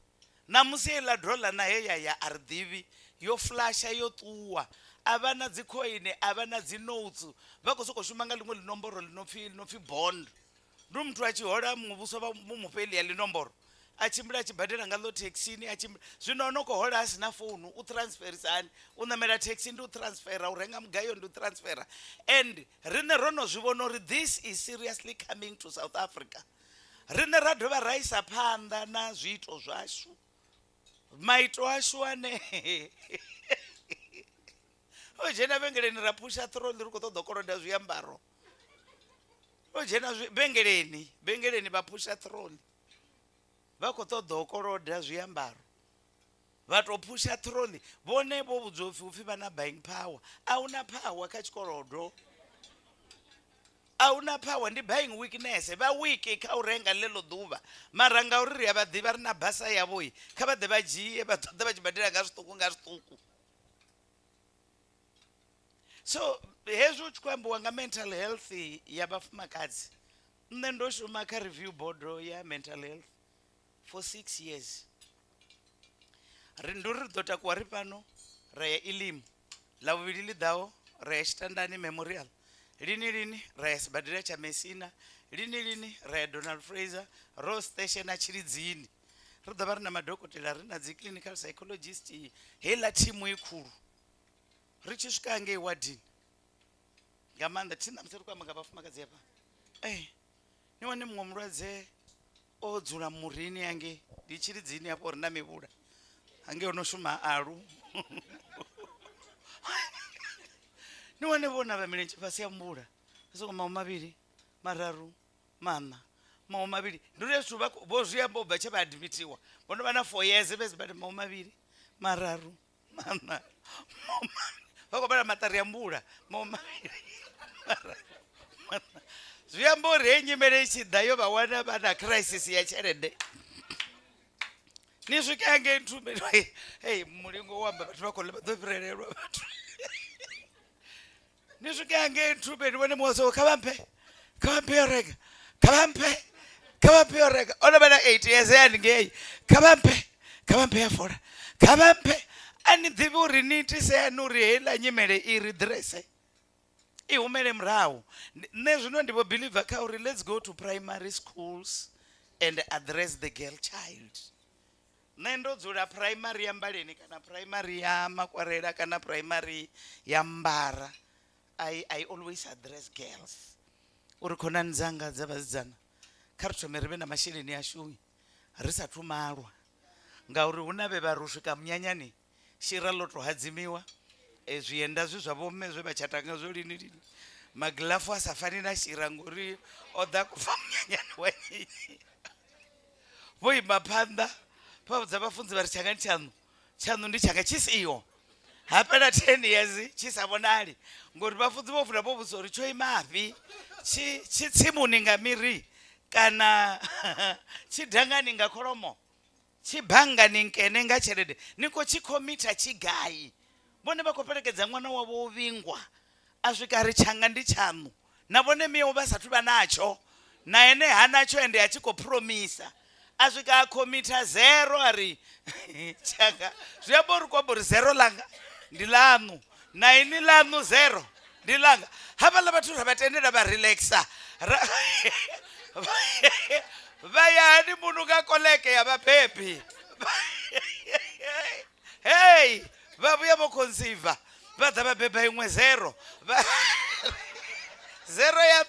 Na musela dollar na heya ya ardivi, yo flasha yo tuwa. Abana zikoine, abana zinotsu. Vako soko shumanga lingo linomboro linofi bond. Mtu achihola mubuso mumupeli ya linomboro. Achimbira achibhadhira ngalo taxi ni achimbira zvinonoko hola asina phone utransfer sani unamera taxi ndi utransfera urenga mugayo ndi utransfera and rine rono zvivono ri this is seriously coming to South Africa. Rine radhova raisa panda na zviito zvashu maito ashu ane ojena vengeleni rapusha trolley ri kutoda koroda zviambaro ojena bengeleni vapusha trolley vakotodhokoroda zviambaro vatopusha trolley vonevo vudzofi vana buying power auna power kachikorodo auna power ndi buying weakness vawiki kaurenga lelo dhuva maranga uriri havadhiva rina basa yavoyi kavadhe vajiye vatoda vachibhadhira ngazvituku. So hezvo uchikwambiwa nga mental health yavafumakadzi nne ndoshuma review board ya mental health for 6 years. Rinduri dota kwari pano raya ilimu lavuvili lidhawo raya Chitandani memorial lini raya Sibadira cha Messina lini raya Donald Fraser Rose Station achiridzini ridhava rina madhokotela rina dzi clinical psychologist hela timu ikuru richisvika nge wadini ngamanda tina mseri kwa makabafumakadzi apa niwane mumwe mulwadze odzura murini yange ndichiridzini apo rina mivura ange unoshuma aru niwane vona vamilenje pasi ya mbura soko mawu maviri mararu mana mawu maviri ndiresu vozviyambo bva chavaadmitiwa vono vana 4 years vezibati mawu maviri mararu mana vakobara matari ya mbura mawu maviri mararu mana zviyambo renyimere ichidhayo vawana vana crisis yacharede nisvikange ntume hey mulingo wamba vatu vakola vadhopirererwa vatu nisvikange ntume ndione mozo kavampe yorega kavampe yorega ona vana 8 years yani ngei kavampe yafora kavampe anidhivi uri niti seyanuri hela nyimele iri drese ihumele mrau nezvino ndivo believer kauri let's go to primary schools and address the girl child. Nendodzura primary ya Mbaleni kana primary ya Makwarela kana primary ya Mbara. I always address girls. Uri kona nzanga dzavazidzana karitomerive na masheleni ashuyi risatu marwa ngauri unave varusvika munyanyani shira lotohadzimiwa zvienda zvizvavome zvevachatanga zvolini maglafu asafani na shira ngori oda kufa munyanyani wanyinyi voima panda pabudza vafunzi vari chanu ndichanga chisiyo hapana 10 years chisavonali ngori vafunzi vofunda vobuzori choimavi chitsimuninga miri kana chidhanganinga koromo chibhanganinkene ngacherede niko chikomita chigayi vone vakoperekedza mwana wavo uvingwa asvika ari changa ndichanu navone miwo vasati vanacho naye nehanacho ende achikopromisa asvika akomita 0 ari changa zviyambori kwambori 0 langa ndilanu naini lanu 0 ndilanga havala vatu ravatendera varelaxa vayani munhu kakoleke yavabhebhi hey vavuya vokonsiva vadza vabhebha imwe 0 0 ya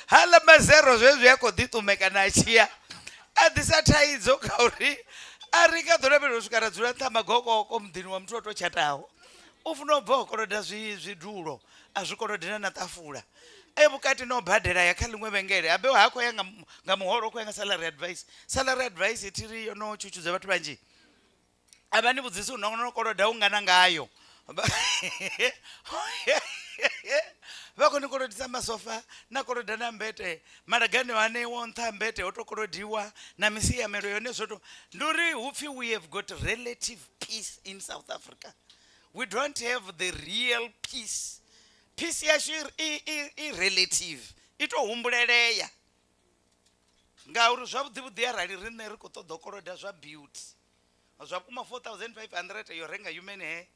hala mazero zvezvo yakodhitumeka nachiya adisa thaidzo kauri arika dhorabelo svikara dzula ntamagokoko mudhini wa muthu otochatawo ufuna ubva wakoloda zvidulo azvikolodera na tafula ebukati nobhadhera yakha limwe vengere abe hako yanga ngamuhoro ko yanga salary advice itiriyo no chuchudza vatu vanji abani budzisi unokoloda ungana ngayo vakonikolodisa masofa nakoloda na mbete maragani wane wontha mbete otokolodiwa na misiya mero yone zvoto nduri hupfi we have got relative peace in South Africa. We don't have the real peace. Peace yashu relative itohumbulereya ngauri zvavudhi arali rine ri kutodokoloda zva beauty zvakuma 4500 yorenga human hair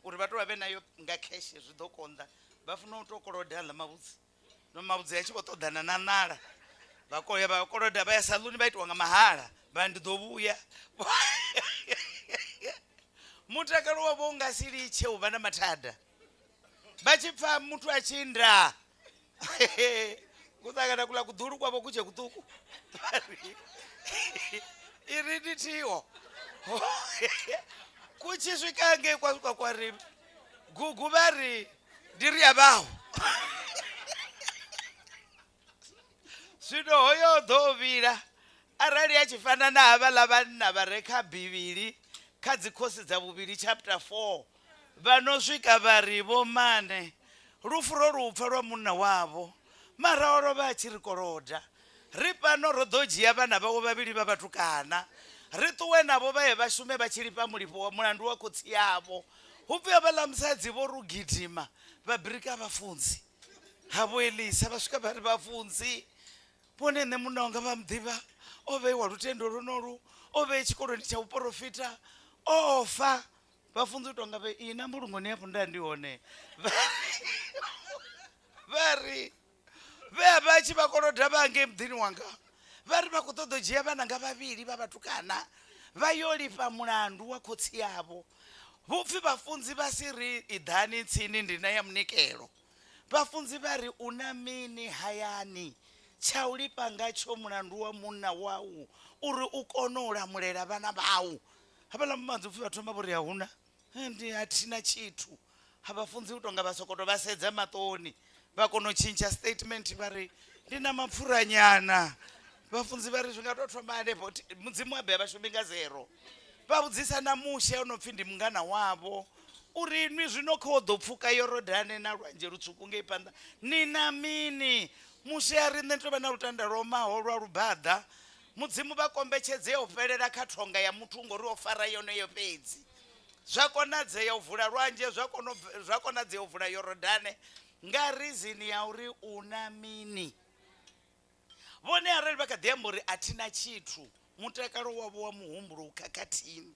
uri vato vave nayo nga cash zvidokonda vafuna utokoloda la mavudzi yachivotodhana na nala vakoya vakoloda vaya saluni vaitwa nga mahala vandidovuya mutakalo wavo ungasiri cheu vana mathada vachipfa mutu achinda kutsakana kula kudhuru kwavo kuche kutuku iriditiwo kuchisvikange kwasvika kwari gugu vari ndiri yavaho zvino hoyo dhovira arali achifanana hava lavanna vareka bhiviri kadzikosi dzavuviri chapter 4 vanosvika vari vomane rufu rorupfa rwamunna wavo maraoro vachiri koroda ripano rodhojiya vana vavo vaviri vavatukana rituwe navo vaye vashume vachiri pamulipo wa mulandu wakotsi yavo upya vala musadzi vorugidhima vabhirika vafunzi havo elisa vasvika vari vafunzi ponene munna wanga vamudhiva oveiwa rutendo runoru ovei chikoroni chauprofita ofa vafunzi utonga ve ina mbulungoni yapo ndandione vari veavachi vakoloda vange mudhini wanga vari vakutodojiya vananga vaviri vavatukana vayolipa mulandu wakotsi yavo vupfi vafunzi vasiri idhani tsini ndina yamunikelo vafunzi vari una mini hayani chaulipa ngacho mulandu wa munna wau uri ukonolamulera vana vau havala mumanzi upfi vatoma vori hauna ndi hatina chitu havafunzi utonga vasokoto vasedza matoni vakonochinja statement vari ndina mapfuranyana vafunzi vari zvingatotwamane boti mudzimu wabhe vashominga 0 vabudzisa namushe unopfi ndi mungana wavo urinwi zvino kodhopfuka yorodhane narwanje rutsvuku ngeipanda nina mini mushe arine tova na rutanda romaho rwarubhadha mudzimu vakombechedze uperera katonga ya mutungo riofara yoneyo pedzi zvakonadze yauvhura rwanje zvakonadze yauvhura yorodhane ngarizini yauri una mini vone arali vakadhiyambori atina chitu mutakalo wavo wa muhumbulo ukakatini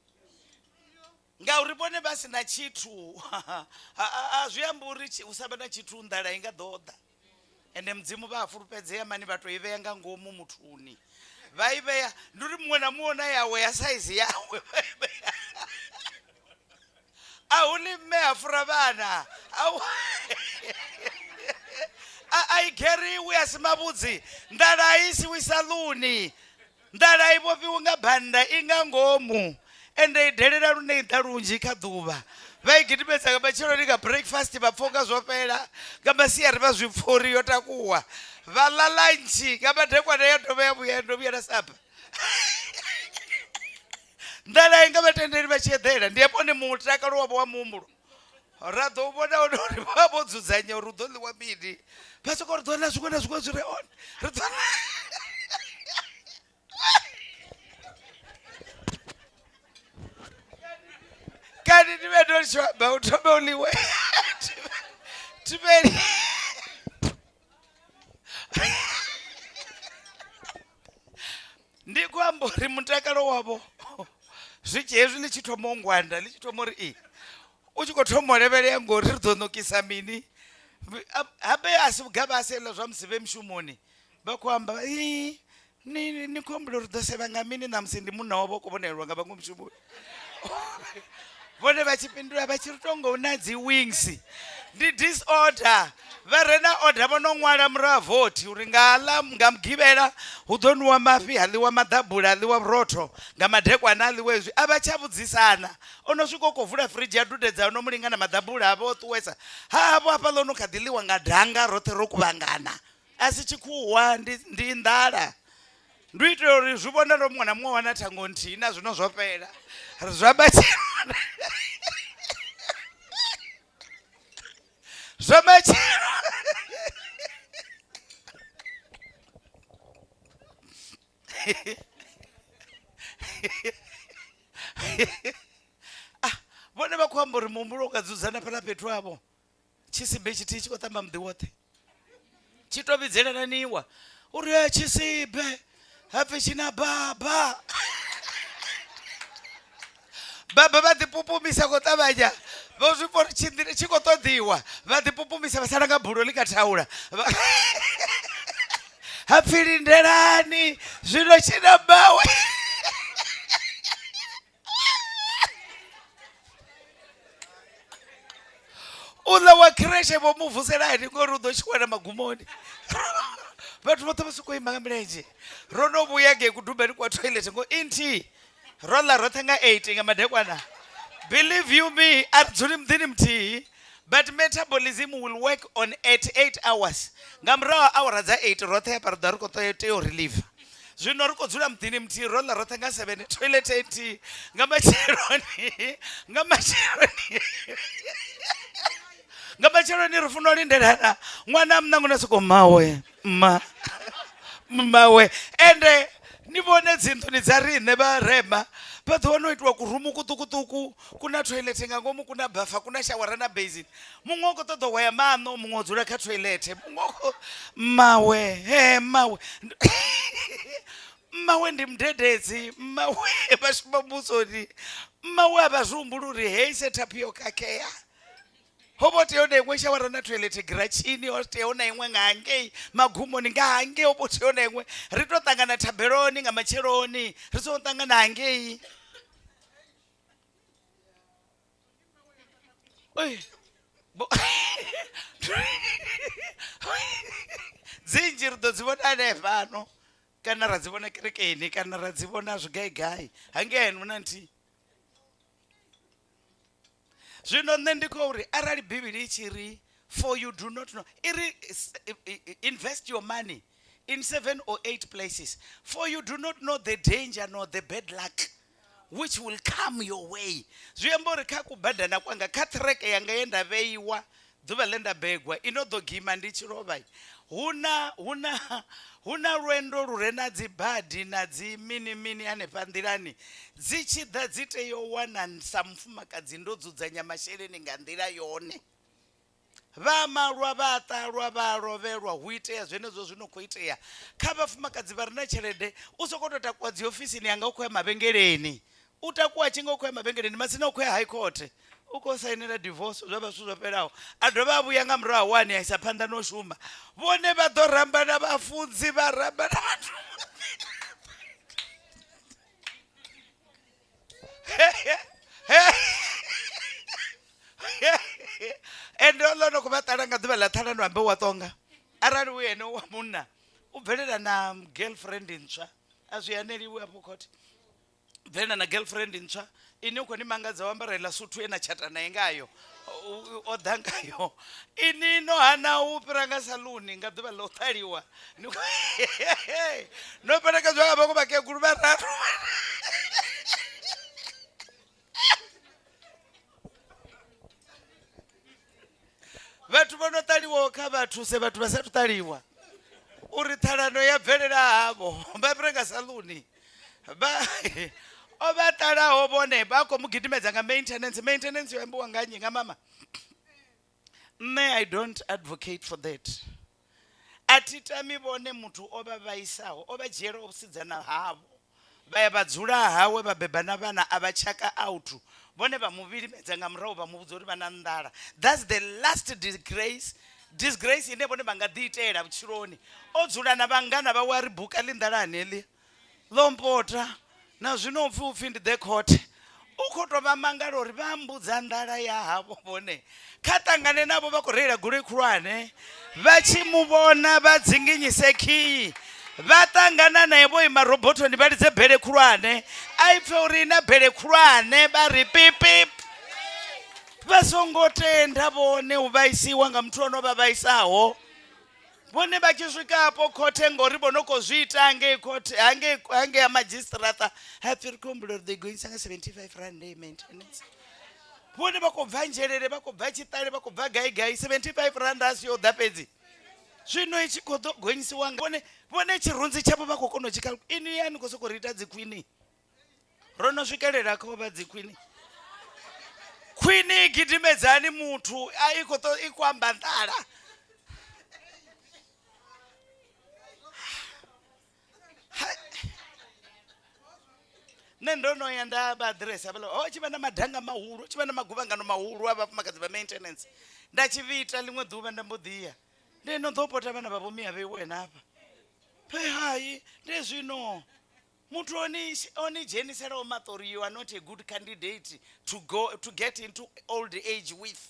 ngauri vone vasina chitu azviyamburi usava na chitu ndala ingadhodha ende mudzimu vaafurupedzeya mani vatoiveya nga ngomu mutuni vaiveya nduri mumwe namuona yawe ya saizi yawe vaiveya auni mme afura vana aigeriwi asimavudzi ndala aisiwi saluni ndala aivopiwi nga bhanda inga ngomu ende idhelera runeidha runji kadhuva vaigidimedza machero ringa breakfast vapfoka zvopera ngamasiyari vazvipfuri yotakuwa vala lanchi ngamadhekwana yandovuya nasapa ndala inga vatenderi vachiedhera ndiyepone mutakalo wavo wa muhumbulo radhouvona unori vavodzuzanya rudholi wamini vasoko ridhona zvikona zviko zvireona kani ndivedolishwaba utome uliwe timeni ndikwambori mutakalo wavo zvichezvi lichitomongwanda lichitomori uchikotomorevereya ngori ridhonokisa mini habe asi gava asela zvamuzive mushumoni vakuamba nikombulo ridhosevanga mini namusi ndi munna wavo kuvonerwa nga vangu mushumoni vone vachipindura vachiritongo una dzi wings ndi disorder vare na order vono ṅwala murahu vhoti uri nga mugivhela hu ḓo nwiwa mafhi haḽiwa maḓabula haḽiwa vhurotho nga madekwana haḽiwa hezwi a vha tsha vhudzisana ono swika u khou vula firidzhi ya dudedza ono mulingana maḓabula avho o ṱuwesa havho hafhaḽa ono kha ḓi ḽiwa nga danga roṱhe ro kuvhangana a si tshikhuwa ndi nḓala ndo itela uri zwi vhona ro muṅwe na muṅwe wana thango nthihi na zwino zwo fhela zwa matshelo zwa matshelo vhone vha khou amba uri muhumbulo u nga dzudzana fhaḽa fhethu havho tshisibe tshithihi tshi khou tamba muḓi woṱhe tshi to vhidzelananiwa uri tshisibe hapfi tshina baba baba vha ḓipupumisa khou ṱavhanya vho zwi pori tshi khou ṱoḓiwa vha ḓipupumisa vha sala nga bulo ḽi kha thaula hapfi lindelani zwino tshina bawe uḽa wa kreshe vho muvuselani ngori u ḓo tshi wana magumoni vhathu vhoṱhe vha sokou ima nga milenzhe ro no vhuya ngei kudumbeni kwa toilet ngo inthi ro ḽa roṱhe nga 8 nga madekwana believe you me a ri dzuli muḓini muthihi but metabolism will work on at 8 hours nga murahu awara dza 8 roṱhe hapa ri ḓa ri khou tea u relieve zwino ri khou dzula muḓini muthihi ro ḽa roṱhe nga 7 toilet 8 nga matsheloni nga matsheloni ri funa u lindelana ṅwana munango na soko mawe mmawe ende ni vhone dzinḓuni dza riṋe vharema vha ḓo wana u itiwa kurumu kuṱukuṱuku kuna toilet nga ngomu kuna bafa kuna shawara na basin muṅwe u khou ṱoḓa waya maṋo muṅwe u dzula kha toilet muṅwe mmawe ndi mudededzi mmawe vha shuma musoni mmawe a vha zwi humbula uri hei setup yo khakhea ho vho tea u na iṅwe shawara na toilet giratshini ho tea u na iṅwe nga hangei magumoni nga hangei ho vho tea u na iṅwe ri to ṱangana thabeloni nga matsheloni ri songo ṱangana hangei dzinzhi ri ḓo dzi vhona hanefhano kana ra dzi vhona kerekeni kana ra dzi vhona zwigaigai hangei huna nthihi zwino nṋe ndi khou uri arali bivhili i tshi ri for you do not know iri invest your money in 7 or 8 places for you do not know the danger nor the bad luck which will come your way zwi amba uri kha kubadana kwanga kha ṱireke yanga ye nda vheiwa ḓuvha ḽe nda begwa i no ḓo gima ndi tshi lovha huna lwendo lu re na dzi badi na dzi mini hanefha nḓilani dzi tshi ḓa dzi tea u wana sa mufumakadzi ndo dzudzanya masheleni nga nḓila yone vha malwa vha ṱalwa vha lovhelwa hu itea zwenezwo zwino khou itea kha vhafumakadzi vha re na tshelede u sokou tou takuwa dzi ofisini yanga u khou ya mavhengeleni u takuwa tshi nga u khou ya mavhengeleni masina u khou ya high court u khou sainela divorce zwa vha zwithu zwo fhelaho a dovha a vhuya nga murahu wani a isa phanḓa no shuma vhone vha ḓo ramba na vhafunzi vha ramba na vhathu ende oḽo no khou vha ṱala nga ḓuvha ḽa ṱhalano ambe wa ṱonga arali u ene wa munna u bvelela na girlfriend ntswa a zwi aneliwi afho khothe bvelela na girlfriend ntswa ini u khou ni mangadza u ambarela suthu ena tshata naye ngayo o ḓa ngayo ini no hana u fhira nga saluni nga ḓuvha ḽa u ṱaliwa no pelekedzwa nga vhaṅwe vhakegulu vhararu vhathu vho no ṱaliwaho kha vhathu se vhathu vha sathu ṱaliwa uri ṱhalano ya bvelela havho vha fhira nga saluni o vha ṱalaho vhone vha khou mu gidimedza nga maintenance yo ambiwa nga nnyi nga mama nṋe I don't advocate for that a thi tami vhone muthu o vha vhaisaho o vha dzhiela vhusidzana havho vha ya vha dzula hawe vha beba na vhana a vha tshaka out vhone vha mu vhilimedza nga murahu vha mu vhudza uri vha na nḓala that's the last disgrace ine vhone vha nga ḓi itela vhutshiloni o dzula na vhangana vhawe a ri buka ḽi nḓalani heḽi ḽo mpota na zwino upfi ndi the court u khou tou vha mangala uri vha mbudza nḓala ya havho vhone kha ṱangane navho vha khou reila goloi khulwane vha tshi muvhona vha dzinginyise khiyi vha ṱangana naye vho ima robotoni vha lidze bele khulwane a i pfe uri ina bele khulwane vha ri pipip vha songo tenda vhone u vhaisiwa nga muthu ono vha vhaisaho vhone vha tshi swikapo khothe ngori vho no khou zwi ita hangei khothe hangei ya madzhisiṱiraṱa hapfi ri khou humbula uri they goisa nga 75 rand day maintenance vhone vha khou bva nzhelele vha khou bva tshiṱali vha khou bva gaigai 75 rand a si yo ḓa fhedzi zwino i tshi khou ḓo gonyisiwa vhone tshirunzi tshavho vha khou kona u tshikhala ini ya ni khou sokou ri ita dzi khwini ro no swikelela kha u vha dzi khwini khwini gidimedzani muthu a i khou amba nḓala nṋe ndo no ya nda vha aḓiresi havhala ho tshi vha na madanga mahulu tshi vha na maguvhangano mahulu a vhafumakadzi vha maintenance nda tshi vita ḽiṅwe ḓuvha nda mbo ḓi ya ndi no ḓo pota vhana vha vhomiya vheiwe nafha phe hayi ndi zwino muthu oni dzheniselaho maṱori you are not a good candidate to get into old age with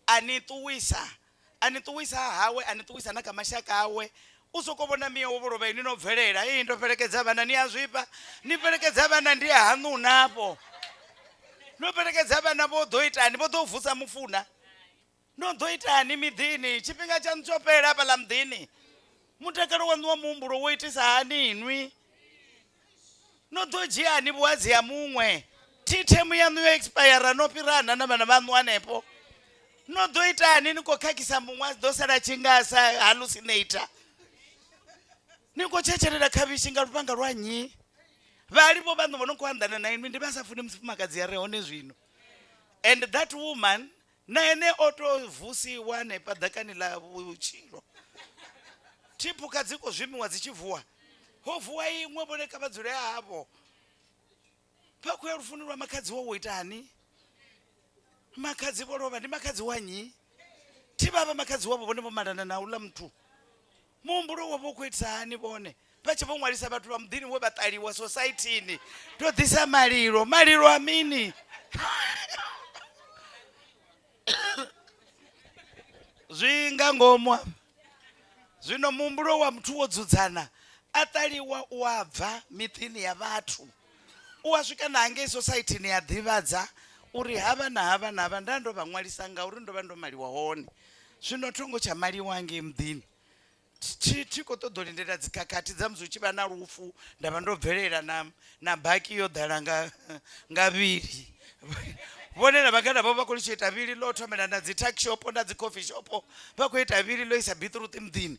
ani ṱuwisa hawe ani ṱuwisa na kha mashaka awe u soko vhona miya wo vholovha ini no bvelela ndo fhelekedza vhana ni a zwifha ni fhelekedza vhana ndi a haṋu nafho no fhelekedza vhana vho ḓo itani vho ḓo vusa mufuna no ḓo itani miḓini tshifhinga tshaṋu tsho fhela hafhaḽa muḓini mutakalo waṋu wa muhumbulo wo itisa hani inwi no ḓo dzhiani vhuhadzi ha muṅwe thithemu yaṋu yo expire no fhirana na vhana vhaṋu hanefho no ḓo itani ni khou khakhisa muṅwe a ḓo sala tshingasa hallucinator ni khou tshetshelela khavhishi nga lufhanga lwa nnyi vhalivo vhaṋu vho no khou anḓana na inwi ndi vha sa funi mufumakadzi a re hone zwino and that woman na ene o tou vusiwa hanefha ḓakani ḽa vhutshilo thiphukha dzi khou zwimiwa dzi tshi vuwa ho vuwa iṅwe vhone kha vha dzule havho vha khou ya lufuni lwa makhadzi wo itani makhadzi vho lovha ndi makhadzi wa nnyi thi vha vha makhadzi wavho vhone vho malana na uḽa muthu muhumbulo wavho u khou itisa hani vhone vha tshi vho ṅwalisa vhathu vha muḓini we vha ṱaliwa society-ni to ḓisa malilo a mini zwi nga ngomu zwino muhumbulo wa muthu wo dzudzana a ṱaliwa u a bva miṱini ya vhathu u a swika na hangei society-ni ya ḓivhadza uri havha na havha na havha nda ndo vha ṅwalisa ngauri ndo vha ndo maliwa hone zwino thongo tsha maliwa hangei muḓini thi khou ṱoḓa u lindela dzikhakhathi dza musi hu tshi vha na lufu nda vha ndo bvelela na baki yo ḓala nga vhili vhone na vhangana vho vha khou litshi ita vhili ḽo thomela na dzi tuck shop na dzi coffee shop vha khou ita vhili ḽo isa beetroot muḓini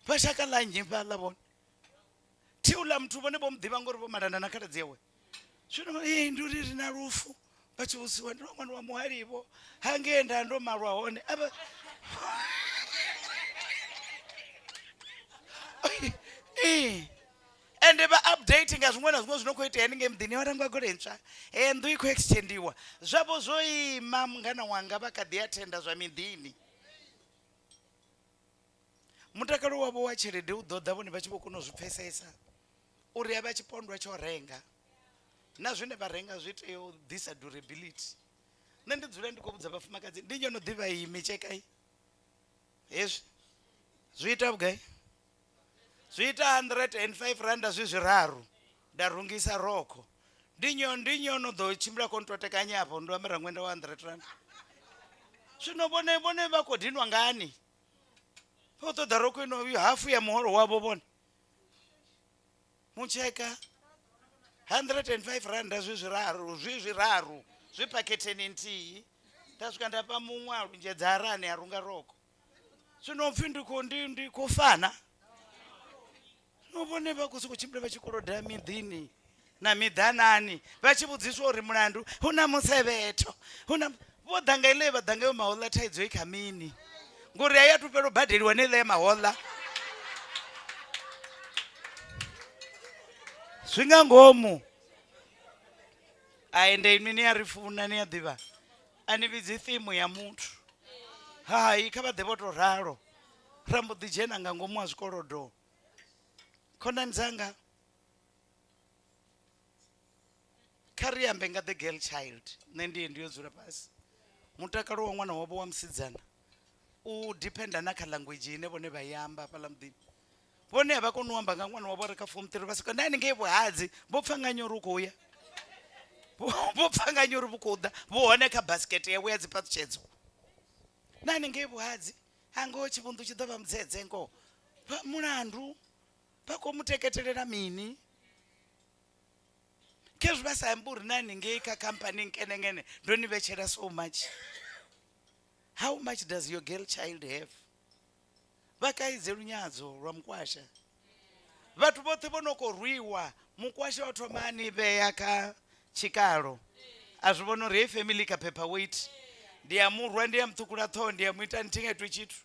vha shaka ḽa nnyi fhaḽa vhone thi uḽa muthu vhone vho muḓivha ngori vho malana na khaladzi yawe zwino ndi uri ri na lufu vha tshi vhusiwa ndi ṅwana wa muhalivho hangei nda ndo malwa hone ende vha update nga zwiṅwe na zwiṅwe zwino khou itea haningei muḓini wa rangwa gole ntswa nnḓu i khou extendiwa zwavho zwo ima mungana wanga vha kha ḓi athenda zwa miḓini mutakalo wavho wa tshelede u ḓo ḓa vhone vha tshi vho kona u zwi pfesesa uri a vha tshipondwa tsho renga na zwine vha renga zwi tea u ḓisa durability nṋe ndi dzula ndi khou vhudza vhafumakadzi ndi nyono ḓivha iyi mitsheka i hezwi zwi ita vhugai zwi ita 105 randa zwi zwiraru nda rungisa rokho ndi nyono ḓo tshimbila kontotekanya hafho ndo ambara ṅwenda wa 100 rand zwino vhone vha khou dinwa ngani vho ṱoḓa rokho ino hafu ya muholo wavho vhone mutsheka 105 randa zwi zwiraru zwi paketheni nthihi nda swika nda pa muṅwe a lunzhedza arane a runga rokho zwino pfhi ndi khou fana no vhone vha khou sokou tshimbila vha tshi koloda miḓini na miḓanani vha tshi vhudziswa uri mulandu hu na musevhetho vho ḓa nga iḽe vha ḓa ngayo mahoḽa thaidzo i kha mini ngori a ya tu fhela u badeliwa ni iḽe mahoḽa zwi nga ngomu ende inwi ni a ri funa ni a ḓivha a ni vhidzi thimu ya muthu hai kha vha ḓe vho tou ralo ra mbo ḓi dzhena nga ngomu ha zwikolodo khonani dzanga kari yambe nga the girl child nṋe ndiye ndiyo dzula pasi mutakalo wa ṅwana wavho wa musidzana u dependa na kha language ine vhone vha yamba hafhaḽa muḓini vhone vha kona u amba nga ṅwana wavho re kha form 3 vha swika nda haningei vhuhadzi vho pfa nga nyori u khou ya vho pfa nga nyori vhu khou ḓa vho hone kha basket yawe ya dziphaṱhutshedzo na haningei vhuhadzi hangoho tshivhundu tshi ḓo vha mudzedze ngoho mulandu vha khou muteketelela mini khezwi vha sa ambi uri na haningei kha khamphani nkenengene ndo ni vhetshela so much. How much does your girl child have? Vakaidze lunyadzo lwa mukwasha vhathu vhoṱhe vho no khou rwiwa mukwasha wa thoma ani vhea kha tshikalo a zwi vhona uri hei family kha paperweight ndi ya murwa ndi ya muṱhukula ṱhoho ndi ya muita ntingetwe tshithu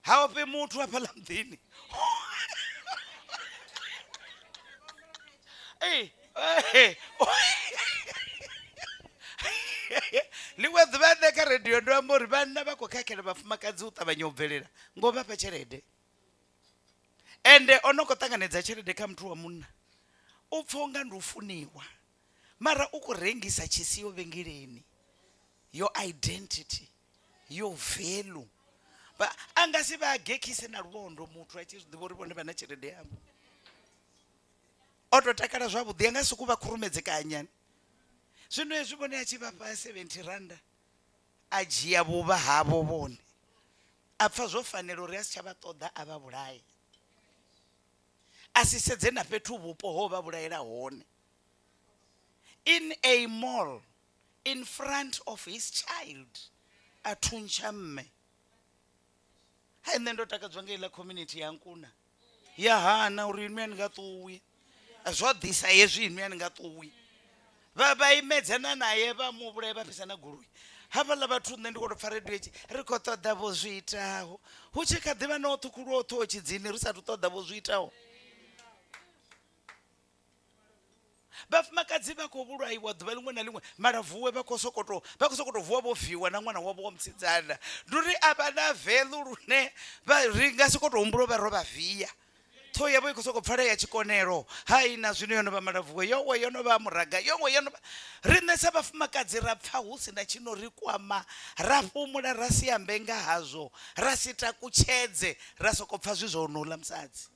ha ope muthu hafhaḽa muḓini ḽiṅwe ḓuvha nṋe kha radio ndo amba uri vhanna vha khou khakhela vhafumakadzi u ṱavhanya u bvelela ngo vha fha tshelede ende o no khou ṱanganedza tshelede kha muthu wa munna u pfha unga ndi u funiwa mara u khou rengisa tshisiyo vhengeleni your identity your value a nga si vha a gekhise na lwondo muthu a tshi zwi ḓivha uri vhone vha na tshelede yavho o tou takala zwavhuḓi a nga sokou vha khurumedzekanyani zwino hezwi vhone a tshi vha fha 70 randa a dzhia vhuvha havho vhone a pfha zwo fanela uri a si tsha vha ṱoḓa a vha vhulaye a si sedze na fhethu vhupo ho vha vhulaela hone in a mall in front of his child a thuntsha mme hai nṋe ndo takadzwa nga iḽa community ya nkuna ya hana uri inwi a ni nga ṱuwi zwo ḓisa hezwi inwi a ni nga ṱuwi vha imedzana naye vha muvhulaye vha fhisa na goloi havhaḽa vhathu nṋe ndi khou tou pfa radio etshi ri khou ṱoḓa vho zwi itaho hu tshi kha ḓivha na u ṱhukhuliwa u ṱhoho tshidzini ri sathu ṱoḓa vho zwi itaho vhafumakadzi vha khou vhulaiwa ḓuvha ḽiṅwe na ḽiṅwe mara vuwe vha khou sokou tou vuwa vho viwa na ṅwana wavho wa musidzana ndi uri a vha na veḽu lune ri nga sokou tou humbula vha ro vha via ṱhoho yavho i khou sokou pfala ya tshikonelo hai na zwino yo no vha malavuwe yowe yo no vha muraga yowe yo no vha riṋe sa vhafumakadzi ra pfha hu si na tshino ri kwama ra fhumula ra si ambe nga hazwo ra si takutshedze ra sokou pfha zwi zwo no ḽa musadzi.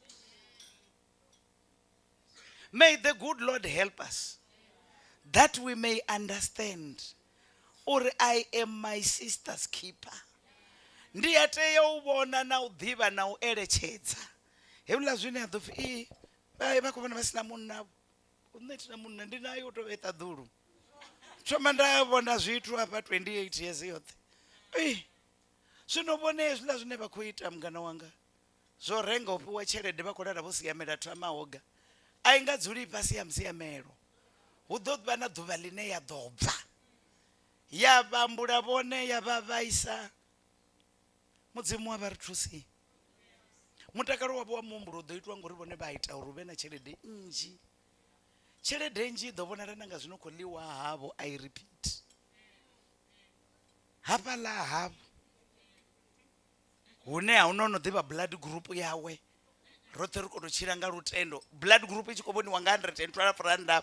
May the good Lord help us that we may understand or I am my sister's keeper. Ndi a tea u vhona na u ḓivha na u eletshedza hevhuḽa zwine a ḓo pfhi vha khou vhona vha sina munna nṋe thina munna ndi nayo u tou vheta ḓulu thoma nda vhona zwithu hafha 28 years yoṱhe zwino vhone hezwiḽa zwine vha khou ita mungana wanga zwo renga u fhiwa tshelede vha khou lala vho siamela thamahoga a i nga dzuli fhasi ya musiamelo hu ḓo vha na ḓuvha ḽine ya ḓo bva ya vhambula vhone ya vha vhaisa mudzimu wa vha ri thusi mutakalo wavho wa muhumbulo u ḓo itiwa ngori vhone vha ita uri hu vhe na tshelede nnzhi tshelede nnzhi i ḓo vhonala na nga zwino khou ḽiwa havho I repeat hafhaḽa havho hune a huna no ḓivha blood group yawe roṱhe ri khou tou tshila nga lutendo blood group i tshi khou vhoniwa nga 112 randa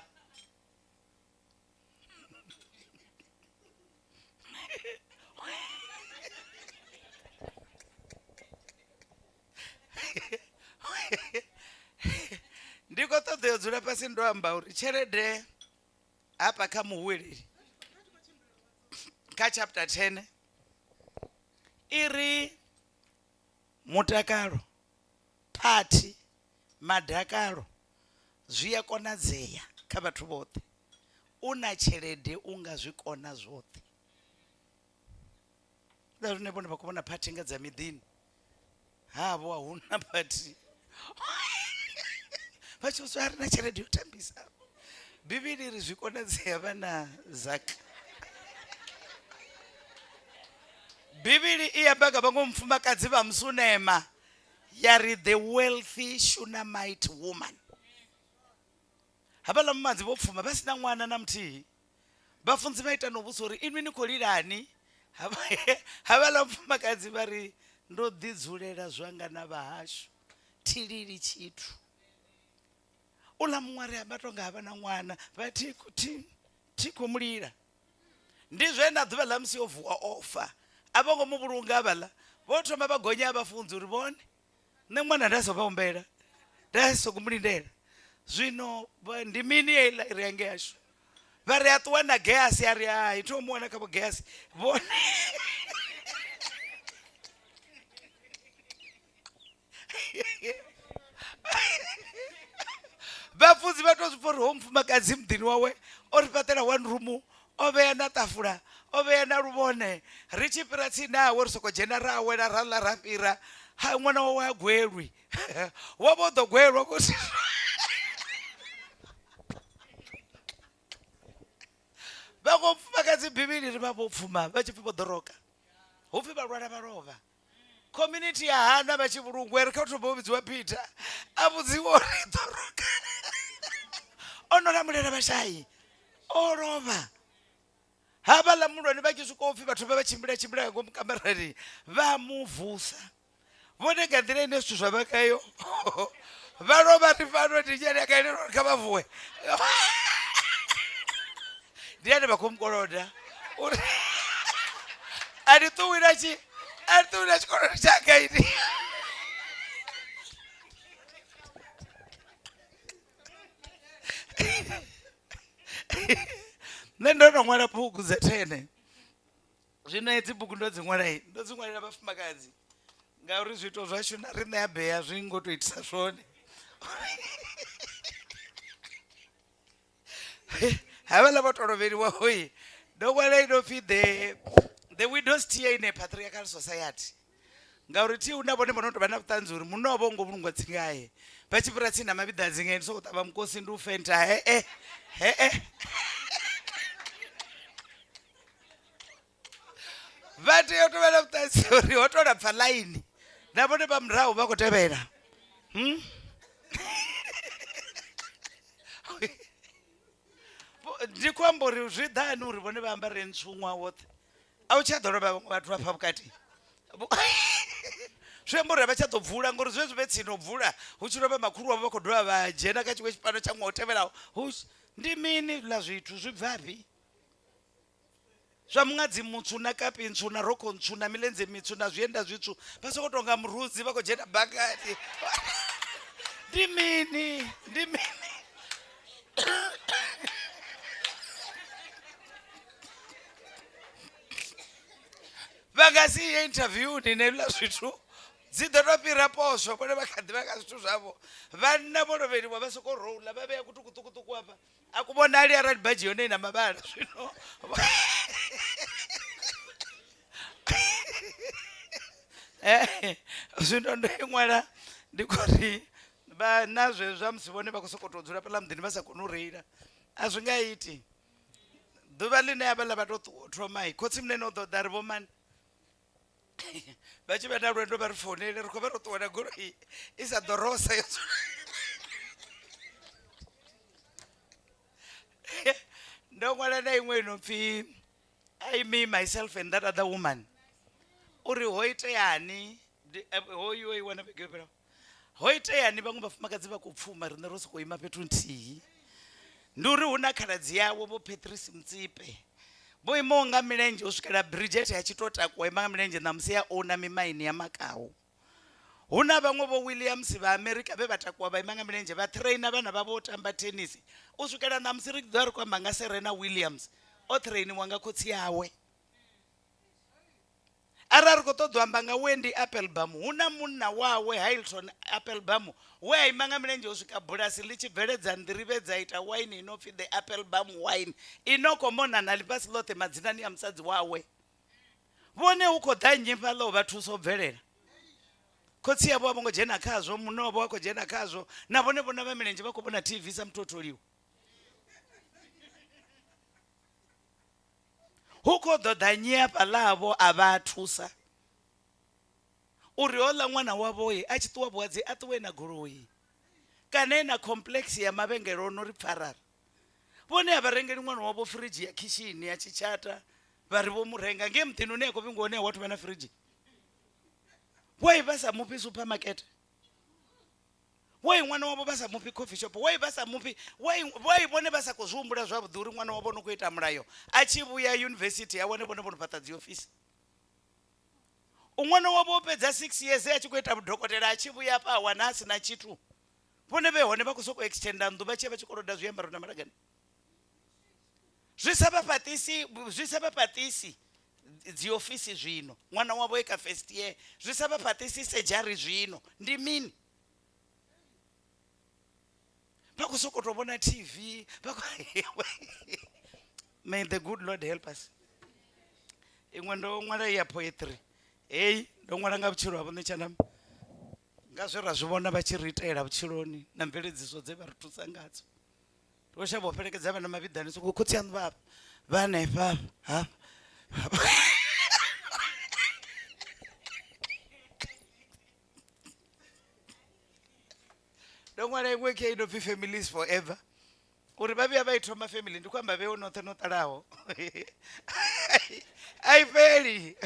ndi khou ṱoḓa yo dzula fhasi ndo amba uri tshelede hafha kha muhweleli kha chapter 10 i ri mutakalo phathi madakalo zwi a konadzea kha vhathu vhoṱhe u na tshelede u nga zwi kona zwoṱhe nda zwine vhone vha khou vhona phathi nga dza miḓini havho a huna phathi vha tshi uswa ri na tshelede yo tambisa bivhili ri zwi konadzea vha na zaka bivhili i amba nga vhaṅwe mufumakadzi vha musunema yari the wealthy Shunammite woman havhaḽa mumadzi vho pfuma vha sina ṅwana na muthihi vhafunzi vha ita no vhusa uri inwi ni khou lilani havhaḽa mufumakadzi vha ri ndo ḓi dzulela zwanga na vhahashu thilili tshithu uḽa muṅwe ri amba tonga havha na ṅwana vha thi tikumulira ndizvo ena ḓuvha ḽa musi yo vuwa ofa a vho ngo muvhulunga avhaḽa vho thoma vha gonya vhafunzi uri vhone nṋe ṅwana nda soko humbela nda soko mulindela zwino ndi mini heiḽa iri yange yashu vha ri a ṱuwa na gasi a ri hai thi mu wana kha vho gasi vhone vhafunzi vha to zwi pfha uri ho mufumakadzi muḓini wawe o ri fhaṱela one room o vhea na ṱafula o vhea na luvhone ri tshi fhira tsini hawe ri soko dzhena ra awela ra ḽa ra fhira ha ṅwana wawe a gwelwi wa vho ḓo gwelwa kuti vha khou mufumakadzi bivhilini vha vho pfuma vha tshi pfhi vho ḓoroka hu pfhi vhalwala vha lovha community ya hana vha tshi vhulungwe ri kha u thoma u vhidziwa Peter a vhudziwa uri ḓoroka o no lamulela vhashayi o lovha havhaḽa mulwane vha tshi swika upfhi vhathu vha tshimbila nga ngomu kamarani vha muvusa vhone nga nḓila ine zwithu zwa vha kayo vha lovha ri fano ndi nyani akaelelwa kha vha vuwe ndi ane vha khou mukoloda uri a ndi ṱuwi na tshikolodo tshanga ini nṋe ndo no ṅwala bugu dza 10 zwino hedzi bugu ndo dzi ṅwalela vhafumakadzi ngauri zwito zwashu na riṋe ya bea zwi ngo to itisa zwone havhaḽa vha tolovheliwaho ndo ṅwala ino pfhi the widows tier in a patriarchal society ngauri thi una vhone vhono tovha na vhuṱanzi uri munna wavho ngo vhulungwa tsingaye vha tshi fhira tsini na mabiḓa dzinge ndi soko ṱavha mukosi ndi u fenta vha tea u tovha na vhuṱanzi uri ho to lapfa ḽaini na vhone vha murahu vha khou tevhela ndi khou amba uri zwi ḓani uri vhone vha ambare ntsuṅwa woṱhe a u tsha ḓo lovha vhathu vha pfha vhukati zwi amba uri vha tsha ḓo bvula ngori zwe zwi vhe tsini u bvula hu tshi lovha makhulu wavho vha khou dovha vha dzhena kha tshiṅwe tshipano tsha ṅwaha u tevhelaho ndi mini ḽa zwithu zwi bvafhi zwa muṅadzi mutswu na kapi ntswu na roko ntswu na milenze mitswu na zwienda zwitswu vha soko tonga murudzi vha khou dzhena bagani ndi mini vha nga si ye interviewni na hezwiḽa zwithu dzi ḓo to fhira poswo vhone vha kha ḓivha kha zwithu zwavho vhanna vho lovheliwa vha soko roula vha vhea kutukutukutuku hafha a ku vhonali arali badzhi yone ina mavhala zwino zwino ndo i ṅwala ndi khori vha na zwezwa musi vhone vha khou sokou tou dzula fhaḽa muḓini vha sa koni u reila a zwi nga iti ḓuvha ḽine havhaḽa vha to thoma khotsi munene o ḓo ḓa ri vhomani vha tshi vha na lwendo vha ri founele ri khou vha ro ṱuwa na goloi i sa ḓo rosa yo ndo ṅwala na iṅwe ino pfhi I, me, myself and that other woman uri ho iteani hoyu i wana vhege fhelaho ho iteani vhaṅwe vhafumakadzi vha khou pfuma riṋe ro sokou ima fhethu nthihi ndi uri hu na khaladzi yawo vho Patrice Mutsipe vho imaho nga milenzhe u swikela Bridget ya tshi to takuwa ima nga milenzhe ṋamusi ya ona mimaini ya Makau hu na vhaṅwe vho Williams vha America vhe vha takuwa vha ima nga milenzhe vha traina vhana vha vho tamba tennis u swikela ṋamusi ri ḓo ri khou amba nga Serena Williams o trainiwa nga khotsi yawe arali khou ṱoḓa u amba nga Wendy Applebaum hu na munna wawe Hilton Applebaum we a ima nga milenzhe u swika bulasi ḽi tshi bveledza nḓirivhe dza ita waini ino pfhi the Applebaum wine ino khou mona na ḽifhasi ḽoṱhe madzinani ya musadzi wawe vhone hu khou ḓa nnyi fhaḽa u vha thusa u bvelela khotsi yavho a vho ngo dzhena khazwo munna wavho a khou dzhena khazwo na vhone vhona vha milenzhe vha khou vhona TV sa muthu o tholiwa hu khou ḓo ḓa nnyi hafhaḽavho a vha thusa uri hoḽa ṅwana wavho a tshi ṱuwa vhuhadzi a ṱuwe na goloi kana na complex ya mavhengele o no ri pfarara vhone a vha rengeli ṅwana wavho firidzhi ya khishini ya tshitshata vha ri vho mu renga nge muḓini une ya khou vhinga hone wa tou vha na firidzhi wai vha sa mufhi supermarket why mwana wavo vasa mupi coffee shop, why vasa mupi, why vone vasa kuzvumbura zvavhuḓi uri mwana wavo nokuita mulayo achivuya university awane vone vonopata dziofisi. Umwana wavo opedza 6 years achikuita mudhokotera achivuya pa awana asina chitu, vone vehone vakusoko extenda nduva chiva chikoroda zviambaro namaragani. Zvisavapatisi dziofisi zvino, mwana wavo eka first year, zvisavapatisi sejari zvino, ndimini pakusokotovona TV May the good Lord help us. Imwe ndo mwana ya poetry, hey ndo mwana nga vutshilo havo nechanam ngazvo razvivona vachiritaira vutshiloni na mveledziso dzevari thusa ngadzo. Toshavha kuperekedza vana mavidhaniso kukutsi anu vapa vana ipapa hapa ndo mwana imwe ke inobvi families forever uri vaviya vaitwa mafamily ndikwamba veonothe notalawo aiperi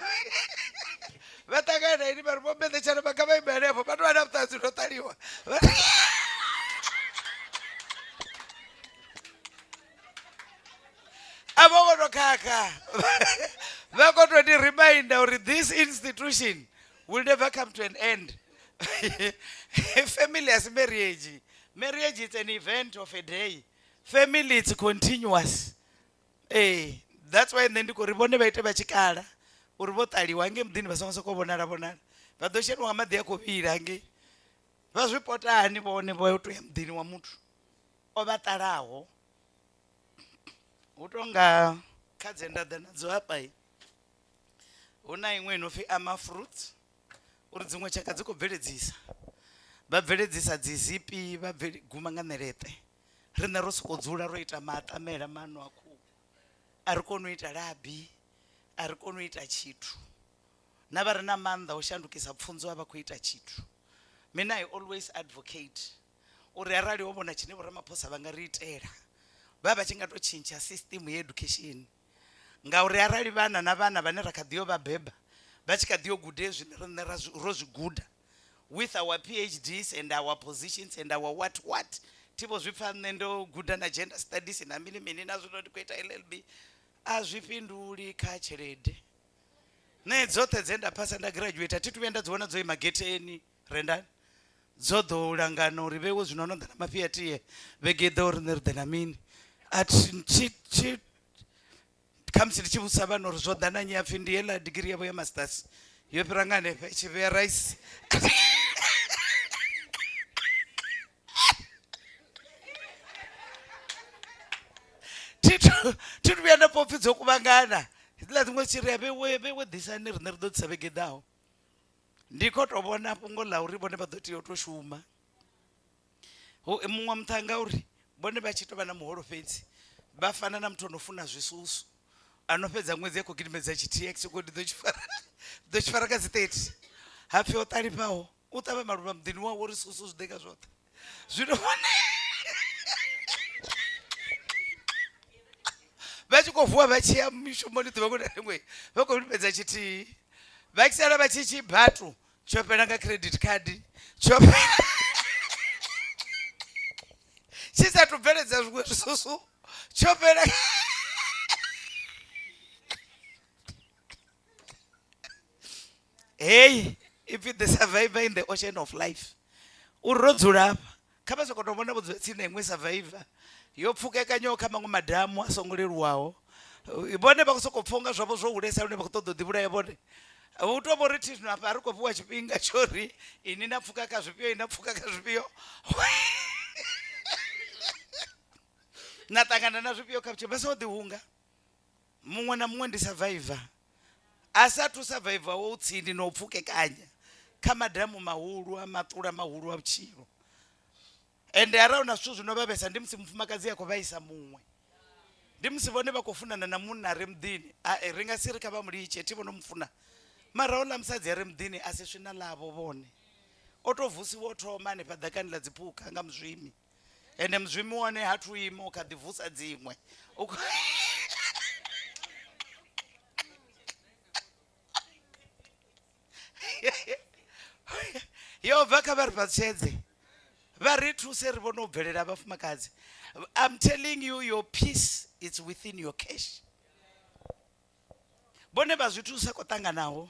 vatangana ini vari vomendechana makavaimanepo patovana mutanzi notaliwa avongonokaka vakototi reminder uri this institution will never come to an end. Family as marriage. Marriage is an event of a day. Family is continuous. That's why ndiko ribone vaite vachikala uri votaliwa nge mudhini vasongosa kovonara vonara vadoshenwa madhi yakovira nge vazvipotani vone votoya mudhini wa mutu ovatalawo utonga kadzendada nadzo apa una imwe inofi amafruits uri dzimwe chaka dzikobveledzisa vabveledzisa dzizipi guma nga nerete rine rosikodzula roita matamera mano aku ari konoita labi ari konoita chitu navari na manda oshandukisa pfunzo ava kuita chitu. Mina I always advocate uri arali wovona chine Ramaphosa vangariitera vava chingatochinja system yeeducation ngauri arali vana navana vane rakadhiyo vabhebha vachikadhiyo gude zvine rozviguda with our PhDs and our positions and our what tipo zvipfane ndo guda na gender studies na mini nazvo noti kuita LLB azvipinduli kacherede nedzothe dzenda pasa nda graduate tituenda dziona dzoi mageteni rendani dzodhoulangano uri vewo zvinononda na mapiatiye vegedha uri nerudhana mini ati kamsiri chivusa vanhu uri zvodhana nyafi ndiyela digiri yavo yemasters yopirangane pachiveya rice tituenda popi dzokuvangana ila dzimwe chiriya vewedhisani rine ridotisa vegedhawo ndiko tovona pungola uri vone vadoti yotoshuma mumwe mutanga uri vone vachitova na muhoro fedzi vafanana mutu anofuna zvisusu anopedza mwedzi yekugidimedza chitx kuti dzochifara kazi 30 hafi otari pawo utava maruva mudhini wawo uri susu zvideka zvota zvinofana vachikovhuwa vachiya mishomoni dzevakudaimwe vakopedza chiti vachisara vachichibhatu chopera nga credit card chopera chisatobveredza zvimwe zvisusu chopera hey if the survivor in the ocean of life urodzura apa kavasokotovona vudzvetsina imwe survivor yopfukeka nyoka mamwe madhamu asongolerwawo vone vakusokopfonga zvavo zvouresa rune vakutododhivura yavone utomori tinhu apa ari kopiwa chipinga chori ini napfuka kazvipiyo inapfuka kazvipiyo natangana nazvipiyo kachivasaodhihunga mumwe namumwe ndisurvivor asati usurvivor woutsindi nopfukekanya kamadhamu mahuru amatura mahuru achiro ende arauna zvithu zvinovavesa ndimusi mufumakadzi yako vaisa mumwe ndimusi vone vakofunana namunhu ari mudhini ringasiri kava muri iche tivonomufuna maraula musadzi ari mudhini asi svina lavo vone otovhusiwa otomane padhakani ladzipuka anga muzvimi ende muzvimi wone hatuima ukadhivhusa dzimwe yobva kavari patshedze vha ri thuse ri vhone u bvelela vhafumakadzi. I'm telling you, your peace is within your cash. Vhone vha zwithu sa khou ṱanganaho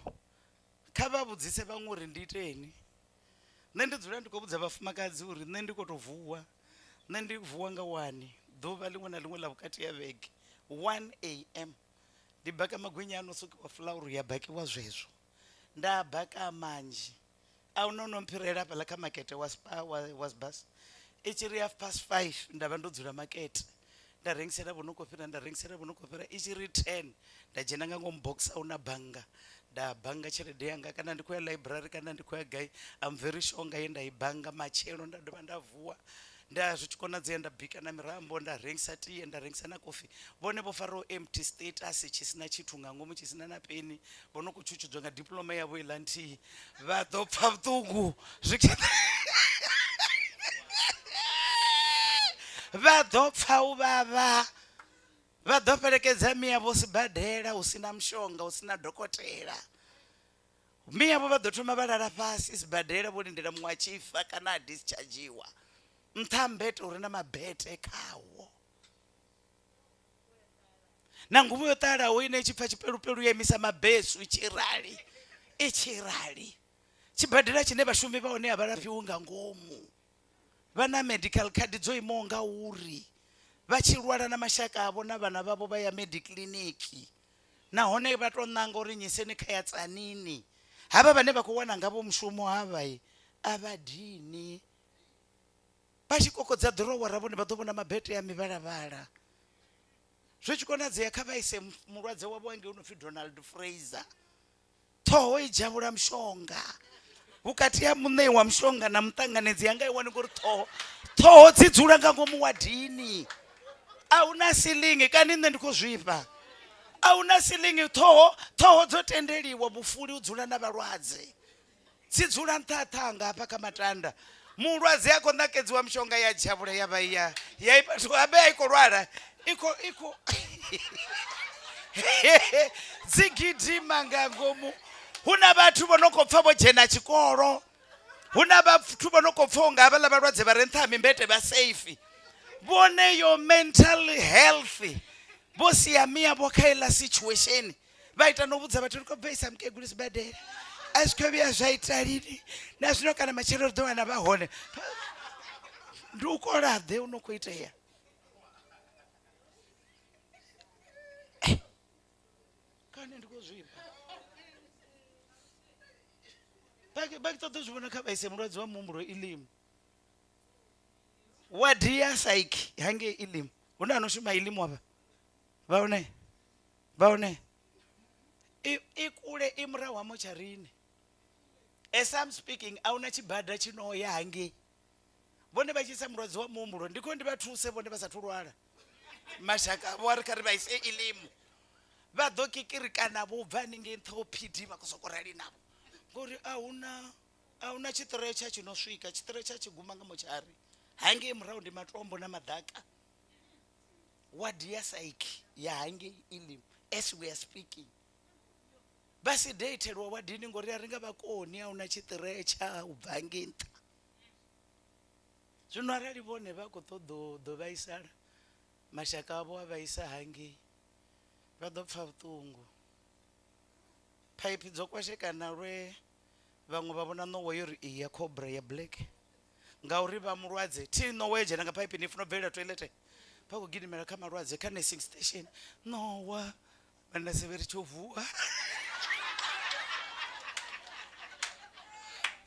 kha vha vhudzise vhaṅwe uri ndi iteni. Nṋe ndi dzula ndi khou vhudza vhafumakadzi uri nṋe ndi khou tou vuwa, nṋe ndi vuwa nga 1 ḓuvha ḽiṅwe na ḽiṅwe ḽa vhukati ya vhege 1 am. Ndi baka magwinya ano sokiwa fulauru ya bakiwa zwezwo. Nda baka manzhi ahuna no mphirela fhaḽa kha makete was bus. I tshi ri 5:30 nda vha ndo dzula makete, nda rengisela vho no khou fhira, nda rengisela vho no khou fhira. I tshi ri 10 nda dzhena nga ngomu box ahuna bannga, nda bannga tshelede yanga, kana ndi khou ya library kana ndi khou ya gai. I'm very sure nga ye nda i bannga matshelo nda dovha nda vuwa. Nda zwi tshi konadzea nda bika na mirambo, nda rengisa tie, nda rengisa na kofi. Vhone vho faraho empty status tshisina tshithu nga ngomu, tshisina na peni, vho no khou tshutshudzwa nga diploma yavho iḽa nthihi. Vha ḓo pfa vhuṱungu vha ḓo pfa u vhavha, vha ḓo fhelekedza miyavho sibadela hu sina mushonga, hu sina dokotela. Miyavho vha ḓo thoma vha lala fhasi sibadela vho lindela muṅwe a tshifa kana a dischargiwa. Nṱha mbete uri na mabete khawo. Na nguvho yo ṱalaho ine tshipfa tshipelupelu ya imisa mabesu i tshi rali. Tshibadela tshine vhashumi vha hone a vha lafhiwi nga ngomu. Vha na medical card dzo imaho nga uri. Vha tshi lwala na mashaka avho na vhana vhavho vha ya medicliniki. Nahone vha tou ṋanga uri nyiseni kha ya tsanini. Havha vhane vha khou wana ngavho mushumo havha a vha dini. Vha tshi kokodza ḓirowara vhone vha ḓo vhona mabete ya mivhalavhala. Zwi tshi konadzea kha vha ise mulwadze wavho angei no pfi Donald Fraser. Ṱhoho i dzhavhula mushonga. Vhukati ha muṋei wa mushonga na muṱanganedzi yanga i wani ngori ṱhoho dzi dzula nga ngomu wadini. Ahuna silingi kani nṋe ndi khou zwifha. Ahuna silingi, ṱhoho dzo tendeliwa vhufuli u dzula na vhalwadze. Dzi dzula nṱha ṱhanga hafha kha matanda. Mulwadze a khou ṋakedziwa mushonga ya dzhavhula ya vha ya ipathu abe a i khou lwala iko dzi gidima nga ngomu. Huna vhathu vho no khou pfa vho dzhena tshikolo. Huna vhathu vho no khou pfa unga havhaḽa vhalwadze vha re nṱha ha mimbete vha safe. Vhone your mental health vho sia miyavho kha iḽa situation. Vha ita no vhudza vhathu ri khou bvisa mukegulu sibadela. A zwi khou vhuya zwa ita lini na zwino kana matshelo ri ḓo wana vha hone. Ndi u kolaḓe u no khou itea. Kani ndi khou zwifha. Vha ṱoḓa zwi vhona kha vha ise mulwadze wa muhumbulo Elim. Wadi ya psych hangei Elim. Huna ano shuma Elim hafha. Vha hone. I kule i murahu ha motsharini. As I'm speaking, ahuna tshibada tshino ya hangei. Vhone vha tshi isa mulwadze wa muhumbulo ndi khou ndi vha thuse vhone vha sathu lwala. Mashaka vho ri kha ri vha ise Elim. Vha ḓo kikirikana vho bva haningei nṱha ho PD vha khou sokou rali navho. Ngori ahuna tshiṱiretshya tshino swika, tshiṱiretshya tshi guma nga motshari. Hangei murahu ndi matombo na madaka. Wadi ya psych ya hangei Elim as we are speaking. Basi dateelwa wadini ngori a ri nga vhakoni ahuna tshiṱiretshya u bva hangei nṱha. Zwino arali vhone vha khou ṱoḓa ḓo vhaisala mashaka avho a vhaisa hangei vha ḓo pfa vhuṱungu. Phaiphi dzo kwashekana lwe vhaṅwe vha vhona ṋowa yo ri iyi ya cobra ya black. Ngauri vha mulwadze thi ṋowa yo dzhena nga phaiphi ni funa u bvelela toilet. Vha khou gidimela kha malwadze kha nursing station. Ṋowa vhana se vhe ri tsho vuwa.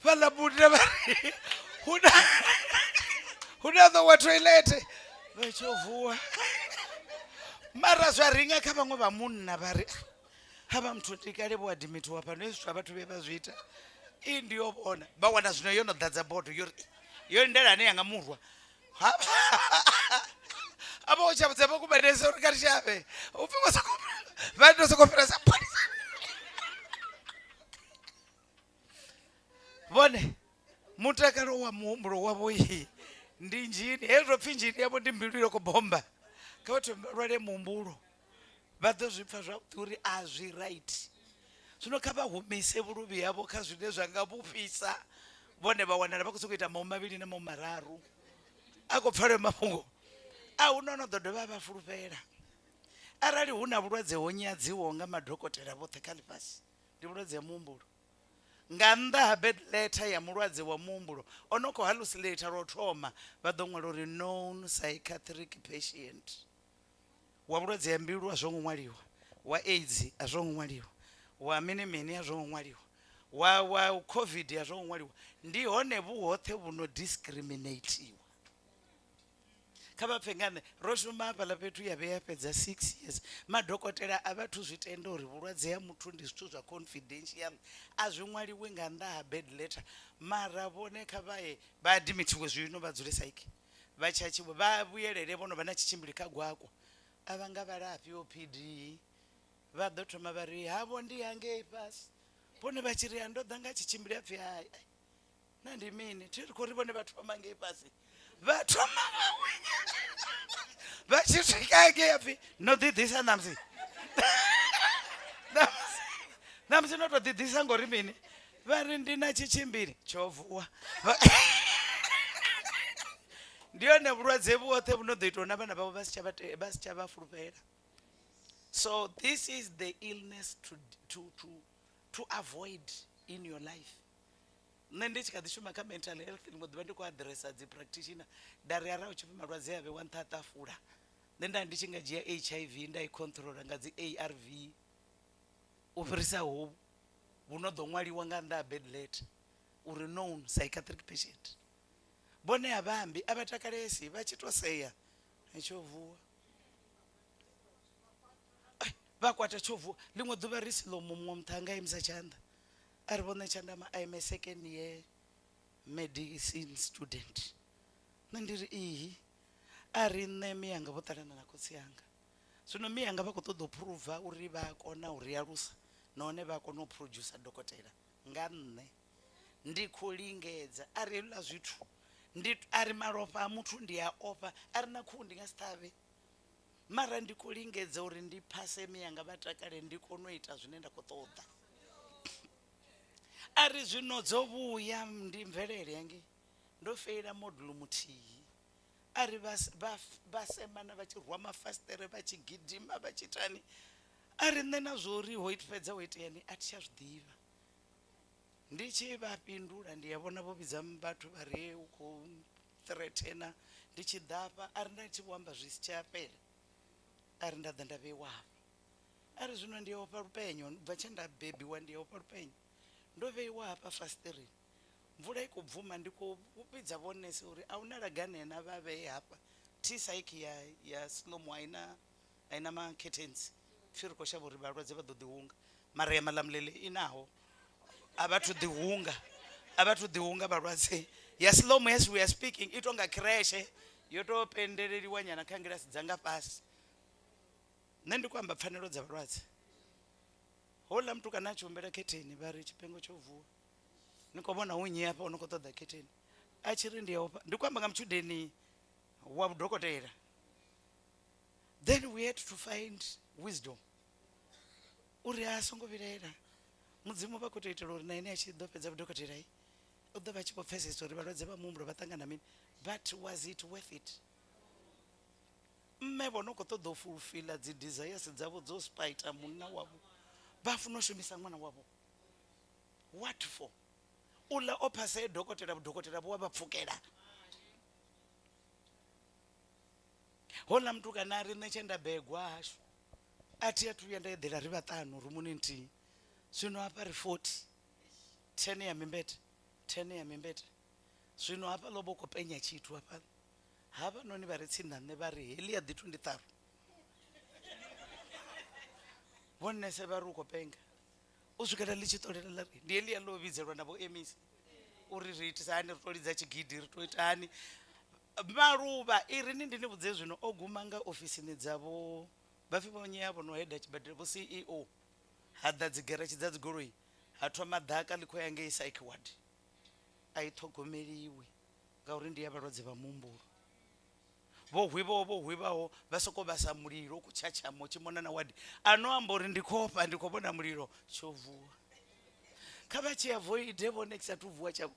Fhaḽa buda vha ri huna ṋowa toilet. Vha tsho vuwa. Mara zwa ringa kha vhaṅwe vha munna vha ri hava muthu tikale vho admitwa fhano hezwi zwa vhathu vhe vha zwi ita. I ndi yo vhona vha wana zwino yo no ḓadza bodo yo ndelane yanga murwa. Aba o tshabutsa vha kubadesa uri kha ri shavhe. U pfhi vha soko vha ndo soko fhira sa polisi. Vhone mutakalo wa muhumbulo wavho ndi injini. Hezwo pfhi injini yavho ndi mbilu yo kubomba. Kha vhathu lwale muhumbulo. Vha ḓo zwi pfa zwavhuḓi uri a zwi right. Zwino kha vha humise vhuluvhi havho kha zwine zwa nga vhufhisa vhone vha wanala vha khou sokou ita maumavhili na maumararu a khou pfala mafhungo a hu no ḓo dovha vha fulufhela arali hu na vhulwadze ho nyadziwaho nga madokotela vhoṱhe kha ḽifhasi ndi vhulwadze ha muhumbulo nga nnḓa ha bed letter ya mulwadze wa muhumbulo o no khou hallucinate lwo thoma vha ḓo ṅwala uri known psychiatric patient wa vhulwadze ha mbilu a zwo ngo ṅwaliwa wa AIDS a zwo ngo ṅwaliwa wa mini a zwo ngo ṅwaliwa wa COVID a zwo ngo ṅwaliwa ndi hone vhuhoṱhe vhuno discriminatiwa kha vha pfe ngane ro shuma hafhaḽa fhethu ya vheya fhedza 6 years madokotela a vhathu zwi tenda uri vhulwadze ha muthu ndi zwithu zwa confidential a zwi ṅwaliwe nga nnḓa ha bed letter mara vhone kha vhaye vha adimithiwe zwino vha dzule saiki vha tshatshiwe vha vhuyelele vhono vha na tshitzhimbili kha gwakwa a vha nga vhalafhi OPD vha ḓo thoma vha ri havho ndi hangei fhasi vhone vha tshi ri ya ndo ḓa nga tshitzhimbili a pfhi hayi na ndi mini thi ri khou ri vhone vha thoma ngei fhasi vha thoma vha tshi swika hangei a pfhi no ḓiḓisa ṋamusi ṋamusi no tou ḓiḓisa ngori mini vha ri ndi na tshitzhimbili tsho vuwa ndi hone vhulwadze vhuhoṱhe vhu no ḓo itiwa na vhana vhavho vha si tsha vha fulufhela so this is the illness to avoid in your life nṋe ndi tshi kha ḓi shuma kha mental health ḽiṅwe ḓuvha ndi khou aḓiresa dzi practitioner nda ri arali u tshi pfhi malwadze a vhewa nṱha ha ṱafula nṋe nda ndi tshi nga dzhia HIV nda i controla nga dzi ARV u fhirisa hovhu vhu no ḓo ṅwaliwa nga nnḓa ha bed letter uri known psychiatric patient vhone a vhambi a vha takalesi vha tshi to seya tsho vuwa vha kwata tsho vuwa ḽiṅwe ḓuvha ri si ḽo muṅwe muṱhanga imisa tshanḓa a ri vhone tshanḓa ma I'm a second year medicine student nṋe ndi ri ihi a ri nṋe miyanga vho ṱalana na khotsi yanga zwino miyanga vha khou ṱoḓa u phuruva uri vha a kona u ri alusa nahone vha a kona u producer dokotela nga nṋe ndi khou lingedza a ri hezwiḽa zwithu a ri malofha a muthu ndi a ofha a ri na khuhu ndi nga si ṱavhe mara ndi khou lingedza uri ndi phase miyanga vha takale ndi kone u ita zwine nda khou ṱoḓa a ri zwino dzo vhuya ndi mvelele yange ndo feila modulo muthihi a ri vha semana vha tshi rwa mafasiṱere vha tshi gidima vha tshi tani a ri nṋe na zwo ri ho fhedza ho iteani a thi tsha zwi ḓivha ndi tshi vha fhindula ndi ya vhona vho vhidza vhathu vha re u khou threatena ndi tshi ḓafha a ri nda tshi vho amba zwi si tsha fhela a ri nda ḓa nda vheiwa hafha a ri zwino ndi ya ofha lupenyo bva tshe nda bebiwa ndi ya ofha lupenyo ndo vheiwa hafha fasiṱirini mvula i khou bvuma ndi khou vhidza vhonese uri a hu na laganena vha vhee hafha thi saiki ya slomo a i na ma-curtains pfhi ri khou shavha uri vhalwadze vha ḓo ḓihunga mara ya malamulele i naho a vhathu ḓihunga vhalwadze ya slomo yes we are speaking i tonga kreshe yo tou pendeleliwa nyana kha ngilasi dzanga fhasi nṋe ndi khou amba pfhanelo dza vhalwadze houḽa mutukana a tshi humbela khetheni vha ri tshipengo tsho vuwa ni khou vhona hu nnyi hafha u no khou ṱoḓa khetheni a tshi ri ndi ya ofha ndi khou amba nga mutshudeni wa vhudokotela then we had to find wisdom uri a songo vhilaela mudzimu vha khou tou itela uri na ene a tshi ḓo fhedza vhudokotela u ḓo vha tshi khou pfhesesa uri vhalwadze vha muhumbulo vha ṱangana mini but was it worth it mme vho no khou ṱoḓa u fulfilla dzi desires dzavho dzo spita munna wavho vha funa u shumisa ṅwana wavho what for uḽa o phase dokotela vhudokotela vho wa vha pfukela houḽa mutukana a ri nṋe tshe nda begwa hashu a thi a thu vhuya nda eḓela ri vhaṱanu rumuni nthihi zwino hafha ri 40 10 ya mimbete zwino hafha ḽo vha u khou penya tshithu hafha havha noni vha re tsini na nṋe vha ri heḽi ya ḓi 23 vhonese vha ri u khou penga u swikela ḽi tshi ṱolela ḽa ri ndi heḽi ya ḽo vhidzelwa na vho emisi uri ri itisa hani ri tou lidza tshigidi ri tou ita hani maluvha i ri ni ndi ni vhudze zwino o guma nga ofisini dzavho vha pfhi vho nyeya vho no heda tshibadela vho CEO ha ḓa dzi geretshi dza dzi goloi ha thoma ḓaka ḽi khou ya ngei psych ward a i ṱhogomeliwi ngauri ndi ya vhalwadze vha muhumbulo vho hwivhaho vha sokou vhasa mulilo ku tshatshamo tshi mona na wadi ano amba uri ndi khou vhona mulilo tsho vuwa kha vha tshi avoide vhone tshi sathu vuwa tshavho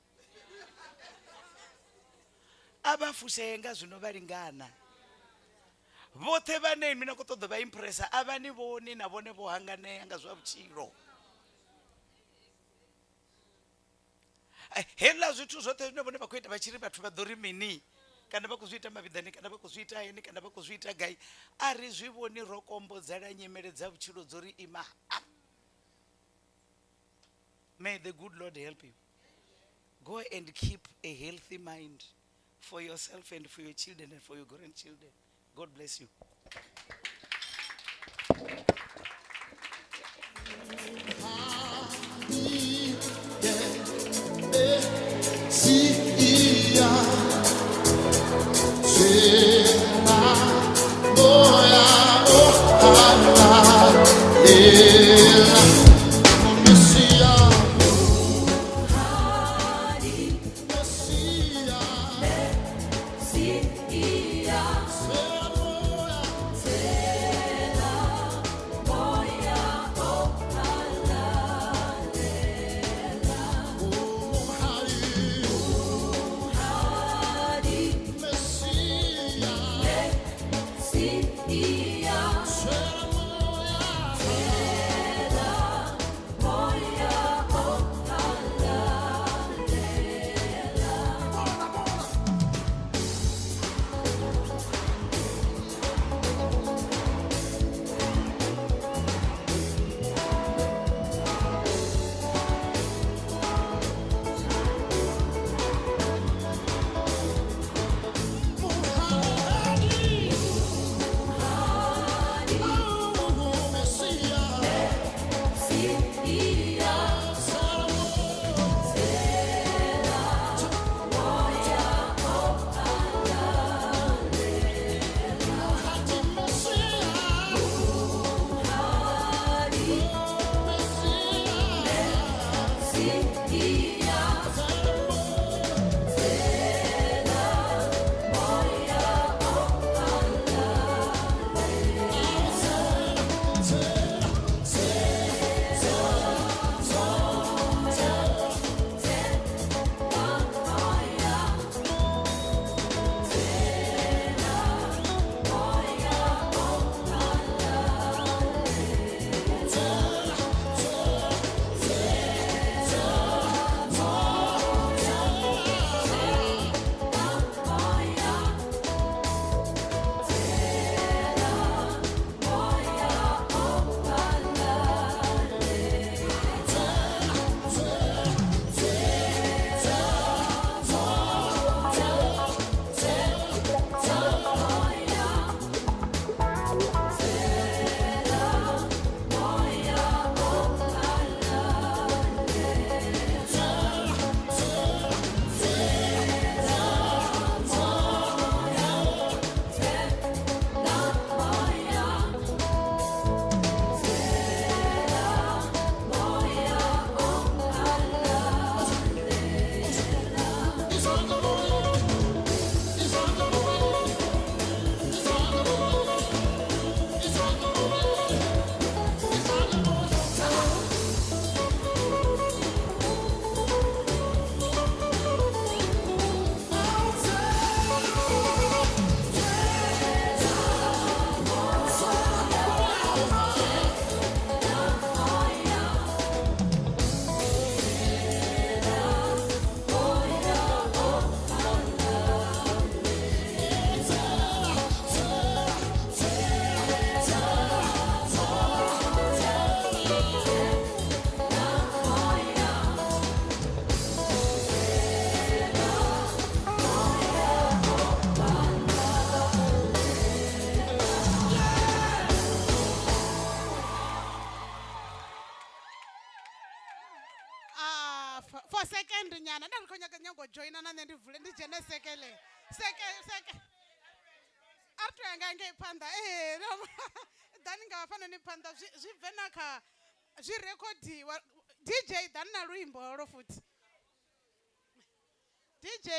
ava fusea nga zwino vha lingana vhoṱhe vhane mina khou ṱoḓa vha impressa a vha ni vhoni na vhone vho hanganea nga zwa vhutshilo. Hela zwithu zwoṱhe zwine vhone vha khou ita vha tshiri vhathu vha ḓo ri mini kana vha khou zwi ita mavhiḓani kana vha khou zwi ita hayani kana vha khou zwi ita gai a ri zwi vhoni ro kombodzela nyimele dza vhutshilo dzo ri ima. May the good Lord help you. Go and keep a healthy mind for yourself and for your children and for your grandchildren. God bless you.
For second nyana ndakhonya nyango joina na ndivule ndijene sekele seke arto yanga ngepanda dani ngafana ni panda zvivhena kha zvirekodiwa DJ dani na luimbo ro futhi DJ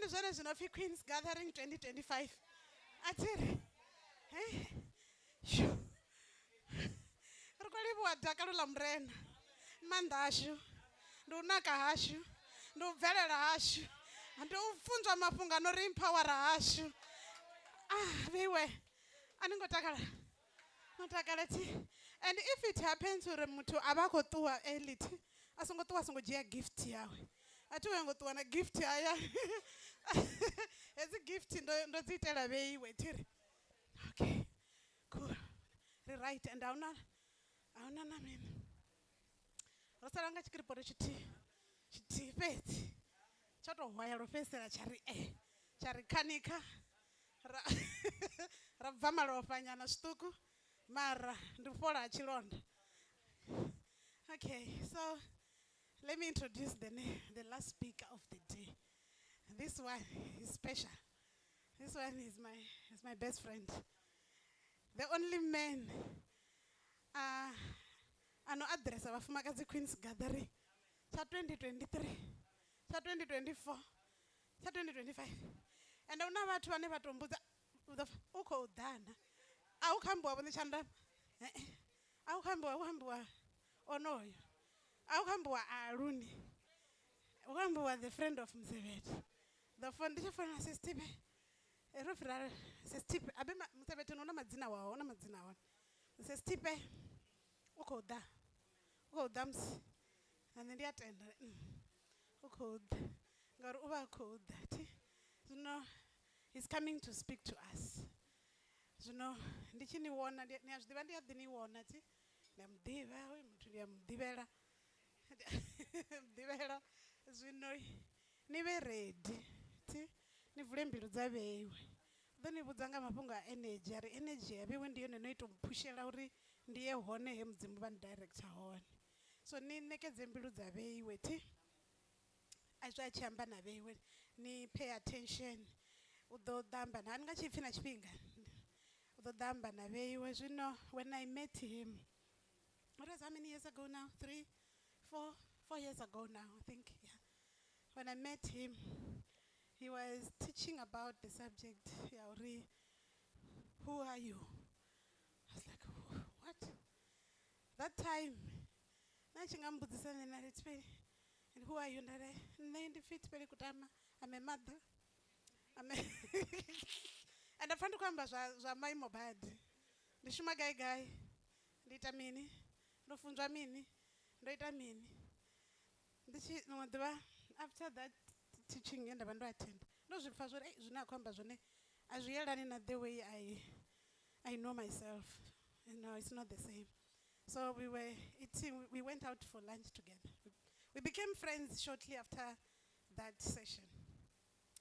ndi zwone zwino pfi Queens Gathering 2025 atiri ri khou livhuwa dakalo ḽa murena maanḓa ashu ndi u naka hashu ndi u bvelela hashu ndi u funzwa mafhungo ano ri empowera hashu vheiwe a ni ngo takala no takala ti and if it happens uri muthu a vha a khou ṱuwa early ti a songo ṱuwa a songo dzhia gift yawe a thi uya ngo ṱuwa na gift haya hedzi gift ndo dzi itela vheiwe thiri okay cool ri right and ahuna na mini ro sala nga tshikiripoto tshithihi fhedzi tsho tou hwaya lwo fhedzisela tsha ri khanika ra bva malofha nyana zwiṱuku mara ndi fhola ha tshilonda. Okay, so let me introduce the last speaker of the day. This one is special. This one is my best friend. The only man ano address abafumakadzi Queens Gathering cha 2023, cha 2024, cha 2025. And una vhathu vhane vha tombudza u khou dana. A u khambiwa vhone tshanḓa. A u khambiwa onoyo. A u khambiwa Aluni. U khambiwa the friend of Musevhetho. The foundation for Sistipe. Erofira Sistipe abe Musevhetho no na madzina wao na madzina wao. Sistipe u khou da. U khou da musi. And ndi a tenda. U khou da. Ngauri u vha khou da ti. You know, he's coming to speak to us. You know, ndi tshi ni vhona ni a zwiḓivha ndi a ḓi ni vhona ti. Ndi a muḓivha hoyu muthu ndi a muḓivhela. Muḓivhela zwino ni vhe ready ti ni vule mbilu dza vheiwe. Ḓo ni vhudza nga mafhungo a energy ari energy ya vheiwe ndi yone no ita mphushela uri ndi ye hone he mudzimu vha ni director hone. So ni nekedze mbilu dza vheiwe ti. Azwa tshi amba na vheiwe ni pay attention. U ḓo ḓamba na nga tshipfi na tshifhinga. U ḓo ḓamba na vheiwe zwino when I met him. What was how many years ago now? 4 years ago now, I think. Yeah. When I met him, he was teaching about the subject. Who are you? I was like, what? That time, and who are you? I'm a mother. And I found to my mobile. The Shuma guy. Ndita mini ndofunzwa mini ndoita mini after that teaching and ndo attend ndozvipfa zvori zvine akhomba zvone azviyelani na the way I know myself. You know, it's not the same. So we went out for lunch together. We became friends shortly after that session.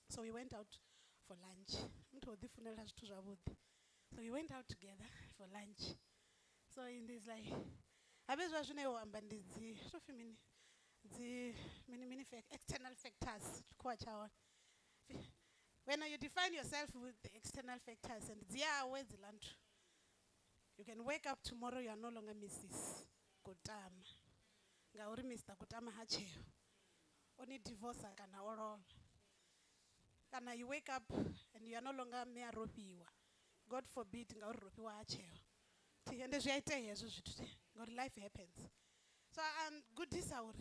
So we went out for lunch. So we went out together for lunch. So in this like, many external factors. When you define yourself with the external factors, and you can wake up tomorrow, you are no longer Mrs. Kutama. Ngauri Mr. Kutama hache. Only divorce kana oral. Kana you wake up and you are no longer Mea Ropiwa. God forbid ngauri Ropiwa hache. God, life happens. So I'm good this hour.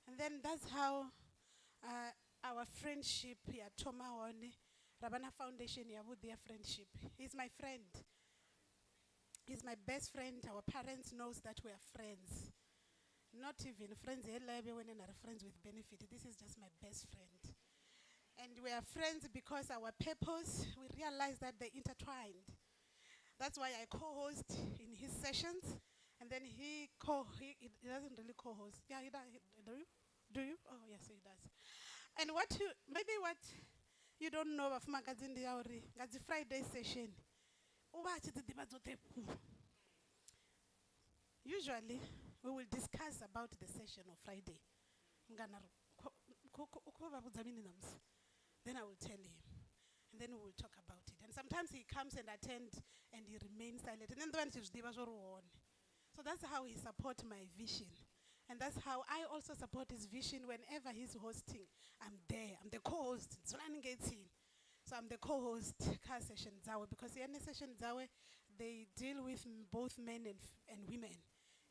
And then that's how our friendship here, Toma One, Rabana Foundation, here with their friendship. He's my friend. He's my best friend. Our parents knows that we are friends. Not even friends, when are friends with benefit. This is just my best friend. And we are friends because our purpose, we realize that they intertwined. That's why I co-host in his sessions. And then he doesn't really co-host. Yeah, he does. Do you? Oh, yes, he does. And what you don't know of Magazine Diauri, that's the Friday session. Usually, we will discuss about the session of Friday. Then I will tell him. And then we will talk about it. And sometimes he comes and attends and he remains silent. And then the one is. So that's how he supports my vision. And that's how I also support his vision whenever he's hosting. I'm there. I'm the co-host. Dzulani Ngethi. So I'm the co-host car session Zawe because in session Zawe they deal with both men and women.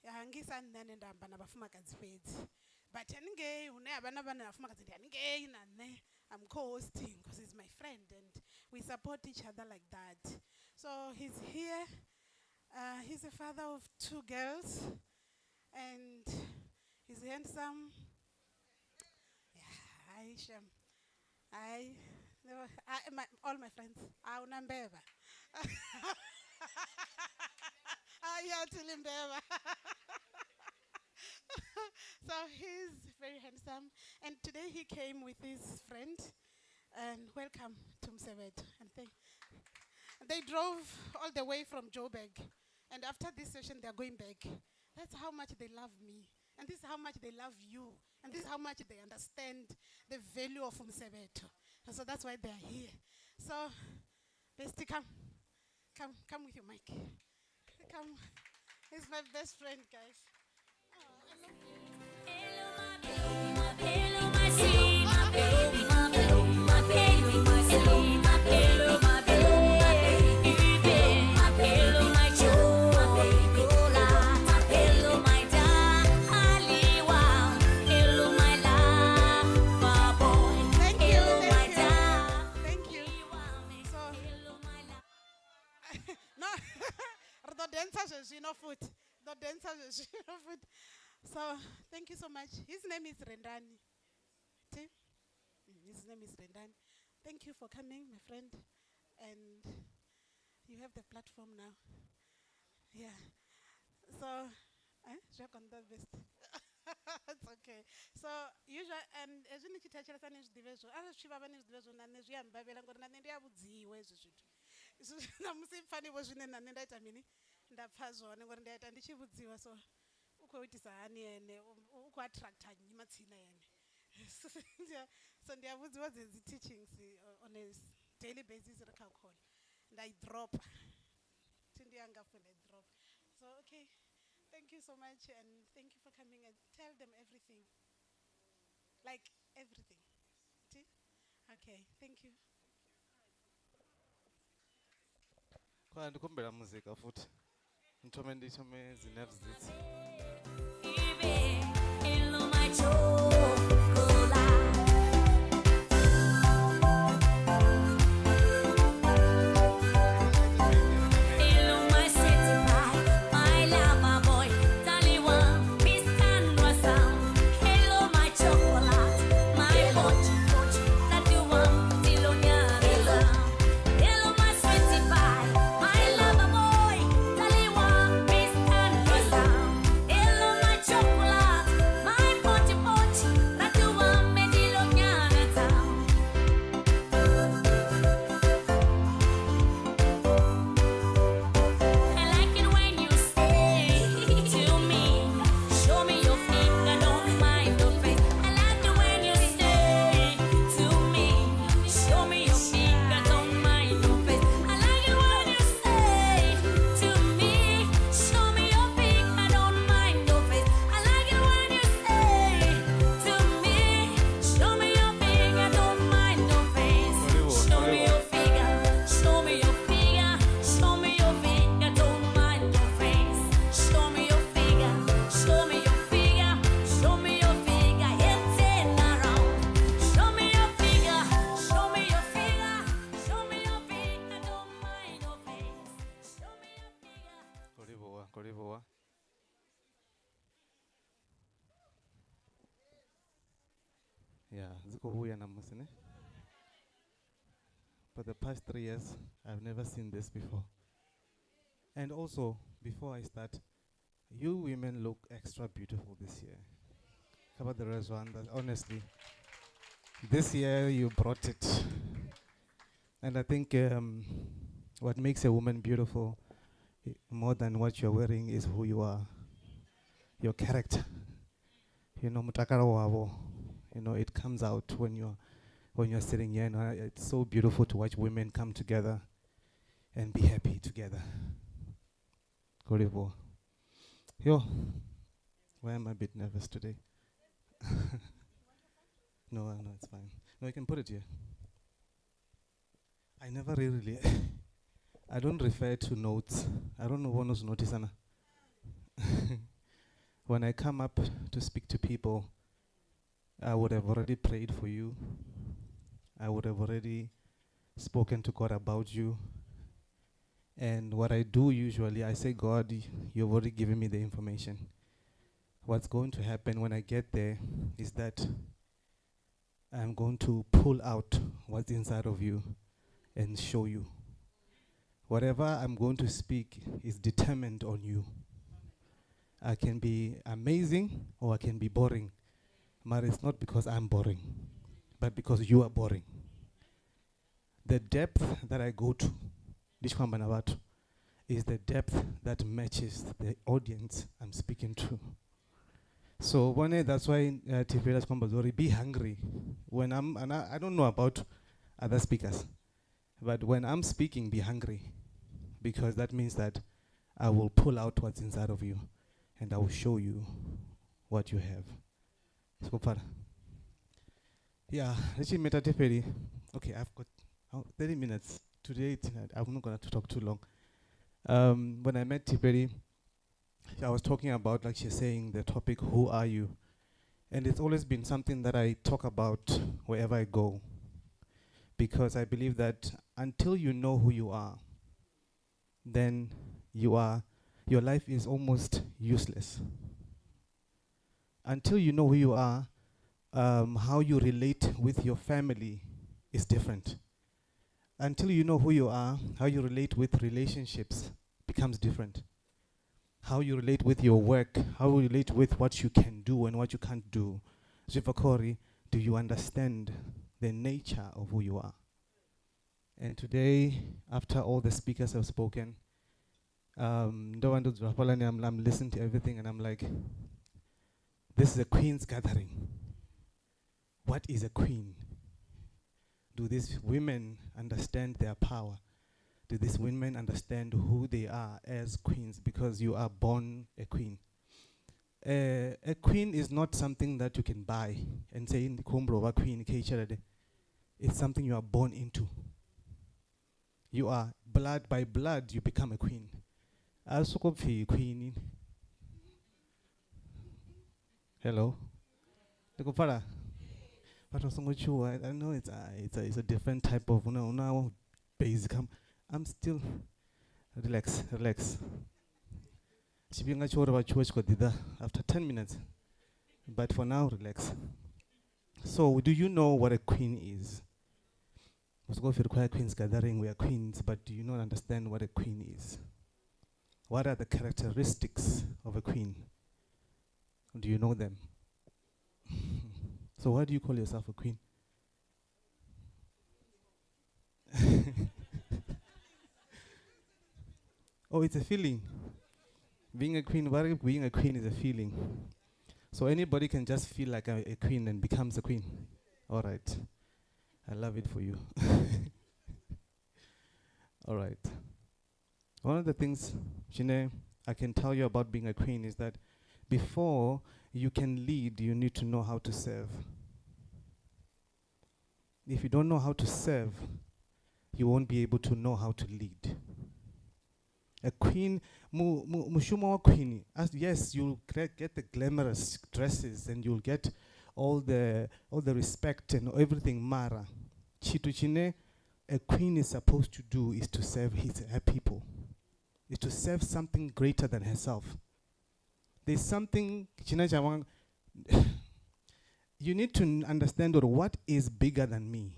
Angisani ndamba nabafumakazi fethu. But anige une abana bafumakazi anige nane. I'm co-hosting because he's my friend and we support each other like that. So he's here. He's a father of 2 girls and he's handsome. Yeah, Aisha. All my friends. Unambeva. Ayatilimbeva. So he's very handsome. And today he came with his friend. And welcome to MUSEVHETHONI. And they drove all the way from Joburg. And after this session, they're going back. That's how much they love me. And this is how much they love you. And this is how much they understand the value of MUSEVHETHONI. And so that's why they're here. So, Bestie, come with your mic. Come. He's my best friend, guys. Oh, I love you. Thank you. So, no, the dancers is food. The dancers is food. So, thank you so much. His name is Rendani. See? His name is Rendani. Thank you for coming, my friend. And you have the platform now. Yeah. So, best. It's okay. So usually ezvini chitachira nezvidivezvo azvichivava nezvidivezvo nanezviyambavela ngori nane ndiyavudziwa izvi zvithu izvi namusi pfaniwo zvine nane ndaita mini ndapfa zvone ngori ndaita ndichivudziwa so ukoitisa hani ene ukuattracta nyimatsina yene so ndiyavudziwa dzedzi teachings on a daily basis rakakhona ndaidropa tindiyangafo ndaidropa so okay. Thank you so much and thank you for coming and tell them everything. Like everything. See? Okay, thank you.
Kwa ndikumbira muzika futhi. Nthome ndithome zinerves zithi. Yeah, zikubuya namusi ne. For the past 3 years, I've never seen this before. And also, before I start, you women look extra beautiful this year. How about the rest one? Honestly, this year you brought it. And I think what makes a woman beautiful more than what you're wearing is who you are, your character. You know, mutakara wabo. You know, it comes out when you're sitting here. You know, it's so beautiful to watch women come together and be happy together. Koribo. Yo, Why am I a bit nervous today? No, no, it's fine. No, you can put it here. I never really, I don't refer to notes. I don't know what knows notice, Anna. When I come up to speak to people, I would have already prayed for you. I would have already spoken to God about you. And what I do usually, I say, God, you've already given me the information. What's going to happen when I get there is that I'm going to pull out what's inside of you and show you. Whatever I'm going to speak is determined on you. I can be amazing or I can be boring. But it's not because I'm boring, but because you are boring. The depth that I go to, is the depth that matches the audience I'm speaking to. So that's why Tifela's compulsory be hungry. When I don't know about other speakers, but when I'm speaking, be hungry, because that means that I will pull out what's inside of you, and I will show you what you have. So far, yeah. Okay, I've got 30 minutes today. I'm not going to talk too long. When I met Tiperi, I was talking about, like she's saying, the topic, who are you? And it's always been something that I talk about wherever I go, because I believe that until you know who you are, then your life is almost useless. Until you know who you are, how you relate with your family is different. Until you know who you are, how you relate with relationships becomes different. How you relate with your work, how you relate with what you can do and what you can't do. Zivakori, do you understand the nature of who you are? And today, after all the speakers have spoken, I'm listening to everything and I'm like, this is a queen's gathering. What is a queen? Do these women understand their power? Do these women understand who they are as queens? Because you are born a queen. A queen is not something that you can buy and say, queen. It's something you are born into. You are blood by blood, you become a queen. Queen. Hello? But I know it's a different type of basic. I'm still relax. After 10 minutes. But for now, relax. So, do you know what a queen is? Let's go for the queens gathering. We are queens, but do you not understand what a queen is? What are the characteristics of a queen? Do you know them? So why do you call yourself a queen? Oh, it's a feeling. Being a queen is a feeling. So anybody can just feel like a queen and becomes a queen. All right. I love it for you. All right. One of the things, Jine, I can tell you about being a queen is that before you can lead, you need to know how to serve. If you don't know how to serve, you won't be able to know how to lead. A queen, mushumo queen, yes, you'll get the glamorous dresses and you'll get all the respect and everything. Mara, chituchine, a queen is supposed to do is to serve her people, is to serve something greater than herself. There's something, you need to understand what is bigger than me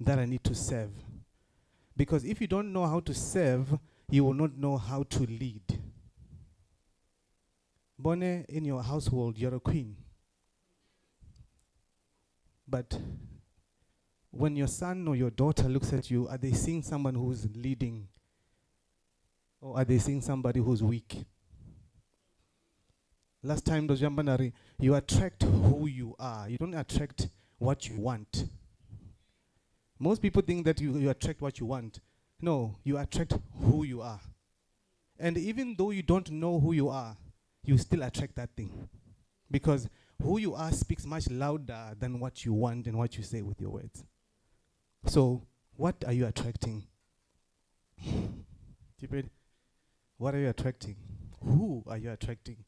that I need to serve. Because if you don't know how to serve, you will not know how to lead. Bone, in your household, you're a queen. But when your son or your daughter looks at you, are they seeing someone who's leading? Or are they seeing somebody who's weak? Last time, you attract who you are. You don't attract what you want. Most people think that you attract what you want. No, you attract who you are. And even though you don't know who you are, you still attract that thing. Because who you are speaks much louder than what you want and what you say with your words. So, what are you attracting? Stupid. What are you attracting? Who are you attracting?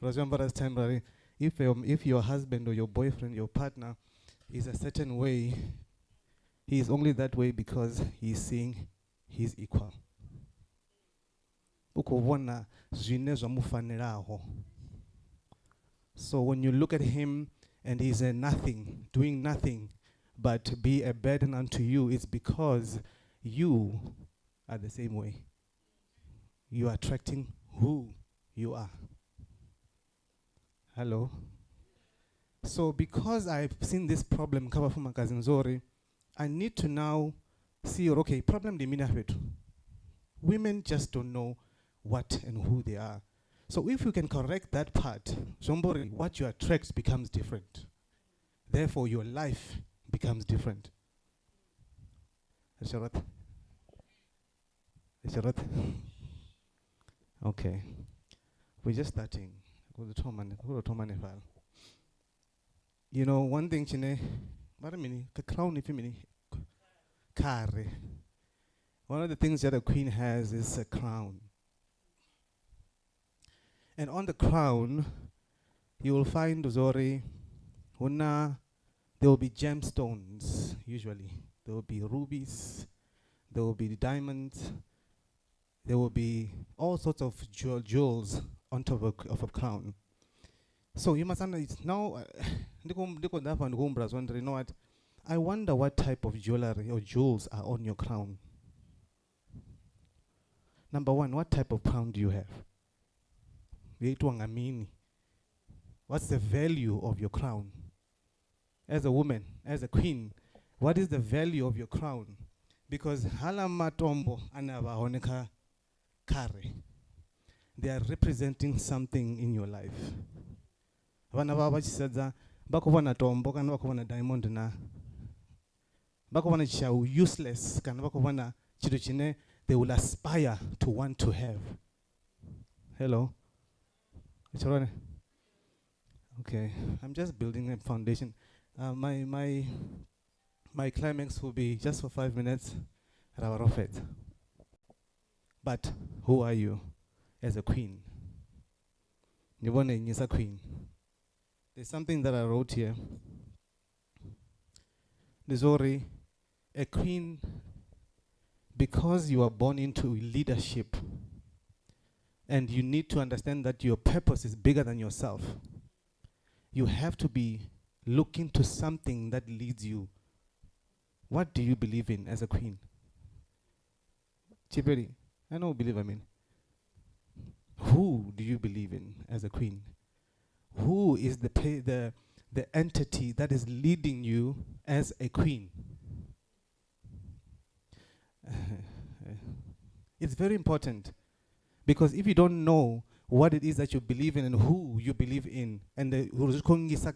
Remember last time, Barry, if your husband or your boyfriend, your partner is a certain way, he is only that way because he's seeing he's equal. Ukubona zwine zwamufanelaho. So when you look at him and he's a nothing, doing nothing, but be a burden unto you, it's because you are the same way. You are attracting who you are. Hello? So because I've seen this problem cover from my cousin Zori, I need to now see, okay, problem di mina fetu. Women just don't know what and who they are. So if you can correct that part, Zombori, what you attract becomes different. Therefore, your life becomes different. Sharat? Sharat? Okay. We're just starting. You know, one thing, Chine, crown if you kare. One of the things that a queen has is a crown. And on the crown, you will find Zori, there will be gemstones, usually. There will be rubies, there will be diamonds, there will be all sorts of jewels on top of a crown. So you must understand, now, you know what? I wonder what type of jewelry or jewels are on your crown. Number one, what type of crown do you have? What's the value of your crown? As a woman, as a queen, what is the value of your crown? Because halamatombo anabahoneka kare. They are representing something in your life. Vana baba chisadza bakovana tombo kana bakovana diamond na bakovana chau useless kana bakovana chitu chine they will aspire to want to have. Hello? It's all right. Okay, I'm just building a foundation. My climax will be just for 5 minutes. But who are you as a queen? Is a queen. There's something that I wrote here. Zori, a queen, because you are born into leadership, and you need to understand that your purpose is bigger than yourself. You have to be looking to something that leads you. What do you believe in as a queen? Chiberi, I know believe, I mean. Who do you believe in as a queen? Who is the entity that is leading you as a queen? It's very important. Because if you don't know what it is that you believe in and who you believe in, and the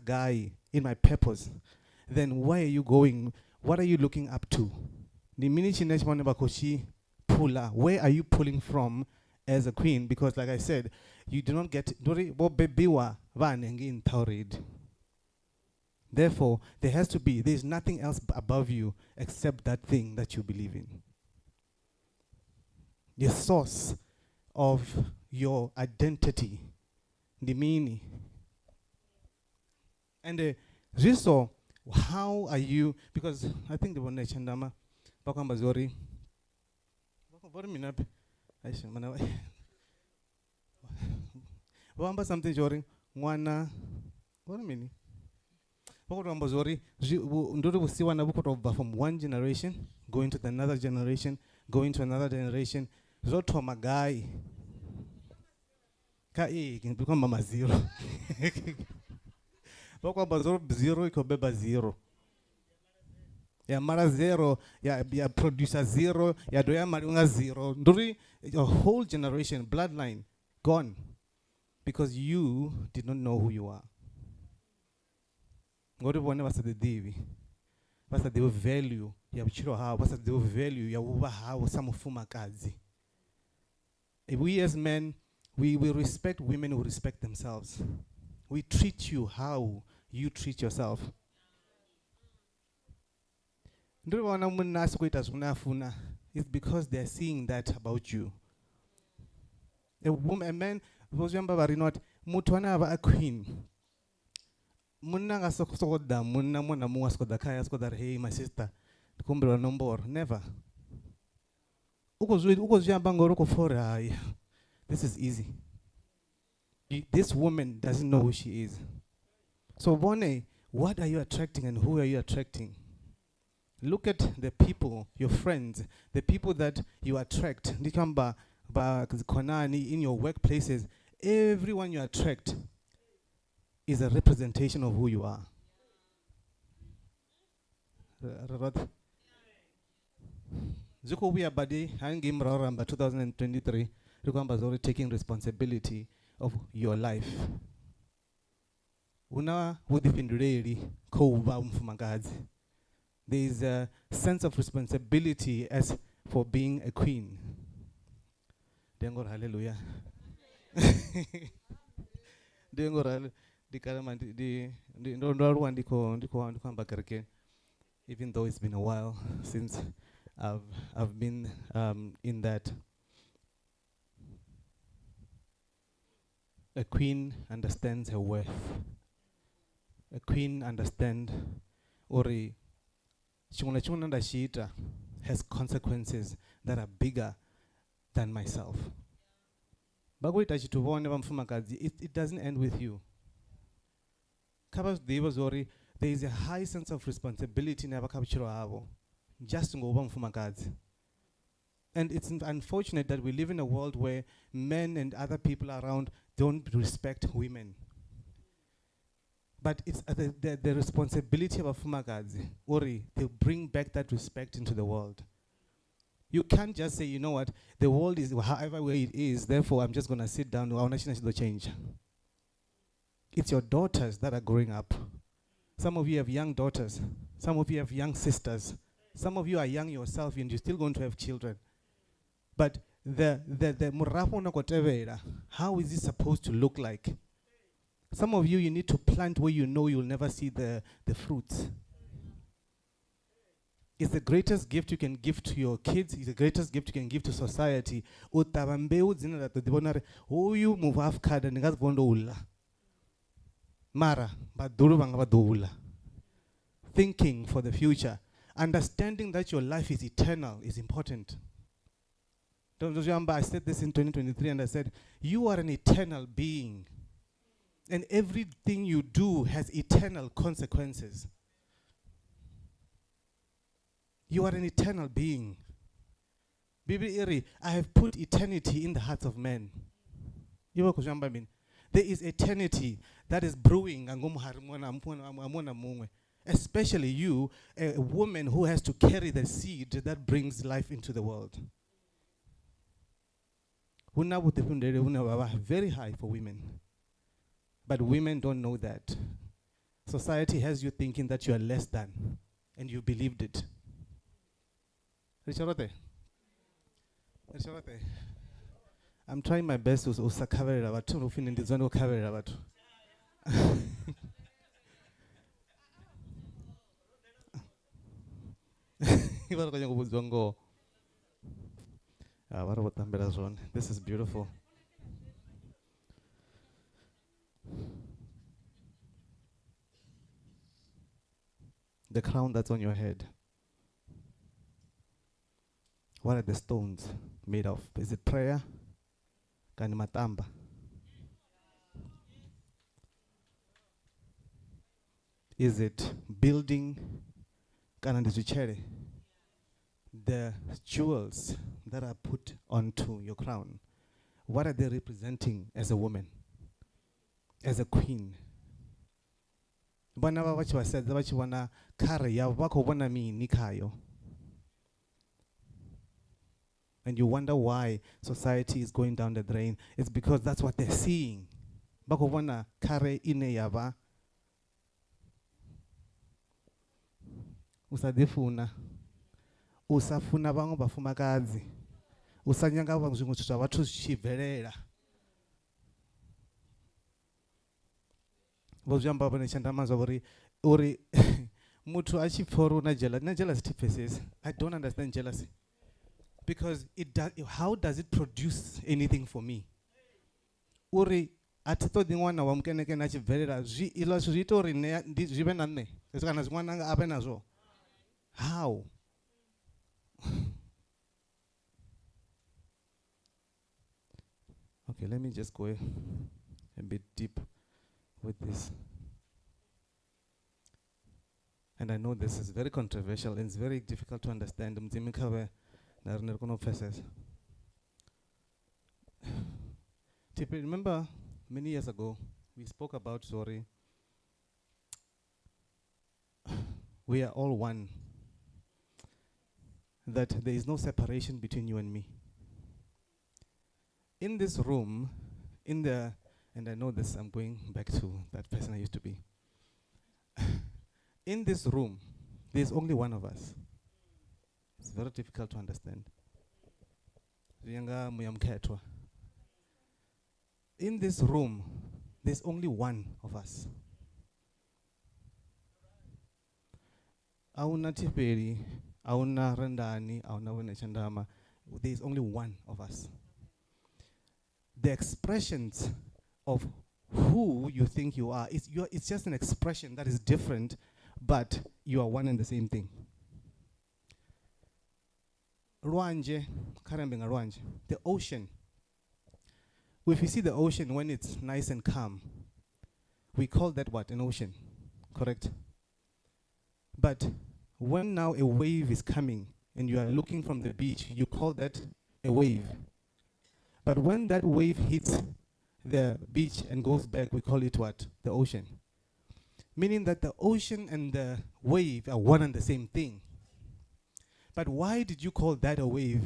guy in my purpose, then where are you going? What are you looking up to? The minute pula, where are you pulling from as a queen? Because like I said, you do not get therefore, there's nothing else above you except that thing that you believe in. The source of your identity, the meaning. And so how are you, because I think the one that Chandama, Bakambazori, Wamba something joring, wana, what a minute. Bakambazori, Nduru will see one from one generation, going to another generation, going to another generation. Zoto magai. Can become mama zero. Zero ikobeba zero. Ya mara zero, ya producer zero, ya doya mariunga zero. Nduri, a whole generation, bloodline, gone. Because you did not know who you are. Ngori bone basa the divi. Basa the value ya bichiro ha, basa the value ya uba ha samufuma kazi. We as men, we respect women who respect themselves. We treat you how you treat yourself. It's because they're seeing that about you. A man, not mutwana a queen. Munanga sokoda, munna mwana muaskoda kaya skoda, hey my sister, kumbra number, never. This is easy. This woman doesn't know who she is. So Bonnie, what are you attracting and who are you attracting? Look at the people, your friends, the people that you attract. Nikamba konani in your workplaces, everyone you attract is a representation of who you are. Zuko we abadi hangim raramba 2023 Rukamba already taking responsibility of your life. Una wudifindureri kouba mfumagazi. There is a sense of responsibility as for being a queen. Dengor hallelujah. Dengor hallelujah. Even though it's been a while since I've been in that. A queen understands her worth. A queen understands ori chunguna ndashita has consequences that are bigger than myself. It doesn't end with you. There is a high sense of responsibility just to. And it's unfortunate that we live in a world where men and other people around don't respect women. But it's the responsibility of a fumagazi, Ori, to bring back that respect into the world. You can't just say, you know what, the world is however way it is, therefore I'm just going to sit down, our nation should change. It's your daughters that are growing up. Some of you have young daughters. Some of you have young sisters. Some of you are young yourself and you're still going to have children. But the murapona kotevera, how is it supposed to look like? Some of you need to plant where you know you'll never see the fruits. It's the greatest gift you can give to your kids. It's the greatest gift you can give to society. Mara, thinking for the future, understanding that your life is eternal is important. Don't remember, I said this in 2023 and I said, you are an eternal being. And everything you do has eternal consequences. You are an eternal being. I have put eternity in the hearts of men. There is eternity that is brewing. Especially you, a woman who has to carry the seed that brings life into the world. Very high for women. But women don't know that. Society has you thinking that you are less than, and you believed it. I'm trying my best to cover it about this is beautiful. The crown that's on your head. What are the stones made of? Is it prayer? Kanimatamba. Is it building? Kanandisuchere. The jewels that are put onto your crown, what are they representing as a woman, as a queen? And you wonder why society is going down the drain. It's because that's what they're seeing. Usadifuna. Usafuna bango bafumakazi. u sa nyanga vha zwiṅwe zwithu zwa vhathu zwi tshi bvelela vho zwi amba vhone tshandama zwa uri muthu a tshi pfha uri una jealous thi pfhesesi. I don't understand jealousy because how does it produce anything for me? Uri a thi ṱoḓi ṅwana wa mukenekene a tshi bvelela iḽa zwithu zwi ita uri zwi vhe na nṋe kana ṅwana a vhe nazwo. How? Okay, let me just go a bit deep with this. And I know this is very controversial and it's very difficult to understand. Remember many years ago, we spoke about Zori. We are all one. That there is no separation between you and me. In this room, and I know this, I'm going back to that person I used to be. In this room, there's only one of us. It's very difficult to understand. In this room, there's only one of us. Auna tiperi, auna randani, auna wenechandama. There's only one of us. The expressions of who you think you are, it's just an expression that is different, but you are one and the same thing. Rwanje, Karambenga Rwanje, the ocean. If you see the ocean when it's nice and calm, we call that what? An ocean, correct? But when now a wave is coming and you are looking from the beach, you call that a wave. But when that wave hits the beach and goes back, we call it what? The ocean. Meaning that the ocean and the wave are one and the same thing. But why did you call that a wave?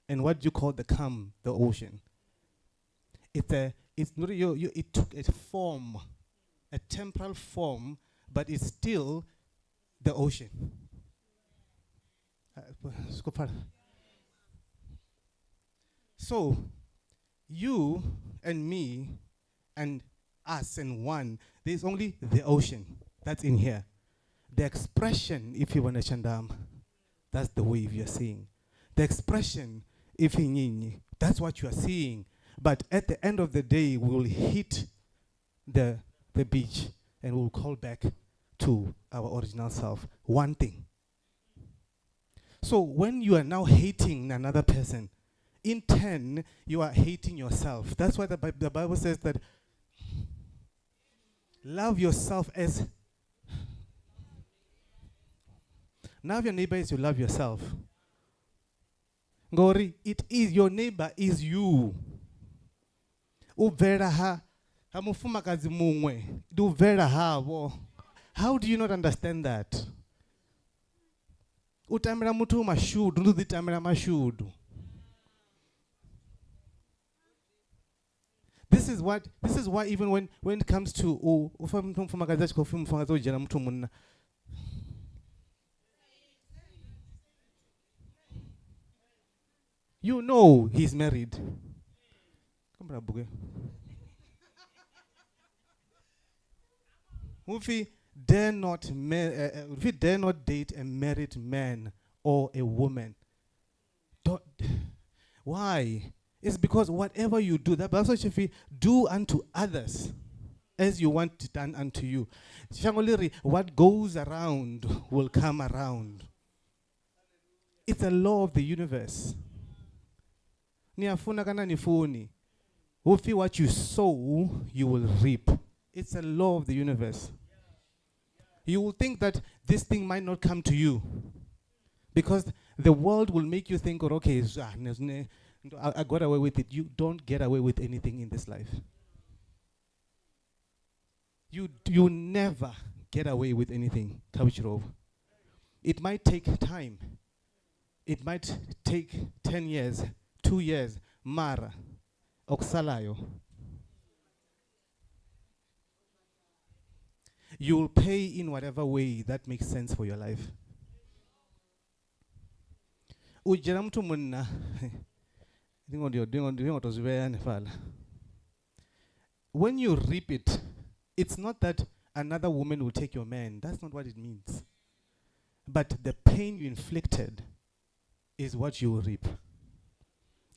And what did you call the calm, the ocean? It took a form, a temporal form, but it's still the ocean. So, you and me and us and one, there's only the ocean that's in here. The expression, if you want to chandam, that's the wave you're seeing. The expression, if you that's what you are seeing. But at the end of the day, we will hit the beach and we'll call back to our original self. One thing. So when you are now hating another person, in turn, you are hating yourself. That's why the Bible says that love yourself as... Love your neighbor as you love yourself. Ngori, it is, your neighbor is you. Uvera ha, hamufumakazi mungwe, do vera ha wo. How do you not understand that? Utamira mutu mashudu, ndu ditamira mashudu. This is why even when it comes to you know he's married. If he dare not date a married man or a woman, why? It's because whatever you do, that Bible says if you do unto others as you want it done unto you. What goes around will come around. It's a law of the universe. Niafuna kana nifuni. What you sow, you will reap. It's a law of the universe. You will think that this thing might not come to you because the world will make you think, okay, I got away with it. You don't get away with anything in this life. You never get away with anything. It might take time. It might take 10 years, 2 years, Mara, Oksalayo. You will pay in whatever way that makes sense for your life. Ujira mtu munna When you reap it, it's not that another woman will take your man. That's not what it means. But the pain you inflicted is what you will reap.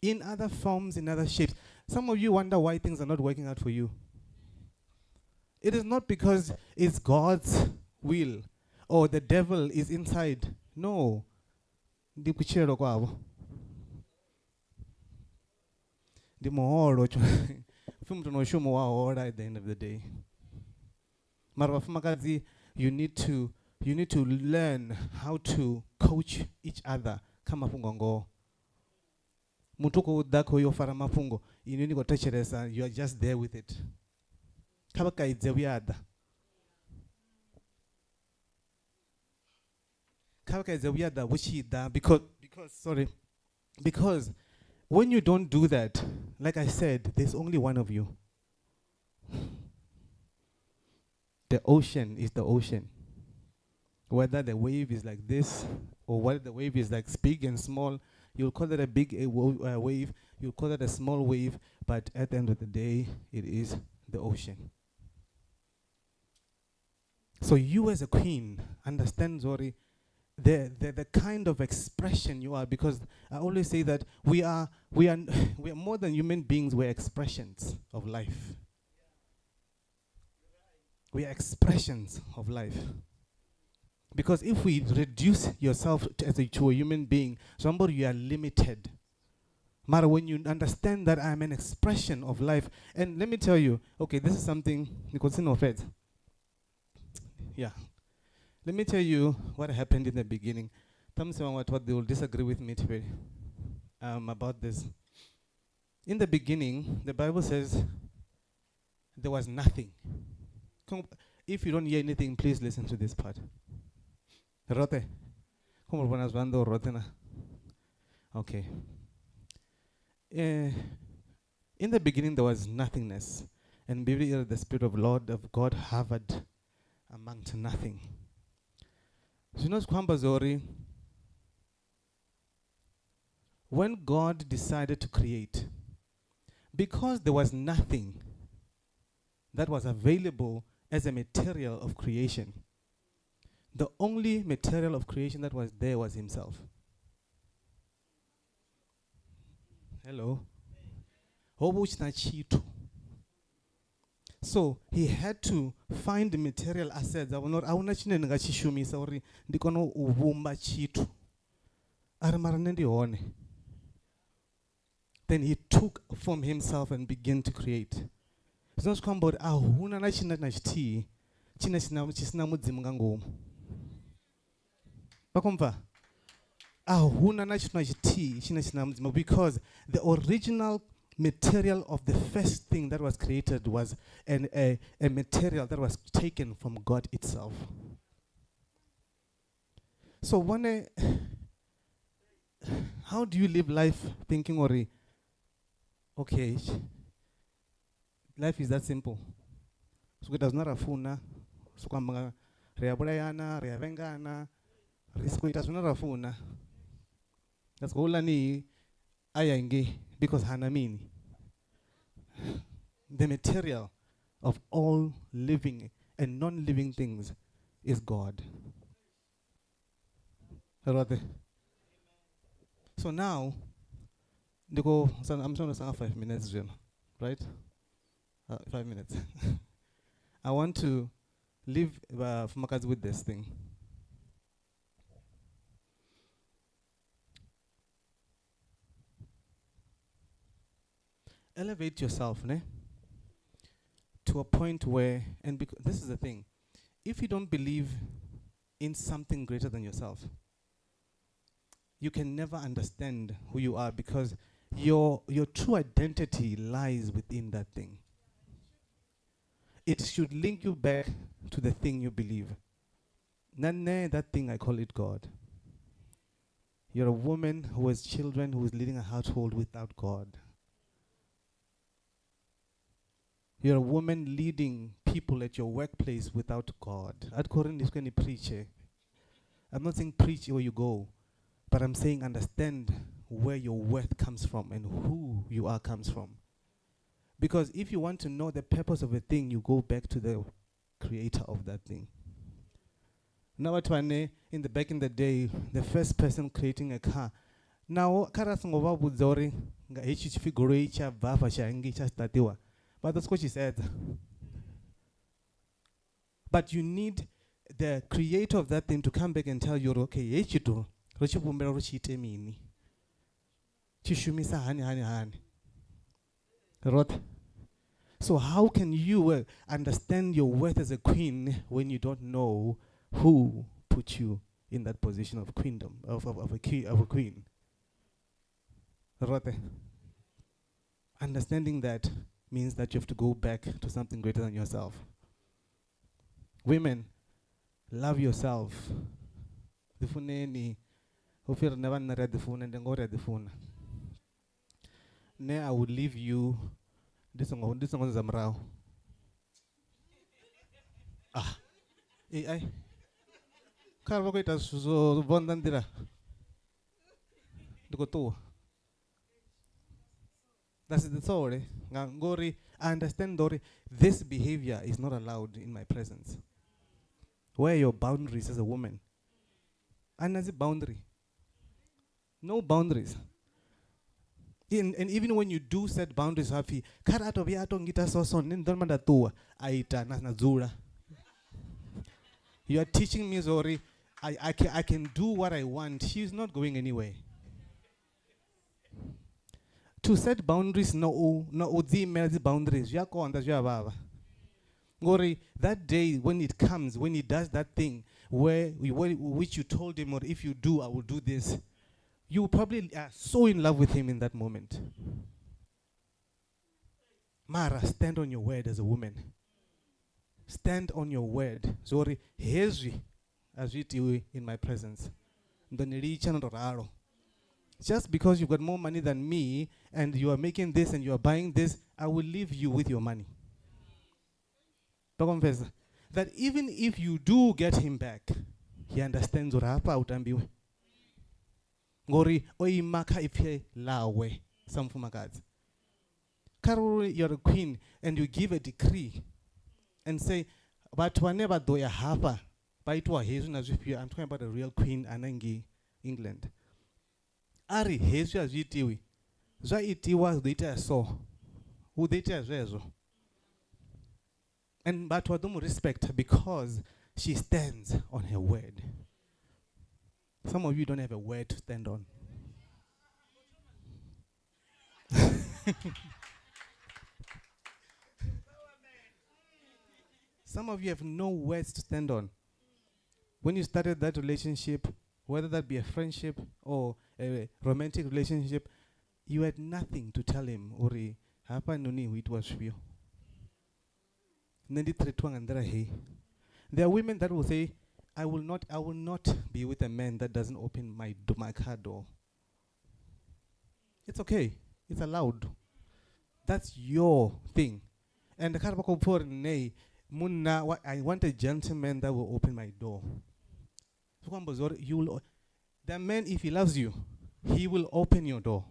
In other forms, in other shapes. Some of you wonder why things are not working out for you. It is not because it's God's will or the devil is inside. No. Ndikuchero kwabo. Ndimohoro fumuntu noshumo waora at the end of the day. Mara bafumakazi, you need to learn how to coach each other. Kama fungongo. Mutuko udako yofara mafungo. Inini ko techeresa, you are just there with it. Kabaka idzewiada. Kabaka idzewiada wushida because when you don't do that, like I said, there's only one of you. The ocean is the ocean. Whether the wave is like this or whether the wave is like big and small, you'll call it a big wave, you'll call it a small wave, but at the end of the day, it is the ocean. So you as a queen, understand, Zori, the kind of expression you are, because I always say that we are more than human beings, we're expressions of life. We are expressions of life. Because if we reduce yourself to a human being, somebody, you are limited. Mara, when you understand that I'm an expression of life, and let me tell you, okay, this is something, because no offense. Yeah. Let me tell you what happened in the beginning. Tell me what they will disagree with me today about this. In the beginning, the Bible says there was nothing. If you don't hear anything, please listen to this part. Rote. ¿Cómo buenas bando rotena? Okay. In the beginning there was nothingness, and the Spirit of Lord of God hovered amongst nothing. So you know kwamba Zori, when God decided to create, because there was nothing that was available as a material of creation, the only material of creation that was there was himself. Hello. So he had to find the material assets. Then he took from himself and began to create. It's not about ahuna na china na chiti china chisina mudzimu ngangomu. Bakomva. Ahuna na china chiti china chisina mudzimu, because the original material of the first thing that was created was a material that was taken from God itself. So how do you live life thinking, Ori, okay, life is that simple. So it does not afuna. So kwamba reabulayana, reavengana, risko it does not afuna. That's all ni ayangi, because hanamini. The material of all living and non-living things is God. So now, I'm trying to say 5 minutes, Jen, right? 5 minutes. I want to leave Fumakazi with this thing. Elevate yourself, ne? To a point where, and this is the thing, if you don't believe in something greater than yourself, you can never understand who you are, because your true identity lies within that thing. It should link you back to the thing you believe. Nane, that thing, I call it God. You're a woman who has children, who is leading a household without God. You're a woman leading people at your workplace without God. I'm not saying preach where you go, but I'm saying understand where your worth comes from and who you are comes from. Because if you want to know the purpose of a thing, you go back to the creator of that thing. Now, in the back in the day, the first person creating a car. Now, karas ngova budzori nga hichi chifiguro cha bava cha ngi cha statiwa. But that's what she said. But you need the creator of that thing to come back and tell you, okay, yechitu rochibumbera rochite mini. Chishumisa hani. Right? So how can you understand your worth as a queen when you don't know who put you in that position of queendom, of a queen? Right? Understanding that means that you have to go back to something greater than yourself. Women, love yourself. Difuneni, ufir never read the phone and then go read the phone. Ne, I would leave you. This song is Zamrao. Ah, AI. Carvo it as so Bondandira. The Goto. That's the story. Ngori, I understand, Dori. This behavior is not allowed in my presence. Where are your boundaries as a woman? And as a boundary. No boundaries. And even when you do set boundaries, happy, karato biato ngita soson, nindolmanda tua, aita nazura. You are teaching me, Zori, I can do what I want. She's not going anywhere. To set boundaries, no boundaries. Ngori, that day when it comes, when he does that thing, which you told him, or if you do, I will do this. You probably are so in love with him in that moment. Mara, stand on your word as a woman. Stand on your word. Zori, hezi, as we do in my presence. Just because you've got more money than me, and you are making this and you are buying this, I will leave you with your money. That even if you do get him back, he understands Urapa utambiwe. Ngori oimaka ife lawe samfumakazi. Karoli, you're a queen and you give a decree and say, but whenever do ya hapa, I'm talking about a real queen anangi England. Ari hezu as itiwi. Zwa itiwa dita so. Who dita zezo. And but wadumu respect because she stands on her word. Some of you don't have a word to stand on. Some of you have no words to stand on. When you started that relationship, whether that be a friendship or a romantic relationship, you had nothing to tell him. Ori, hapa nuni it was you. There are women that will say, I will not be with a man that doesn't open my car door. It's okay. It's allowed. That's your thing. And the Karabako nay, Munna, I want a gentleman that will open my door. The man, if he loves you, he will open your door.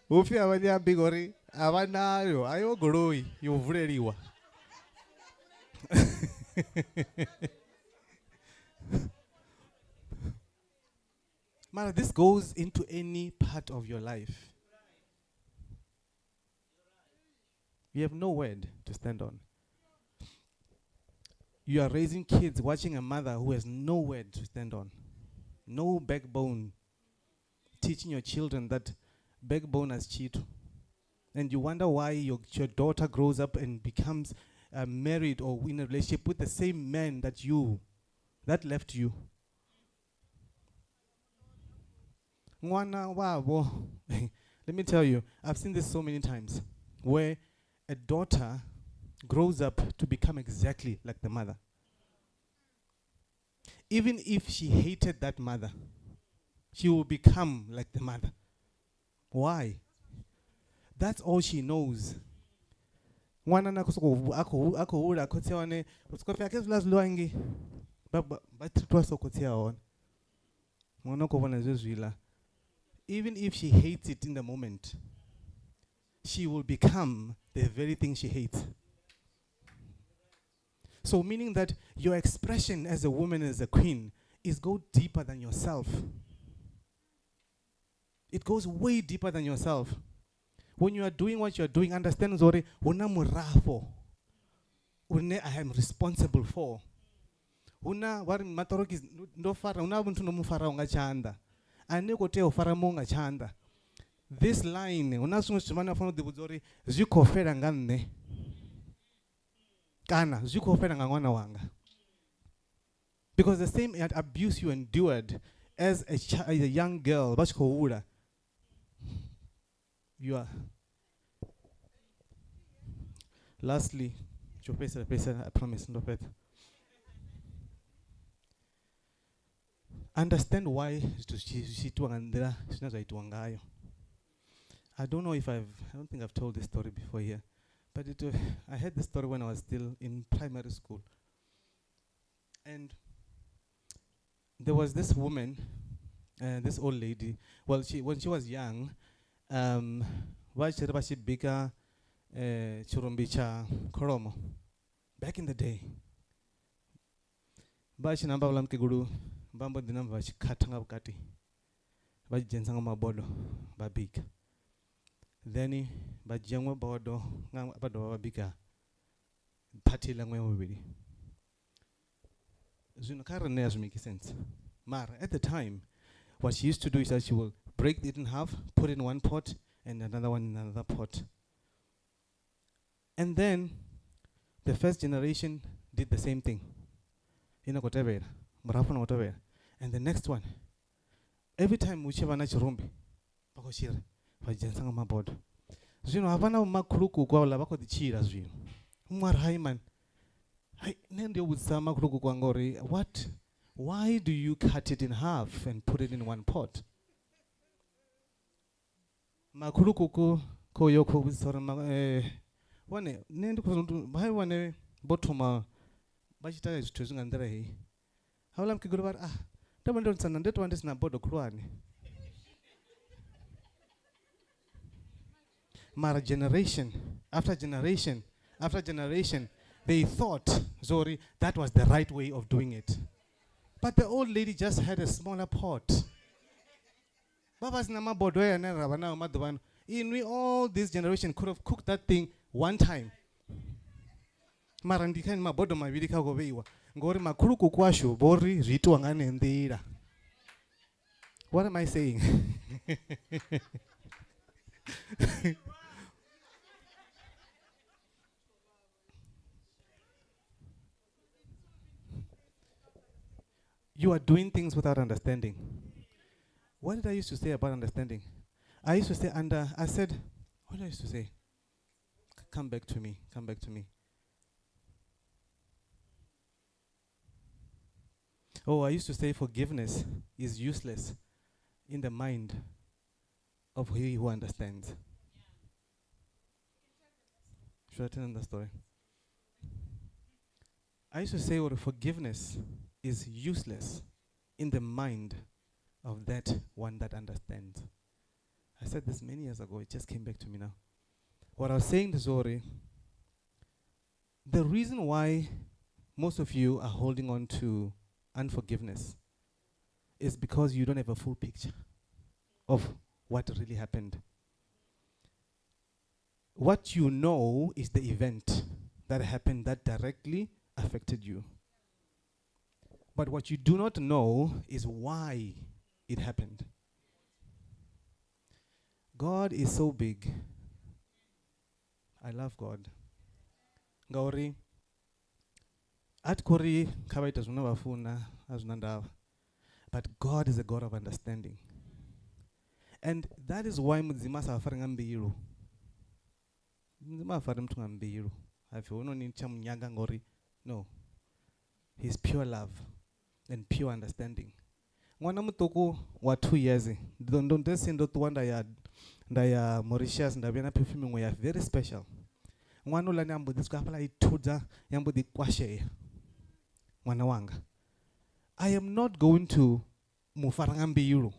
Ufi abanya bigori abanayo ayo goroi yovureriwa. Mara, this goes into any part of your life. You have no word to stand on. You are raising kids, watching a mother who has no word to stand on. No backbone. Teaching your children that backbone as cheat. And you wonder why your daughter grows up and becomes married or in a relationship with the same man that left you. Let me tell you, I've seen this so many times, where a daughter grows up to become exactly like the mother. Even if she hated that mother, she will become like the mother. Why? That's all she knows. ngwana na ako hula khotsi one uskofya ke zula zluangi ba treatwa so khotsi ya ona ngwana ko bona zwezwila. Even if she hates it in the moment, she will become the very thing she hates. So meaning that your expression as a woman, as a queen, is go deeper than yourself. It goes way deeper than yourself. When you are doing what you are doing, understand zore una murafo. Une I am responsible for. Una war matoroki no fara una buntu no mufara unga chanda. Ane kote ofara monga chanda. This line una sungu chimana fono dibuzori ziko fera nganne. Kana ziko fera ngwana wanga. Because the same abuse you endured as a young girl, you are. Lastly, I promise, no better. Understand why I don't know if I don't think I've told this story before here, but I heard this story when I was still in primary school. And there was this woman, this old lady. Well, when she was young, bika churumbicha koromo. Back in the day, bashi namba ulam ke guru, bambo dinam bashi katanga bukati, bashi jensanga mabodo, babika. Then bashi jangwa bodo, ngam abado babika, party langwe mubili. Zunakara doesn't make sense. Mar, at the time, what she used to do is that she will break it in half, put it in one pot, and another one in another pot. And then, the first generation did the same thing. And the next one, every time whichever nachirumbi, bakoshire, vajensanga mabodo. Zino havana makruku kwa la bako dichira zino. Umar haiman. What? Why do you cut it in half and put it in one pot? Makurukuku koyoko one nendo why one botoma bajita is choosing under he. How long can go about that one don't send that one is not bodo kruani. Mara generation after generation after generation. They thought, Zori, that was the right way of doing it. But the old lady just had a smaller pot. Baba's nama bodoy and Ravana Madhavan. In all this generation could have cooked that thing one time. Marandika and Mabodo my vidika govewa. Gori makuruku kwashu, bori, ritu angane ndira. What am I saying? You are doing things without understanding. What did I used to say about understanding? I used to say I said, what did I used to say? Come back to me, come back to me. Oh, I used to say forgiveness is useless in the mind of he who understands. Should I tell them the story? I used to say forgiveness is useless in the mind of that one that understands. I said this many years ago, it just came back to me now. What I was saying to Zori, the reason why most of you are holding on to unforgiveness is because you don't have a full picture of what really happened. What you know is the event that happened that directly affected you. But what you do not know is why it happened. God is so big. I love God. Gauri. At Kori, kawaita zunawafuna azunandawa. But God is a God of understanding. And that is why Mudzima safaringa mbiru. Mudzima safaringa mtunga mbiru. If you want to nyanga ngori, no. He's pure love and pure understanding. Mwana mutoko wa 2 years. Don't say ndo tuwanda ya Mauritius ndabena perfume we are very special. Ngwana ulani ambo this kapala ituda yambo di kwashe. Ngwana wanga. I am not going to mufarangambi yuru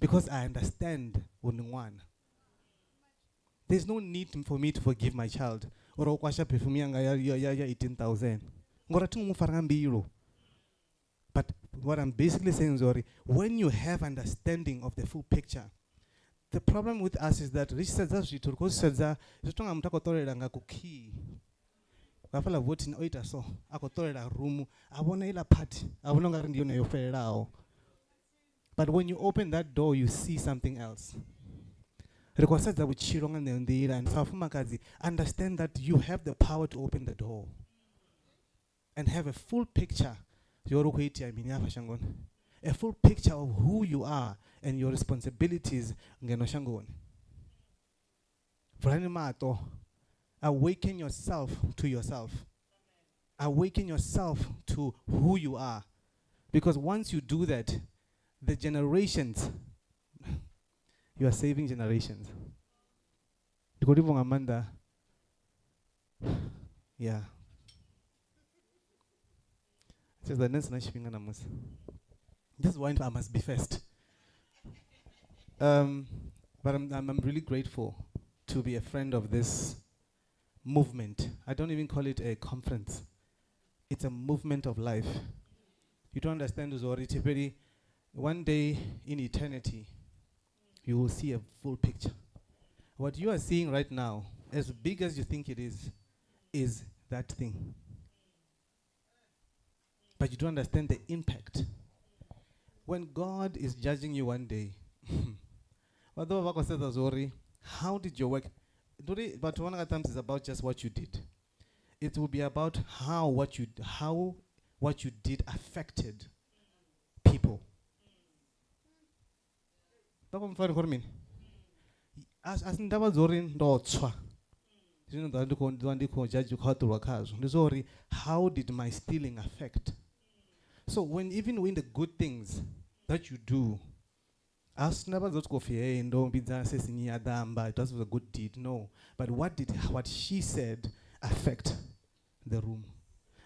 because I understand uningwana. There's no need for me to forgive my child. Or okwasha perfume yanga ya 18,000. Ngora tungu mufarangambi yuru. But what I'm basically saying is, when you have understanding of the full picture, the problem with us is that rich says that zitonga mutakotorera ngakuki. Wafala voting oita so akotorera room abona ila party abona ngari ndiyo nayoferao. But when you open that door, you see something else. Rekwasatsa buchironga ndira and fafumakazi understand that you have the power to open the door and have a full picture. A full picture of who you are and your responsibilities. Awaken yourself to yourself. Awaken yourself to who you are. Because once you do that, the generations, you are saving generations. Amanda, yeah. This is why I must be first. But I'm really grateful to be a friend of this movement. I don't even call it a conference. It's a movement of life. You don't understand, Uzori. One day in eternity, you will see a full picture. What you are seeing right now, as big as you think it is that thing. But you don't understand the impact. When God is judging you one day, how did your work? But one of the times it's about just what you did. It will be about how what you did affected people. As ndaba zori ndotswa. How did my stealing affect? So even when the good things that you do, as never those coffee and don't be dancing it was a good deed, no. But what she said affect the room,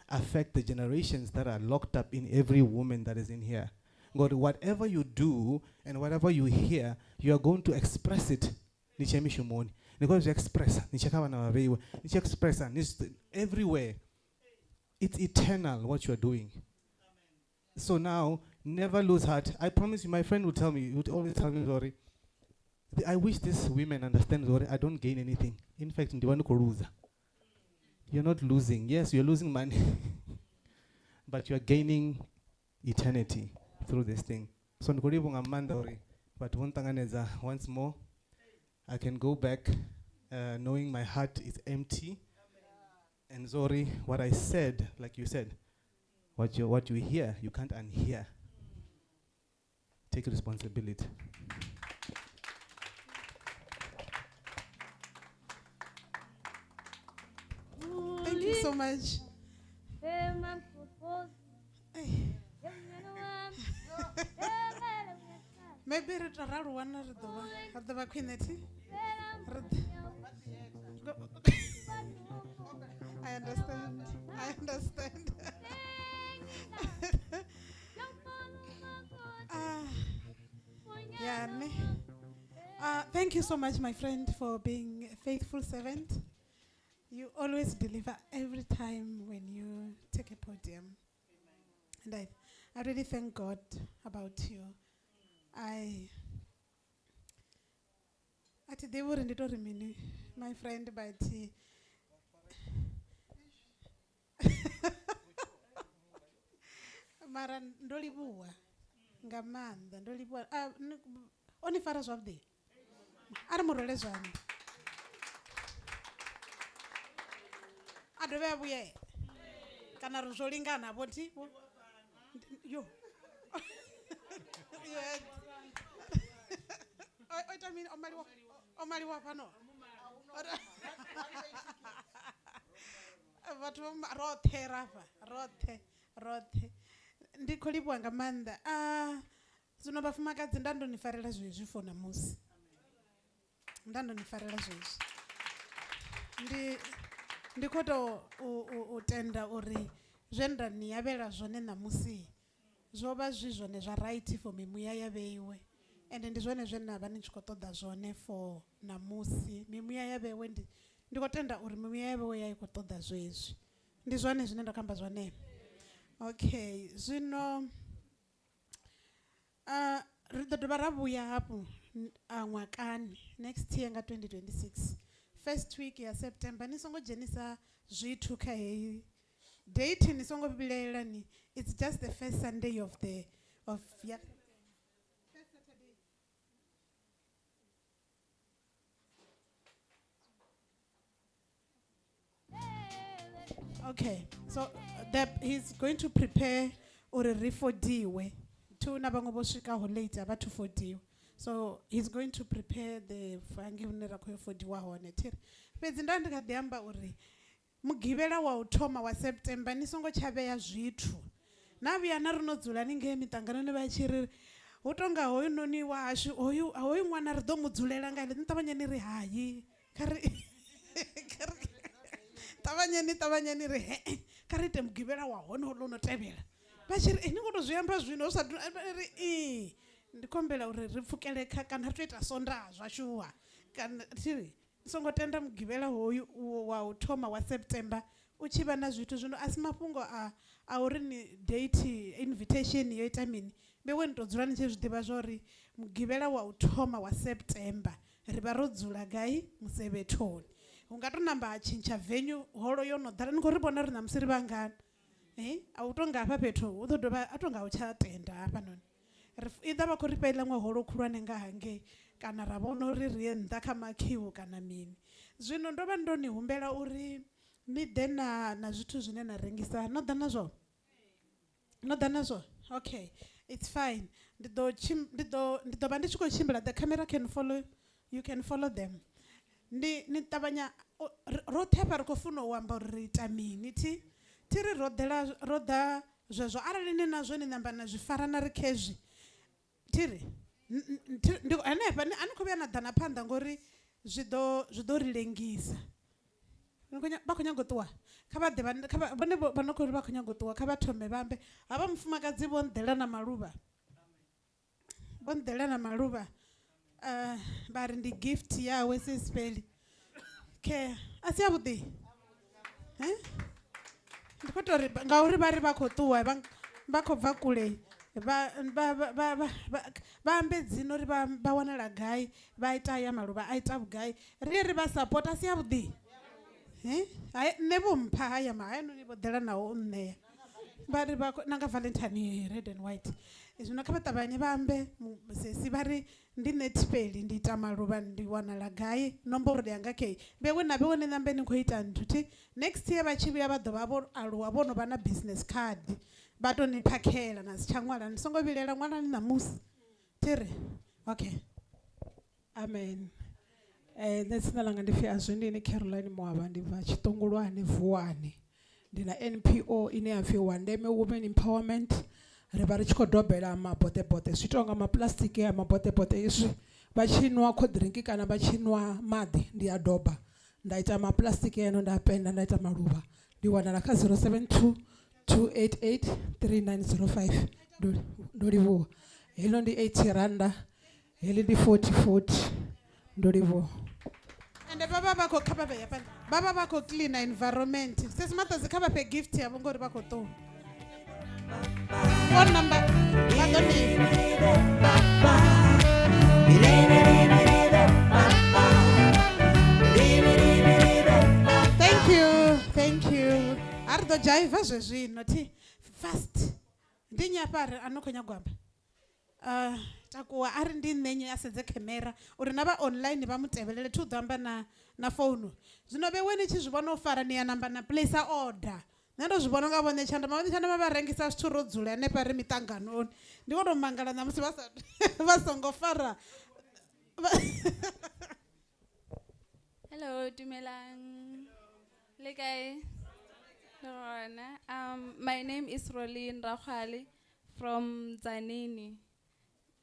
affect the generations that are locked up in every woman that is in here. God, whatever you do and whatever you hear, you are going to express it. Because you express everywhere. It's eternal what you are doing. So now, never lose heart. I promise you, my friend would always tell me, Zori, I wish these women understand, Zori, I don't gain anything. In fact, you're not losing. Yes, you're losing money. But you're gaining eternity through this thing. So, but once more, I can go back knowing my heart is empty. And Zori, what I said, like you said, what you hear, you can't unhear. Take responsibility.
Thank you so much. Maybe it's a rare one or the queenity. I understand. Thank you so much, my friend, for being a faithful servant. You always deliver every time when you take a podium. And I really thank God about you. They weren't my friend, but mara ndolibuwa ngamanda ndolibuwa oni fara zwavde ari murole zwami adove abuye kana ruzolingana boti yo oita mini omali wa pano vhathu rothe rafa rothe ndikholiwa nga manda zwino vhafumakadzi ndandonifarela zwezwi for namusi ndandonifarela zwezwi ndi kho to u tenda uri zwe nda ni yavhela zwone ṋamusi zwo vha zwi zwone zwa right for mimuya ya vheiwe ende ndi zwone zwe na vha ni tshi khou ṱoḓa zwone for ṋamusi mimuya ya vheiwe ndi khou tenda uri mimuya ya vheiwe ya i khou ṱoḓa zwezwi ndi zwone zwine nda khou amba zwone. Okay, zwino ri ḓo dovha ra vhuya hafhu ṅwakani next year nga 2026 first week ya September ni songo dzhenisa zwithu kha heyi date ni songo vhilela ni it's just the first Sunday of yeah. Okay, so he's going to prepare uri rifodiwe tu na vhaṅwe vho swikaho late a vhathu fodiwe so he's going to prepare the vangi hune ra khou yo fodiwa hone thiri fhedzi nda ndi kha ḓi amba uri mugivhela wa u thoma wa September ni songo tsha vhea zwithu na vhuya na ri no dzula ni ngei miṱanganoni vha tshi ri hu tonga hoyu noni wa hashu hoyu ṅwana ri ḓo mu dzulela nga ile ni ṱavhanye ni ri hayi kha ri ṱavhanye ni ri kha ri ite mugivhela wa hone ho no tevhela vha tshi ri ni khou tou zwi amba zwino sa ri ndi khombela uri ri pfukele kha kana ri tou ita sonda zwashuwa kana thiri songo tenda mugivhela hoyu wa u thoma wa September u tshi vha na zwithu zwino a si mafhungo a uri ni date invitation yo ita mini mbewe ni tou dzula ni tshi zwi ḓivha zwa uri mugivhela wa u thoma wa September ri vha ro dzula gai Musevhethoni hu nga tou namba ha tshintsha venue holo yo no ḓala ni khou ri vhona ri na musi ri vhangana a u tou nga hafha fhethu hu ḓo dovha a tou nga u tsha tenda hafha noni i ḓa vha khou ri fha iḽa ṅwe holo khulwane nga hangei kana ra vhona uri ri ye nnḓa kha makhiwu kana mini zwino ndo vha ndo ni humbela uri ni ḓe na zwithu zwine na rengisa no ḓa nazwo okay it's fine ndi ḓo vha ndi tshi khou tshimbila the camera can follow you can follow them ni ṱavhanya roṱhe hafha ri khou funa u amba uri ri ita mini ti ri ro ḓa zwezwo arali ni nazwo ni namba na zwi fara na ri khezwi tiri hanefha a ni khou vhuya na ḓa na phanḓa ngori zwi ḓo ri lengisa vha khou nyaga u ṱuwa kha vha ḓe vhone vha no khou ri vha khou nyaga u ṱuwa kha vha thome vhambe havha mufumakadzi vho nḓela na maluvha vha ri ndi gift yawe sisipeli ke a si yavhuḓi ndi khou tou ri ngauri vha ri vha khou ṱuwa vha khou bva kule vha ambe dzino ri vha wanala gai vha ita ya maluvha a ita vhugai ri vha support a si yavhuḓi nṋe vho mpha haya mahaya noni vho ḓela naho u ṋea vha ri na nga valentine red and white zwino kha vha ṱavhanye vha ambe sesi vha ri ndi netipeli ndi ita maluvha ndi wanala gai nomboro yanga kei vhewe na vhewe ni nambe ni khou ita nthu ti next year vha tshi vhuya vha ḓovha vho aluwa vho no vha na business card vha tou ni phakhela na si tsha ṅwala ni songo vhilela ṅwalani ṋamusi tiri okay amen nṋe dzina langa ndi pfhi Azwindini Caroline Mwaba ndi bva Tshiṱongolwane Vuwani ndi na NPO ine ya pfhi Wandeme Women Empowerment ri vha ri tshi khou dobela maboṱeboṱe zwi tou nga mapuḽasitiki ya maboṱeboṱe izwi vha tshi nwa khoḓirinki kana vha tshi nwa maḓi ndi a doba nda ita mapuḽasitiki eno nda penda nda ita maluvha ndi wanala kha 072 288 3905 ndo livhuwa heḽo ndi 80 randa heḽi ndi 40 ndo livhuwa ende vha khou kha vha vheya fhano vha khou clean environment sesimaṱadzi kha vha fhe gift yavho ngori vha khou ṱuwa phone number vha ḓo thank you a ri ḓo dzhaiva zwezwino ti fast ndi nyafha a no khou nyaga u amba takuwa a ri ndi nṋe a sedze camera uri na vha online vha mutevhelele thi u ḓo amba na founu zwino vhewe ni tshi zwi vhona u fara ni ya namba na place order nṋe ndo zwi vhona nga vhone tshandama vha rengisa zwithu ro dzula hanefha ri miṱanganoni ndi khou tou mangala ṋamusi vha songo fara
Hello, dumelang. Le kae? My name is Rolene Rakhwali from Zanini.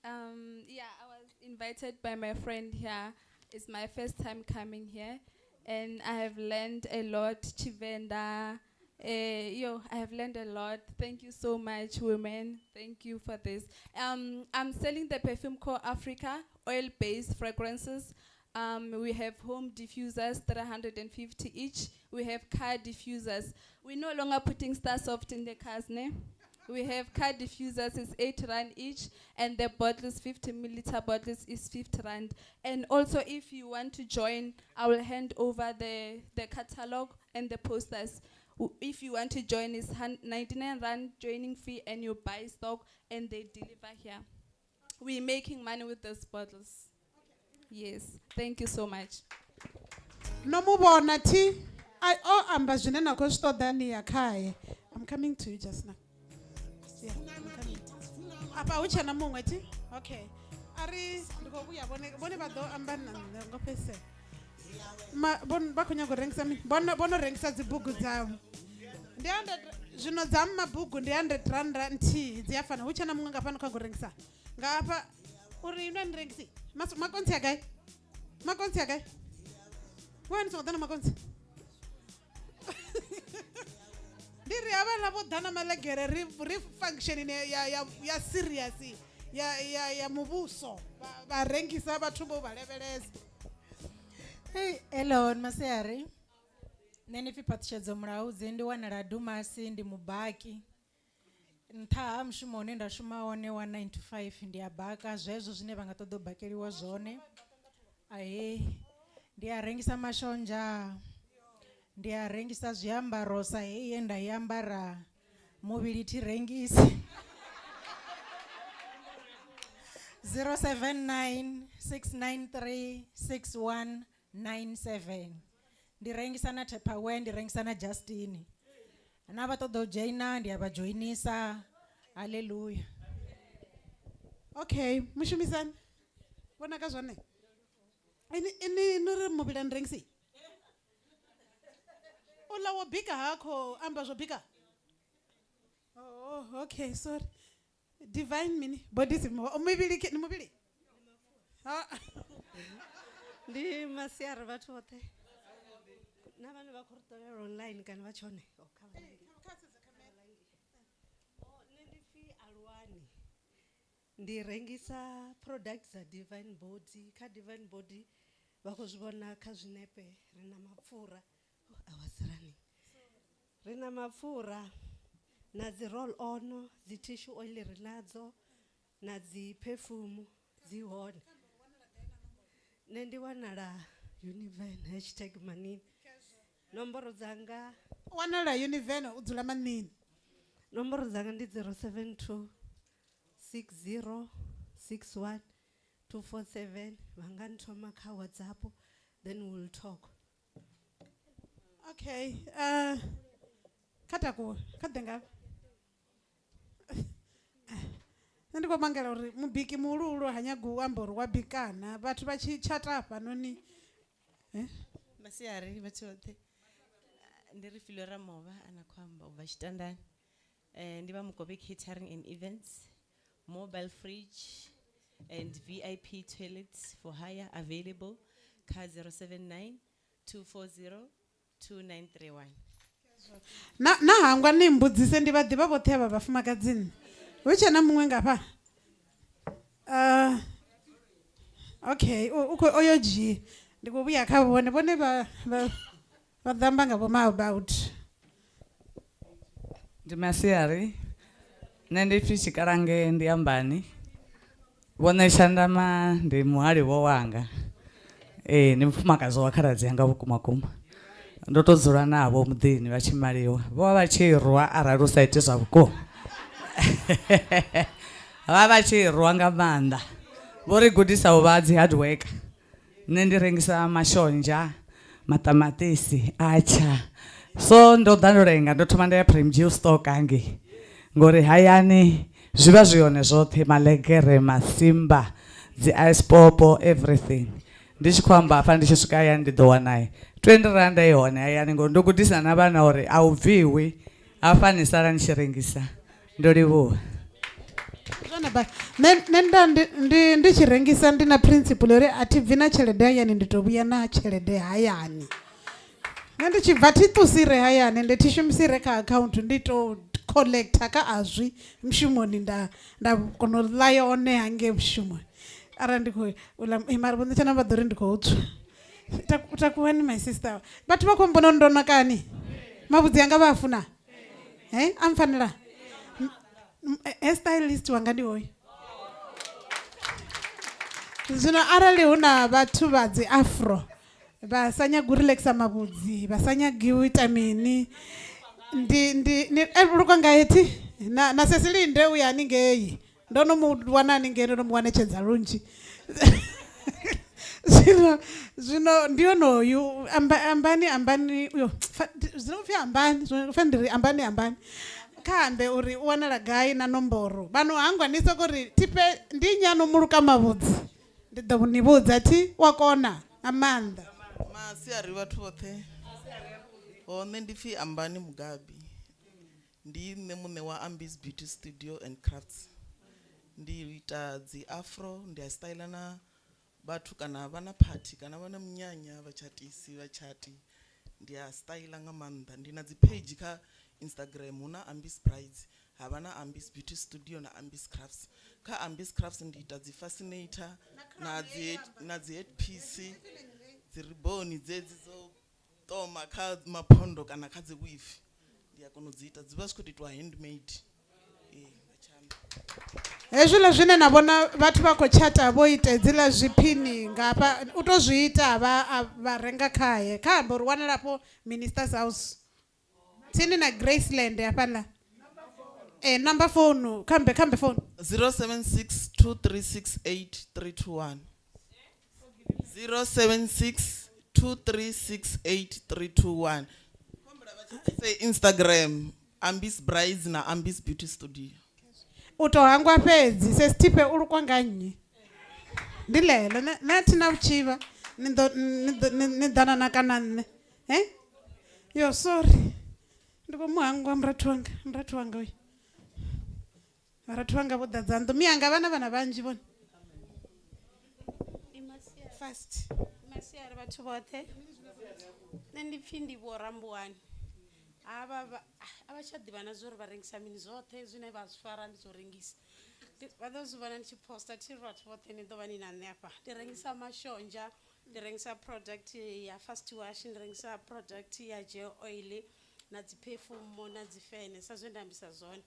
Yeah, I was invited by my friend here. It's my first time coming here. and I have learned a lot. Chivenda, I have learned a lot. Thank you so much, women. Thank you for this. I'm selling the perfume called Africa, oil-based fragrances. We have home diffusers, 350 each. We have car diffusers. We're no longer putting Star Soft in the cars, ne? We have car diffusers, it's 8 rand each, and the bottles, 50 milliliter bottles, is 50 rand. And also, if you want to join, I will hand over the catalog and the posters. If you want to join, it's 99 rand joining fee, and you buy stock, and they deliver here. We're making money with those bottles. Yes, thank you so much.
No mubona ti. Amba zwine na khou ṱoḓa ni ya khae. I'm coming to you just now. Yeah, I'm coming. Apa hu tshena muṅwe ti? Okay. Ari ndi khou vhuya vhone vha ḓo amba na nṋe ngo fhedzisela. Vha khou nyaga u rengisa mini? Vhono rengisa dzibugu dzavho. Ndi 100 zwino dza mabugu ndi 100 rand nthihi dzi a fana. Hu tshena muṅwe nga fana khou nyaga u rengisa. Nga hafha uri ino ni rengisi. Makontsi a gai? Makontsi a gai? Wena songo ḓa na makontsi? Ndiri avana vo dana malegere ri function ya serious ya mubuso va rengisa batho bo ba leveleza.
Hey, hello Masiari. Nene fi patshedzo mulaudzi ndi wanala Dumasi ndi mubaki. Nṱha ha mushumo une nda shuma wone wa 9 to 5 ndi a baka zwezwo zwine vha nga ṱoḓa u bakeliwa zwone. Ndi a rengisa mashonzha. Ndi a rengisa zwiambaro sa hei nda yambara muvhili thi rengisi. 079 693 6197. Ndi rengisa na Tupperware, ndi rengisa na Justin. Na vha ṱoḓa u joina ndi a vha joinisa. Hallelujah.
Okay, mushumisani. Bona ka zwone. Ini no ri muvhili ndi rengisi. Ola wo bika hako amba zwo bika. Oh, okay, sorry. Divine mini body simo. Umubili ni mubili.
Ndi Masiari vhathu vote. Na vhane vha khou ṱolela online kana vha tshone. Nṋe ndi fi Alwani. Ndi rengisa products za Divine Body. Kha Divine Body vha khou zwi vhona kha zwinepe ri na mapfura. I was running. Rina mafura na zi roll on, zi tissue oil rinadzo, na zi perfume, zi hone. Nendi wanala Univen #manini. Nomboro zanga
wanala Univen udzula manini.
Nomboro zanga ndi 072 60 61 247. Vangantoma kha WhatsApp, then we'll talk.
Okay, kata nga. Ndi khou mangala uri mubiki muhulu ha nyaga u amba uri wa bikana vhathu vha tshi chata fhanoni.
Masiari vhathu vhoṱhe. Ndi ri Filora Mova ana khou amba u bva Tshitandani. Ndi vha Mukobe Catering and Events, mobile fridge and VIP toilets for hire available. Car 079 240 2931.
Na hangwa ni mbudzise ndi vha ḓivha vhoṱhe vha vhafumakadzini. Hu tshena muṅwe ngafha? Okay, oyo dzhi. Ndi khou vhuya kha vhone vha ḓamba nga vho about.
Ndi Masiari. Nṋe ndi pfi Tshikalange ndi Ambani. Vhone Shandama ndi muhali wo wanga. Ndi mufumakadzi wa khaladzi yanga vhukuma kuma. Ndo to dzula navho muḓini vha tshi maliwa. Vho vha tshi rwa arali u sa ite zwa vhukuma. Vha tshi rwa nga maanḓa. Vho ri gudisa u vha dzi hard worker. Nṋe ndi rengisa mashonzha, maṱamaṱisi, atsha. So ndo ḓa ndo lenga ndo thoma nda ya Prime Juice stock hangei. Ngori hayani zwivha zwi hone zwoṱhe, malegere, masimba, dzi ice popo, everything. Ndi tshi khou amba afha ndi tshi swika hayani ndi ḓo wana 20 rand ihone hayani ngori ndo gudisa na vhana uri a u bviwi hafha ni sala ni tshi rengisa. Ndo livhuwa.
Ndi tshi rengisa ndi na principle uri a thi bvi na tshelede hayani ndi to vhuya na tshelede hayani. Nandi chibva titusire hayani ende tishumisire ka account ndito collector ka azvi mshumoni nda kono lione hange mshumoni. Ara ndiko ula imari bonde chana vadori ndiko utsva. Takuwani my sister. But vakombono ndona kani. Mabudzi yanga vafuna. Amfanira. Hairstylist wangandi hoyi. Zvino arali huna vatu vadzi afro. Basanya gurilexa mabudzi, basanya giwita mini. Uri kwangayeti? Na Cecily ndeu yani ngeyi. Ndono muwana ninge ndono muwana chenza lunji. Zvino ndiyo no you ambani yo zvinofya ambani kambe uri uwanala gai na nomboro vanhu hangwanisa kuri tipe ndinyano muruka mavudzi ndidonibudza ti wakona amanda
masiari vathu vothe nne ndipfi ambani mugabi ndi nne muṋe wa Ambis Beauty Studio and Crafts ndi ita dzi afro ndi a styla na bathu kana vana party kana vana munyanya vachatisi vachati ndi a styla nga maanḓa ndi na dzi page kha Instagram huna Ambis Brides havana Ambis Beauty Studio na Ambis Crafts kha Ambis Crafts ndi ita dzi fascinator na dzi headpiece dzi ribbon dzedzi dzo toma kha maphondo kana kha dzi weave ndi a kona dzi ita dziva zwi khou handmade
hezwila zwine na vhona vhathu vha khou chata vho ita dzila zwiphini ngafha u to zwi ita vha renga khaye kha amba uri wanalapo Minister's House tsini na Graceland hafhaḽa number phone khambe phone
0762368321 0762368321 say Instagram Ambis Brides na Ambis Beauty Studio
utohangwa fedzi sesitipe uri kwanganyi ndilelo nathina uchiva nidana kana nne yo sorry ndiko muhangwa mratu wanga uyu varatu vanga vodadza ndo miyanga vana vanji vona
first masiari vathu vothe nne ndipfi ndivorambuwani avachadhivana zori varengisa mini zothe zvine vazvifara ndizorengisa vadozivana ndichiposta tiri vathu vothe ndindova ninane apa ndirengisa mashonja ndirengisa product ya fast wash ndirengisa product ya gel oil nadziperfumo nadzifene sazvendambisa zvone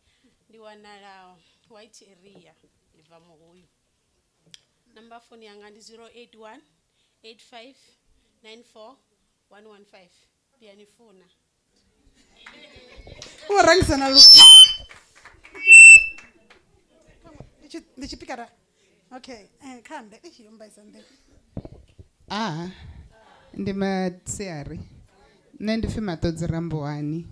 ndiwanala white area ndibva muhuyu number phone yanga ndi 081 85 94 115 pia nifuna
urangisa na ndichipikara okay kambe yombaisa nde
ndi masiari nne ndipfi matodzi rambuwani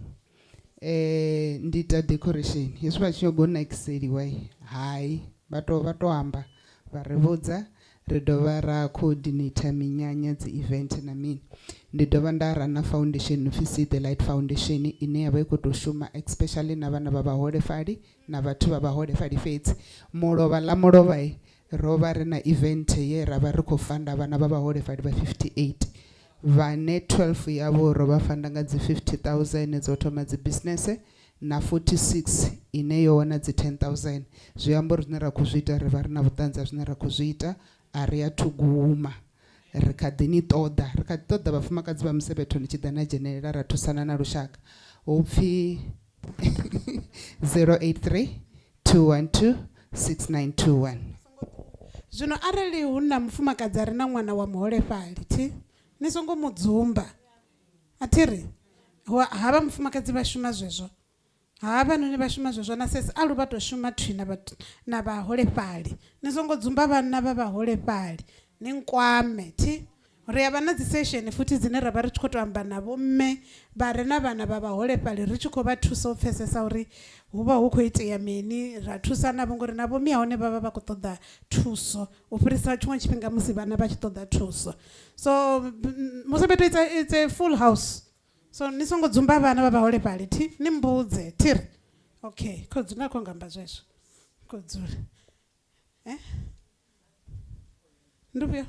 ndiita decoration hezwi vachinogonakiseliwa hai vatoamba varivudza ri dovha ra coordinator minyanya dzi event na mini ndi dovha nda rana foundation nopfi the light foundation ine yavha i khou tou shuma especially na vhana vha vhaholefhali na vhathu vha vhaholefhali fhedzi mulovha ḽa mulovha ro vha ri na event ye ra vha ri khou fanda vhana vha vhaholefhali vha 58 vhane 12 yavho ro vha fanda nga dzi 50,000 dzo thoma dzi business na 46 ine yo wana dzi 10,000 zwi amba uri zwine ra khou zwi ita ri vha ri na vhuṱanzi zwine ra khou zwi ita a ri athu guma ri kha ḓi ni ṱoḓa vhafumakadzi vha Musevhethoni tshi ḓa na dzhenelela ra thusana na lushaka hupfi 083 212 6921
zwino arali hu na mufumakadzi a re na ṅwana wa muholefhali thi ni songo mudzumba athiri havha mufumakadzi vha shuma zwezwo havanoni vha shuma zwezwo na sesi alu vha tou shuma thwi na vhaholefhali ni songo dzumba vhanna vha vhaholefhali ni nkwame thi ri havha na dzi session futhi dzine ra vha ri tshi khou tou amba navho mme vha re na vhana vha vhaholefhali ri tshi khou vha thusa u pfhesesa uri hu vha hu khou itea mini ra thusa navho ngori navho miya hone vha vha vha khou ṱoḓa thuso u fhirisa tshiṅwe tshifhinga musi vhana vha tshi ṱoḓa thuso so Musevhetho it's a full house so ni songo dzumba vhana vha vhaholefhali thi ni mbudze thiri okay khodzi na khou ngamba zwezwo khodzula nduvyo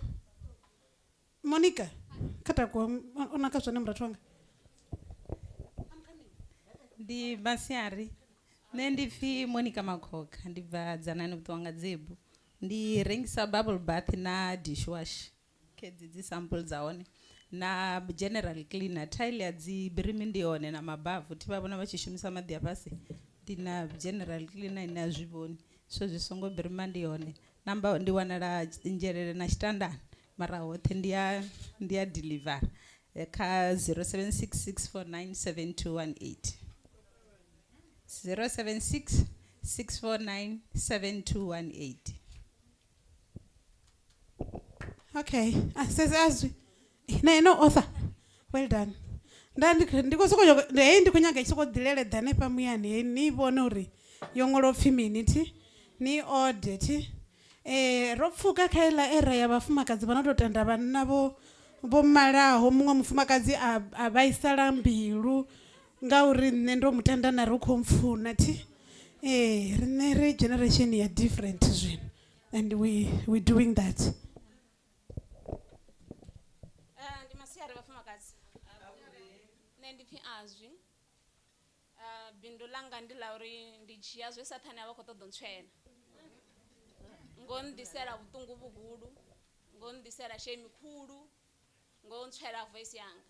Monica kata kwa unaka zwone mrathu wanga
Ndi Masiari. Nṋe ndi pfi Monica Makhoka ndi bva Dzanani Vhuṱuwanga Dzebu. Ndi rengisa bubble bath na dishwash. Kedzi dzi sample dza hone na general cleaner. Tile ya dzi birimi ndi hone na mabavu thi vha vhona vha tshi shumisa maḓi a fhasi. Ndi na general cleaner ine a zwi vhoni. So zwi songo birima ndi hone. Namba ndi wanala Nzhelele na Tshitandani. Mara hoṱhe ndi a deliver kha 0766497218. 0766497218.
Okay, sesazwi no author, well done. Ndikosoko hei ndi khou nyaga i soko ḓileledza hanefha muyani hei ni vhone uri yo ṅwala upfhi mini thi ni ode thi ro pfuka kha iḽa era ya vhafumakadzi vha no tou tenda vhanna vho malaho muṅwe mufumakadzi a vhaisala mbilu ngauri nṋe ndo mutenda na ri khou mpfuna thi riṋe ri generation ya different zwino and we doing that.
Ndi Masiari vhafumakadzi. Nṋe ndi pfi azwi. Bindu langa ndi la uri ndi dzhia zwe Sathane a vha khou ṱoḓa ntswela. Ngo nḓisela vhuṱungu vhuhulu, ngo nḓisela shame khulu, ngo ntswela voice yanga.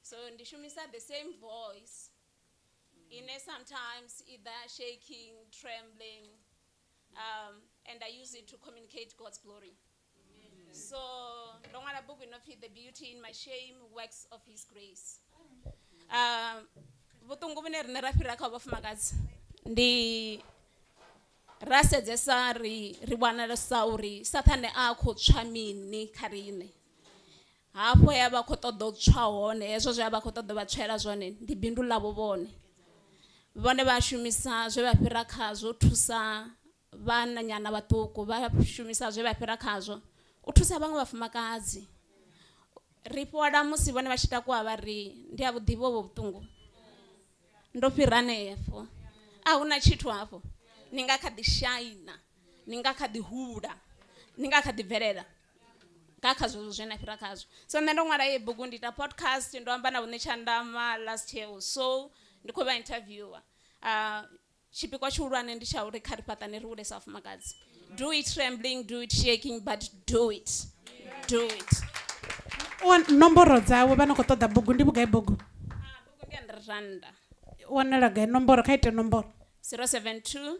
So ndi shumisa the same voice in a sometimes either shaking, trembling, and I use it to communicate God's glory. So ndo ṅwala buku inopfi The Beauty in My Shame, Works of His Grace. Vhuṱungu vhune riṋe ra fhira kha vhafumakadzi ndi ra sedzesa ri wanalesa uri Sathane a khou tswa mini kha riṋe. Hafho ya vha khou ṱoḓa u tswa hone hezwo zwe a vha khou ṱoḓa vha tswela zwone ndi bindu ḽavho vhone. Vhone vha shumisa zwe vha fhira khazwo thusa vhananyana vhaṱuku, vha shumisa zwe vha fhira khazwo u thusa vhaṅwe vhafumakadzi. Ri fhola musi vhone vha tshi takuwa vha ri ndi a vhuḓivha ovho vhuṱungu. Ndo fhira hanefho. A huna tshithu hafho. Ni nga kha ḓi shaina, ni nga kha ḓi hula, ni nga kha ḓi bvelela. Nga kha zwezwo zwe na fhira khazwo. So nṋe ndo ṅwala heyi bugu ndi ita podcast ndo amba na vhuṋe Tshandama last year or so ndi khou vha interviewer. Tshipikwa tshihulwane ndi tsha uri kha ri fhaṱane ri hule sa vhafumakadzi. Do it trembling, do it shaking, but do it. Do it.
Nomboro dzawe vha no khou ṱoḓa bugu ndi vhugai bugu?
Bugu ndi R100.
Wanala gai nomboro kha ite nomboro?
072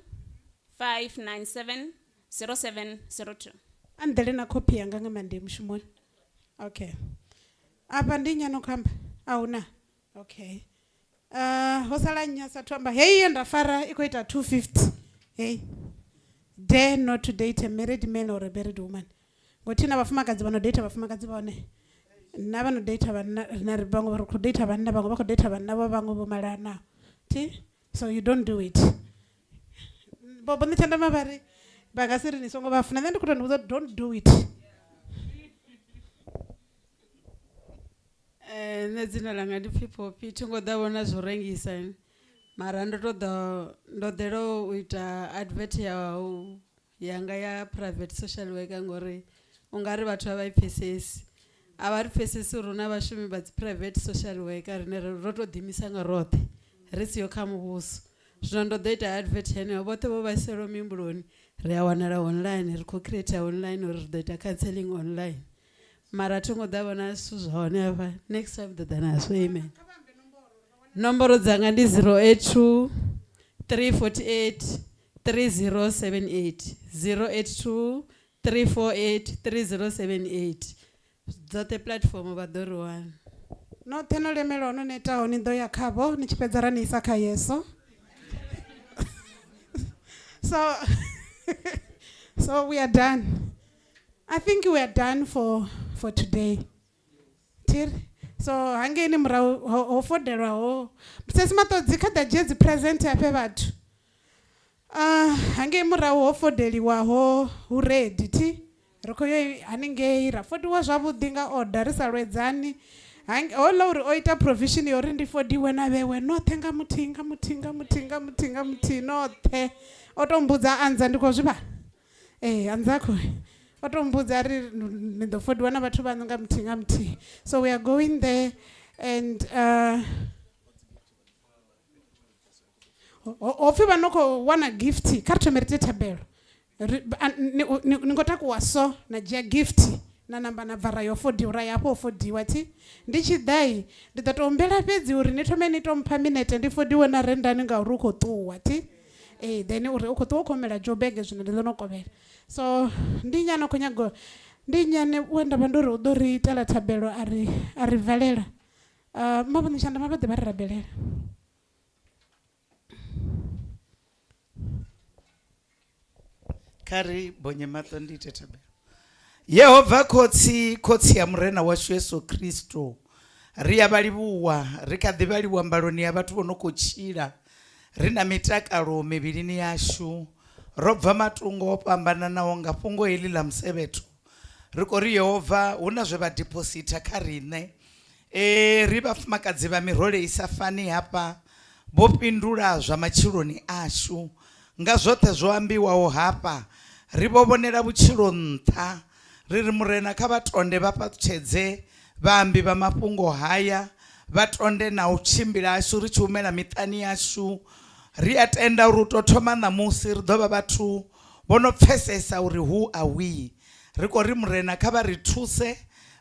597 0702.
Andele na copy yanga nga mande mushumoni. Okay. Apa ndi nyano khamba? Ahuna. Okay. Ho sala nyasa thomba. Hey nda fara iko ita 250. Hey. Dare not to date a married man or a married woman. Ngothina abafumakadzi bano date abafumakadzi bone. Na bano date abana na ri bango ba ku date abana bango ba ku date abana ba bango bo malana. Ti? So you don't do it. Bobo ndi tenda mabari. Bagasiri ni songo bafuna then ndikuti don't do it.
Nṋe dzina langa ndi People Phi ngo ḓa vhona zwo rengisa mara ndo ḓela u ita advert yanga ya private social worker ngori ungari vhathu a vha ipfesesi a vha ri pfesesi uri huna vhashumi vha dzi private social worker rine ro to ḓimisa nga roṱhe ri siho kha muvhuso. Zwino ndo ḓo ita advert heneyo vhoṱhe vho vhaisela mihumbuloni ri a wanala online ri khou create online uri ri ḓo ita counselling online mara thi ngo ḓa vhona zwithu zwa hone hafha. Next time ḓo ḓa nazwo. Amen. Nomboro dzanga ndi 082 348 3078 082 348 3078 dzoṱhe platform vha ḓo ri wana.
Noṱhe no lemela no netaho ni ḓo ya khavho ni tshi fhedza ra ni isa kha Yeso. So we are done. I think we are done for today. So hangeni murahu ho fodelwa ho sesi matodzi kha ḓa dzhia dzi present hafhe vhathu. Hangei murahu ho fodeliwa ho hu ready ti ri khou yo haningei ra fodiwa zwavhuḓi nga order ri sa lwedzani. Hola uri o ita provision yori ndi fodiwe na vhewe noṱhe nga muthihi noṱhe o to mbudza anza ndi khou zwi vha anza khou o to mbudza ri ni ḓo fodiwa na vhathu vhanzhi nga muthihi. So we are going there and hopfi vha no khou wana gift kha ri thome ri ite thabelo ni ngo takuwa so na dzhia gift na namba na bva rayo fodiwa ra hafho fodiwa thi ndi tshi ḓai ndi ḓo to humbela fhedzi uri ni thome ni to mpha minete ndi fodiwe na rendani ngauri u khou ṱuwa thi then uri u khou ṱuwa u khou humela Joburg zwino ndi ḽo no kovhela so ndi nyana khou nyaga ndi nyane we nda vha ndo ri u ḓo ri itela thabelo a ri valela mavhoni shanda mavhaḓe vha ri rabelela
kari bonye mato ndi ite thabelo. Yehova khotsi ya murena washu Yesu Kristo ri ya vhalivhuwa ri kha ḓi vhalivhuwa mbaloni ya vhathu vho no khou tshila ri na mitakalo mivhilini yashu ro bva matungo o fhambananaho nga fhungo heḽi ḽa musevhetho ri khou ri Yehova hu na zwe vha deposita kha riṋe ri vhafumakadzi vha mirole i sa fani hafha vho fhindula zwa matshiloni ashu nga zwoṱhe zwo ambiwaho hafha ri vho vhonela vhutshilo nṱha ri ri murena kha vhatonde vha fhaṱutshedze vhaambi vha mafhungo haya vhatonde na u tshimbila ashu ri tshi humela miṱani yashu ri a tenda uri u tou thoma ṋamusi ri ḓo vha vhathu vho no pfesesa uri who are we ri khou ri murena kha vha ri thuse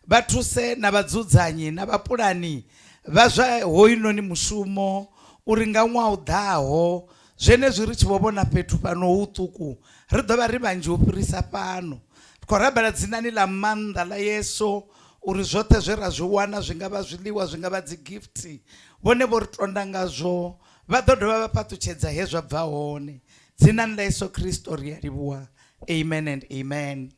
vha thuse na vhadzudzanyi na vhapulani vha zwa hoyunoni mushumo uri nga ṅwaha u ḓaho zwenezwi ri tshi vho vhona fhethu fhano huṱuku ri ḓo vha ri vhanzhi u fhirisa fhano ri khou rabela dzinani ḽa maanḓa ḽa Yesu uri zwoṱhe zwe ra zwi wana zwi nga vha zwiḽiwa zwi nga vha dzi gift vhone vho ri tonda ngazwo vha ḓo dovha vha fhaṱutshedza he zwa bva hone dzinani ḽa Yesu Kristo ri a livhuwa amen and amen.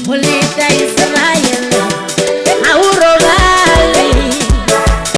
Mulita